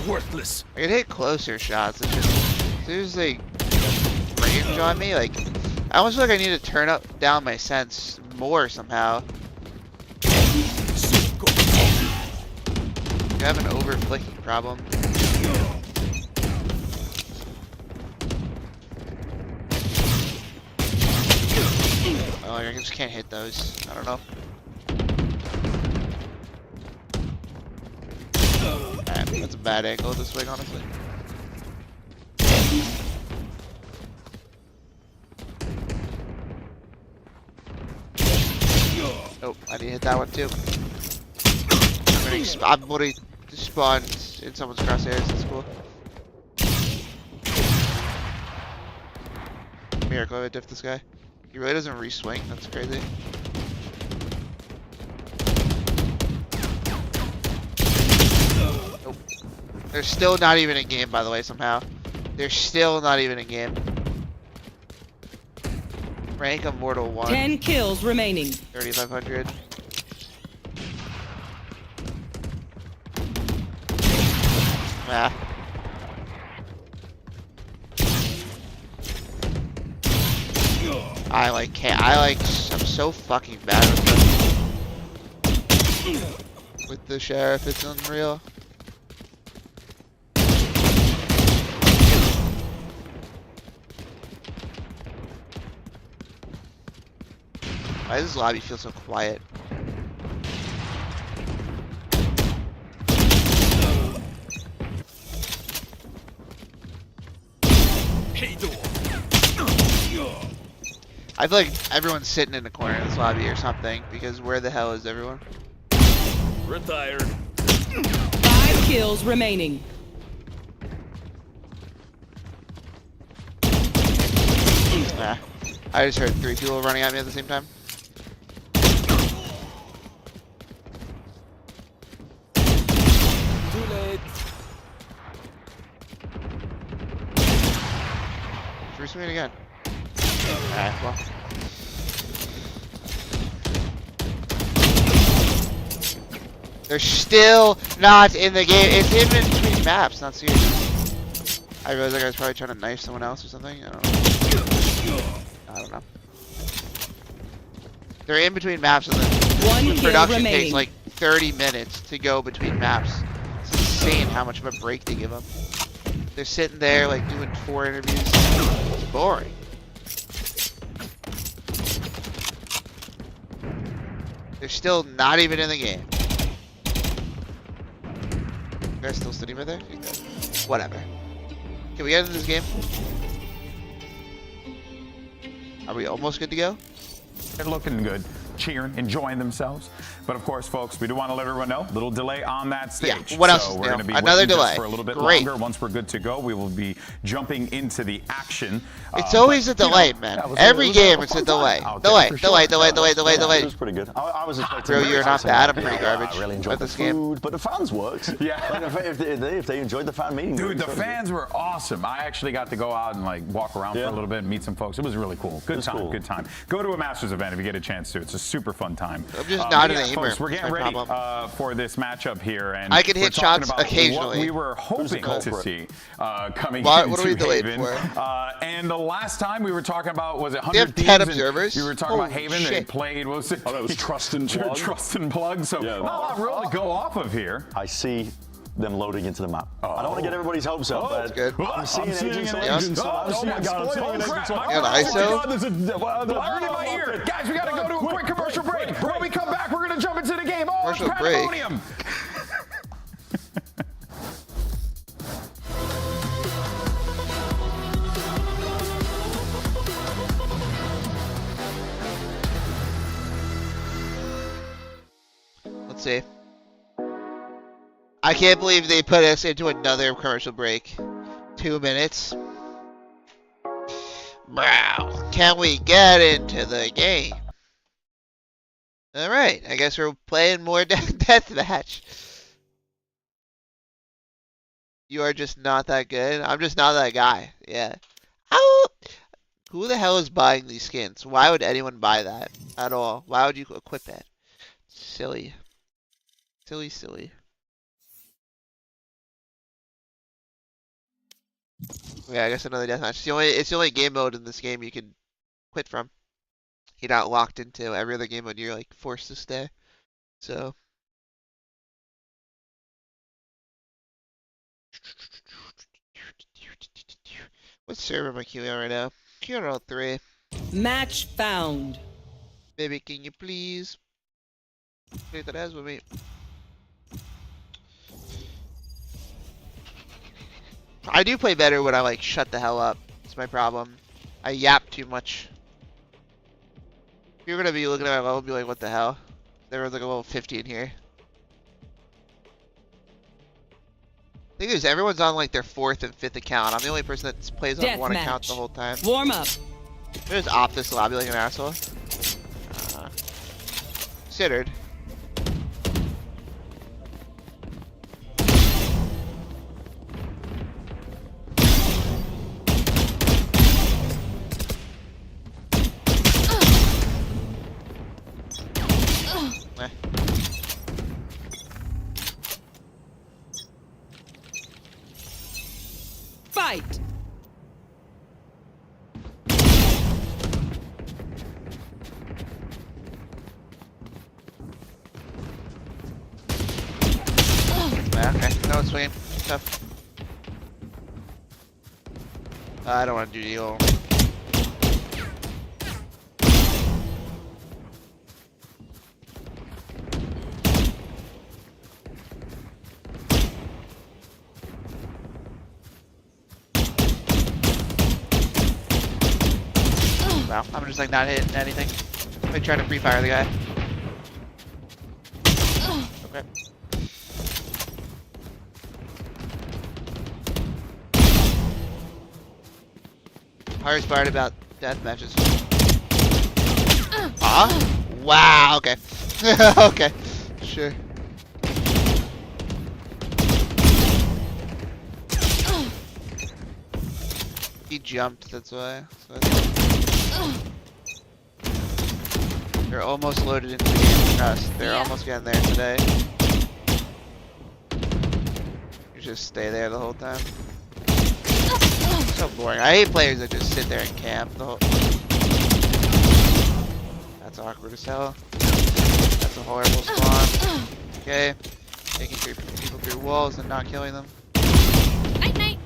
Worthless. I can hit closer shots. It's just there's like range on me. Like I almost feel like I need to turn down my sense more somehow. I have an over flicking problem. Oh, I just can't hit those. I don't know. Alright, that's a bad angle to swing, honestly. Oh, I need to hit that one too. I'm already spawned in someone's crosshairs. That's cool. Miracle I would diff this guy. He really doesn't re-swing. That's crazy. Nope. They're still not even in game, by the way, somehow. They're still not even in game. Rank Immortal 1. 10 kills remaining. 3,500. Ah. I'm so fucking bad with the sheriff. It's unreal. Why does this lobby feel so quiet? I feel like everyone's sitting in the corner of this lobby or something, because where the hell is everyone? Retired. 5 kills remaining. Ah, I just heard 3 people running at me at the same time. Too late. Should we it again? Alright, well. They're still not in the game. It's in between maps, not serious. I realize that guy's probably trying to knife someone else or something. I don't know. They're in between maps and the production takes like 30 minutes to go between maps. It's insane how much of a break they give them. They're sitting there like doing 4 interviews. It's boring. They're still not even in the game. You guys still sitting right there? Whatever. Can we get into this game? Are we almost good to go? They're looking good, cheering, enjoying themselves. But of course, folks, we do want to let everyone know, little delay on that stage. Yeah, what else is we're going to be another waiting delay. Just for a little bit Great. longer. Once we're good to go, we will be jumping into the action. It's always a delay, man. Every game it's a delay. Delay. It was pretty good. I was expecting. Bro, you're not bad. I'm pretty garbage. I really enjoyed the food, but the fans worked. Yeah. Like, if they enjoyed the fan meeting. Dude, the fans were awesome. I actually got to go out and like walk around for a little bit and meet some folks. It was really cool. Good time. Good time. Go to a Masters event if you get a chance to. It's a super fun time. I'm just not an aimer. Folks, we're getting ready for this matchup here, and I can hit shots What occasionally. we were hoping to see coming what into are we delayed Haven. for? And the last time we were talking about, was it 100 They have 10 observers? We were talking about Haven. They played, what was it? Oh, that was Trust and Plug. Trust and Plug. So not a lot really to go off of here. I see them loading into the map. I don't want to get everybody's hopes up, but good. I'm seeing agents. Oh my God! ISO. I heard in my ear. Guys, we gotta go to a quick commercial break. When we come back, we're gonna jump into the game. Oh, commercial break. Let's see. I can't believe they put us into another commercial break. 2 minutes. Wow. Can we get into the game? Alright, I guess we're playing more deathmatch. You are just not that good. I'm just not that guy. Yeah. Who the hell is buying these skins? Why would anyone buy that at all? Why would you equip that? Silly. Silly. Yeah, I guess another deathmatch. It's the only game mode in this game you can quit from. You're not locked into every other game mode. You're like forced to stay. So. What server am I queuing on right now? Queuing on 3. Match found. Baby, can you please play that as with me? I do play better when I like shut the hell up. It's my problem. I yap too much. If you're gonna be looking at my level and be like, what the hell? There was like a level 50 in here. Thing is, everyone's on like their 4th and 5th account. I'm the only person that plays on one account the whole time. Warm up. There's off this lobby like an asshole. Considered. Fight. Okay, no, it's swinging. Tough. I don't want to do deal. Wow, I'm just like not hitting anything. I'm trying to free fire the guy. Okay. Hardest part about death matches. Wow, okay. Okay, sure. He jumped, that's why. They're almost loaded into the game for us. They're almost getting there today. You just stay there the whole time. So boring. I hate players that just sit there and camp the whole. That's awkward as hell. That's a horrible spawn. Okay. Taking people through walls and not killing them. Night.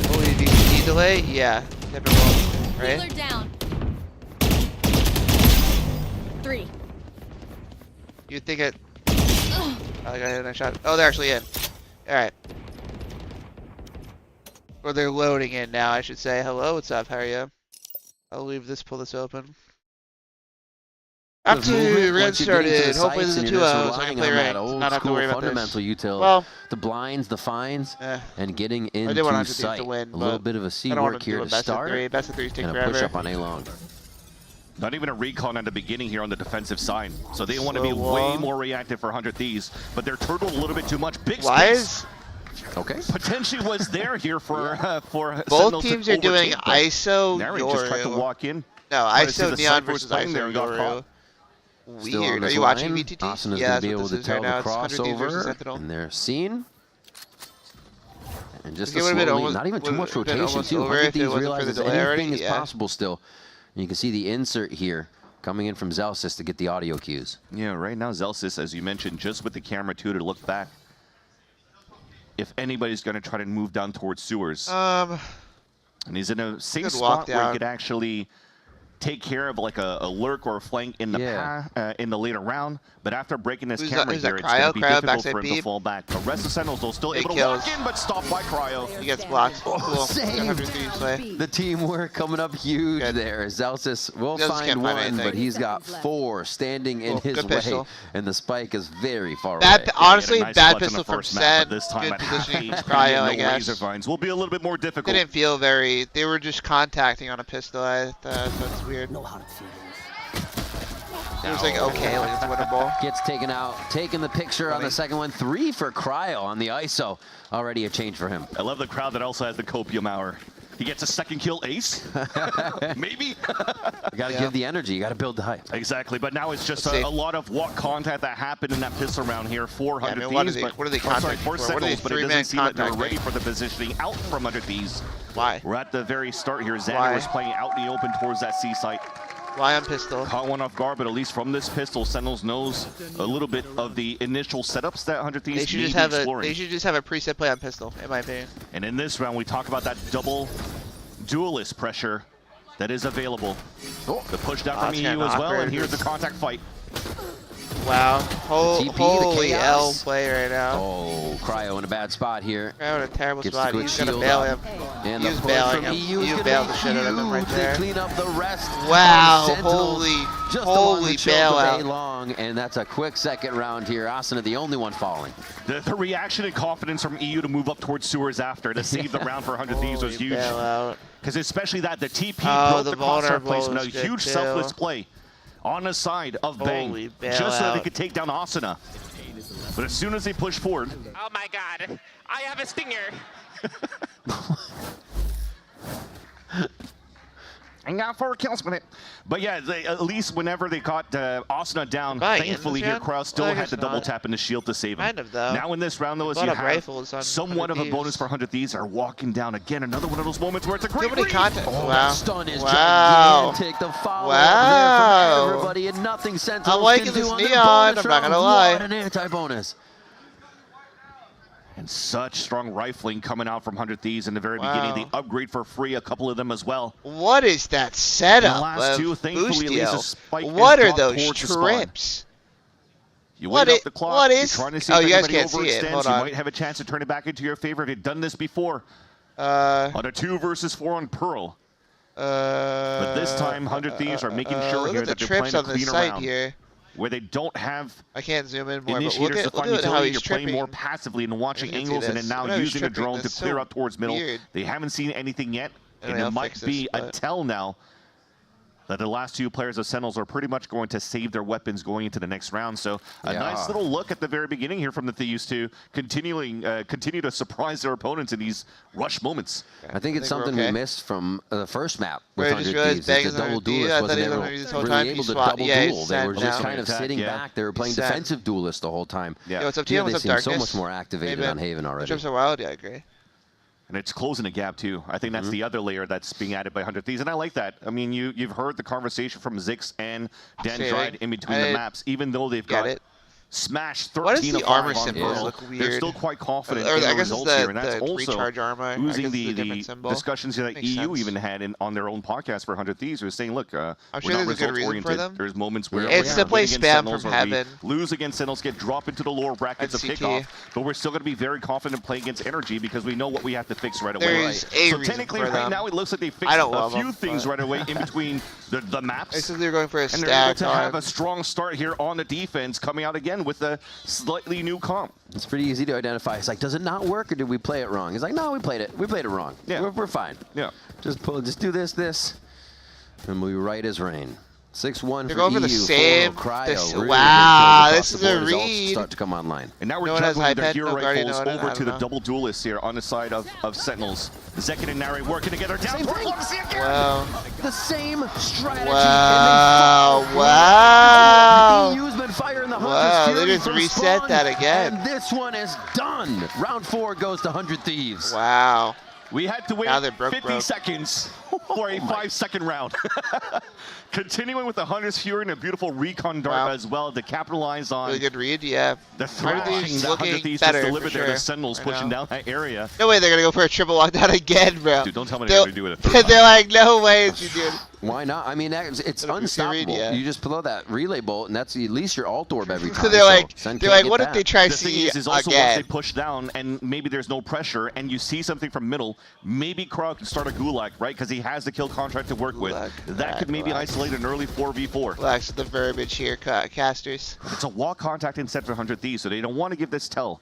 Holy VCT delay? Yeah. Typical. Right? Healer down. 3. You'd think it. Oh, I got hit and I shot. Oh, they're actually in. Alright. Or they're loading in now, I should say. Hello, what's up? How are you? I'll leave this, pull this open. Up to red started. Hopefully this is 2 hours. I can play ranked. Not have to worry about fundamental this. util. Well, the blinds, the fines, and getting I into did want sight. To win, a little bit of a C work here to start. Best of 3s take and forever. a push up on A-long. Not even a recon at the beginning here on the defensive side. So they want to be way more reactive for 100 Thieves, but they're turtled a little bit too much. Big space. Okay. Potentially was there here for both teams are doing ISO Nary just tried to walk in. No, ISO Neon versus ISO Yoru. Weird. Are you watching VTT? Austin is yeah, going to be able to tell the crossover, and they're seen. And just slowly, not even too much rotation too. 100 Thieves realizes anything is possible still. And you can see the insert here coming in from Zelsis to get the audio cues. Yeah, right now Zelsis, as you mentioned, just with the camera too to look back. If anybody's going to try to move down towards sewers. And he's in a safe spot where he could actually take care of like a lurk or a flank in the in the later round, but after breaking this camera here, it's going to be difficult for him to fall back. The rest of Sentinels will still able to walk in, but stopped by Cryo. He gets blocked. The teamwork coming up huge there. Zelsis will find one, but he's got 4 standing in his way, and the spike is very far away. Honestly, bad pistol from Sen. This time good positioning from Cryo, I guess. Razorvines will be a little bit more difficult. Didn't feel very. They were just contacting on a pistol. So it's weird. It was like, okay, like it's winnable. Gets taken out, taking the picture on the second one. 3 for Cryo on the ISO. Already a change for him. I love the crowd that also has the copium hour. He gets a second kill ace? Maybe? You got to give the energy. You got to build the hype. Exactly, but now it's just a lot of what contact that happened in that pistol round here. 400 Thieves. What are they contacting for? Sentinels, but it doesn't seem that they're ready for the positioning out from 100 Thieves. Why? We're at the very start here. Xander was playing out in the open towards that C site. Why on pistol? Caught one off guard, but at least from this pistol, Sentinels knows a little bit of the initial setups that 100 Thieves they should just have a preset play on pistol, in my opinion. And in this round, we talk about that double duelist pressure that is available. The push down from EU as well, and here's the contact fight. Wow. Holy L play right now. Oh, Cryo in a bad spot here. Cryo in a terrible spot. He's going to bail him. And He's bailing him. You bailed the shit out of him right there. Clean up the rest. Wow. Holy bailout. Long, and that's a quick second round here. Asuna, the only one falling. The reaction and confidence from EU to move up towards sewers after to save the round for 100 Thieves was huge. Because especially that, the TP broke the crosshair placement, a huge selfless play on the side of Bang, just so that they could take down Asuna. But as soon as they push forward... Oh my god, I have a stinger! I got 4 kills with it. But yeah, at least whenever they caught Asuna down, thankfully here, Crowd still had the double tap in the shield to save him. Kind of, though. Now in this round, though, as you have somewhat of a bonus for 100 Thieves, are walking down again. Another one of those moments where it's a great read. Oh, that stun is gigantic. The follow there from everybody, and nothing Sentinels I'm liking this neon, I'm not going to lie. What an anti-bonus. And such strong rifling coming out from 100 Thieves in the very beginning. The upgrade for free, a couple of them as well. What is that setup? The last 2, thankfully, at least a spike. What are those trips? You wait up the clock. What is? Trying to see oh, if you guys can't see it. Hold on. You might have a chance to turn it back into your favor if you've done this before. On a 2 versus 4 on Pearl. But this time, 100 Thieves are making sure here that they're playing a clean around. Here. Where they don't have I can't zoom in more, initiators but to find utility. You're playing more passively and watching angles and then now using a drone to clear out towards middle. They haven't seen anything yet, and it might be a tell now that the last 2 players of Sentinels are pretty much going to save their weapons going into the next round. So a nice little look at the very beginning here from the Thieves to continue to surprise their opponents in these rush moments. I think it's something we missed from the first map with 100 Thieves. The double duelist wasn't really able to double duel. They were just kind of sitting back. They were playing defensive duelist the whole time. Yeah, what's up, Team? They seem so much more activated on Haven already. Trips are wild, yeah, I agree. And it's closing the gap, too. I think that's the other layer that's being added by 100 Thieves, and I like that. I mean, you've heard the conversation from Zix and Dan Dried in between the maps, even though they've got smashed 13 Why does the armor on symbols look weird? They're still quite confident or in the I guess results it's here, and that's also recharge armor. losing the discussions that EU even had on their own podcast for 100 Thieves, who was saying, look, I'm we're sure not there's a good reason for results-oriented. them. There's moments where it's to play spam from heaven. Lose against Sentinels, get dropped into the lower brackets of kickoff, but we're still going to be very confident playing against Energy because we know what we have to fix right away. So technically, right now, it looks like they fixed a few things right away in between the maps. It's they're going for a and they're able to stack have a strong start here on the defense, coming out again with a slightly new comp. It's pretty easy to identify. It's like, does it not work, or did we play it wrong? It's like, no, we played it. We played it wrong. Yeah. We're fine. Yeah. Just do this, and we right as rain. 6-1 for going EU. for the same. Cryo. Wow, this is a read. Start to come online. And now we're juggling the hero rifles over to the double duelists here on the side of Sentinels. Zekin and Nari working together down. Wow. The same strategy. Wow. EU's been firing the wow, they just reset that again. And this one is done. Round 4 goes to 100 Thieves. Wow. We had to wait 50 seconds for a 5-second round. Continuing with the Hunter's Fury and a beautiful recon dart as well to capitalize on really good read, yeah. The thrashing that 100 Thieves just delivered there. The Sentinels pushing down that area. No way they're going to go for a triple lockdown again, bro. Dude, don't tell me they're going to do it a third time. They're like, no way, dude. Why not? I mean, it's unstoppable. You just blow that relay bolt, and that's at least your alt orb every time. So they're like, what if they try CE is also once they push down, and maybe there's no pressure, and you see something from middle, maybe Crow can start a Gulag, right? Because he has the kill contract to work with. That could maybe isolate an early 4v4. Relax the verbiage here, casters. It's a wall contact instead for 100 Thieves, so they don't want to give this tell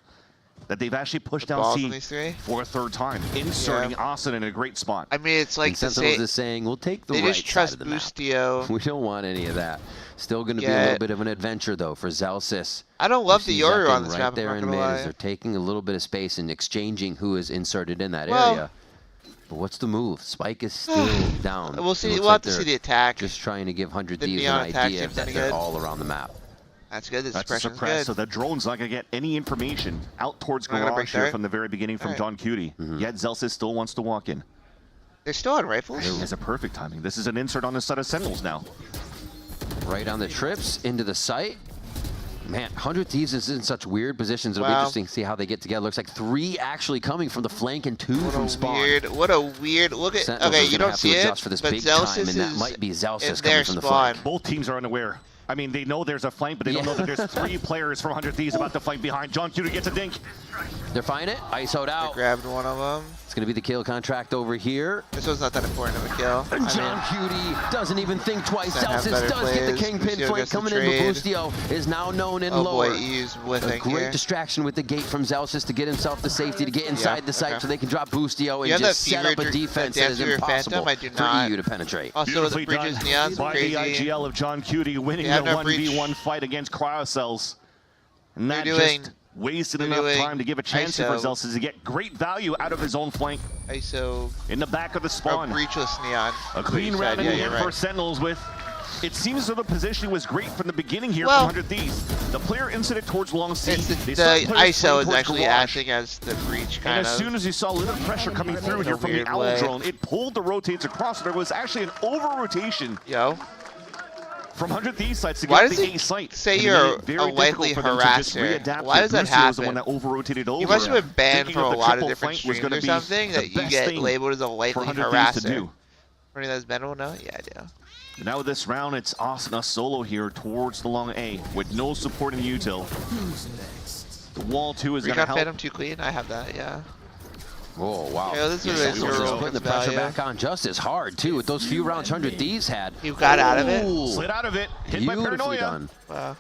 that they've actually pushed down C for a third time, inserting Austin in a great spot. I mean, it's like Sentinels is saying, we'll take the right just trust side of the Boostio. map. We don't want any of that. Still going to be a little bit of an adventure, though, for Zelsis. I don't love the Yoru on this right map, there in mid as they're taking a little bit of space and exchanging who is inserted in that area. But what's the move? Spike is still down. We'll see. We'll have to see the attack. Just trying to give 100 Thieves an idea that they're all around the map. That's good. That's a suppress, so the drone's not going to get any information out towards Garage here from the very beginning from John Cutie. Yet Zelsis still wants to walk in. They're still on rifles? It's a perfect timing. This is an insert on the side of Sentinels now. Right on the trips, into the site. Man, 100 Thieves is in such weird positions. It'll be interesting to see how they get together. Looks like 3 actually coming from the flank and 2 from spawn. What a weird look at. Sentinels okay, you don't see it, for this but big Zelsis time, and that might be Zelsis their coming from the flank. Both teams are unaware. I mean, they know there's a flank, but they don't know that there's 3 players from 100 Thieves about to flank behind. John Cutie gets a dink. They're finding it. ISO'd out. They grabbed one of them. It's going to be the kill contract over here. This was not that important of a kill. And John Cutie doesn't even think twice. Zelsis does get the Kingpin flank coming in. Boostio is now known in lower. Boy, EU's a great distraction with the gate from Zelsis to get himself the safety to get inside the site so they can drop Boostio and just set up a defense that is impossible for EU to penetrate. Also, the breaches Neon's by crazy. the IGL of John Cutie winning the 1v1 fight against Cryocells. And that just wasted enough time to give a chance for Zelsis to get great value out of his own flank. ISO in the back of the spawn. Breachless Neon. A clean round for Sentinels with. It seems as though the positioning was great from the beginning here from 100 Thieves. The player inserted towards long C. The ISO is actually acting as the breach kind of. And as soon as you saw a little pressure coming through here from the Owl drone, it pulled the rotates across. There was actually an over-rotation. From 100 Thieves sites to get the A site. Say you're a likely harasser. Why does that happen? The one that over-rotated over. You must have been banned from a lot of different streams or something that you get labeled as a likely harasser. Anybody that's banned will know? Yeah, I do. But now with this round, it's Asuna solo here towards the long A with no support in the util. The wall 2 is going to help. Phantom too clean? I have that, yeah. Oh, wow. Yeah, this is putting the pressure back on Justice hard, too, with those few rounds 100 Thieves had. You got out of it? Slid out of it. Hit by Paranoia. Done.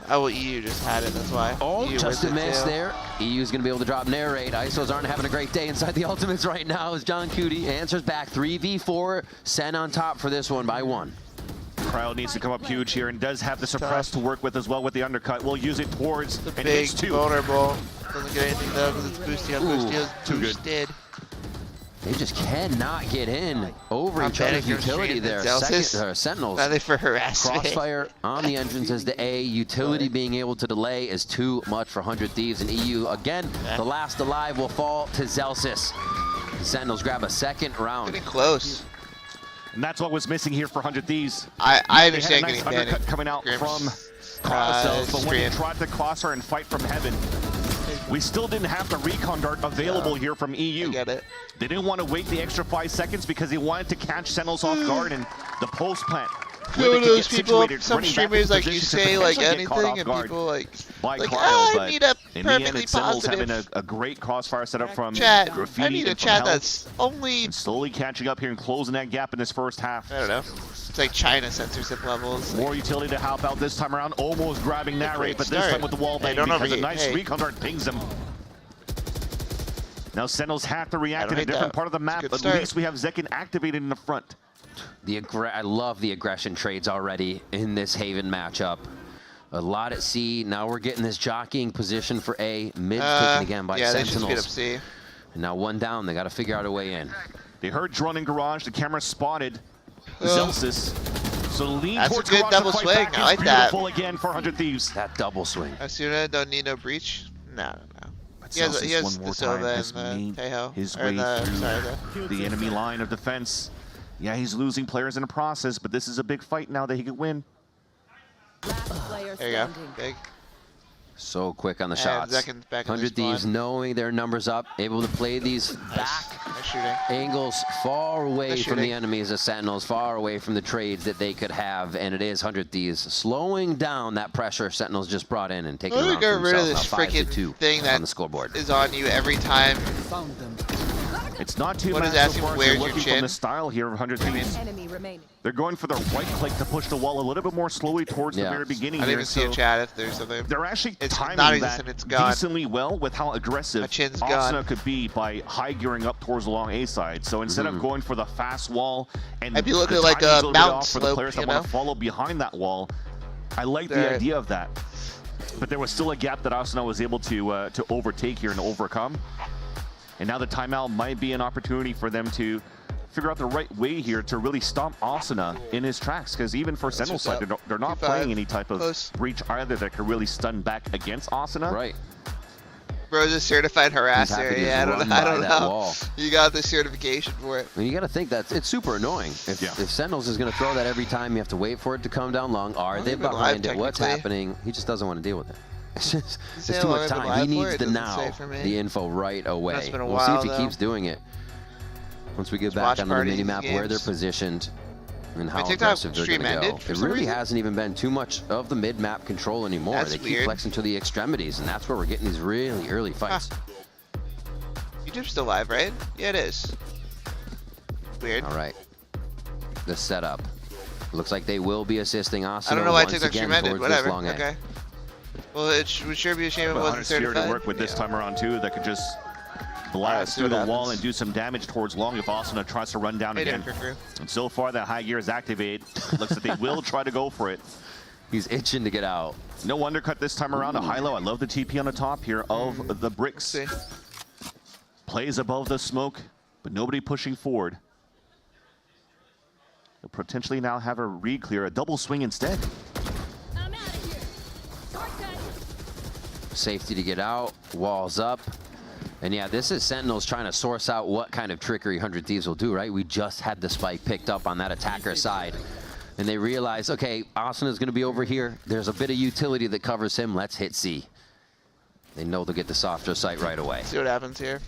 Oh, EU just had it, that's why. Oh, just a miss there. EU's going to be able to drop Narrate. ISOs aren't having a great day inside the ultimates right now as John Cutie answers back. 3v4. Sen on top for this one by 1. Cryo needs to come up huge here and does have the suppress to work with as well with the undercut. We'll use it towards the big vulnerable. Doesn't get anything though because it's boosty on Boostio's boosted. They just cannot get in over each other's utility there. Sentinels. Nothing for harassment. Crossfire on the entrance as the A. Utility being able to delay is too much for 100 Thieves. And EU, again, the last alive will fall to Zelsis. The Sentinels grab a second round. Getting close. And that's what was missing here for 100 Thieves. I understand getting banned. Undercut coming out from Cryocells, but when he tried to cross her and fight from heaven, we still didn't have the recon dart available here from EU. I get it. They didn't want to wait the extra 5 seconds because they wanted to catch Sentinels off guard and the post plant. Those people, some streamers like you say like anything and people like I need a perfectly positive. Having a great crossfire setup from chat. Graffiti. I need a chat that's only slowly catching up here and closing that gap in this first half. I don't know. It's like China censorship levels. More utility to help out this time around, almost grabbing Narrate, but this time with the wall bang because a nice recon dart pings him. Now Sentinels have to react in a different part of the map, but at least we have Zekin activated in the front. I love the aggression trades already in this Haven matchup. A lot at C. Now we're getting this jockeying position for A. Mid's taken again by Sentinels. They should speed up C. And now 1 down. They got to figure out a way in. They heard drone in garage. The camera spotted Zelsis. So lean that's towards a good garage. Double swing. I like that. Beautiful again for 100 Thieves. That double swing. Asuna don't need no breach. No. He has one more the Silva time has and made Tejo. his Or way the, through the enemy line of defense. Yeah, he's losing players in the process, but this is a big fight now that he could win. There you go. Big. So quick on the And shots. Zekin's back in 100 the Thieves spawn. knowing their numbers up, able to play these back angles far away from the enemies of Sentinels, far away from the trades that they could have, and it is 100 Thieves slowing down that pressure Sentinels just brought in and taking around get for rid of themselves. this Now 5-2 freaking thing that on the scoreboard. is on you every time. It's not too What bad is so asking, far. where's They're your looking chin? from the style here of 100 Thieves. They're going for the right click to push the wall a little bit more slowly towards the very beginning I didn't here. even see a chat if there's something. They're actually It's timing not that existent, it's gone. decently well with how aggressive My chin's Asuna gone. could be by high gearing up towards the long A side. So instead of going for the fast wall and I'd be looking the like timing's a little bit mountain off for the slope, players that you want know? to follow behind that wall, I like the There. idea of that. But there was still a gap that Asuna was able to overtake here and overcome. And now the timeout might be an opportunity for them to figure out the right way here to really stomp Asuna in his tracks, because even for Sentinel's side, they're not playing any type of breach either that could really stun back against Asuna. Right. Bro's a certified harasser. to Yeah, I just don't run by that know. wall. You got the certification for it. I mean, you got to think that it's super annoying. If Sentinels is going to throw that every time, you have to wait for it to come down long. Are they they've been behind live it? What's technically. happening? He just doesn't want to deal with it. It's just Is it it's too how much long I've been time. He live for? needs It the doesn't now, say for me. the info right away. It's been a We'll see while, if he though. keeps doing it. Once we get Let's back watch onto the parties mini and map where they're games. positioned and how TikTok aggressive they're stream going to go. ended for It some really reason? hasn't even been too much of the mid-map control anymore. That's They keep weird. flexing to the extremities, and that's where we're getting these really early fights. YouTube's still live, right? Yeah, it is. Weird. All right. The setup. Looks like they will be assisting Asuna I don't know why once TikTok again stream ended. towards this Whatever. long A. Okay. Well, it would sure be a shame if it But wasn't Spirit to certified. work with this time around too, that could just blast see through what the wall happens. and do some damage towards long if Asuna tries to run down Hey, again. Dan, Kirk. And so far, that high gear is activated. Looks like they will try to go for it. He's itching to get out. No undercut this time around. A high-low. I love the TP on the top here of the bricks. Plays above the smoke, but nobody pushing forward. They'll potentially now have a re-clear, a double swing instead. Safety to get out, walls up. And yeah, this is Sentinels trying to source out what kind of trickery 100 Thieves will do, right? We just had the spike picked up on that attacker side. And they realize, okay, Asuna's going to be over here. There's a bit of utility that covers him. Let's hit C. They know they'll get the softer site right away. See what happens here.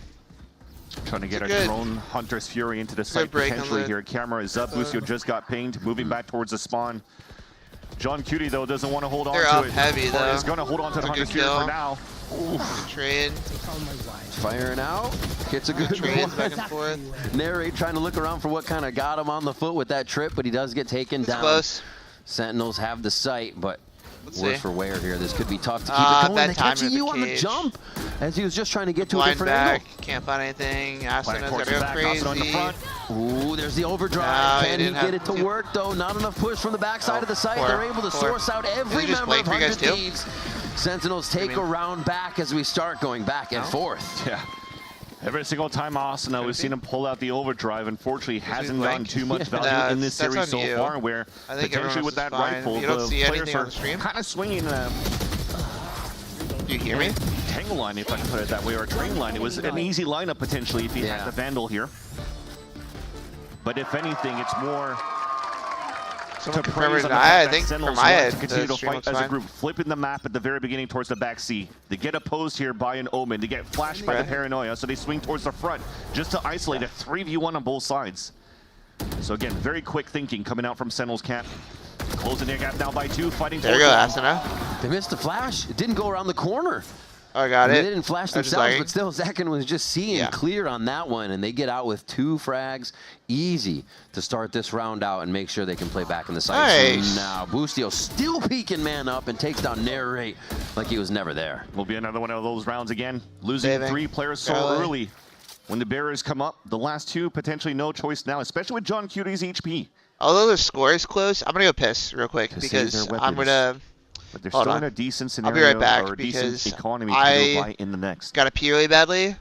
Trying to get a good- drone Hunter's Fury into the site break on potentially the- here. Camera is up. Lucio just got pinged, moving back towards the spawn. John Cutie, though, doesn't want to hold on They're to up it. heavy, Or though. is going to hold on to the That's a Hunter's good Fury for kill. now. Good trade. Firing out. Gets a good Trades back and one. forth. Narrate trying to look around for what kind of got him on the foot with that trip, but he does get taken down. Close. Sentinels have the sight, but Let's worse see. for wear here. This could be tough to keep it going. that They're time catching in the you on the cage. jump as he was just trying to get to a Blind different back. angle. Can't find anything. Asuna's towards gotta the go back, Asuna in the crazy. front. Ooh, there's the overdrive. No, he Can he didn't get have it to to. work, though? Not enough push from the backside of the site. poor, They're able to poor. source out every Is he just member of playing for you 100 guys too? Thieves. Sentinels take a round back as we start going back and forth. Yeah. Every single time Asuna, we've seen him pull out the overdrive. Unfortunately, hasn't blank. gotten too much value No, in this that's series on so you. far, where I think potentially with that everyone else is rifle, fine. You don't the see players anything on are the stream? kind of swinging Do you hear me? tangle line, if I can put it that way, or a train line. It was an easy lineup potentially if he had the Vandal here. But if anything, it's more Someone to confirm praise it. on the I fact that think Sentinels from my want end, to continue the to stream fight looks as a fine. group, flipping the map at the very beginning towards the back C. They get opposed here by an Omen. They get flashed by the Paranoia, so they swing towards the front just to isolate a 3v1 on both sides. So again, very quick thinking coming out from Sentinels camp. Closing their gap now by 2, fighting There you towards go, one. Asuna. They missed the flash. It didn't go around the corner. Oh, I got I mean, it. they didn't flash I was just themselves, lagging. but still, Zekin was just seeing clear on that one, and they get out with 2 frags. Easy to start this round out and make sure they can play back in the site. Nice. Now, Boostio still peeking man up and takes down Narrate like he was never there. Will be another one of those rounds again. Losing Saving. 3 players so Barely. early. When the barriers come up, the last 2 potentially no choice now, especially with John Cutie's HP. Although the score is close, I'm gonna go piss real quick To save because their I'm weapons. gonna. But they're Hold still on. in a decent I'll scenario be right back or a decent because economy to go by I in the next. got to pee really badly.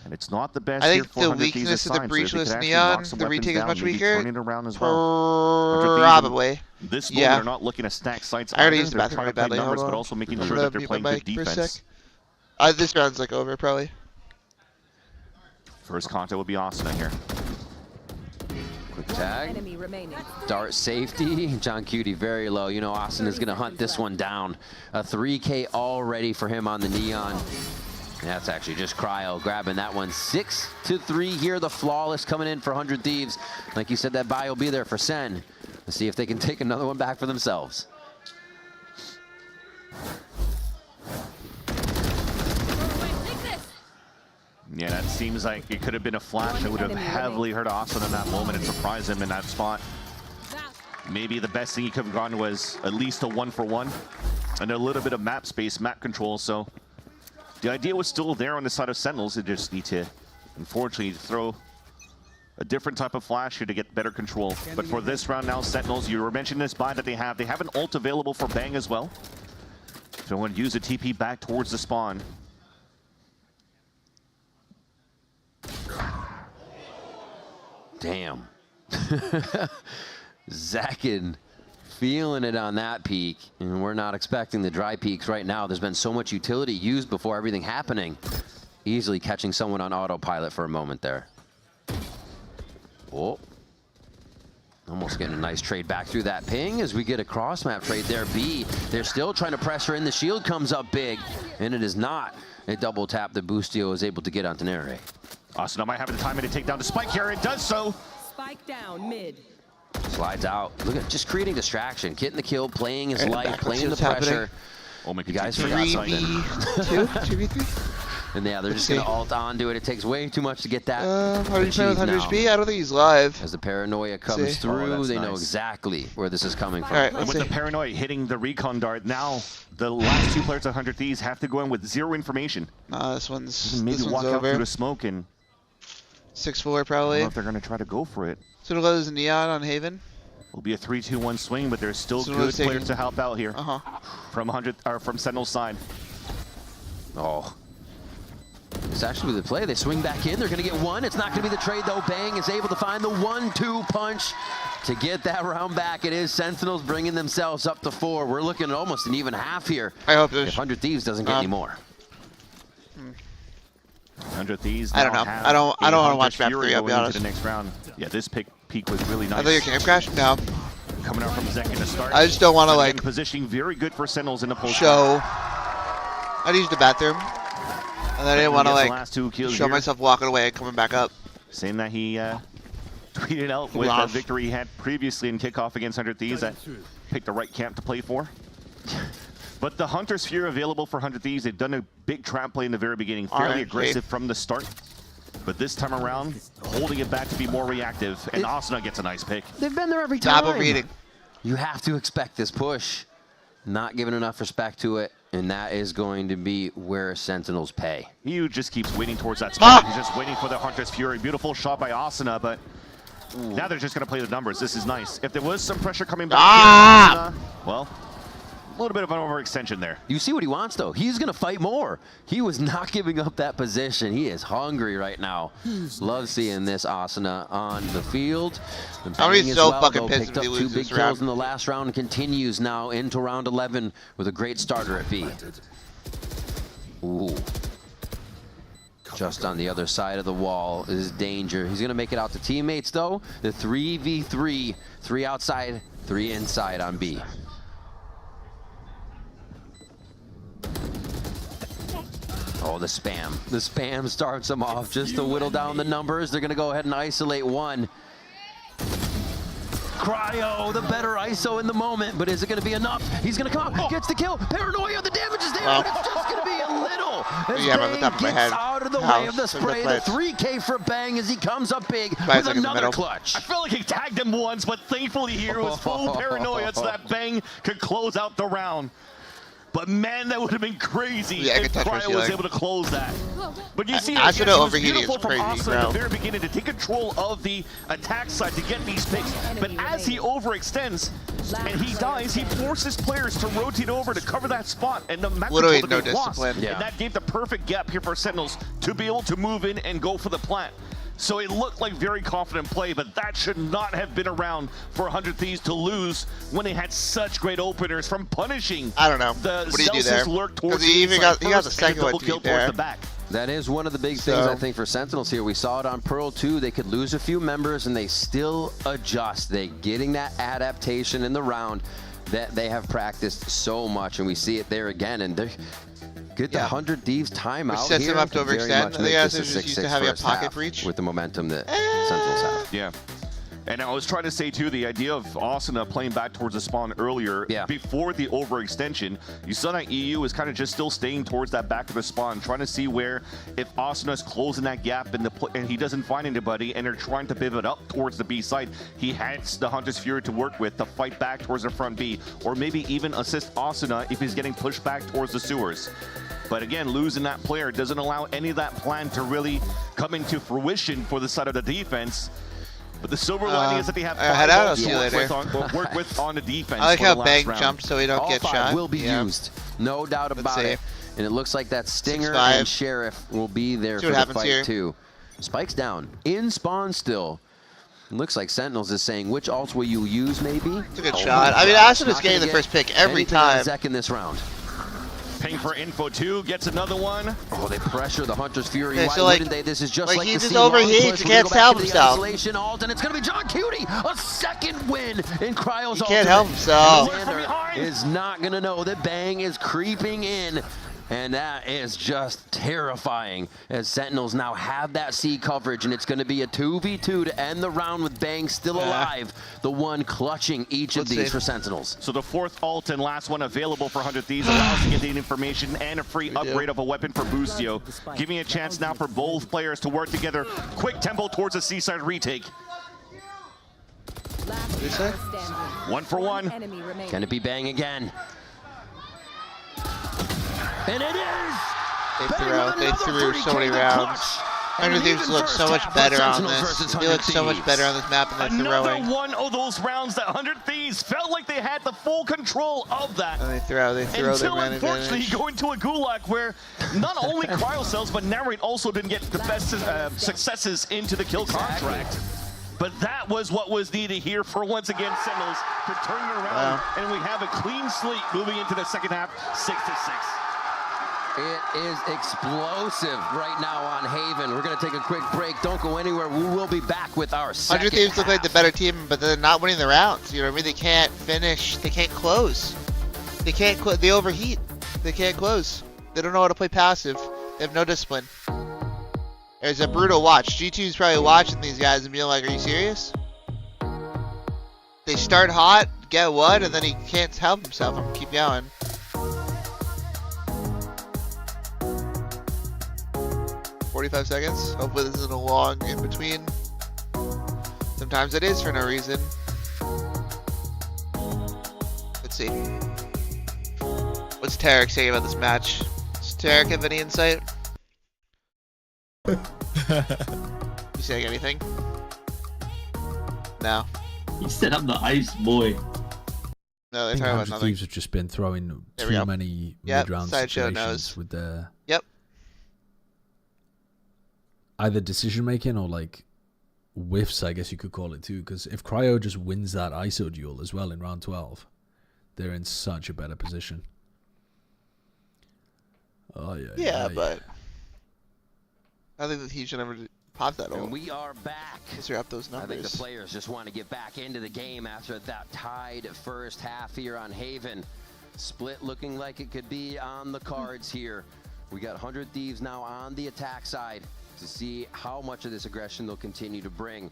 And it's not the best I here think for the 100 Thieves weakness this of the time, so if they breachless could actually neon, knock some the weapons retake is down, much maybe weaker. turn it around as well. 100 Thieves Probably. in This moment, Yeah. they're not looking to stack sites I already either. used the They're bathroom trying really to play badly. numbers, Hold but on. also making I'm sure gonna that they're mute my playing good mic for a defense. sec. This round's like over probably. First contact will be Asuna here. Quick tag. Dart safety. John Cutie very low. You know Asuna's going to hunt this one down. A 3K already for him on the Neon. That's actually just Cryo grabbing that one. 6-3 here. The flawless coming in for 100 Thieves. Like you said, that buy will be there for Sen. Let's see if they can take another one back for themselves. Yeah, that seems like it could have been a flash that would have heavily hurt Asuna in that moment and surprised him in that spot. Maybe the best thing he could have gone was at least a 1-for-1 and a little bit of map space, map control. So the idea was still there on the side of Sentinels. They just need to, unfortunately, throw a different type of flash here to get better control. But for this round now, Sentinels, you were mentioning this buy that they have an ult available for Bang as well. So I want to use a TP back towards the spawn. Damn. Zakin feeling it on that peak, and we're not expecting the dry peaks right now. There's been so much utility used before everything happening. Easily catching someone on autopilot for a moment there. Oh. Almost getting a nice trade back through that ping as we get a cross map trade there. B, they're still trying to pressure in. The shield comes up big, and it is not a double tap that Boostio is able to get on Tenere. Asuna might have the timing to take down the spike here. It does so. Spike down mid. Slides out. Look at just creating distraction, getting the kill, playing his life, playing the pressure. Oh my God, you guys forgot something. 2v3. And yeah, they're just gonna ult onto it. It takes way too much to get that. How are you playing with Hunter's B? I don't think he's live. As the paranoia comes through, they know exactly where this is coming from. All right, with the paranoia hitting the recon dart, now the last two players of 100 Thieves have to go in with zero information. This one's maybe walk out over. through the smoke and 6-4 probably. I don't know if they're gonna try to go for it. So goes Neon on Haven. It'll be a 3-2-1 swing, but there's still good players to help out here. From Sentinel's side. Oh. It's actually the play. They swing back in. They're going to get one. It's not going to be the trade, though. Bang is able to find the 1-2 punch to get that round back. It is Sentinels bringing themselves up to 4. We're looking at almost an even half here. I hope if 100 Thieves doesn't get any more. 100 Thieves. I don't know. I don't want to watch map 3. I'll be honest. The next round. Yeah, this peak was really nice. I thought your camp crashed. No. Coming out from Zek in the start. I just don't want to like positioning very good for Sentinels in the post. Show. I'd use the bathroom. And I didn't want to like show myself walking away and coming back up. Saying that he tweeted out with the victory he had previously in kickoff against 100 Thieves that picked the right camp to play for. But the Hunter's Fury available for 100 Thieves. They've done a big trap play in the very beginning, fairly aggressive from the start. But this time around, holding it back to be more reactive, and Asuna gets a nice pick. They've been there every time. Double reading. You have to expect this push. Not giving enough respect to it, and that is going to be where Sentinels pay. He just keeps waiting towards that spot. He's just waiting for the Hunter's Fury. Beautiful shot by Asuna, but now they're just going to play the numbers. This is nice. If there was some pressure coming back here, Asuna, well, a little bit of an overextension there. You see what he wants, though. He's going to fight more. He was not giving up that position. He is hungry right now. Love seeing this Asuna on the field. I'm so fucking pissed picked up 2 big kills in the last round and continues now into round 11 with a great starter at B. Ooh. Just on the other side of the wall is danger. He's going to make it out to teammates, though. The 3v3. 3 outside, 3 inside on B. Oh, the spam. The spam starts them off just to whittle down the numbers. They're going to go ahead and isolate one. Cryo, the better ISO in the moment, but is it going to be enough? He's going to come out, gets the kill. Paranoia, the damage is there, and it's just going to be a little. As Bang gets out of the way of the spray. The 3K for Bang as he comes up big with another clutch. I felt like he tagged him once, but thankfully here was full paranoia so that Bang could close out the round. But man, that would have been crazy if Cryo was able to close that. But you see, it was beautiful from Asuna at the very beginning to take control of the attack side to get these picks. But as he overextends and he dies, he forces players to rotate over to cover that spot, and the map literally lost. And that gave the perfect gap here for Sentinels to be able to move in and go for the plant. So it looked like very confident play, but that should not have been around for 100 Thieves to lose when they had such great openers from punishing. I don't know. What do you do there? Because he even got the second one to there. The back. That is one of the big things, I think, for Sentinels here. We saw it on Pearl 2. They could lose a few members, and they still adjust. They're getting that adaptation in the round that they have practiced so much, and we see it there again. And they get the 100 Thieves timeout Which sets here. them up to overextend. Very I much think make this they're a just used to 6-6 having a first pocket half breach. with the momentum that Sentinels have. Yeah. And I was trying to say, too, the idea of Asuna playing back towards the spawn earlier, before the overextension, you saw that EU is kind of just still staying towards that back of the spawn, trying to see where, if Asuna's closing that gap and he doesn't find anybody, and they're trying to pivot up towards the B side, he has the Hunter's Fury to work with to fight back towards the front B, or maybe even assist Asuna if he's getting pushed back towards the sewers. But again, losing that player doesn't allow any of that plan to really come into fruition for the side of the defense. But the silver lining is that they have head out. I'll see you later. Work with on the defense. I like how Bang round. jumped so we don't All get five shot. will be used, no doubt about it. And it looks like that Stinger and Sheriff will be there for the fight too. Spike's down, in spawn still. Looks like Sentinels is saying, which ults will you use maybe? It's a good shot. I mean, Asuna's getting the first pick every time. Zek in this round. Ping for info 2, gets another one. Oh, they pressure the Hunter's Fury. Okay, Why so wouldn't they? This is just like he the just C1 overheats. push. He can't help himself. Isolation alt, and it's going to be John Cutie. A second win in Cryo's He can't help himself. Alexander is not going to know that Bang is creeping in. And that is just terrifying as Sentinels now have that C coverage, and it's going to be a 2v2 to end the round with Bang still alive, the one clutching each of these for Sentinels. So the fourth ult and last one available for 100 Thieves allows to get the information and a free upgrade of a weapon for Boostio, giving a chance now for both players to work together. Quick tempo towards a C-side retake. 1 for 1. Can it be Bang again? And it is! They threw so many rounds. 100 Thieves look so much better on this. They look so much better on this map than they're throwing. Another one of those rounds that 100 Thieves felt like they had the full control of that. And they throw Until their unfortunately you go into a gulag where not only Cryo Cells but Narrate also didn't get the best successes into the kill contract. But that was what was needed here for once again Sentinels to turn it around, and we have a clean slate moving into the second half, 6-6. It is explosive right now on Haven. We're going to take a quick break. Don't go anywhere. We will be back with our second 100 Thieves half. look like the better team, but they're not winning the rounds. You know what I mean? They can't finish. They can't close. They can't they overheat. They can't close. They don't know how to play passive. They have no discipline. There's a brutal watch. G2's probably watching these guys and being like, are you serious? They start hot, get what, and then he can't help himself and keep going. $45 seconds. Hopefully this isn't a long in between. Sometimes it is for no reason. Let's see. What's Tarek saying about this match? Does Tarek have any insight? You saying anything? No. He said I'm the ice boy. No, they're talking about nothing. Thieves have just been throwing too many mid-round situations with their either decision making or like whiffs, I guess you could call it too. Because if Cryo just wins that ISO duel as well in round 12, they're in such a better position. Oh yeah. But I think that he should never pop that ult. We are back. They're up those numbers. I think the players just want to get back into the game after that tied first half here on Haven. Split looking like it could be on the cards here. We got 100 Thieves now on the attack side to see how much of this aggression they'll continue to bring.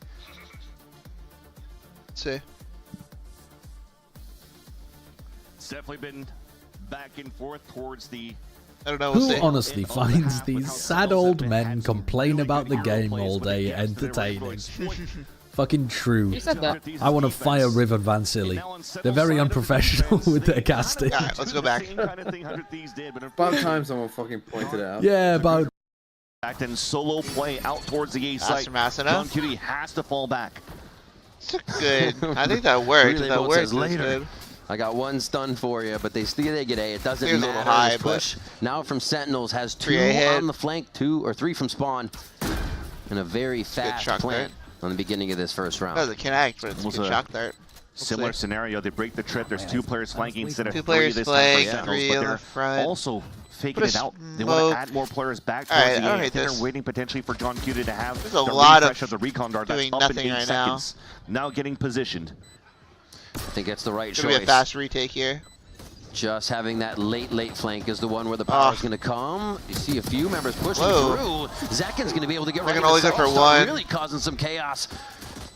Let's see. It's definitely been back and forth towards the... I don't know. Who honestly finds these sad old men complain about the game all day entertaining? Fucking true. I want to fire River Van Silly. They're very unprofessional with their casting. Alright, let's go back. About time someone fucking pointed it out. Yeah, about... And solo play out towards the A site. John Cutie has to fall back. It's good. I think that worked. Really That worked later. I got one stun for you, but they get A. It doesn't Here's a matter. little high, Push now from Sentinels has 2 3A hit. on the flank, 2 or 3 from spawn. in a very fast plant on the beginning of this first round. No, the connect, but it's a good shock dart. Similar scenario, they break the trip. There's 2 players flanking instead of 3 players this flank, time. 3 on the front. Also faking it out. They want to add more players back towards the A. They're waiting potentially for John Q to have There's a lot of the recon dart that's up in 8 seconds. Now getting positioned. I think it's the right choice. It's gonna be a fast retake here. Just having that late flank is the one where the power is going to come. You see a few members pushing through. Zekken's going to be able to get ready. Only go for one. Really causing some chaos.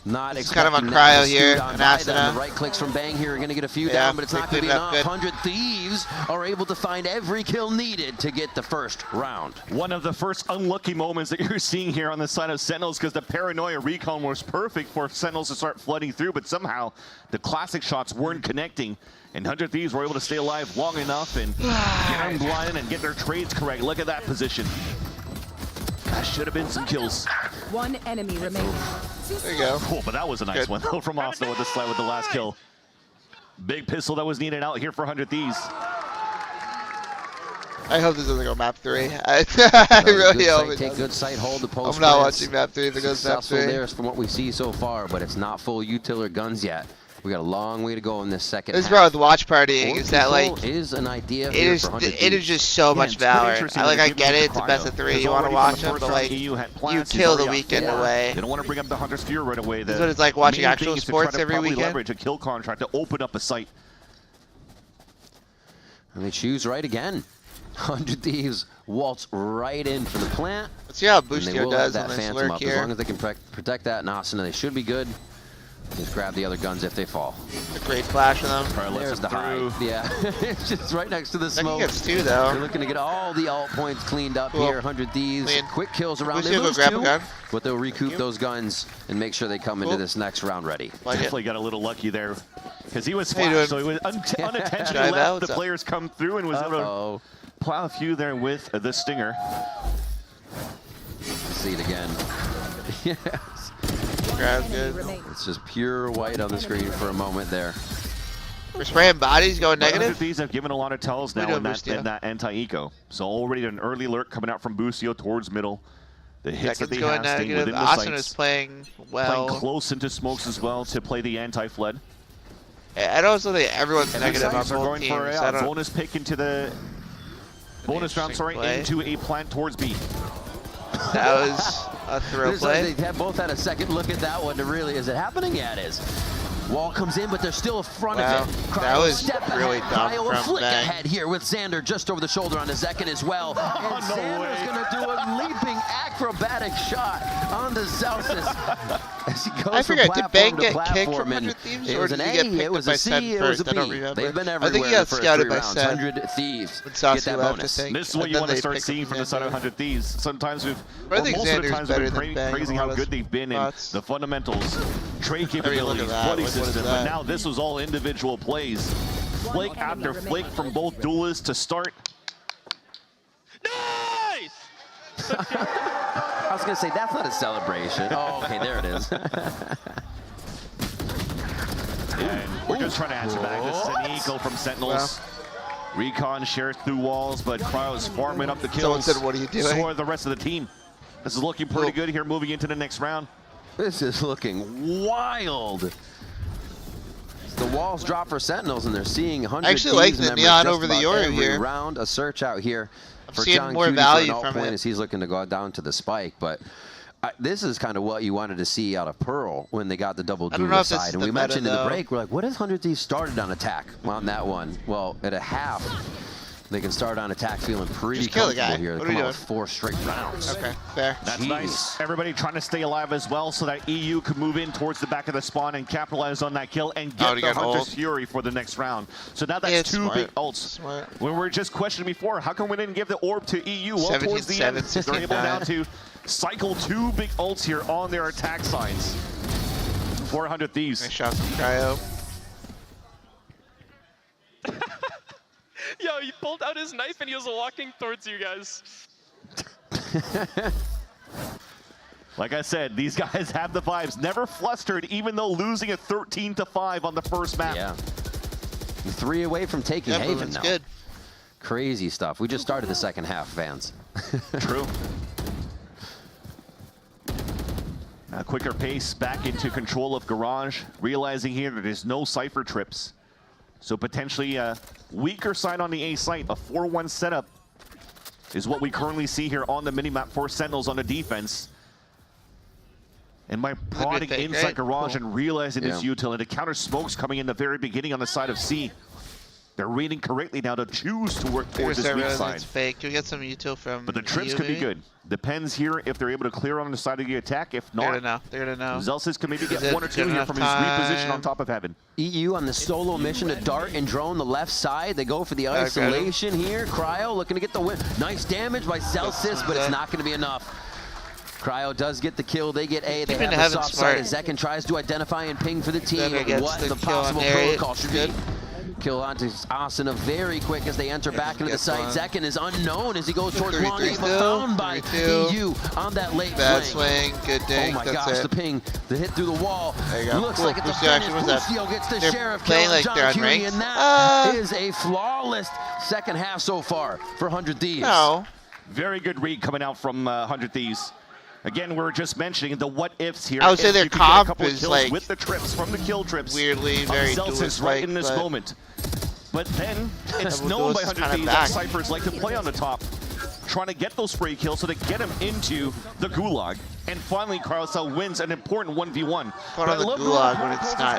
Not it's kind of on cryo here. The right clicks from Bang here are going to get a few down, but it's not going to be enough. 100 Thieves are able to find every kill needed to get the first round. One of the first unlucky moments that you're seeing here on the side of Sentinels, because the Paranoia recon was perfect for Sentinels to start flooding through, but somehow the classic shots weren't connecting. And 100 Thieves were able to stay alive long enough and get unblinded and get their trades correct. Look at that position. That should have been some kills. 1 enemy remaining. There you go. Cool, but that was a nice one though from Austin with the slide with the last kill. Big pistol that was needed out here for 100 Thieves. I hope this doesn't go map 3. I really hope it Take good sight, hold the post. I'm not watching map 3 if it goes map 3. There from what we see so far, but it's not full utility guns yet. We got a long way to go in this second half. This part with watch partying is that like is an idea. It is just so much valor. I get it. It's a best of 3. You want to watch them, but like you kill the weekend away. They don't want to bring up the Hunter's Fury right away. This is what it's like watching actual sports every weekend. Leverage a kill contract to open up a site. And they choose right again. 100 Thieves waltz right in for the plant. Let's see how Boostio does that on this Phantom lurk up. here. As long as they can protect that in Asuna, they should be good. Just grab the other guns if they fall. A great flash for them. There's the high. Yeah, it's just right next to the smoke. Gets 2 though. They're looking to get all the alt points cleaned up here. 100 Thieves, quick kills around. They lose 2, but they'll recoup those guns and make sure they come into this next round ready. Definitely got a little lucky there because he was flashed, so he was unintentionally let the players come through and was able to plow a few there with the stinger. See it again. Yes. Good. It's just pure white on the screen for a moment there. We're spraying bodies going negative. These have given a lot of tells now in that anti-eco. So already an early alert coming out from Boostio towards middle. The hits that they have staying within the sights. Is playing well. Playing close into smokes as well to play the anti-flood. I don't also think everyone's negative on both going teams. For a bonus pick into the bonus round, into a plant towards B. That was a throw play. They both had a second look at that one to really, is it happening? Yeah, it is. Wall comes in, but they're still in front of it. Cryo that was really dumb from flick Bang. ahead here with Xander just over the shoulder on the Zekken as well. And Xander's going to do a leaping acrobatic shot on the Celsius. As he goes I forget, did Bang get platform kicked from 100 Thieves? Or did he get picked up by Sen first? I don't remember. They've been everywhere. I think he got scouted by Sen. 100 Thieves. Get that bonus. This is what you want to start seeing from the side of 100 Thieves. Sometimes most of the times we've been praising how good they've been in the fundamentals, trade capabilities, bloody system, but now this was all individual plays. Flake after flake from both duelists to start. Nice! I was going to say, that's not a celebration. Oh, okay, there it is. And we're just trying to answer back. This is an eagle from Sentinels. Recon shares through walls, but Cryo's farming up the kills. Someone said, what are you doing? So are the rest of the team. This is looking pretty good here moving into the next round. This is looking wild. The walls drop for Sentinels, and they're seeing 100 I actually like the neon over the Yoru here. Round a search out here for seeing John more Cutie value for an from point it. as he's looking to go down to the spike. But this is kind of what you wanted to see out of Pearl when they got the double duel side. And we mentioned in the break, we're like, what if 100 Thieves started on attack on that one? Well, at a half, they can start on attack feeling pretty comfortable here. They come out with 4 straight rounds. Okay, fair. That's nice. Everybody trying to stay alive as well so that EU can move in towards the back of the spawn and capitalize on that kill and get the Hunter's Fury for the next round. So now that's 2 big ults. When we were just questioning before, how come we didn't give the orb to EU? Well, towards the end, they're able now to cycle 2 big ults here on their attack sides. 400 Thieves. Nice shots from Cryo. Yo, he pulled out his knife and he was walking towards you guys. Like I said, these guys have the vibes. Never flustered, even though losing at 13-5 on the first map. Yeah. 3 away from taking Haven now. Good. Crazy stuff. We just started the second half, fans. True. A quicker pace back into control of Garage, realizing here that there's no Cypher trips. So potentially a weaker side on the A site. A 4-1 setup is what we currently see here on the minimap for Sentinels on the defense. And by prodding inside Garage and realizing his utility, the counter smokes coming in the very beginning on the side of C. They're reading correctly now to choose to work towards this weak side. It's fake. Can we get some util from But the trips could be good. Depends here if they're able to clear on the side of the attack. If not, they're gonna know. Zelsis can maybe get 1 or 2 here from his reposition on top of Heaven. EU on the solo mission to dart and drone the left side. They go for the isolation here. Cryo looking to get the win. Nice damage by Zelsis, but it's not going to be enough. Cryo does get the kill. They get A. They have the soft side. Zekin tries to identify and ping for the team. What the possible protocol should be. Kill onto Asuna very quick as they enter back into the site. Zekin is unknown as he goes towards long range, but found by EU on that late swing. Good ding. Oh my gosh, the ping, the hit through the wall. There you go. Looks like it's a finish. Busio gets the sheriff kill on John Curie, and that is a flawless second half so far for 100 Thieves. No. Very good read coming out from 100 Thieves. Again, we're just mentioning the what ifs here. I would say their comp is like with the trips from the kill trips. Weirdly, very Zelsis right in this moment. But then it's known by 100 Thieves that Cyphers like to play on the top, trying to get those spray kills so they get him into the gulag. And finally, Cryocell wins an important 1v1. But I love gulag when it's not.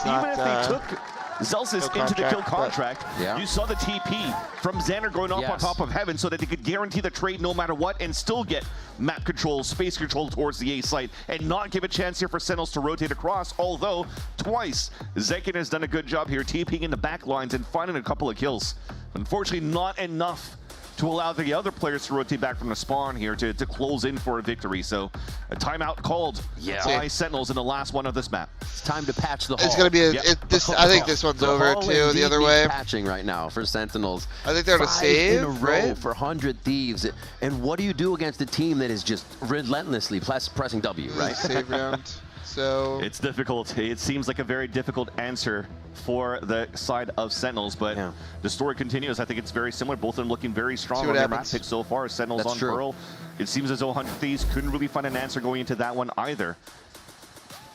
Even if they took Zelsis into the kill contract, you saw the TP from Xander going off on top of Heaven so that they could guarantee the trade no matter what and still get map control, space control towards the A site and not give a chance here for Sentinels to rotate across, although twice Zekin has done a good job here TPing in the back lines and finding a couple of kills. Unfortunately, not enough to allow the other players to rotate back from the spawn here to close in for a victory. So a timeout called by Sentinels in the last one of this map. It's time to patch the hall. It's going to be I think this one's over too, the other way. Patching right now for Sentinels. I think they're going to save, in a row for 100 Thieves. And what do you do against a team that is just relentlessly pressing W, right? Save round. So it's difficult. It seems like a very difficult answer for the side of Sentinels, but the story continues. I think it's very similar. Both of them looking very strong on their map pick so far. Sentinels on Pearl. It seems as though 100 Thieves couldn't really find an answer going into that one either.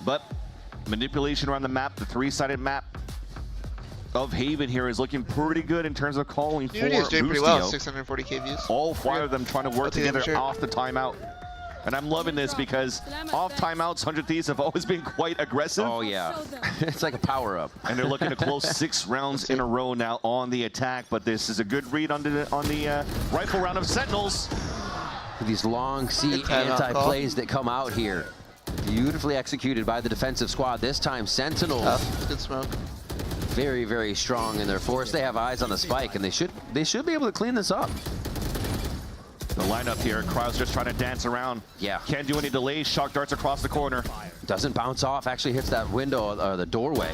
But manipulation around the map, the 3-sided map of Haven here is looking pretty good in terms of calling for Unity is doing pretty well, Busio. 640k views. All 5 of them trying to work together off the timeout. And I'm loving this because off timeouts, 100 Thieves have always been quite aggressive. Oh, yeah. It's like a power-up. And they're looking to close 6 rounds in a row now on the attack. But this is a good read on the rifle round of Sentinels. These long C anti-plays that come out here. Beautifully executed by the defensive squad. This time, Sentinels. Good smoke. Very, very strong in their force. They have eyes on the spike, and they should be able to clean this up. The lineup here, Cryo's just trying to dance around. Yeah. Can't do any delays. Shock darts across the corner. Doesn't bounce off. Actually hits that window, the doorway.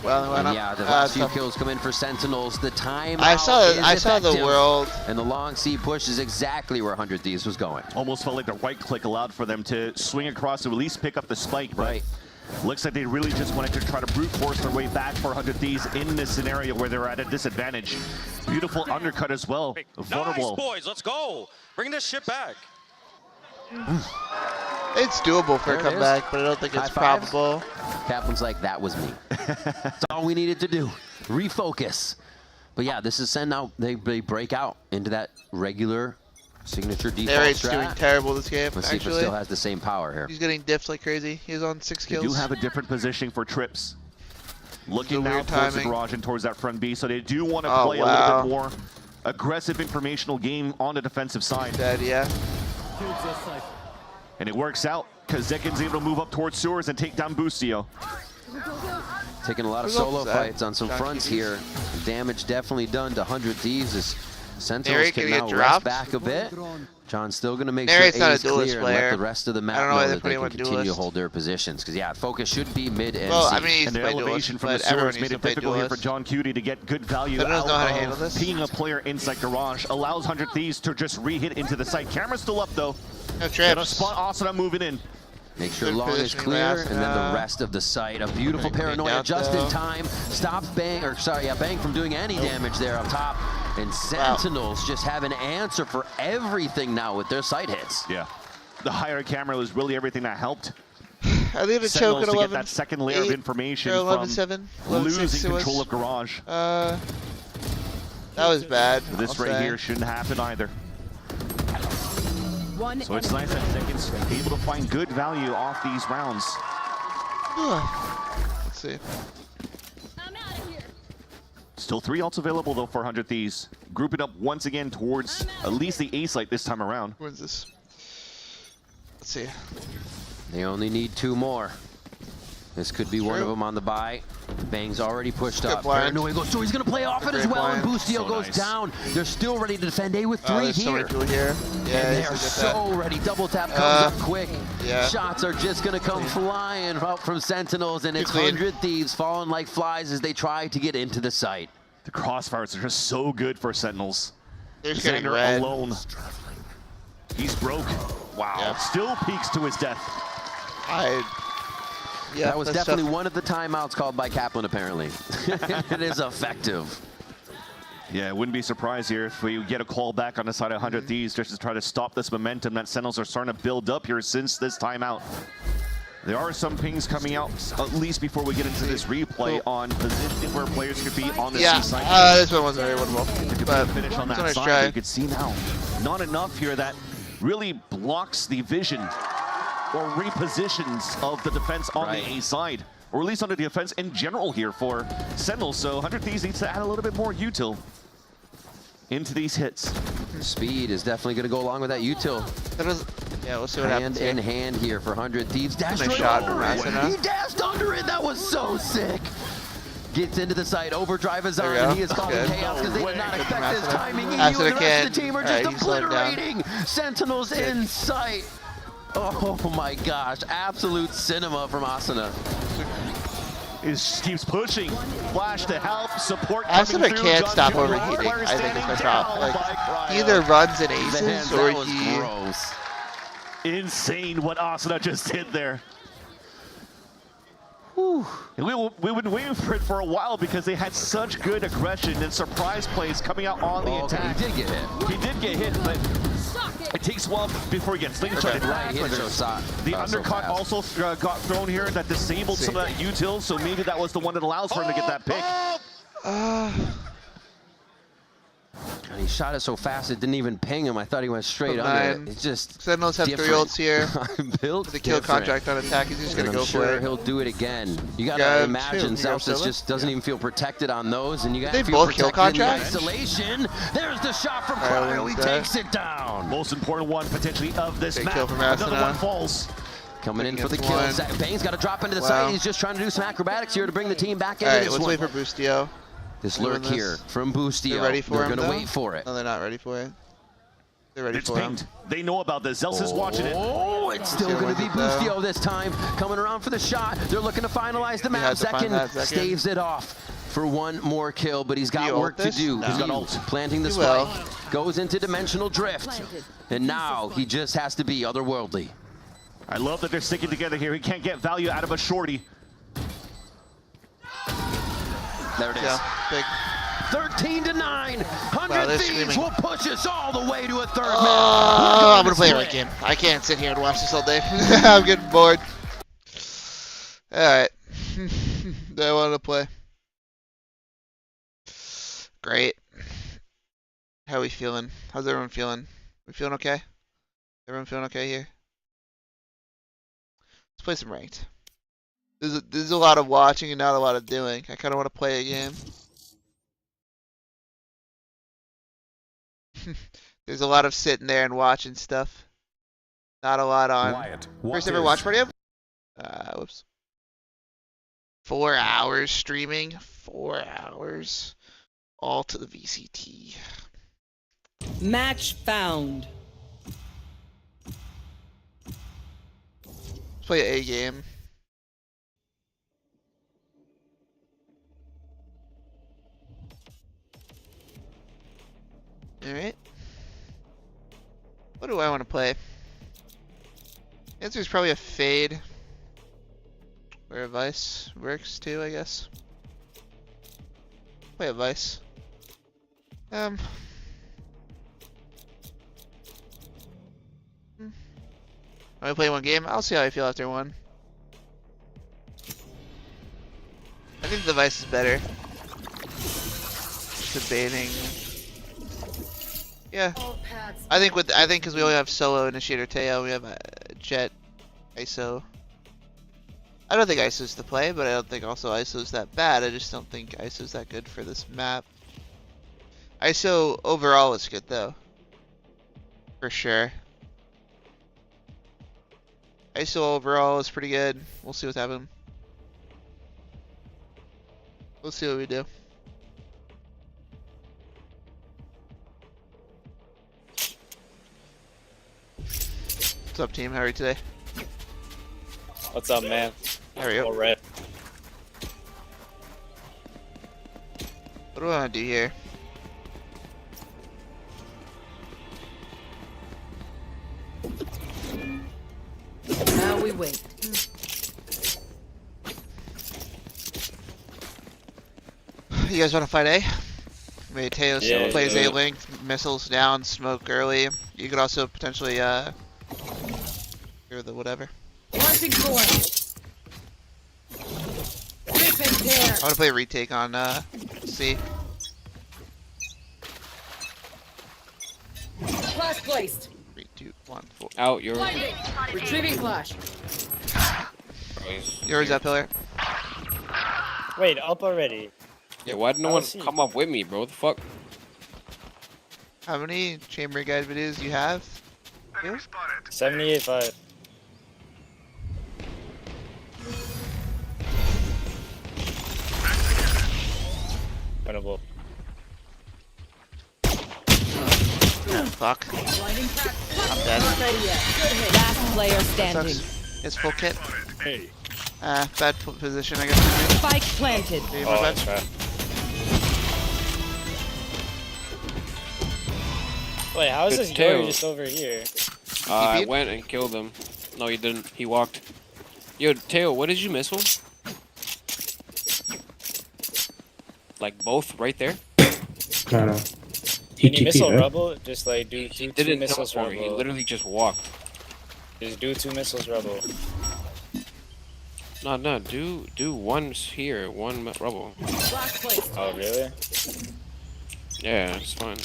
Well, and yeah, the last few kills come in for Sentinels. The time I saw the world. And the long C push is exactly where 100 Thieves was going. Almost felt like the right click allowed for them to swing across to at least pick up the spike. Right. Looks like they really just wanted to try to brute force their way back for 100 Thieves in this scenario where they're at a disadvantage. Beautiful undercut as well. Vulnerable. Nice, boys. Let's go. Bring this shit back. It's doable for a comeback, but I don't think it's probable. Kaplan's like, that was me. That's all we needed to do. Refocus. But yeah, this is send now. They break out into that regular signature default Narrate's doing terrible this game, Let's see if it still has the same power here. He's getting diffed like crazy. He's on 6 kills. They do have a different position for trips. Looking now towards the garage and towards that front B, so they do want to play a little bit more aggressive informational game on the defensive side. And it works out because Zekin's able to move up towards sewers and take down Busio. Taking a lot of solo fights on some fronts here. Damage definitely done to 100 Thieves as Sentinels can now rest back a bit. John's still going to make sure A is clear and let the rest of the map know that they can continue to hold their positions. Because, yeah, focus should be mid and well, C. I mean, and the elevation from the sewers made it difficult here for John Cutie to get good value out of pinging a player inside garage. Allows 100 Thieves to just re-hit into the site. Camera's still up, though. No trips. Gonna spot Asuna moving in. Make sure long is clear, and then the rest of the site. A beautiful paranoia just in time. Stops Bang, or sorry, Bang from doing any damage there up top. And Sentinels just have an answer for everything now with their site hits. Yeah. the higher camera was really everything that helped. I leave a choke Sentinels at to 11. get that second layer of information 11-7. from losing control of Garage. That was bad. This right here shouldn't happen either. So it's nice that Seconds be able to find good value off these rounds. Let's see. Still 3 ults available though for 100 Thieves. Grouping up once again towards at least the A site this time around. Where's this? Let's see. They only need 2 more. This could be one of them on the buy. Bang's already pushed up. Paranoia goes, so he's going to play off it as well, and Boostio goes down. They're still ready to defend A with 3 here. So many people here. Yeah, and they are so ready. Double tap comes up quick. Yeah. Shots are just going to come flying out from Sentinels, and it's 100 Thieves falling like flies as they try to get into the site. The crossfires are just so good for Sentinels. They're just getting red. Alone. He's broke. Wow. Yeah. Still peaks to his death. Yeah, that was definitely one of the timeouts called by Kaplan, apparently. It is effective. Yeah, I wouldn't be surprised here if we get a call back on the side of 100 Thieves just to try to stop this momentum that Sentinels are starting to build up here since this timeout. There are some pings coming out, at least before we get into this replay on position where players could be on the C side. This one wasn't very winnable. But finish on that side, you can see now, not enough here that really blocks the vision or repositions of the defense on the A side, or at least on the defense in general here for Sentinels. So 100 Thieves needs to add a little bit more util into these hits. Speed is definitely going to go along with that util. Yeah, we'll see what happens Hand in hand here for 100 Thieves. Dash nice right shot over from it. He dashed under it. That was so sick. Gets into the site. Overdrive is on, and he is causing chaos because they did not expect this timing. EU and the rest of the team are just obliterating Sentinels in sight. Oh my gosh, absolute cinema from Asuna. Keeps pushing. Flash to help, support Asuna can't stop overheating, I think is my problem. Like, he either runs in aces or he... Gross. Insane what Asuna just did there. Whew. We've been waiting for it for a while because they had such good aggression and surprise plays coming out on the attack. He did get hit. He did get hit, but it takes a while before he gets slingshotted. The undercut also got thrown here that disabled some of that util, so maybe that was the one that allows for him to get that pick. And he shot it so fast it didn't even ping him. I thought he went straight under it. It's just Sentinels have 3 ults here. Built the kill contract on attack. He's just going to go for it. He'll do it again. You got to imagine Celsius just doesn't even feel protected on those, and you got to feel protected in the isolation. There's the shot from Cryo. He takes it down. Most important one potentially of this map. Kill from Another one falls. Coming in for the kill. Bane's got to drop into the site. He's just trying to do some acrobatics here to bring the team back into this one. Let's wait for Boostio. This lurk here from Boostio. They're ready for him, They're going to wait for it. No, they're not ready for it. They're ready for him. They know about this. Zels is watching it. Oh, it's still going to be Boostio this time. Coming around for the shot. They're looking to finalize the map. Second staves it off for one more kill, but he's got work to do. No. He's got ult. Planting the spike. Goes into dimensional drift. And now he just has to be otherworldly. I love that they're sticking together here. He can't get value out of a shorty. There it is. Yeah, big. 13-9. 100 Thieves will push us all the way to a third match. I'm going to play a ranked game. I can't sit here and watch this all day. I'm getting bored. Alright. I wanted to play. Great. How are we feeling? How's everyone feeling? We feeling okay? Everyone feeling okay here? Let's play some ranked. There's a lot of watching and not a lot of doing. I kind of want to play a game. There's a lot of sitting there and watching stuff. Not a lot on. First ever watch party? Whoops. 4 hours streaming. 4 hours. All to the VCT. Match found. Let's play a game. Alright. What do I want to play? The answer is probably a Fade. Or a Vice works too, I guess. Play a Vice. Only play one game. I'll see how I feel after one. I think the Vice is better. Just debating. Yeah. I think because we only have Solo, Initiator, Teo, we have Jet, ISO. I don't think ISO's the play, but I don't think also ISO's that bad. I just don't think ISO's that good for this map. ISO overall is good though. For sure. ISO overall is pretty good. We'll see what's happening. We'll see what we do. What's up, team? How are you today? What's up, man? How are you? All right. What do I want to do here? Now we wait. You guys want to fight A? Maybe Teo Yeah, plays A link, missiles down, smoke early. You could also potentially hear the whatever. Launching force. Rip and tear. I want to play a retake on C. Flash placed. 3, 2, 1, 4. Out, you're. Blinding. Retrieving flash. Yours up, Pillar. Wait, up already. Yeah, why did no one come up with me, bro? What the fuck? How many chamber guide videos do you have? 78.5. Winnable. Fuck. I'm dead. Last player standing. It's full kit. Hey. Bad position, I guess. Spike planted. Maybe Oh, my bad. that's right. Wait, how is Good this tail. Yori just over here? I went and killed him. No, he didn't. He walked. Yo, Teo, what did you missile? Like both right there? Can you missile Rebel? Just like do two missiles teleport. Rebel. He literally just walked. Just do 2 missiles Rebel. No, do one here, one Rebel. Oh, really? Yeah, it's fine.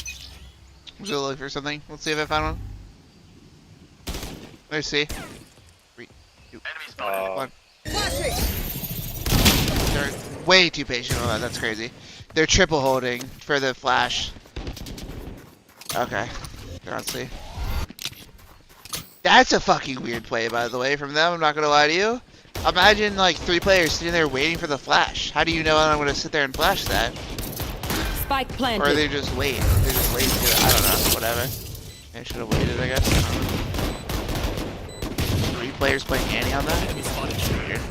I'm just looking for something. Let's see if I found one. Let's see. 3, 2, 1. They're way too patient on that. That's crazy. They're triple holding for the flash. Okay. They're on C. That's a fucking weird play, by the way, from them. I'm not gonna lie to you. Imagine like 3 players sitting there waiting for the flash. How do you know I'm gonna sit there and flash that? Spike planted. Or they just wait. They just wait to do it. I don't know. Whatever. I should have waited, I guess. 3 players playing Annie on that? Weird.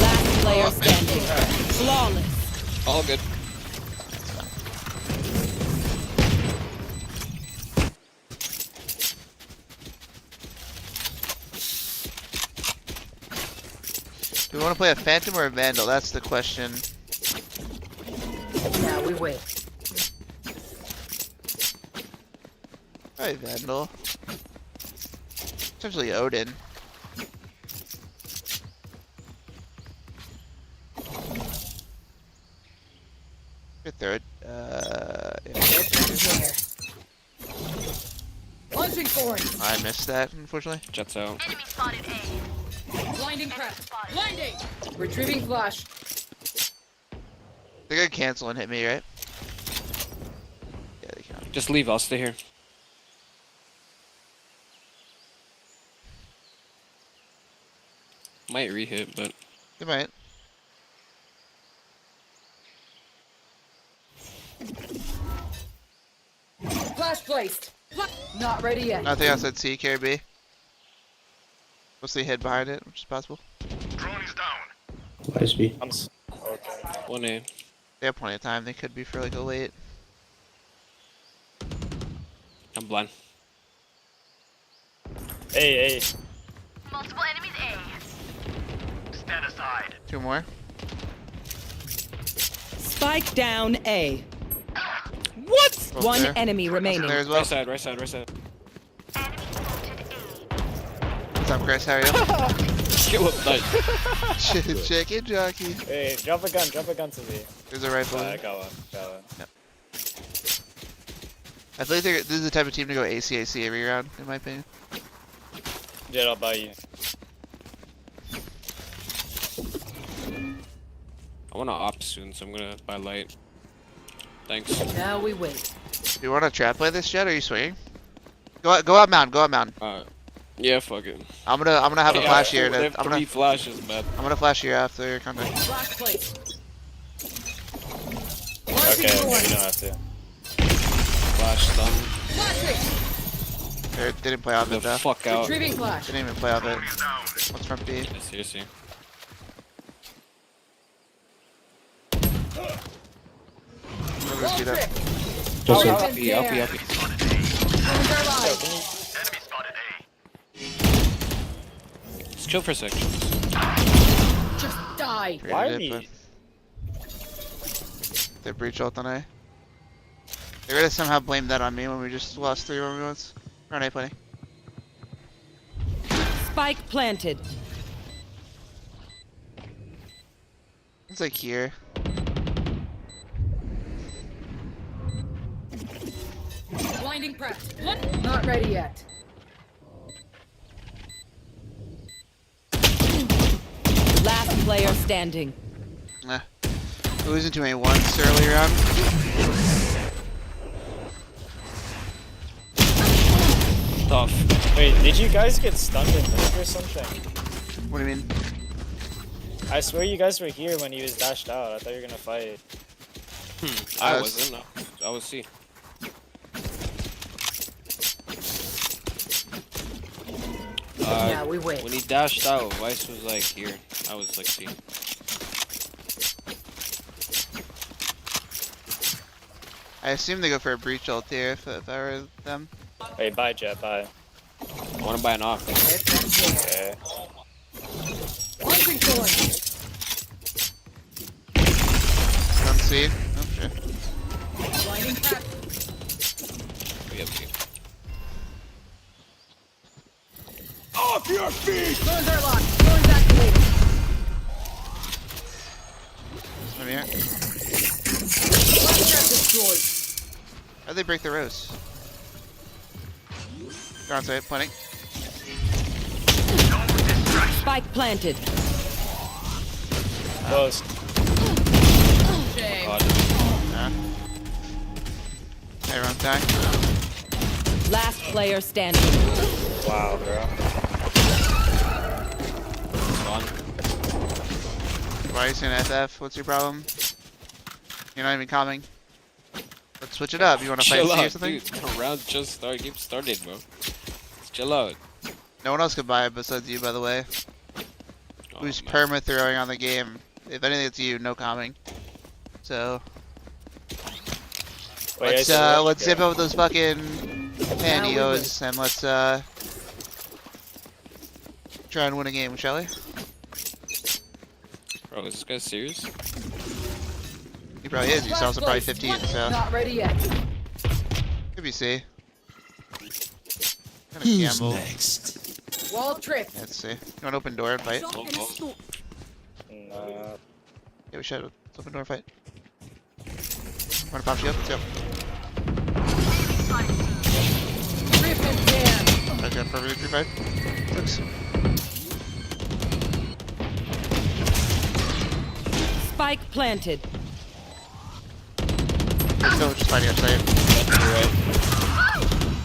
Last player standing. Flawless. All good. Do we want to play a Phantom or a Vandal? That's the question. Now we wait. Probably Vandal. Potentially Odin. Good third. Yeah. Launching force. I missed that, unfortunately. Jets out. Enemy spotted A. Blinding crack. Blinding. Retrieving flash. They're gonna cancel and hit me, right? Yeah, they can. Just leave. I'll stay here. Might re-hit, but They might. Flash placed. Not ready yet. Nothing else at C, carry B. Mostly hid behind it, which is possible. Drone is down. what is B? Okay. 1A. They have plenty of time. They could be for like a late. I'm blind. Hey. Multiple enemies A. 2 more. Spike down A. What? Both One there. enemy remaining. There as well. Right side, right side, right side. What's up, Chris? How are you? Kill him, nice. Chicken jockey. Hey, drop a gun to me. There's a rifle. I got one. Yep. I feel like this is the type of team to go ACAC every round, in my opinion. Yeah, I'll buy you. I want to op soon, so I'm gonna buy light. Thanks. Now we wait. Do you want to trap play this jet, or are you swinging? Go up mountain, go up mountain. Yeah, fuck it. I'm gonna have a flash here. They have 3 flashes, man. I'm gonna flash here after your contact. Flash plate. Okay, you don't have to. Flash stun. They didn't play off it though. Fuck out. Retrieving flash. Didn't even play off it. What's front B? Yeah, seriously. Just Uppy. Let's chill for a second. Just die. Why are we? They breach ult on A. They're gonna somehow blame that on me when we just lost 3 once. Or on A plenty. Spike planted. It's like here. Blinding press. Not ready yet. Last player standing. Nah. Losing to many ones earlier on. Tough. Wait, did you guys get stunned in mid or something? What do you mean? I swear you guys were here when he was dashed out. I thought you were gonna fight. I wasn't. I was C. Now we wait. When he dashed out, Weiss was like here. I was like C. I assume they go for a breach ult here if I were them. Hey, bye, Jet, bye. I want to buy an op. Okay. Launching sword. Come see. Oh shit. Blinding press. We have C. Off your feet! Phones are locked. Phones activated. Come here. Cluster destroyed. How'd they break the roast? They're on site, planting. Spike planted. Close. Shame. Hey, wrong time. Last player standing. Wow, bro. Why are you saying FF? What's your problem? You're not even coming. Let's switch it up. You want to fight Chill C or out, something? dude. The round just started, bro. Let's chill out. No one else could buy it besides you, by the way. Who's perma throwing on the game? If anything, it's you. No coming. So Wait, let's zip up those fucking pantyhose and let's try and win a game, shall we? Bro, is this guy serious? He probably is. He's also probably 15, so Not ready yet. could be C. Who's next? Wall trip. Let's see. You want open door and fight? Nah. Yeah, we should. Let's open door and fight. Wanna pop you up? Let's go. Rip and tear. Back up for 3-5. Looks. Spike planted. So just fighting upside. You're right.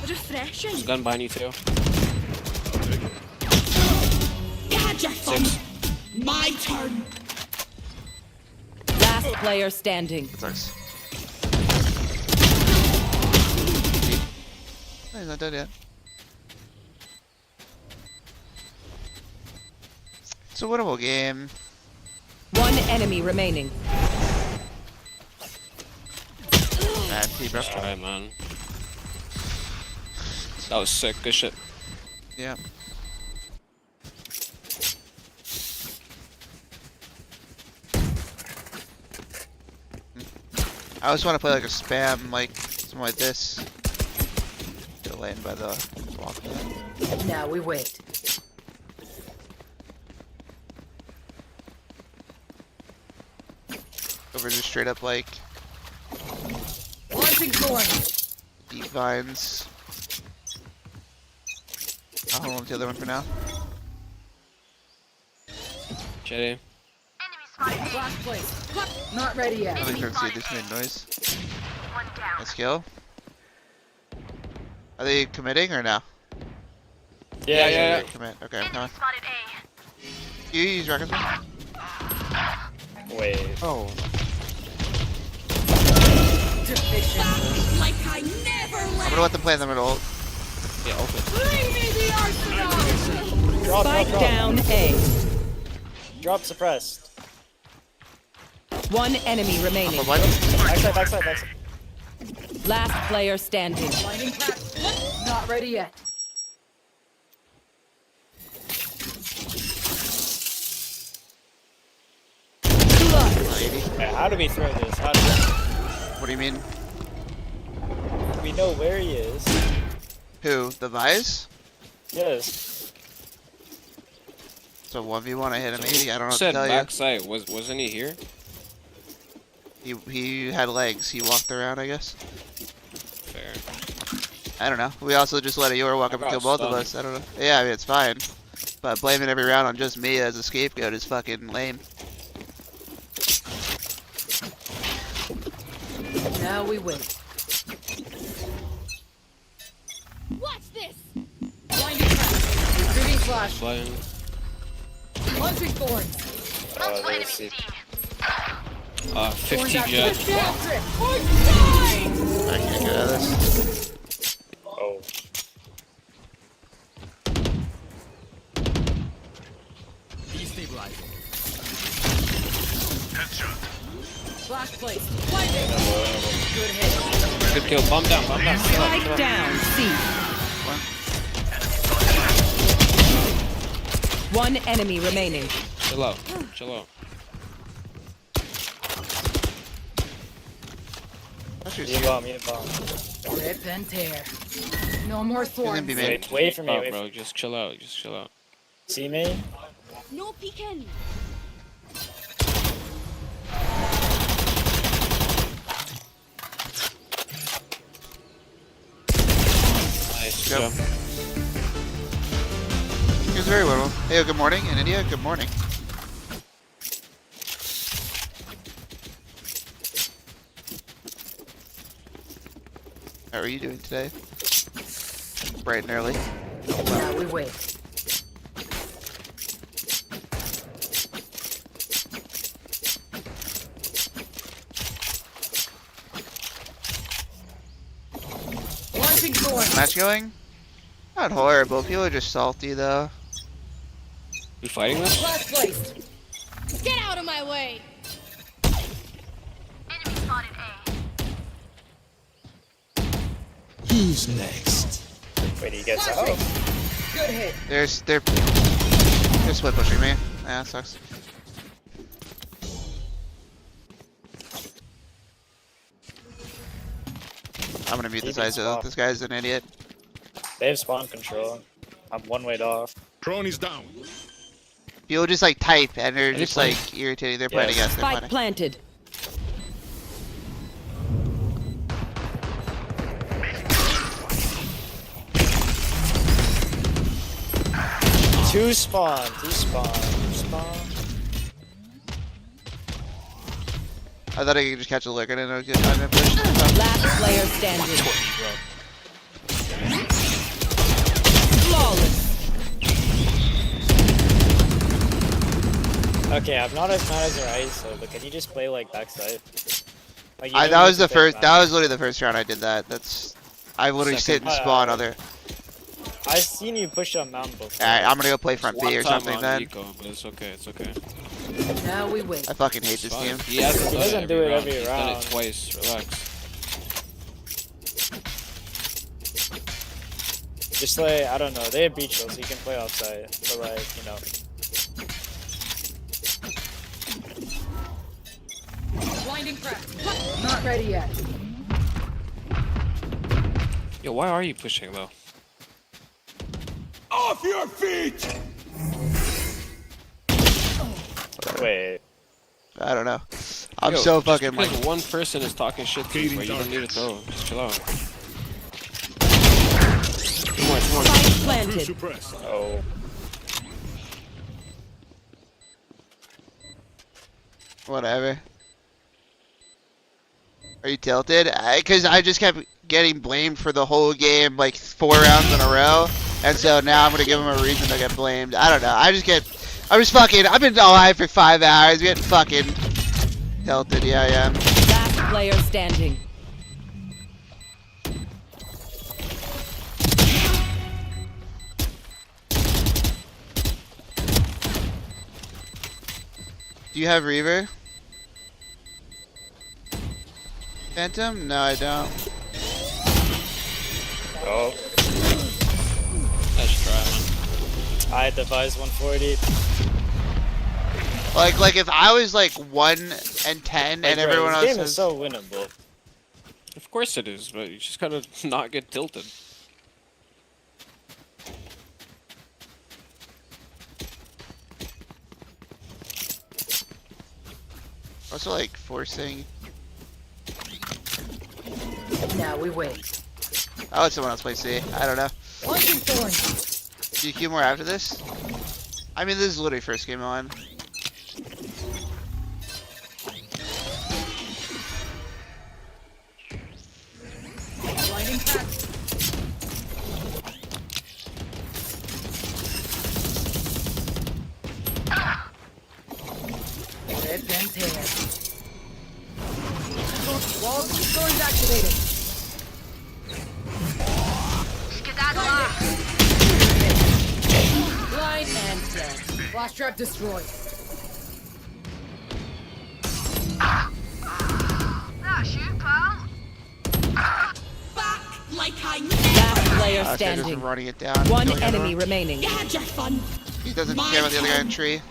Refreshing. Gun behind you too. Gadget. 6. My turn. Last player standing. Sucks. Oh, he's not dead yet. It's a winnable game. One enemy remaining. Bad T, bro. Nice try, man. That was sick. Good shit. Yeah. I just want to play like a spam, like something like this. Get a lane by the walk. Now we wait. Over just straight up like Launching thorns. deep vines. I'll hold on to the other one for now. Jetty. Flash place. Not ready yet. I think I see this made noise. Let's kill. Are they committing or no? Yeah. Commit. Okay, I'm coming. You use rockets? Wait. Oh. Like I never I'm gonna let them play in the middle. Yeah, open. Bring me the arsenal. Drop. Down A. Drop suppressed. One enemy remaining. Backside. Last player standing. Not ready yet. Yeah, how do we throw this? What do you mean? We know where he is. Who? The Vise? Yes. So 1v1, I hit him 80. I don't know what to Said tell backside. Wasn't he here? you. He had legs. He walked around, I guess. Fair. I don't know. We also just let a Yor walk up and kill both of us. I don't know. Yeah, I mean, it's fine. But blaming every round on just me as a scapegoat is fucking lame. Now we wait. Watch this. Blinding crash. Retreating flash. Flying. Launching thorns. Let's see. 50 jet. I can't get out of this. Oh. Destabilizing. Flash placed. Blinding. Good hit. Good kill. Bomb down. Spike down. C. One enemy remaining. Chill out. You bomb. Rip and tear. No more thorns. Wait for me. Oh, bro, just chill out. See me? No peeking. Nice Yep. job. He was very well. Hey, good morning. In India, good morning. How are you doing today? Bright and early. Now we wait. Launching thorns. Match going? Not horrible. People are just salty though. You fighting this? Flash placed. Get out of my way. Enemy spotted A. Who's next? Wait, he gets out? Good hit. They're split pushing me. Yeah, that sucks. I'm gonna mute this guy. This guy's an idiot. They have spawn control. I'm one way off. Drone is down. People just like type and they're just like irritating. They're playing against. They're Spike planted. Two spawn. I thought I could just catch a lick. I didn't know it was good time to push. Last player standing. Flawless. Okay, I'm not as mad as your ISO, but can you just play like backside? Like, That was the first. That was literally the first round I did that. I literally sit and spawn other. I've seen you push on mountain before. Alright, I'm gonna go play front B or something then. Eco, but it's okay. Now we wait. I fucking hate this team. He hasn't He doesn't do it every He's done round. it twice. Relax. Just like, I don't know, they have beach so you can play outside, but like, you know. Blinding crack. Not ready yet. Yo, why are you pushing though? Off your feet! Wait. I don't know. I'm so fucking like one person is talking shit to you, but you don't need to throw. Just chill out. Come on, come on. Planted. Oh. Whatever. Are you tilted? Because I just kept getting blamed for the whole game, like 4 rounds in a row, and so now I'm gonna give him a reason to get blamed. I don't know. I've been alive for 5 hours, getting fucking tilted. Yeah, I am. Last player standing. Do you have Reaver? Phantom? No, I don't. Oh. That's trash. I devise 140. Like if I was like 1-10 and everyone else this game is is so winnable. Of course it is, but you just gotta not get tilted. Also like forcing. Now we wait. I'll let someone else play C. I don't know. Do you queue more after this? I mean, this is literally first game on. Blinding crack. Rip and tear. Wall storms activated. Blind and dead. Flash trap destroyed. That's you, pal. Back like I knew. Last player Just standing. running it down. One killing enemy everyone. remaining. You had your fun. He doesn't care about the other guy in the tree.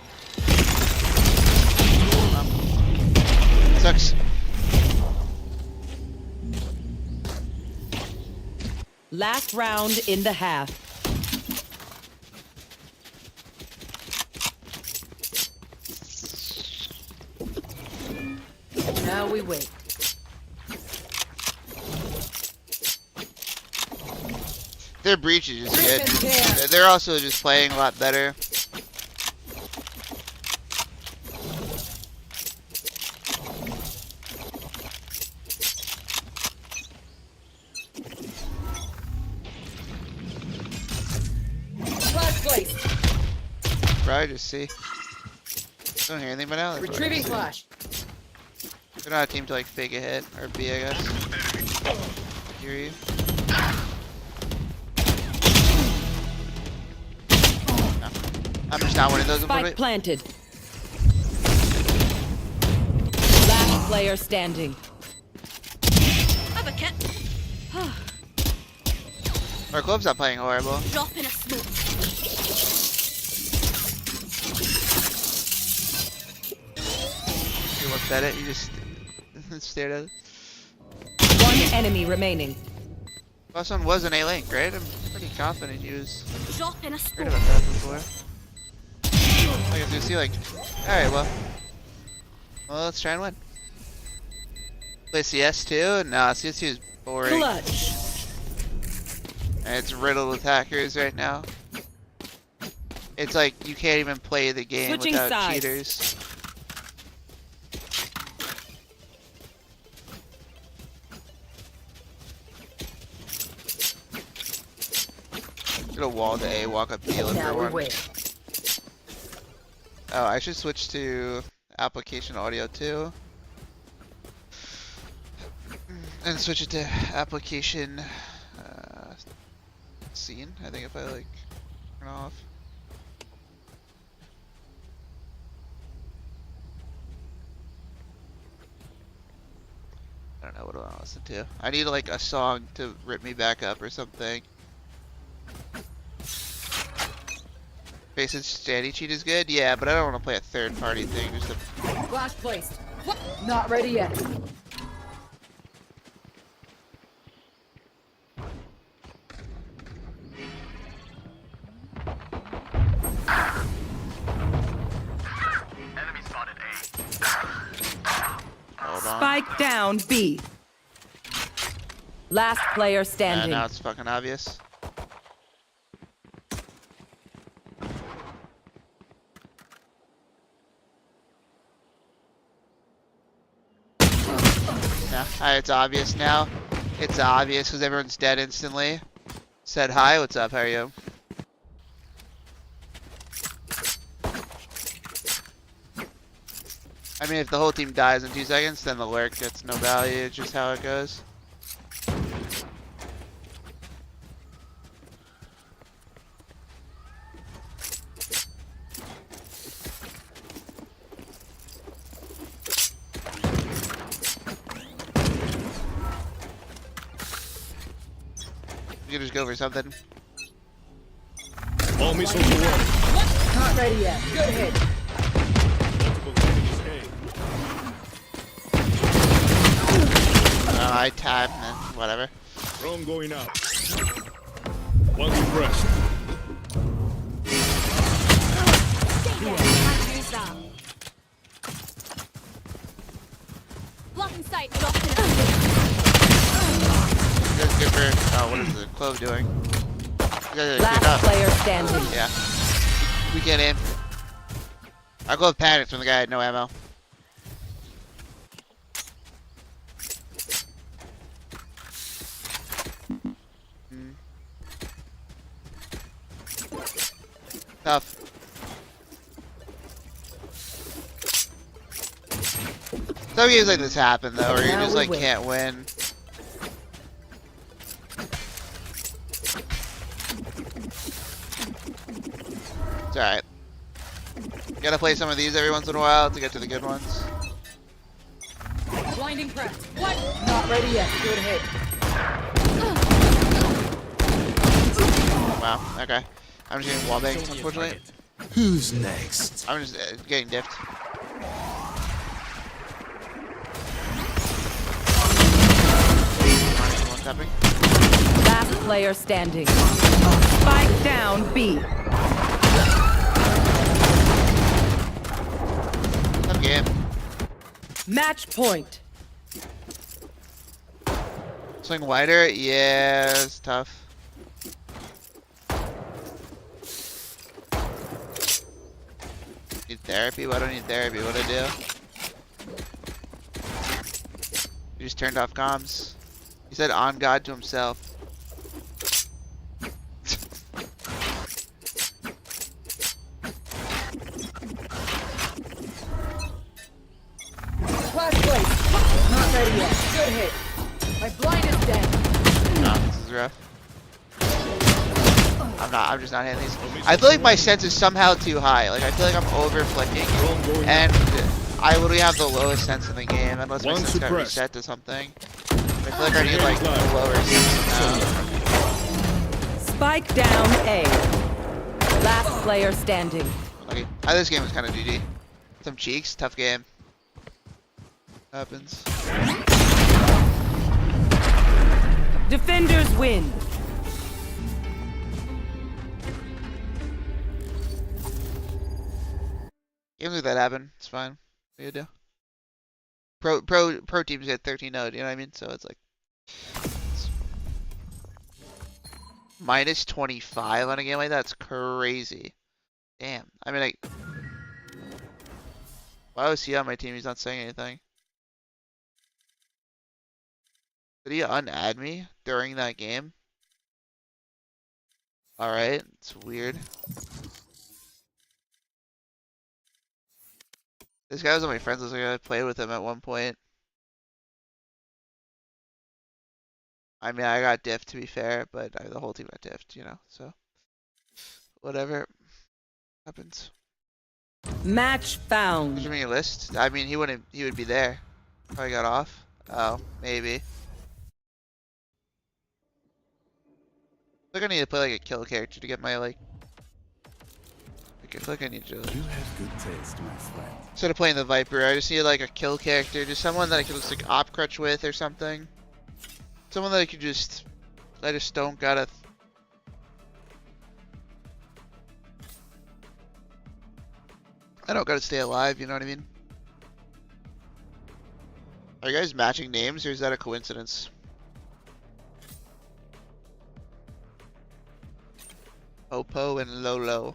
Sucks. Last round in the half. Now we wait. Their breach is just good. They're also just playing a lot better. Flash place. Probably just see. Don't hear anything but now. Retrieving flash. They're not a team to like fake a hit or B, I guess. Hear you. No. I'm just not winning those. Spike planted. Last player standing. Have a kit. Our club's not playing horrible. Drop in a smoke. You looked at it, you just stared at it. One enemy remaining. Last one was an A-Link, right? I'm pretty confident he was Drop in a heard smoke. about that before. I guess you see like, alright, well, let's try and win. Play CS2? Nah, CS2 is boring. Clutch. And it's riddled with hackers right now. It's like you can't even play the game Switching without sides. cheaters. Get a wall to A, walk up B, look for one. Oh, I should switch to application audio too. And switch it to application scene, I think, if I like turn off. I don't know, what do I want to listen to? I need like a song to rip me back up or something. Basic standing cheat is good, yeah, but I don't want to play a third party thing. Just a Flash placed. Not ready yet. Spike down B. Last player standing. Now it's fucking obvious. Yeah, it's obvious now. It's obvious because everyone's dead instantly. Said hi, what's up, how are you? I mean, if the whole team dies in 2 seconds, then the lurk gets no value. It's just how it goes. You can just go for something. All missiles to work. Not ready yet. Good hit. I tapped, man. Whatever. Drone going out. One suppressed. Blocking sight. Good for. Oh, what is the Clove doing? Last player standing. Yeah. We can't aim. Our Clove panics when the guy had no ammo. Tough. Some games like this happen though, where you just like can't win. It's alright. You gotta play some of these every once in a while to get to the good ones. Blinding press. What? Not ready yet. Good hit. Wow, okay. I'm just getting wallbanged, unfortunately. Who's next? I'm just getting diffed. Last player standing. Spike down B. Tough game. Match point. Swing wider? Yeah, it's tough. Need therapy? Why do I need therapy? What'd I do? You just turned off comms. He said on God to himself. Last place. Not ready yet. Good hit. My blind is dead. No, this is rough. I'm just not hitting these. I feel like my sense is somehow too high. Like I feel like I'm over flicking, and I literally have the lowest sense in the game unless my sense got reset to something. I feel like I need like a lower sense now. Spike down A. Last player standing. Okay, this game was kind of GG. Some cheeks, tough game. Happens. Defenders win. Games like that happen. It's fine. What do you do? Pro teams get 13-0. You know what I mean? So it's like it's minus 25 on a game like that. That's crazy. Damn. I mean, like, why was he on my team? He's not saying anything. Did he unadd me during that game? All right, it's weird. This guy was on my friends list. I played with him at one point. I mean, I got diffed to be fair, but the whole team got diffed, you know. So whatever happens. Match found. Did you make a list? I mean, he wouldn't. He would be there. Probably got off. Oh, maybe. I think I need to play like a kill character to get my like Click I need you. You have good taste, my friend. Instead of playing the Viper, I just need like a kill character, just someone that I could just like op crutch with or something. Someone that I could just, I just don't gotta. I don't gotta stay alive, you know what I mean? Are you guys matching names or is that a coincidence? Oppo and Lolo.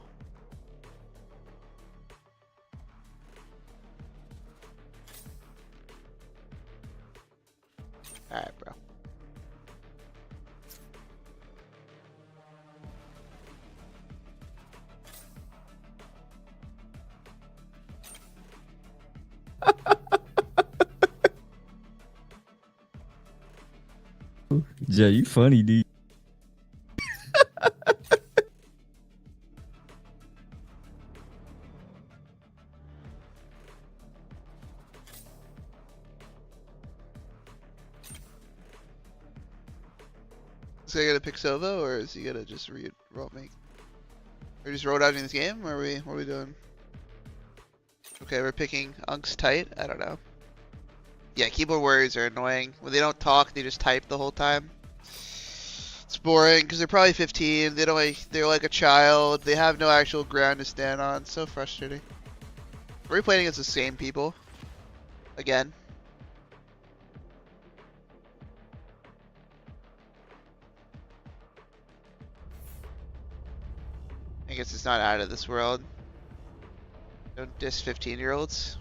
Alright, bro. Jay, you funny, dude. Is he gonna pick Sova or is he gonna just roll make? Or just roll out in this game? Or what are we doing? Okay, we're picking Unks tight. I don't know. Yeah, keyboard warriors are annoying. When they don't talk, they just type the whole time. It's boring because they're probably 15. They don't they're like a child. They have no actual ground to stand on. It's so frustrating. Are we playing against the same people? Again? I guess it's not out of this world. Don't diss 15-year-olds.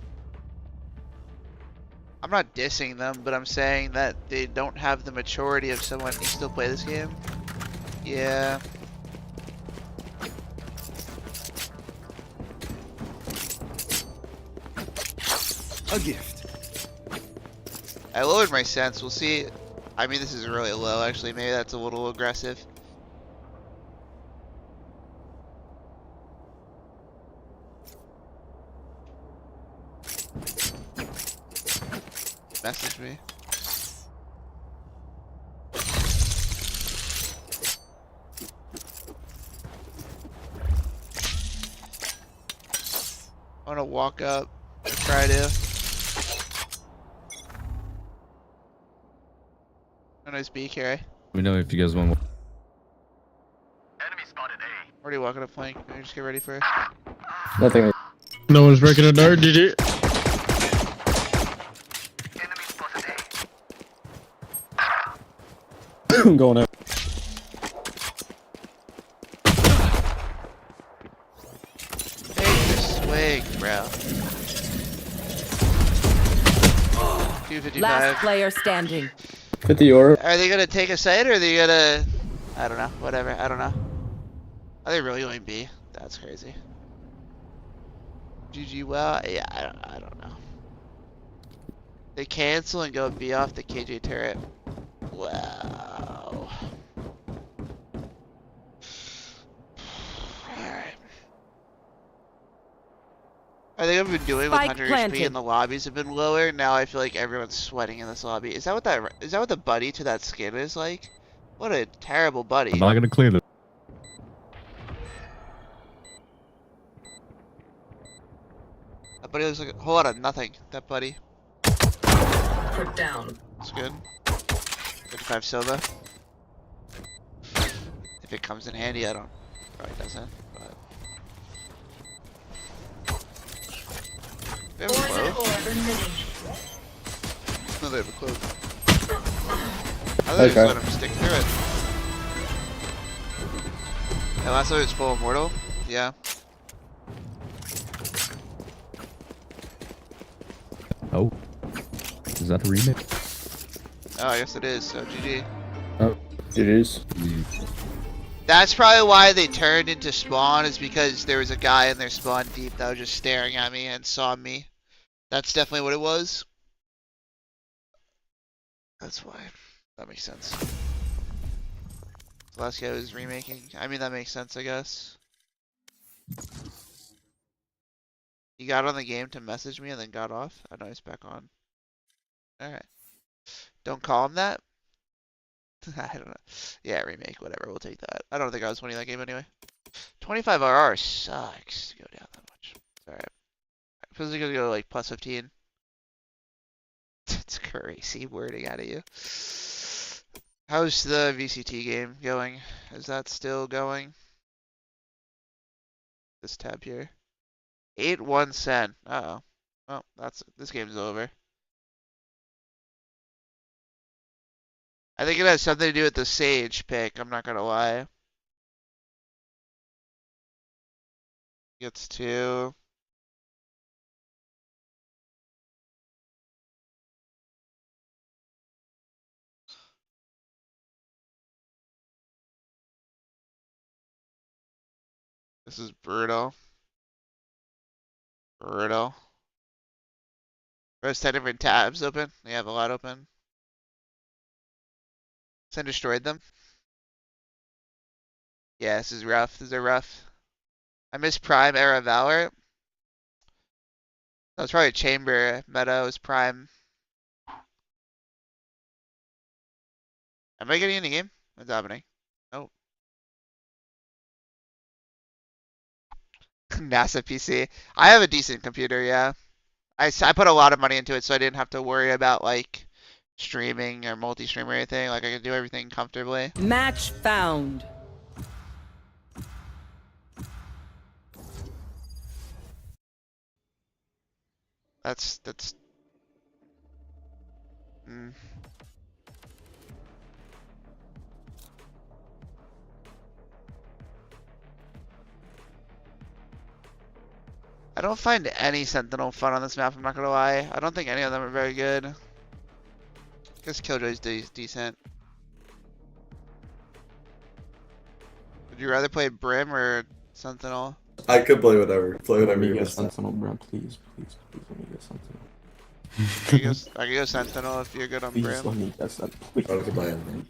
I'm not dissing them, but I'm saying that they don't have the maturity of someone who still play this game. Yeah. A gift. I lowered my sense. We'll see. I mean, this is really low, actually. Maybe that's a little aggressive. Message me. I wanna walk up and try to. Oh, nice B carry. Let me know if you guys want more. Enemy spotted A. Already walking up flank. Can you just get ready for it? Nothing. No one's breaking a dart, GG. I'm going out. Take the swing, bro. 255. Last player standing. 50 euro. Are they gonna take a site or are they gonna? I don't know. Whatever. I don't know. Are they really going B? That's crazy. GG. Well, yeah. I don't know. They cancel and go B off the KJ turret. Wow. Alright. I think I've been doing with Hunter HP and the lobbies have been lower. Now I feel like everyone's sweating in this lobby. Is that what the buddy to that skin is like? What a terrible buddy. I'm not gonna clear this. That buddy looks like a whole lot of nothing. That buddy. Put down. That's good. 55 Silva. If it comes in handy, I don't. Probably doesn't. But. They have a close. No, they have a close. I thought they just let him stick through it. And last time it was full immortal. Yeah. Oh. Is that a remake? Oh, I guess it is, so GG. Oh, it is. That's probably why they turned into spawn, is because there was a guy in their spawn deep that was just staring at me and saw me. That's definitely what it was. That's why. That makes sense. The last guy was remaking. I mean, that makes sense, I guess. He got on the game to message me and then got off. Oh no, he's back on. Alright. Don't call him that. I don't know. Yeah, remake, whatever. We'll take that. I don't think I was winning that game anyway. 25 RR sucks to go down that much. Alright. I suppose it's gonna go like plus 15. It's crazy wording out of you. How's the VCT game going? Is that still going? This tab here. 8-1 Sen. Uh-oh. Oh, this game's over. I think it has something to do with the Sage pick, I'm not gonna lie. Gets 2. This is brutal. Brutal. There's 10 different tabs open. They have a lot open. Sen destroyed them. Yeah, this is rough. These are rough. I miss Prime Era Valor. That was probably Chamber meta was Prime. Am I getting in the game? What's happening? Oh. NASA PC. I have a decent computer, yeah. I put a lot of money into it, so I didn't have to worry about like streaming or multi-stream or anything. Like I could do everything comfortably. Match found. That's I don't find any Sentinel fun on this map, I'm not gonna lie. I don't think any of them are very good. I guess Killjoy's decent. Would you rather play Brim or Sentinel? I could play whatever. Play whatever you guys want. Sentinel, bro. Please, please, please let me get Sentinel. I can go Sentinel if you're good on Please Brim. let me get Sentinel. Please.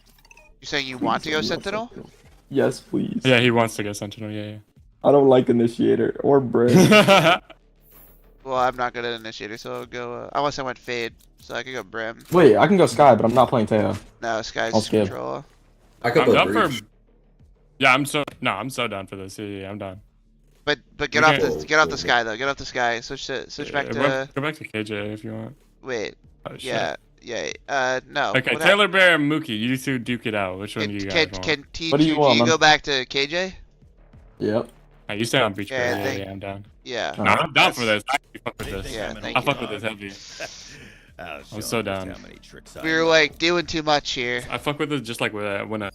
You saying you want to go Sentinel? Yes, please. Yeah, he wants to go Sentinel, yeah. I don't like Initiator or Brim. Well, I'm not good at Initiator, so I'll go, unless I went Fade, so I could go Brim. Wait, I can go Sky, but I'm not playing Teo. No, Sky's I'll skip. control. I could I'm play down Breach. for... Yeah, I'm so down for this. Yeah, I'm down. But get off the Sky though. Get off the Sky. Switch back to. Go back to KJ if you want. Wait. Oh, shit. Yeah. No. Okay, Taylor Bear and Mookie, you two duke it out. Which one do you guys want? Can TG What do you want, man? go back to KJ? Yep. Hey, you stay on Beach Yeah, Bear. Yeah, I'm down. Yeah. No, I'm down for this. I actually fuck with this. Yeah, thank I you. fuck with this heavy. I'm so down. We were like doing too much here. I fuck with it just like when I.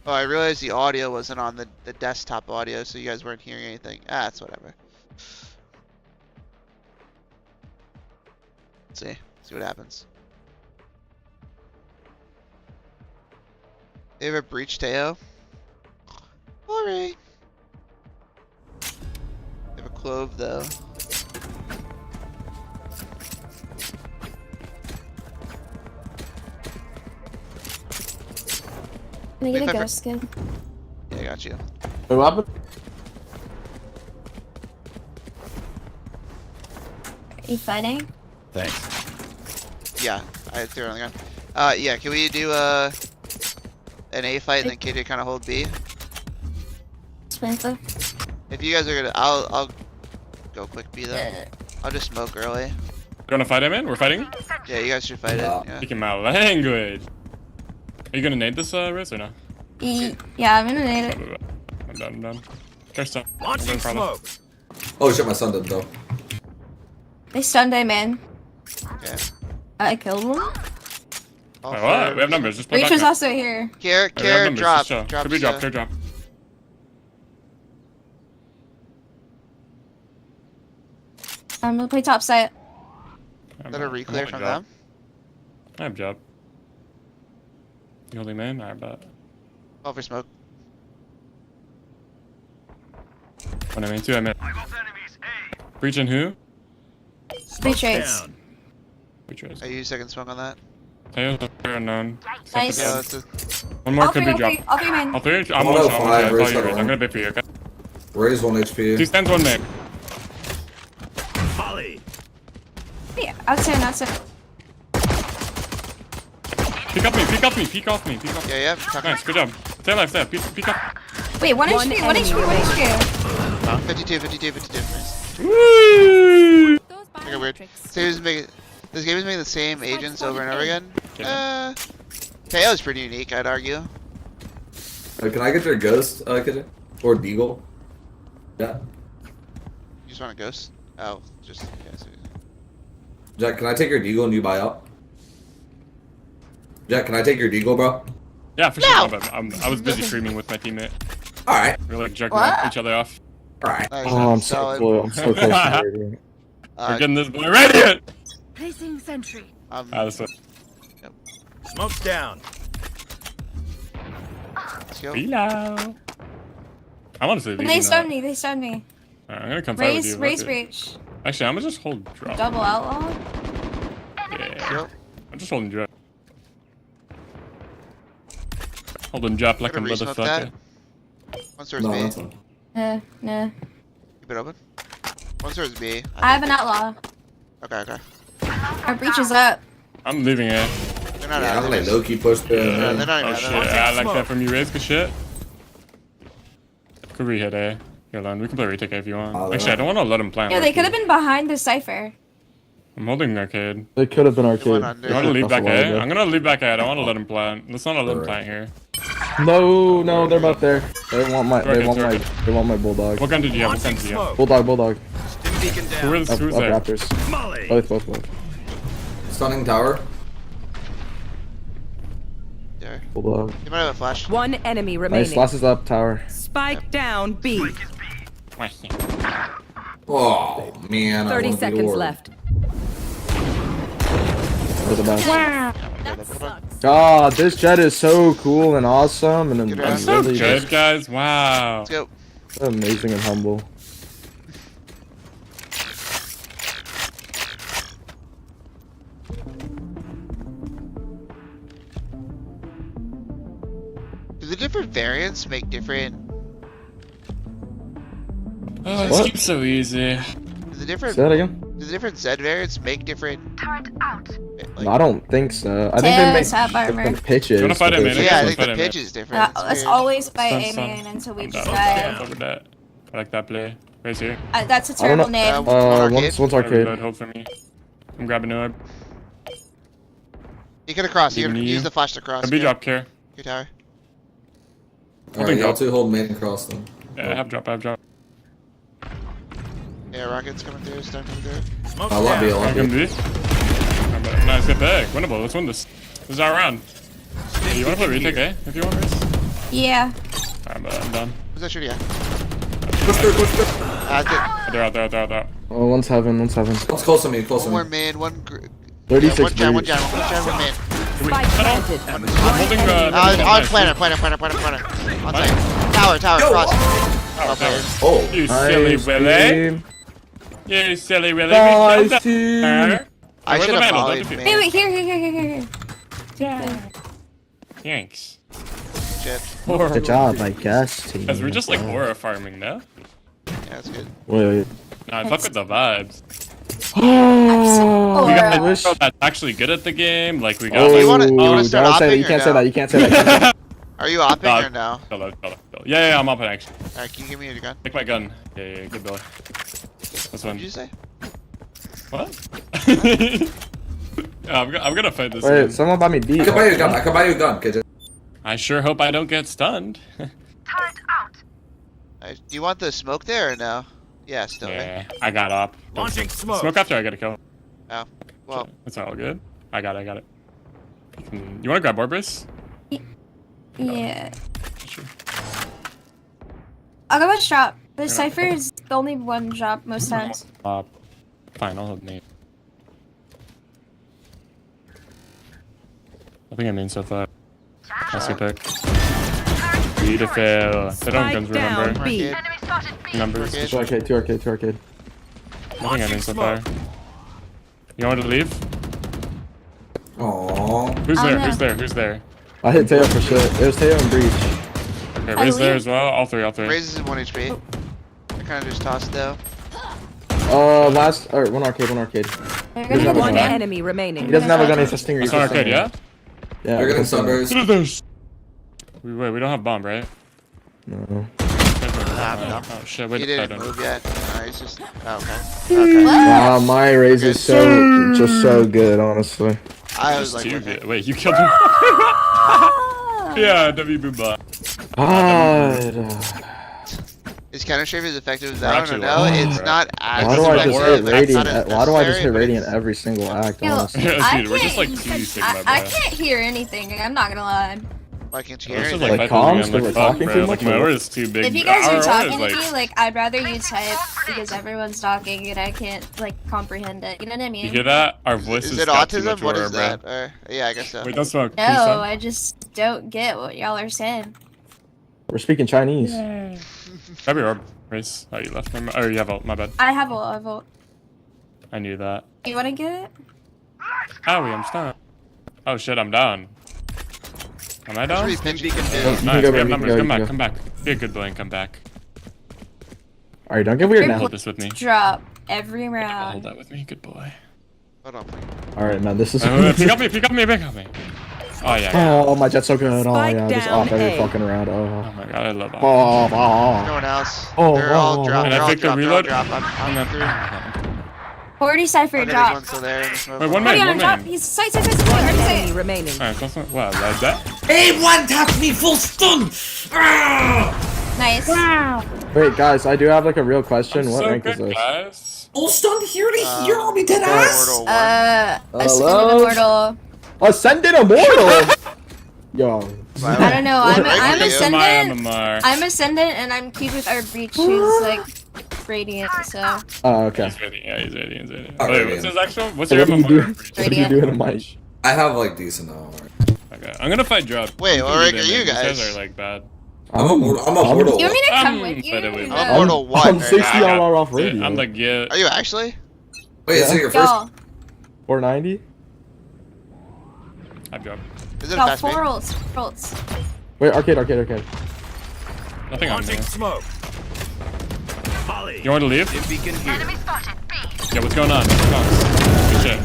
Oh, I realized the audio wasn't on the desktop audio, so you guys weren't hearing anything. Ah, it's whatever. Let's see what happens. They have a Breach Teo. Alright. They have a Clove though. Can I get a ghost skin? Yeah, I got you. Wait, what happened? Are you fighting? Thanks. Yeah, I threw it on the gun. Yeah, can we do an A fight and then KJ kind of hold B? Sprinkler. If you guys are gonna, I'll go quick B though. I'll just smoke early. You wanna fight him in? We're fighting? Yeah, you guys should fight it. Yeah. Speaking my language. Are you gonna nade this, Riz, or no? Yeah, I'm gonna nade it. I'm done. There's some. Launching smoke. Oh shit, my son did though. They stunned A man. Okay. I killed one. Wait, what? We have numbers. Just pull Breach back was now. also here. Care, drop. Could be drop, drop. I'm gonna play top side. Is that a reclear from them? I have job. You holding man? I bet. Call for smoke. 1 I mean, 2 I mean. Breaching who? Breach race. Breach race. I use second smoke on that. Tails unknown. Nice. Yeah, One more All could three, be drop. all three man. All three? I'm One one out shot. five, I'm raise that I'm one. gonna bait for you, okay? Raise 1 HP. 2 stands, 1 man. Yeah, outside, outside. Peek off me. Yeah. Nice, good job. Stay alive, stay. Peek up. Wait, 1 HP. 52. Nice. Woo! Okay, weird. This game is making the same agents over and over again. Teo's pretty unique, I'd argue. Can I get your ghost, Kitchen? Or Deagle? Yeah. You just want a ghost? Oh, just yeah. Jack, can I take your Deagle and you buy out? Jack, can I take your Deagle, bro? Yeah, for sure. But I was busy streaming with my teammate. Alright. We were like jerking each other off. Alright. Oh, I'm so close. I'm so close to ready. We're getting this boy ready. Placing sentry. This way. Smoke's down. Let's go. Hello. I'm honestly leaving. They stunned me. Alright, I'm gonna come fight with you. Raise breach. Actually, I'm gonna just hold drop. Double outlaw. Yeah. I'm just holding drop. Holding drop like a motherfucker. One store's B. Nah. Keep it open. One store's B. I have an outlaw. Okay. Our breach is up. I'm leaving it. They're not Yeah, out. I'm gonna low-key push the... They're not even Oh out. shit, I like that from you, Riz. Good shit. Could we hit A? Here, Lon, we can play retake A if you want. Actually, I don't want to let him plant. Yeah, they could have been behind the cipher. I'm holding arcade. It could have been arcade. You want to leave back A? I'm gonna leave back A. I don't want to let him plant. Let's not let him plant here. No, they're both there. They want my bulldog. What gun did you have? What gun did you have? Bulldog. Who's Up there? Raptors. Both. Stunning tower. There. Bulldog. You might have a flash. One enemy remaining. Nice, glasses up, tower. Spike down B. Oh, man. 30 seconds left. For the best. Wow. God, this jet is so cool and awesome, and I'm so really good, guys. Wow. Let's go. Amazing and humble. Do the different variants make different? Oh, this keeps so easy. Do the different? Say that again. Do the different Z variants make different? Turret out. No, I don't think so. I think they make different pitches. You wanna fight him, man? Yeah, I think the pitch is different. Let's always fight A main until we just die. Over that. I like that play. Right here. That's a terrible name. One's arcade. Hold for me. I'm grabbing orb. You can cross. You can use the flash to cross. B drop care. Your tower. Alright, y'all two hold main and cross them. Yeah, I have drop. Yeah, rockets coming through. Stun coming through. I love you. Nice, good bag. Winnable. Let's win this. This is our round. Hey, you wanna play retake, eh? If you want, Riz? Yeah. Alright, I'm done. Who's that shooting at? Push through. They're out. Oh, one's heaven. One's close to me. One more mid, one. 36 one jam, one breach. mid. Spike planted. I'm holding On planner. On site. Tower, cross. Oh. You silly Willy. You silly Willy. Nice team. I should have volleyed main. Wait, here. Thanks. Shit. Good job, I guess, team. Guys, we're just like aura farming now. Yeah, that's good. Wait. Nah, I fuck with the vibes. Oh, We got I a wish. girl that's actually good at the game. Like we got. Oh, like, you wanna start don't say that. opping You or can't no? say that. You can't say that. Are you opping or no? Chill. Yeah, I'm up actually. Alright, can you give me your gun? Take my gun. Yeah, good boy. This one. What did you say? What? I'm gonna fight this. Wait, one. someone buy me D. I can buy you a gun, Kitchen. I sure hope I don't get stunned. Turret out. Do you want the smoke there or no? Yeah, still. Yeah, Right? I got up. Launching smoke. Smoke after I get a kill. Oh, well. It's all good. I got it. You wanna grab Orbis? Yeah. Sure. I'll go with drop. The cipher is the only one drop most times. Fine, I'll hold nade. I think I mean so far. That's your pick. Beautiful. They don't have guns, remember? B. Numbers. Two arcade. I think I mean so far. You want to leave? Aww. Who's there? I hit Teo for shit. It was Teo and breach. Okay, Ray's there as well. All three. Raises is 1 HP. I kind of just tossed though. One arcade. He doesn't have a One gun. enemy remaining. He doesn't have a gun. He's a stinger. That's an arcade, yeah? Yeah. They're getting sunburst. Wait, we don't have bomb, right? No. Oh shit, wait. He didn't move yet. He's just. Oh, okay. Wow, my raise is just so good, honestly. I was like, wait, you killed him? Yeah, W Booba. Is counter strafe as effective as that? I don't know. It's not as Why do I just hit radiant? Why do I just hit radiant every single act? Honestly. Dude, we're just like 2 Sigma, I can't hear anything. I'm not gonna lie. Why can't you hear This is anything? Like comms? Because we're talking too much? Like, my aura is too big. If you guys Our are talking aura to is me, like I'd rather you type because everyone's talking and I can't like comprehend it. You know what I mean? You hear that? Our voices. Is it got too autism? much What aura, is that? Yeah, I guess so. Wait, don't smoke. No, I just don't get what y'all are saying. We're speaking Chinese. Grab your orb, Race. Oh, you left me. Oh, you have ult. My bad. I have a vote. I knew that. You wanna get it? Owie, I'm stunned. Oh shit, I'm down. Am I down? Nice, come back. Be a good boy and come back. Alright, don't get weird now. Hold this with me. Drop every round. Hold that with me, good boy. Hold on. Alright, man, this is. Pick up me. Oh yeah. Oh, my jet's so good. Oh yeah, just off every fucking round. Oh my god, I love that. Oh. No one else. Oh, They're all dropped. And They're I all picked the dropped. reload. I'm through. 40 Cypher drop. One's still there. Wait, one man. Drop. He's sight. Already remaining. Alright, so wow, like that. Hey, one tapped me full stun. Nice. Wow. Wait, guys, I do have like a real question. I'm What so rank good, is this? guys. Full stun here to here on me, dead ass. Ascended Immortal. Ascended Immortal. Yo. I don't know. I'm Ascendant. I'm Ascendant, and I'm Keep with our Breach, who's like Radiant. So. Oh, okay. He's radiant. Oh, Wait, what's his actual? What's your What MMR? do you do in a mic? I have like decent armor. Okay, I'm gonna fight drop. Wait, what rank are you These guys? are like bad. I'm a mortal. You want me to come with you? I'm Mortal 1. I'm 60 off radiant. I'm like, yeah. Are you actually? Wait, is it your first? 490? I dropped. Is it a No, fast 4 speed? ults. Wait, arcade. Nothing on me. Smoke. You want to leave? Yeah, what's going on? Good shit.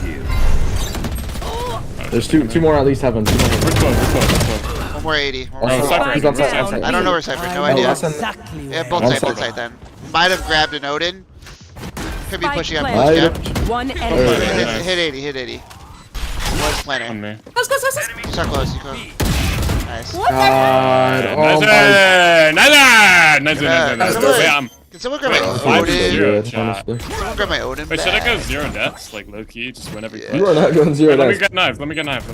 There's two more at least heaven. We're close. One more 80. One Oh, more 80. Cypher. He's on site. I don't know where Cypher. No idea. Exactly. Yeah, both side then. Might have grabbed an Odin. Could be pushing up Spike close planted. cap. One enemy. Hit 80. Was planning. On me. Close. You start close. Nice. God. Oh my. Nice. Wait, Can someone grab my 5 to Odin? 0 Good, chat. honestly. Someone grab my Odin Wait, should I back. go 0 deaths? Like low key, just win every You are not going 0 Let me deaths. get knife. Let me get knife.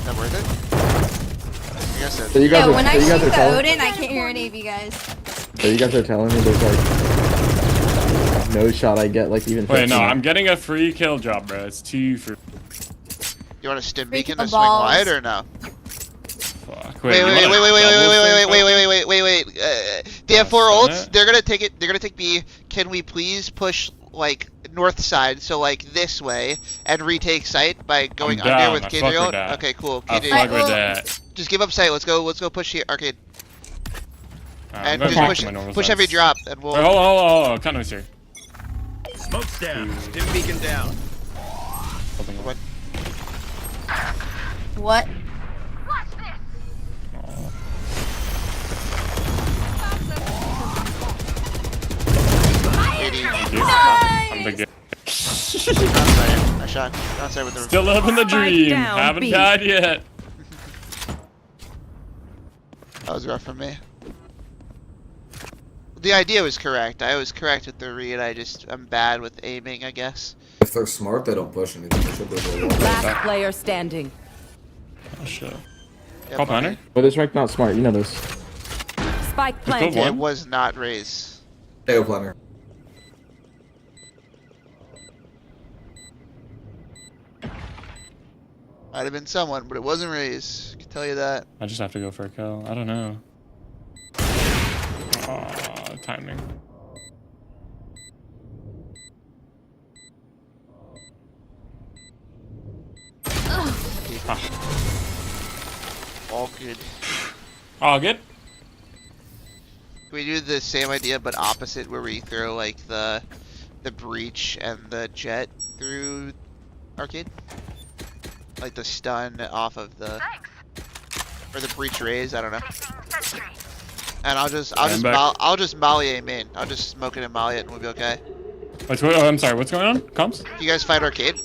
Is that worth it? I guess so. So you guys Yeah, are, when I so you shoot guys are the telling, Odin, I can't hear any of you guys. so you guys are telling me there's like no shot I get like even. Wait, no, 15. I'm getting a free kill job, bro. It's 2 for. You want a stim Freak beacon the to swing balls. wide or no? Fuck. Wait. They have 4 ults. They're gonna take it. They're gonna take B. Can we please push like north side, so like this way, and retake site by going under with K3 ult? Okay, cool. K3. Just give up site. Let's go push the arcade. And I'm just gonna push every drop, and we'll. Wait, hold on. Kind of here. Smoke's down. Stim beacon down. What? What? I'm the good. I shot. Outside with the. Still living the dream. down, Haven't B. died yet. That was rough for me. The idea was correct. I was correct with the read. I'm bad with aiming, I guess. If they're smart, they don't push anything. They should be able to Last player standing. Oh shit. Yeah, Call planner? But this rank not smart. You know this. Spike Good planted. one. It was not raise. Tail planner. Might have been someone, but it wasn't raise. I can tell you that. I just have to go for a kill. I don't know. Aw, timing. All good. All good? Can we do the same idea but opposite, where we throw like the breach and the jet through arcade? like the stun off of the or the breach raise. I don't know. And I'll just molly A main. I'll just smoke it and molly it, and we'll be okay. Wait, oh, I'm sorry. What's going on? Comps? You guys fight arcade?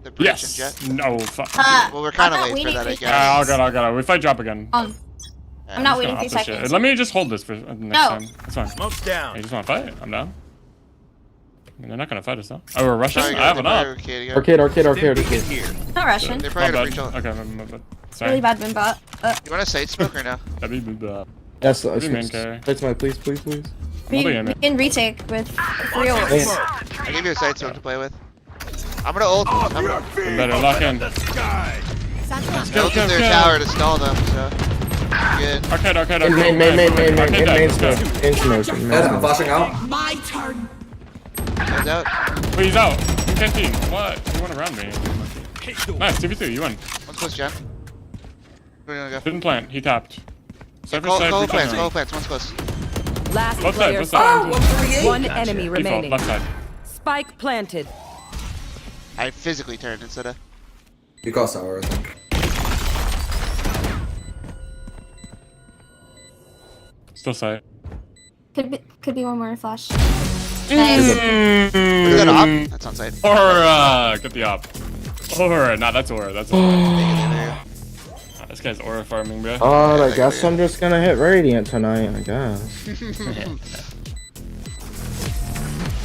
The breach Yes. and jet? No. Fuck. Well, we're kind of late for that, I guess. I'll go. We fight drop again. I'm not waiting 3 seconds. Let me just hold this for next time. That's fine. Smoke's down. You just want to fight? I'm down. I mean, they're not gonna fight us though. Oh, we're rushing? Sorry, I have an up. Arcade. Not Russian. They're probably Okay, sorry. Really bad win bot. You want to side smoke or no? That'd be bad. Yes, main carry. that's my please. We can retake with 3 ults. I give you a side smoke to play with. I'm gonna ult. Better lock in. Ult their tower to stall them, so good. Arcade. Main smoke. I'm flashing out. My turn. He's out. Wait, he's out. 15. What? He went around me. Nice, 2v2, you won. One's close, Jen. Where are you gonna go? Didn't plant, he tapped. Go plants, one's close. Last Both player side, both side. standing. One enemy remaining. Left side. Spike planted. I physically turned instead of. You call sour, I think. Still side. Could be one more flash. Is that op? That's on side. Aura! Get the op. Aura. Nah, that's Aura. That's Aura. This guy's Aura farming, bro. Oh, I guess I'm just gonna hit Radiant tonight, I guess.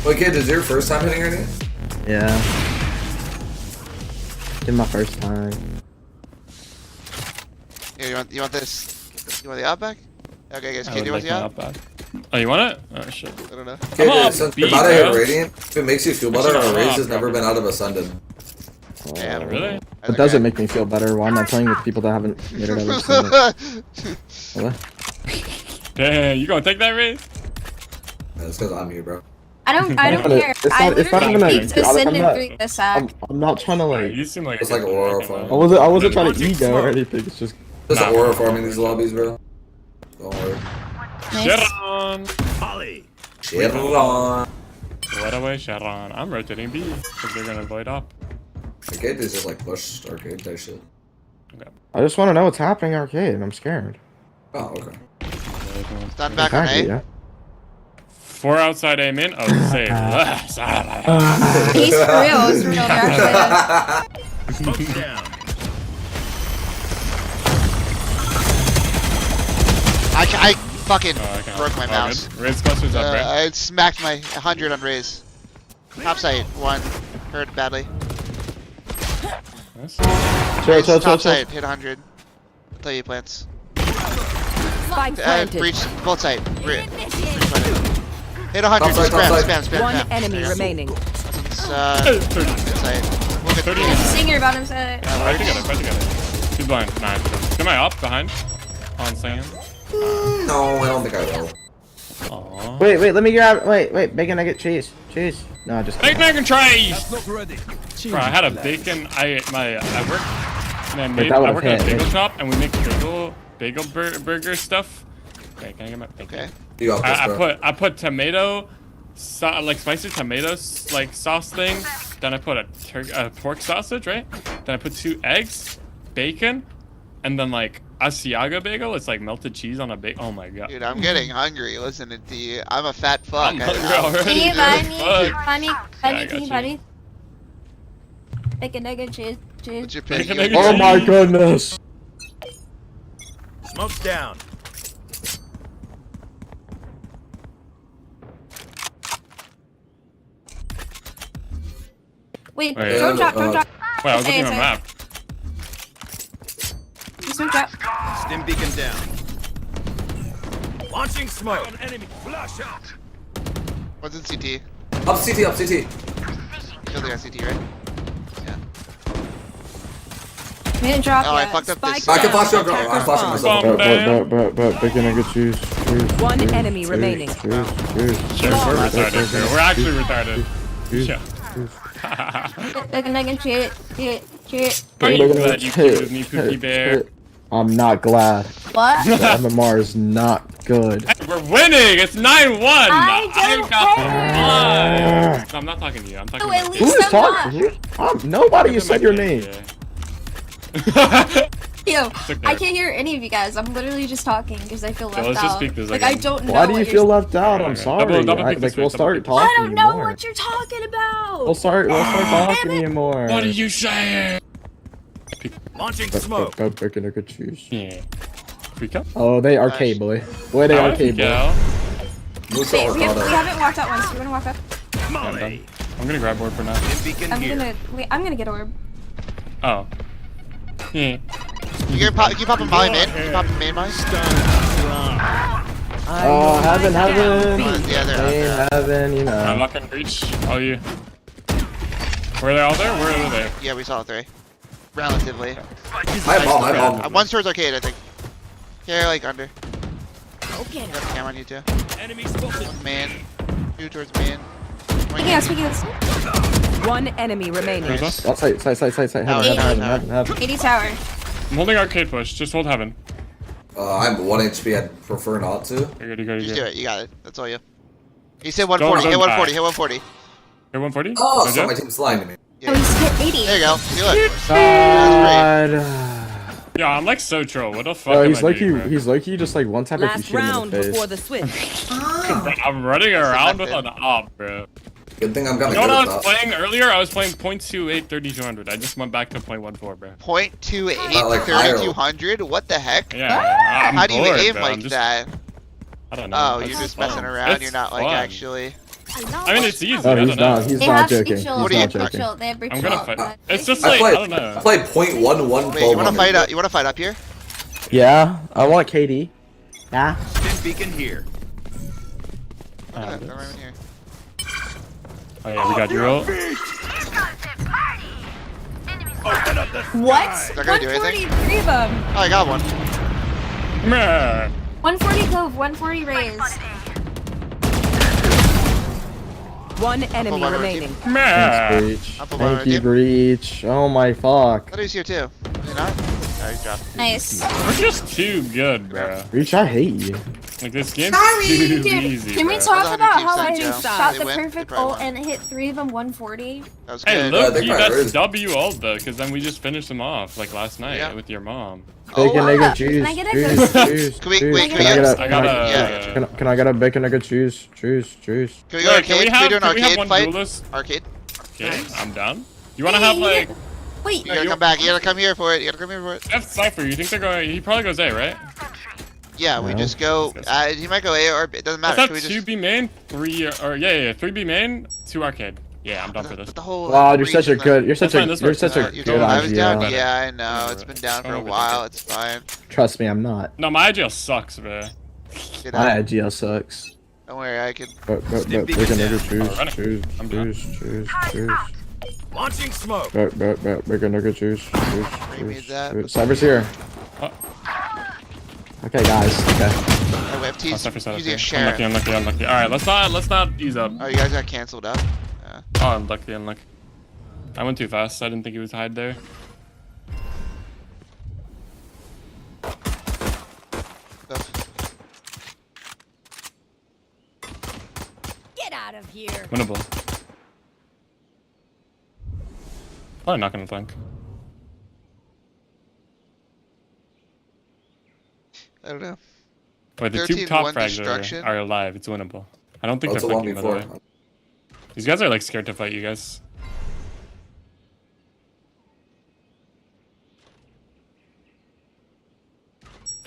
Wait, kid, is your first time hitting Radiant? Yeah. It's my first time. Yeah, you want this? You want the op back? Okay, guys, kid, you want the op? Oh, you want it? Oh, shit. I don't know. Okay, dude, since you're about to hit Radiant, if it makes you feel better, our raise has never been out of Ascended. Yeah, really? It doesn't make me feel better. Why am I playing with people that haven't made it ever seen it? Damn, you gonna take that raise? Yeah, that's because I'm you, bro. I don't care. I literally peeked Ascendant through the sack. I'm not trying to like. You seem like it's like aura farming. I wasn't trying to ego or anything. It's just aura farming these lobbies, bro. Don't worry. Sharon! Holly! Sharon! What away, Sharon? I'm rotating B because they're gonna avoid up. Arcade is just like push arcade type shit. Okay. I just want to know what's happening arcade. I'm scared. Oh, okay. Stand back on A. 4 outside A min. Oh, say less. He's for real. It's real. Smoke's down. I fucking broke my mouse. Raise clusters up, right? I smacked my 100 on raise. Top side, 1. Hurt badly. Nice. Top side, hit 100. I'll tell you plants. Spike planted. Breach, both side. Hit 100, spam. One enemy remaining. Inside. We'll get 30. Singer about him said. Fight together. He's blind. Nice. Am I up behind? On sand. No, I don't think I will. Aww. Wait, let me grab. Wait, bacon nugget cheese. No, just. Bacon nugget cheese. Bro, I had a bacon. I work. And I work at a bagel shop, and we make bagel burger stuff. Okay, can I get my bacon? Okay. I put tomato, like spicy tomato like sauce thing. Then I put a pork sausage, right? Then I put 2 eggs, bacon, and then like Asiago bagel. It's like melted cheese on a bagel. Oh my god. Dude, I'm getting hungry listening to you. I'm a fat fuck. I'm hungry already. Can you buy me? Bacon nugget cheese. What's your pick? Oh my goodness. Smoke's down. Wait, don't drop. Wait, I was looking at my map. Don't drop. Stim beacon down. Launching smoke. Enemy flash out. What's in CT? Up CT. Killed the guy CT, right? Yeah. We didn't drop Oh, yet. I fucked up this. I can flash up. I'm flashing myself. But bacon nugget cheese. One enemy remaining. We're actually retarded. Yeah. Bacon nugget cheese. Are you glad you killed with me, Pookie Bear? I'm not glad. What? The MMR is not good. Hey, we're winning! It's 9-1! I don't care. No, I'm not talking to you. I'm talking Oh, to at you. least Who is talking? Nobody has said your name. Yo, I can't hear any of you guys. I'm literally just talking because I feel left let's just out. speak this Like again. I don't know. Why do you what feel you're... left out? I'm sorry. Like we'll start talking. I don't know more. what you're talking about. We'll start talking to you more. What are you saying? Launching smoke. Go picking a good choose. Yeah. Freak out? Oh, they arcade, boy. Boy, they arcade, boy. Wait, we haven't walked out once. You wanna walk up? I'm gonna grab orb for now. I'm gonna get orb. Oh. Yeah. You can pop a Molly main. You can pop a main Molly. Oh, heaven. Yeah, they're out there. Heaven, you know. I'm not gonna reach all you. Were they all there? Where are they? Yeah, we saw all three. Relatively. I have bomb. One's towards arcade, I think. Yeah, like under. Okay. Got the camera on you too. Enemy spotted. Man. Two towards man. Speaking of. One enemy remaining. Side. Heaven. 80 tower. I'm holding arcade push. Just hold heaven. I'm 1 HP. I'd prefer not to. You're good. Just do it. You got it. That's all you. He said 140. Hit 140. Hit 140. Hit 140? Oh, so my team's lying to me. Yeah. Oh, he's hit 80. There you go. See, look. Yeah, I'm like so troll. What the fuck? Oh, he's Loki just like one tap if you Last shoot him in round the face. before the switch. I'm running around with an op, bro. Good thing I'm gonna You know go what I was playing earlier? I was playing 0.28 3200. I just went back to 0.14, bro. 0.28 like 3200? What the heck? Yeah. I'm How do you bored, aim bro. like that? I don't know. Oh, It's you're just fun. messing around. It's You're not like fun. actually. I mean, it's easy. Oh, I don't he's know. not. He's They not have joking. chill. He's They not have joking. chill. They have I'm chill. gonna fight. It's just like, I don't know. I played 0.11. Wait, you wanna fight up? You wanna fight up here? Yeah, I want KD. Yeah. Stim beacon here. They're right in here. Oh yeah, we got your ult. What? They're gonna do anything? 143 of them. Oh, I got one. Meh. 140 cove, 140 raise. One enemy Full remaining. Meh. Breach. Up above Thank our you, team. Breach. Oh my fuck. I thought he was here too. Is he not? Oh, he dropped. Nice. We're just too good, bro. Breach, I hate you. Like this game's Sorry, too dude. easy. Can we bro. talk about how I Joe. shot They the win. They perfect probably ult won. and hit 3 of them 140? That was Hey, good. look, they probably that's is. W ult though, because then we just finished them off like last night Yeah. with your mom. Bacon, Oh, nigga, Can choose. I get a Choose. good- Choose. Can we- choose. wait, Can can I we get get- a? I got yeah. Can I get a bacon nugget? Choose. Choose. Can we go arcade? Can we Can we have, do an can we have arcade one fight? duelist? Arcade? Okay, I'm down. You wanna have like... Wait, You gotta come back. You gotta come here for it. You gotta come here for it. That's Cypher, you think they're going... He probably goes A, right? Yeah, we No. just go. He might go A or B. It doesn't matter. That's Should we not just 2B main, 3... Or yeah, 3B main, 2 arcade. Yeah, I'm down for this. the whole. Wow, you're such a reason good. You're That's such a. fine, this You're works. such a Alright, You good told him I was down. IGL. Yeah, I know. It's been down for a while. It's fine. Trust me, I'm not. No, my IGL sucks, bro. Get My out. IGL sucks. Don't worry, I can. But we're gonna choose. I'm done. Choose. Launching smoke. We're gonna choose. Needs that. Cyber's here. Oh. Okay, guys. Okay. Oh, we have T's Cypher side, using a okay. share. Unlucky. Alright, let's not ease up. Oh, you guys got canceled out. Oh, unlucky. I went too fast. I didn't think he was hide there. Get out of here. Winnable. Probably not gonna flank. I don't know. Wait, the two top 13-1 frags destruction. are alive. It's winnable. I don't think Oh, it's they're a flanking, by the way. 1v4. These guys are like scared to fight you guys.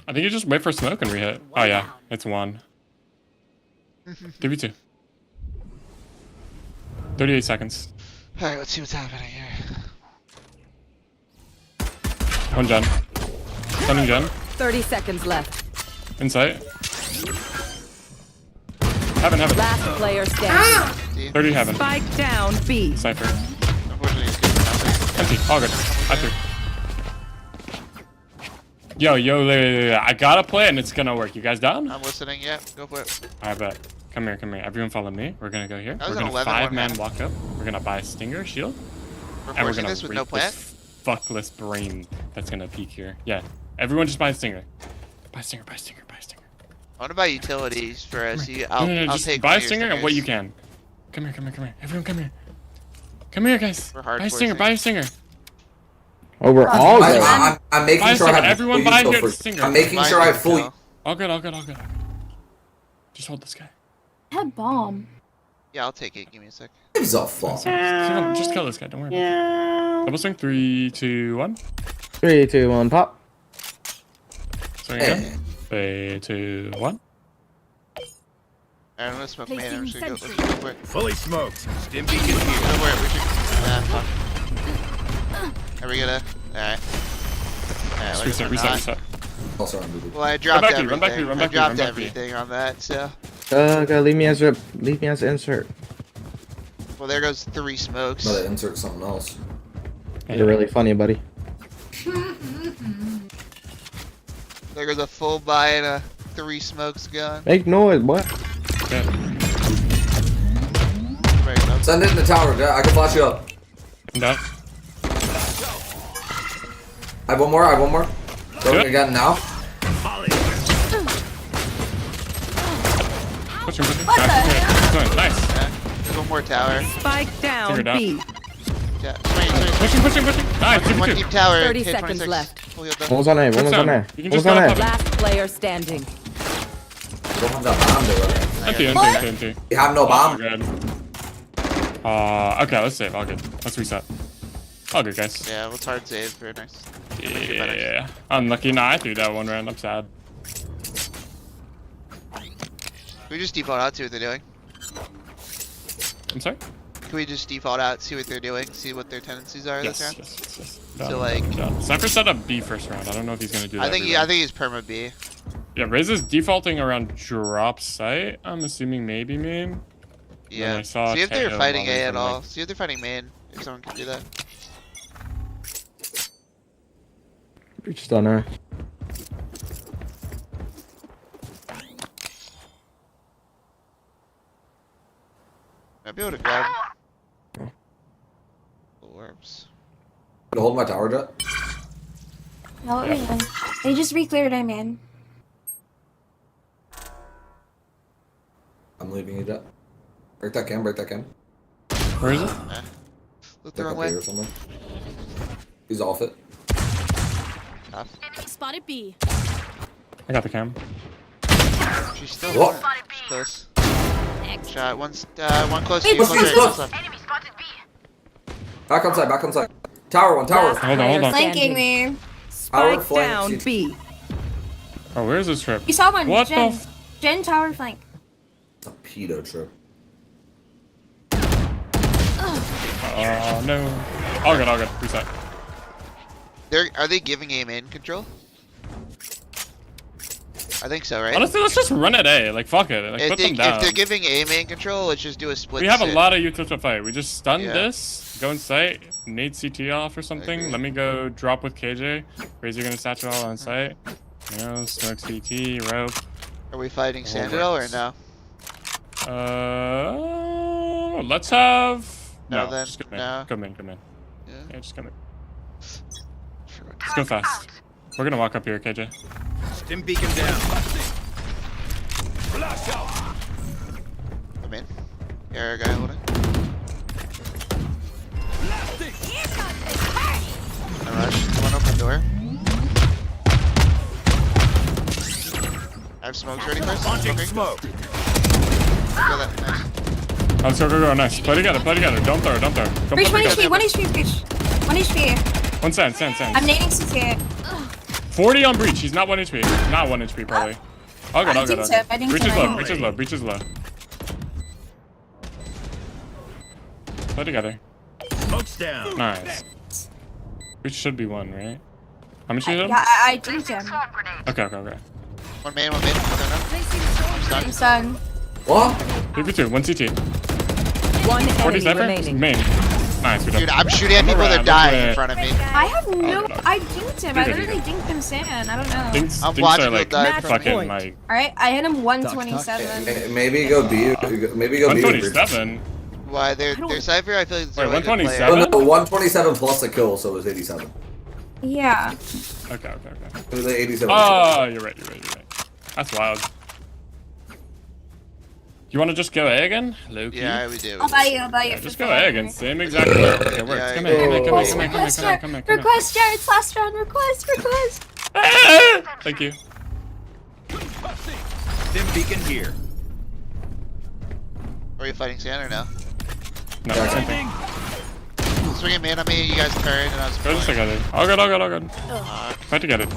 I think you just wait for smoke and re-hit. Oh yeah, it's 1. 2v2. 38 seconds. Alright, let's see what's happening here. 1 gen. Stunning gen. 30 seconds left. Insight. Heaven. Last player standing. 30 heaven. Spike down B. Cypher. Unfortunately, it's good for nothing. Empty. All good. I threw. Yo, I gotta play and it's gonna work. You guys down? I'm listening. Yeah, go for it. I bet. Come here. Everyone follow me. We're gonna go here. That was We're an gonna 11-1 5-man round. walk up. We're gonna buy a stinger shield. We're And we're forcing gonna this with no rape plan. this fuckless brain that's gonna peek here. Yeah. Everyone just buy a stinger. Buy a stinger. I want to buy utilities for us. I'll Just take buy one a of your stinger and what you stingers. can. Come here. Everyone come here. Come here, guys. We're Buy a hardcore stinger. Buy a stinger. Oh, we're all good. I'm making sure I have everyone full behind util here. for- Stinger. I'm making sure I have full. All good. Just hold this guy. I had bomb. Yeah, I'll take it. Give me a sec. Gives a fuck. Just kill this guy. Don't worry about it. Double swing. 3, 2, 1. 3, 2, 1, pop. Swing again. 3, 2, 1. Alright, I'm gonna smoke main. I'm just gonna go real quick. Fully smoked. Stim beacon here. Don't worry, we should. Fuck. Are we gonna? Alright. Alright, Reset. Also on Google. Well, I dropped everything. Run back. I dropped everything on that, so. Okay, leave me as insert. Well, there goes 3 smokes. But I insert something else. You're really funny, buddy. There goes a full buy and a 3 smokes gun. Make noise, what? Send it in the tower, I can flash you up. No. I have one more. Going again now. Push him. Nice. There's one more tower. Spike down B. Yeah. Pushing. Nice. One deep tower. 30 hit seconds 26. left. One was on A, one was on A. You can One just was on go A. up. Last player standing. Don't have that bomb there. Empty. You have no bomb? Good. Okay, let's save. All good. Let's reset. All good, guys. Yeah, let's hard save for next. Yeah. Unlucky. Nah, I threw that one round. I'm sad. Can we just default out, see what they're doing? I'm sorry? Can we just default out, see what they're doing, see what their tendencies are this round? Yes. So like, Cypher set up B first round. I don't know if he's gonna do that. I think he's perma B. Yeah, Riz is defaulting around drop site. I'm assuming maybe main. Yeah. See if they're fighting A at all. See if they're fighting main. If someone can do that. Breach on A. I'd be able to grab orbs. To hold my tower, Jet? No, they just re-cleared I man. I'm leaving you, Jet. Break that cam. Where is it? Look the wrong way. Or something. He's off it. Spotted B. I got the cam. She's still Whoa. close. Shot. One close to Hey, you. what's Close this? right, close left. Back on side. Tower. Hold on. Flanking me. Tower Spike down flank. B. Oh, where's this trip? You saw one. What Jen. the Jen tower flank. It's a pedo trip. Oh, no. All good. Reset. Are they giving A main control? I think so, right? Honestly, let's just run at A. Like, fuck it. Like, put them down. If they're giving A main control, let's just do a split. We have a sit. lot of util to fight. We just stun this, go in sight, nade CT off or something. Let me go drop with KJ. Razor gonna satchel all on sight. You know, smoke CT, rope. Are we fighting Sandal or no? Let's have. No, then. Just come in. No. Come in. Yeah, just come in. Let's go fast. We're gonna walk up here, KJ. Stim beacon down. Flash out. I'm in. Yeah, guy holding. I rush. One open door. I have smokes ready first. Launching smoke. Go that. Nice. Let's go. Nice. Play together. Don't throw. Don't Breach, play 1 together. HP, 1 HP, breach. 1 HP. One sand. I'm nading CT. 40 on breach. He's not 1 HP. Not 1 HP probably. All good. I think Breach so. is low. Play together. Smoke's down. Nice. Breach should be 1, right? How much is it? Yeah, I think him. Okay. One main. I'm Son. What? 2v2. 1 CT. One enemy 47? remaining. Main. Nice. Dude, I'm shooting at people that die in front of me. I have no. I dinked him. I literally dinked him sand. I don't know. Dinks I'm are watching like people die. fucking like. Alright, I hit him 127. Maybe go B. Maybe go B. 127. Why? They're Cypher, I feel like it's a Wait, really good player. 127? Oh, no, 127 plus a kill, so it was 87. Yeah. Okay. It was 87. Oh, you're right. That's wild. You want to just go A again, Loki? Yeah, we do. I'll buy you. Yeah, just go A again. Same exact way. Okay, works. Yeah, Come in. Request Jared's last round. Request. Thank you. Stim beacon here. Are you fighting Sand or no? No, same thing. Swinging man on me, you guys turned, and I was. Go just together. All good. Fight together.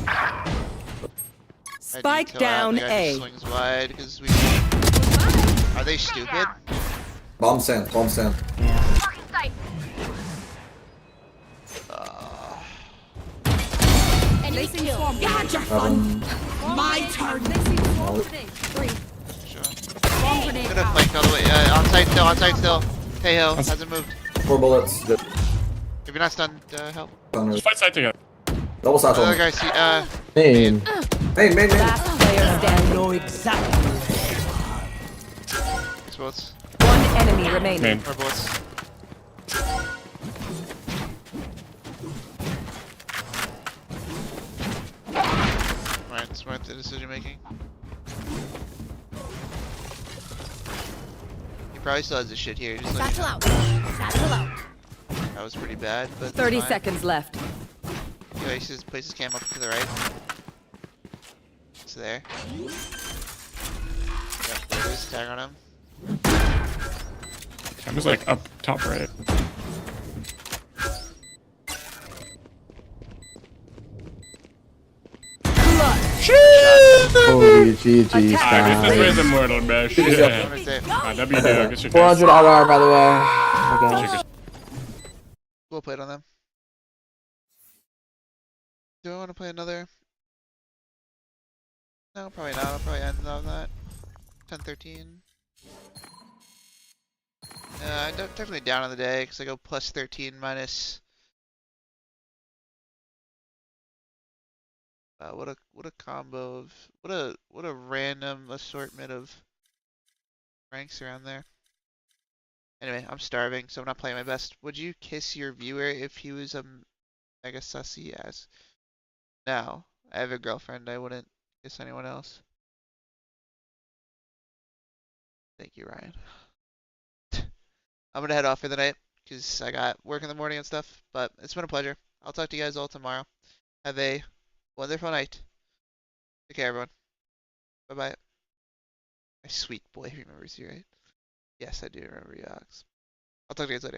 Spike down A. Swings wide because we. Are they stupid? Bomb sand. Gotcha. My turn. Gonna flank all the way. Onside still. Hey, Hill hasn't moved. 4 bullets. Good. If you're not stunned, help. Just fight side together. Double satchel. Other guy, see, Main. Last player standing. know exactly. Bullets. One enemy remaining. Main. More bullets. Smart the decision making. He probably still has this shit here. Just Satchel out. That was pretty bad, but 30 fine. seconds left. Places cam up to the right. It's there. Yep, there's tag on him. I'm just like up top right. Holy GG, I guess this way's immortal, bro. Shit. W, I guess you're 400 RR, by the way. Okay. We'll play it on them. Do I want to play another? No, probably not. I'll probably end on that. 10-13. I'm definitely down on the day because I go plus 13 minus. What a combo of what a random assortment of ranks around there. Anyway, I'm starving, so I'm not playing my best. Would you kiss your viewer if he was a mega sussy ass? No, I have a girlfriend. I wouldn't kiss anyone else. Thank you, Ryan. I'm gonna head off for the night because I got work in the morning and stuff. But it's been a pleasure. I'll talk to you guys all tomorrow. Have a wonderful night. Take care, everyone. Bye bye. My sweet boy remembers you, right? Yes, I do remember you, Alex. I'll talk to you guys later.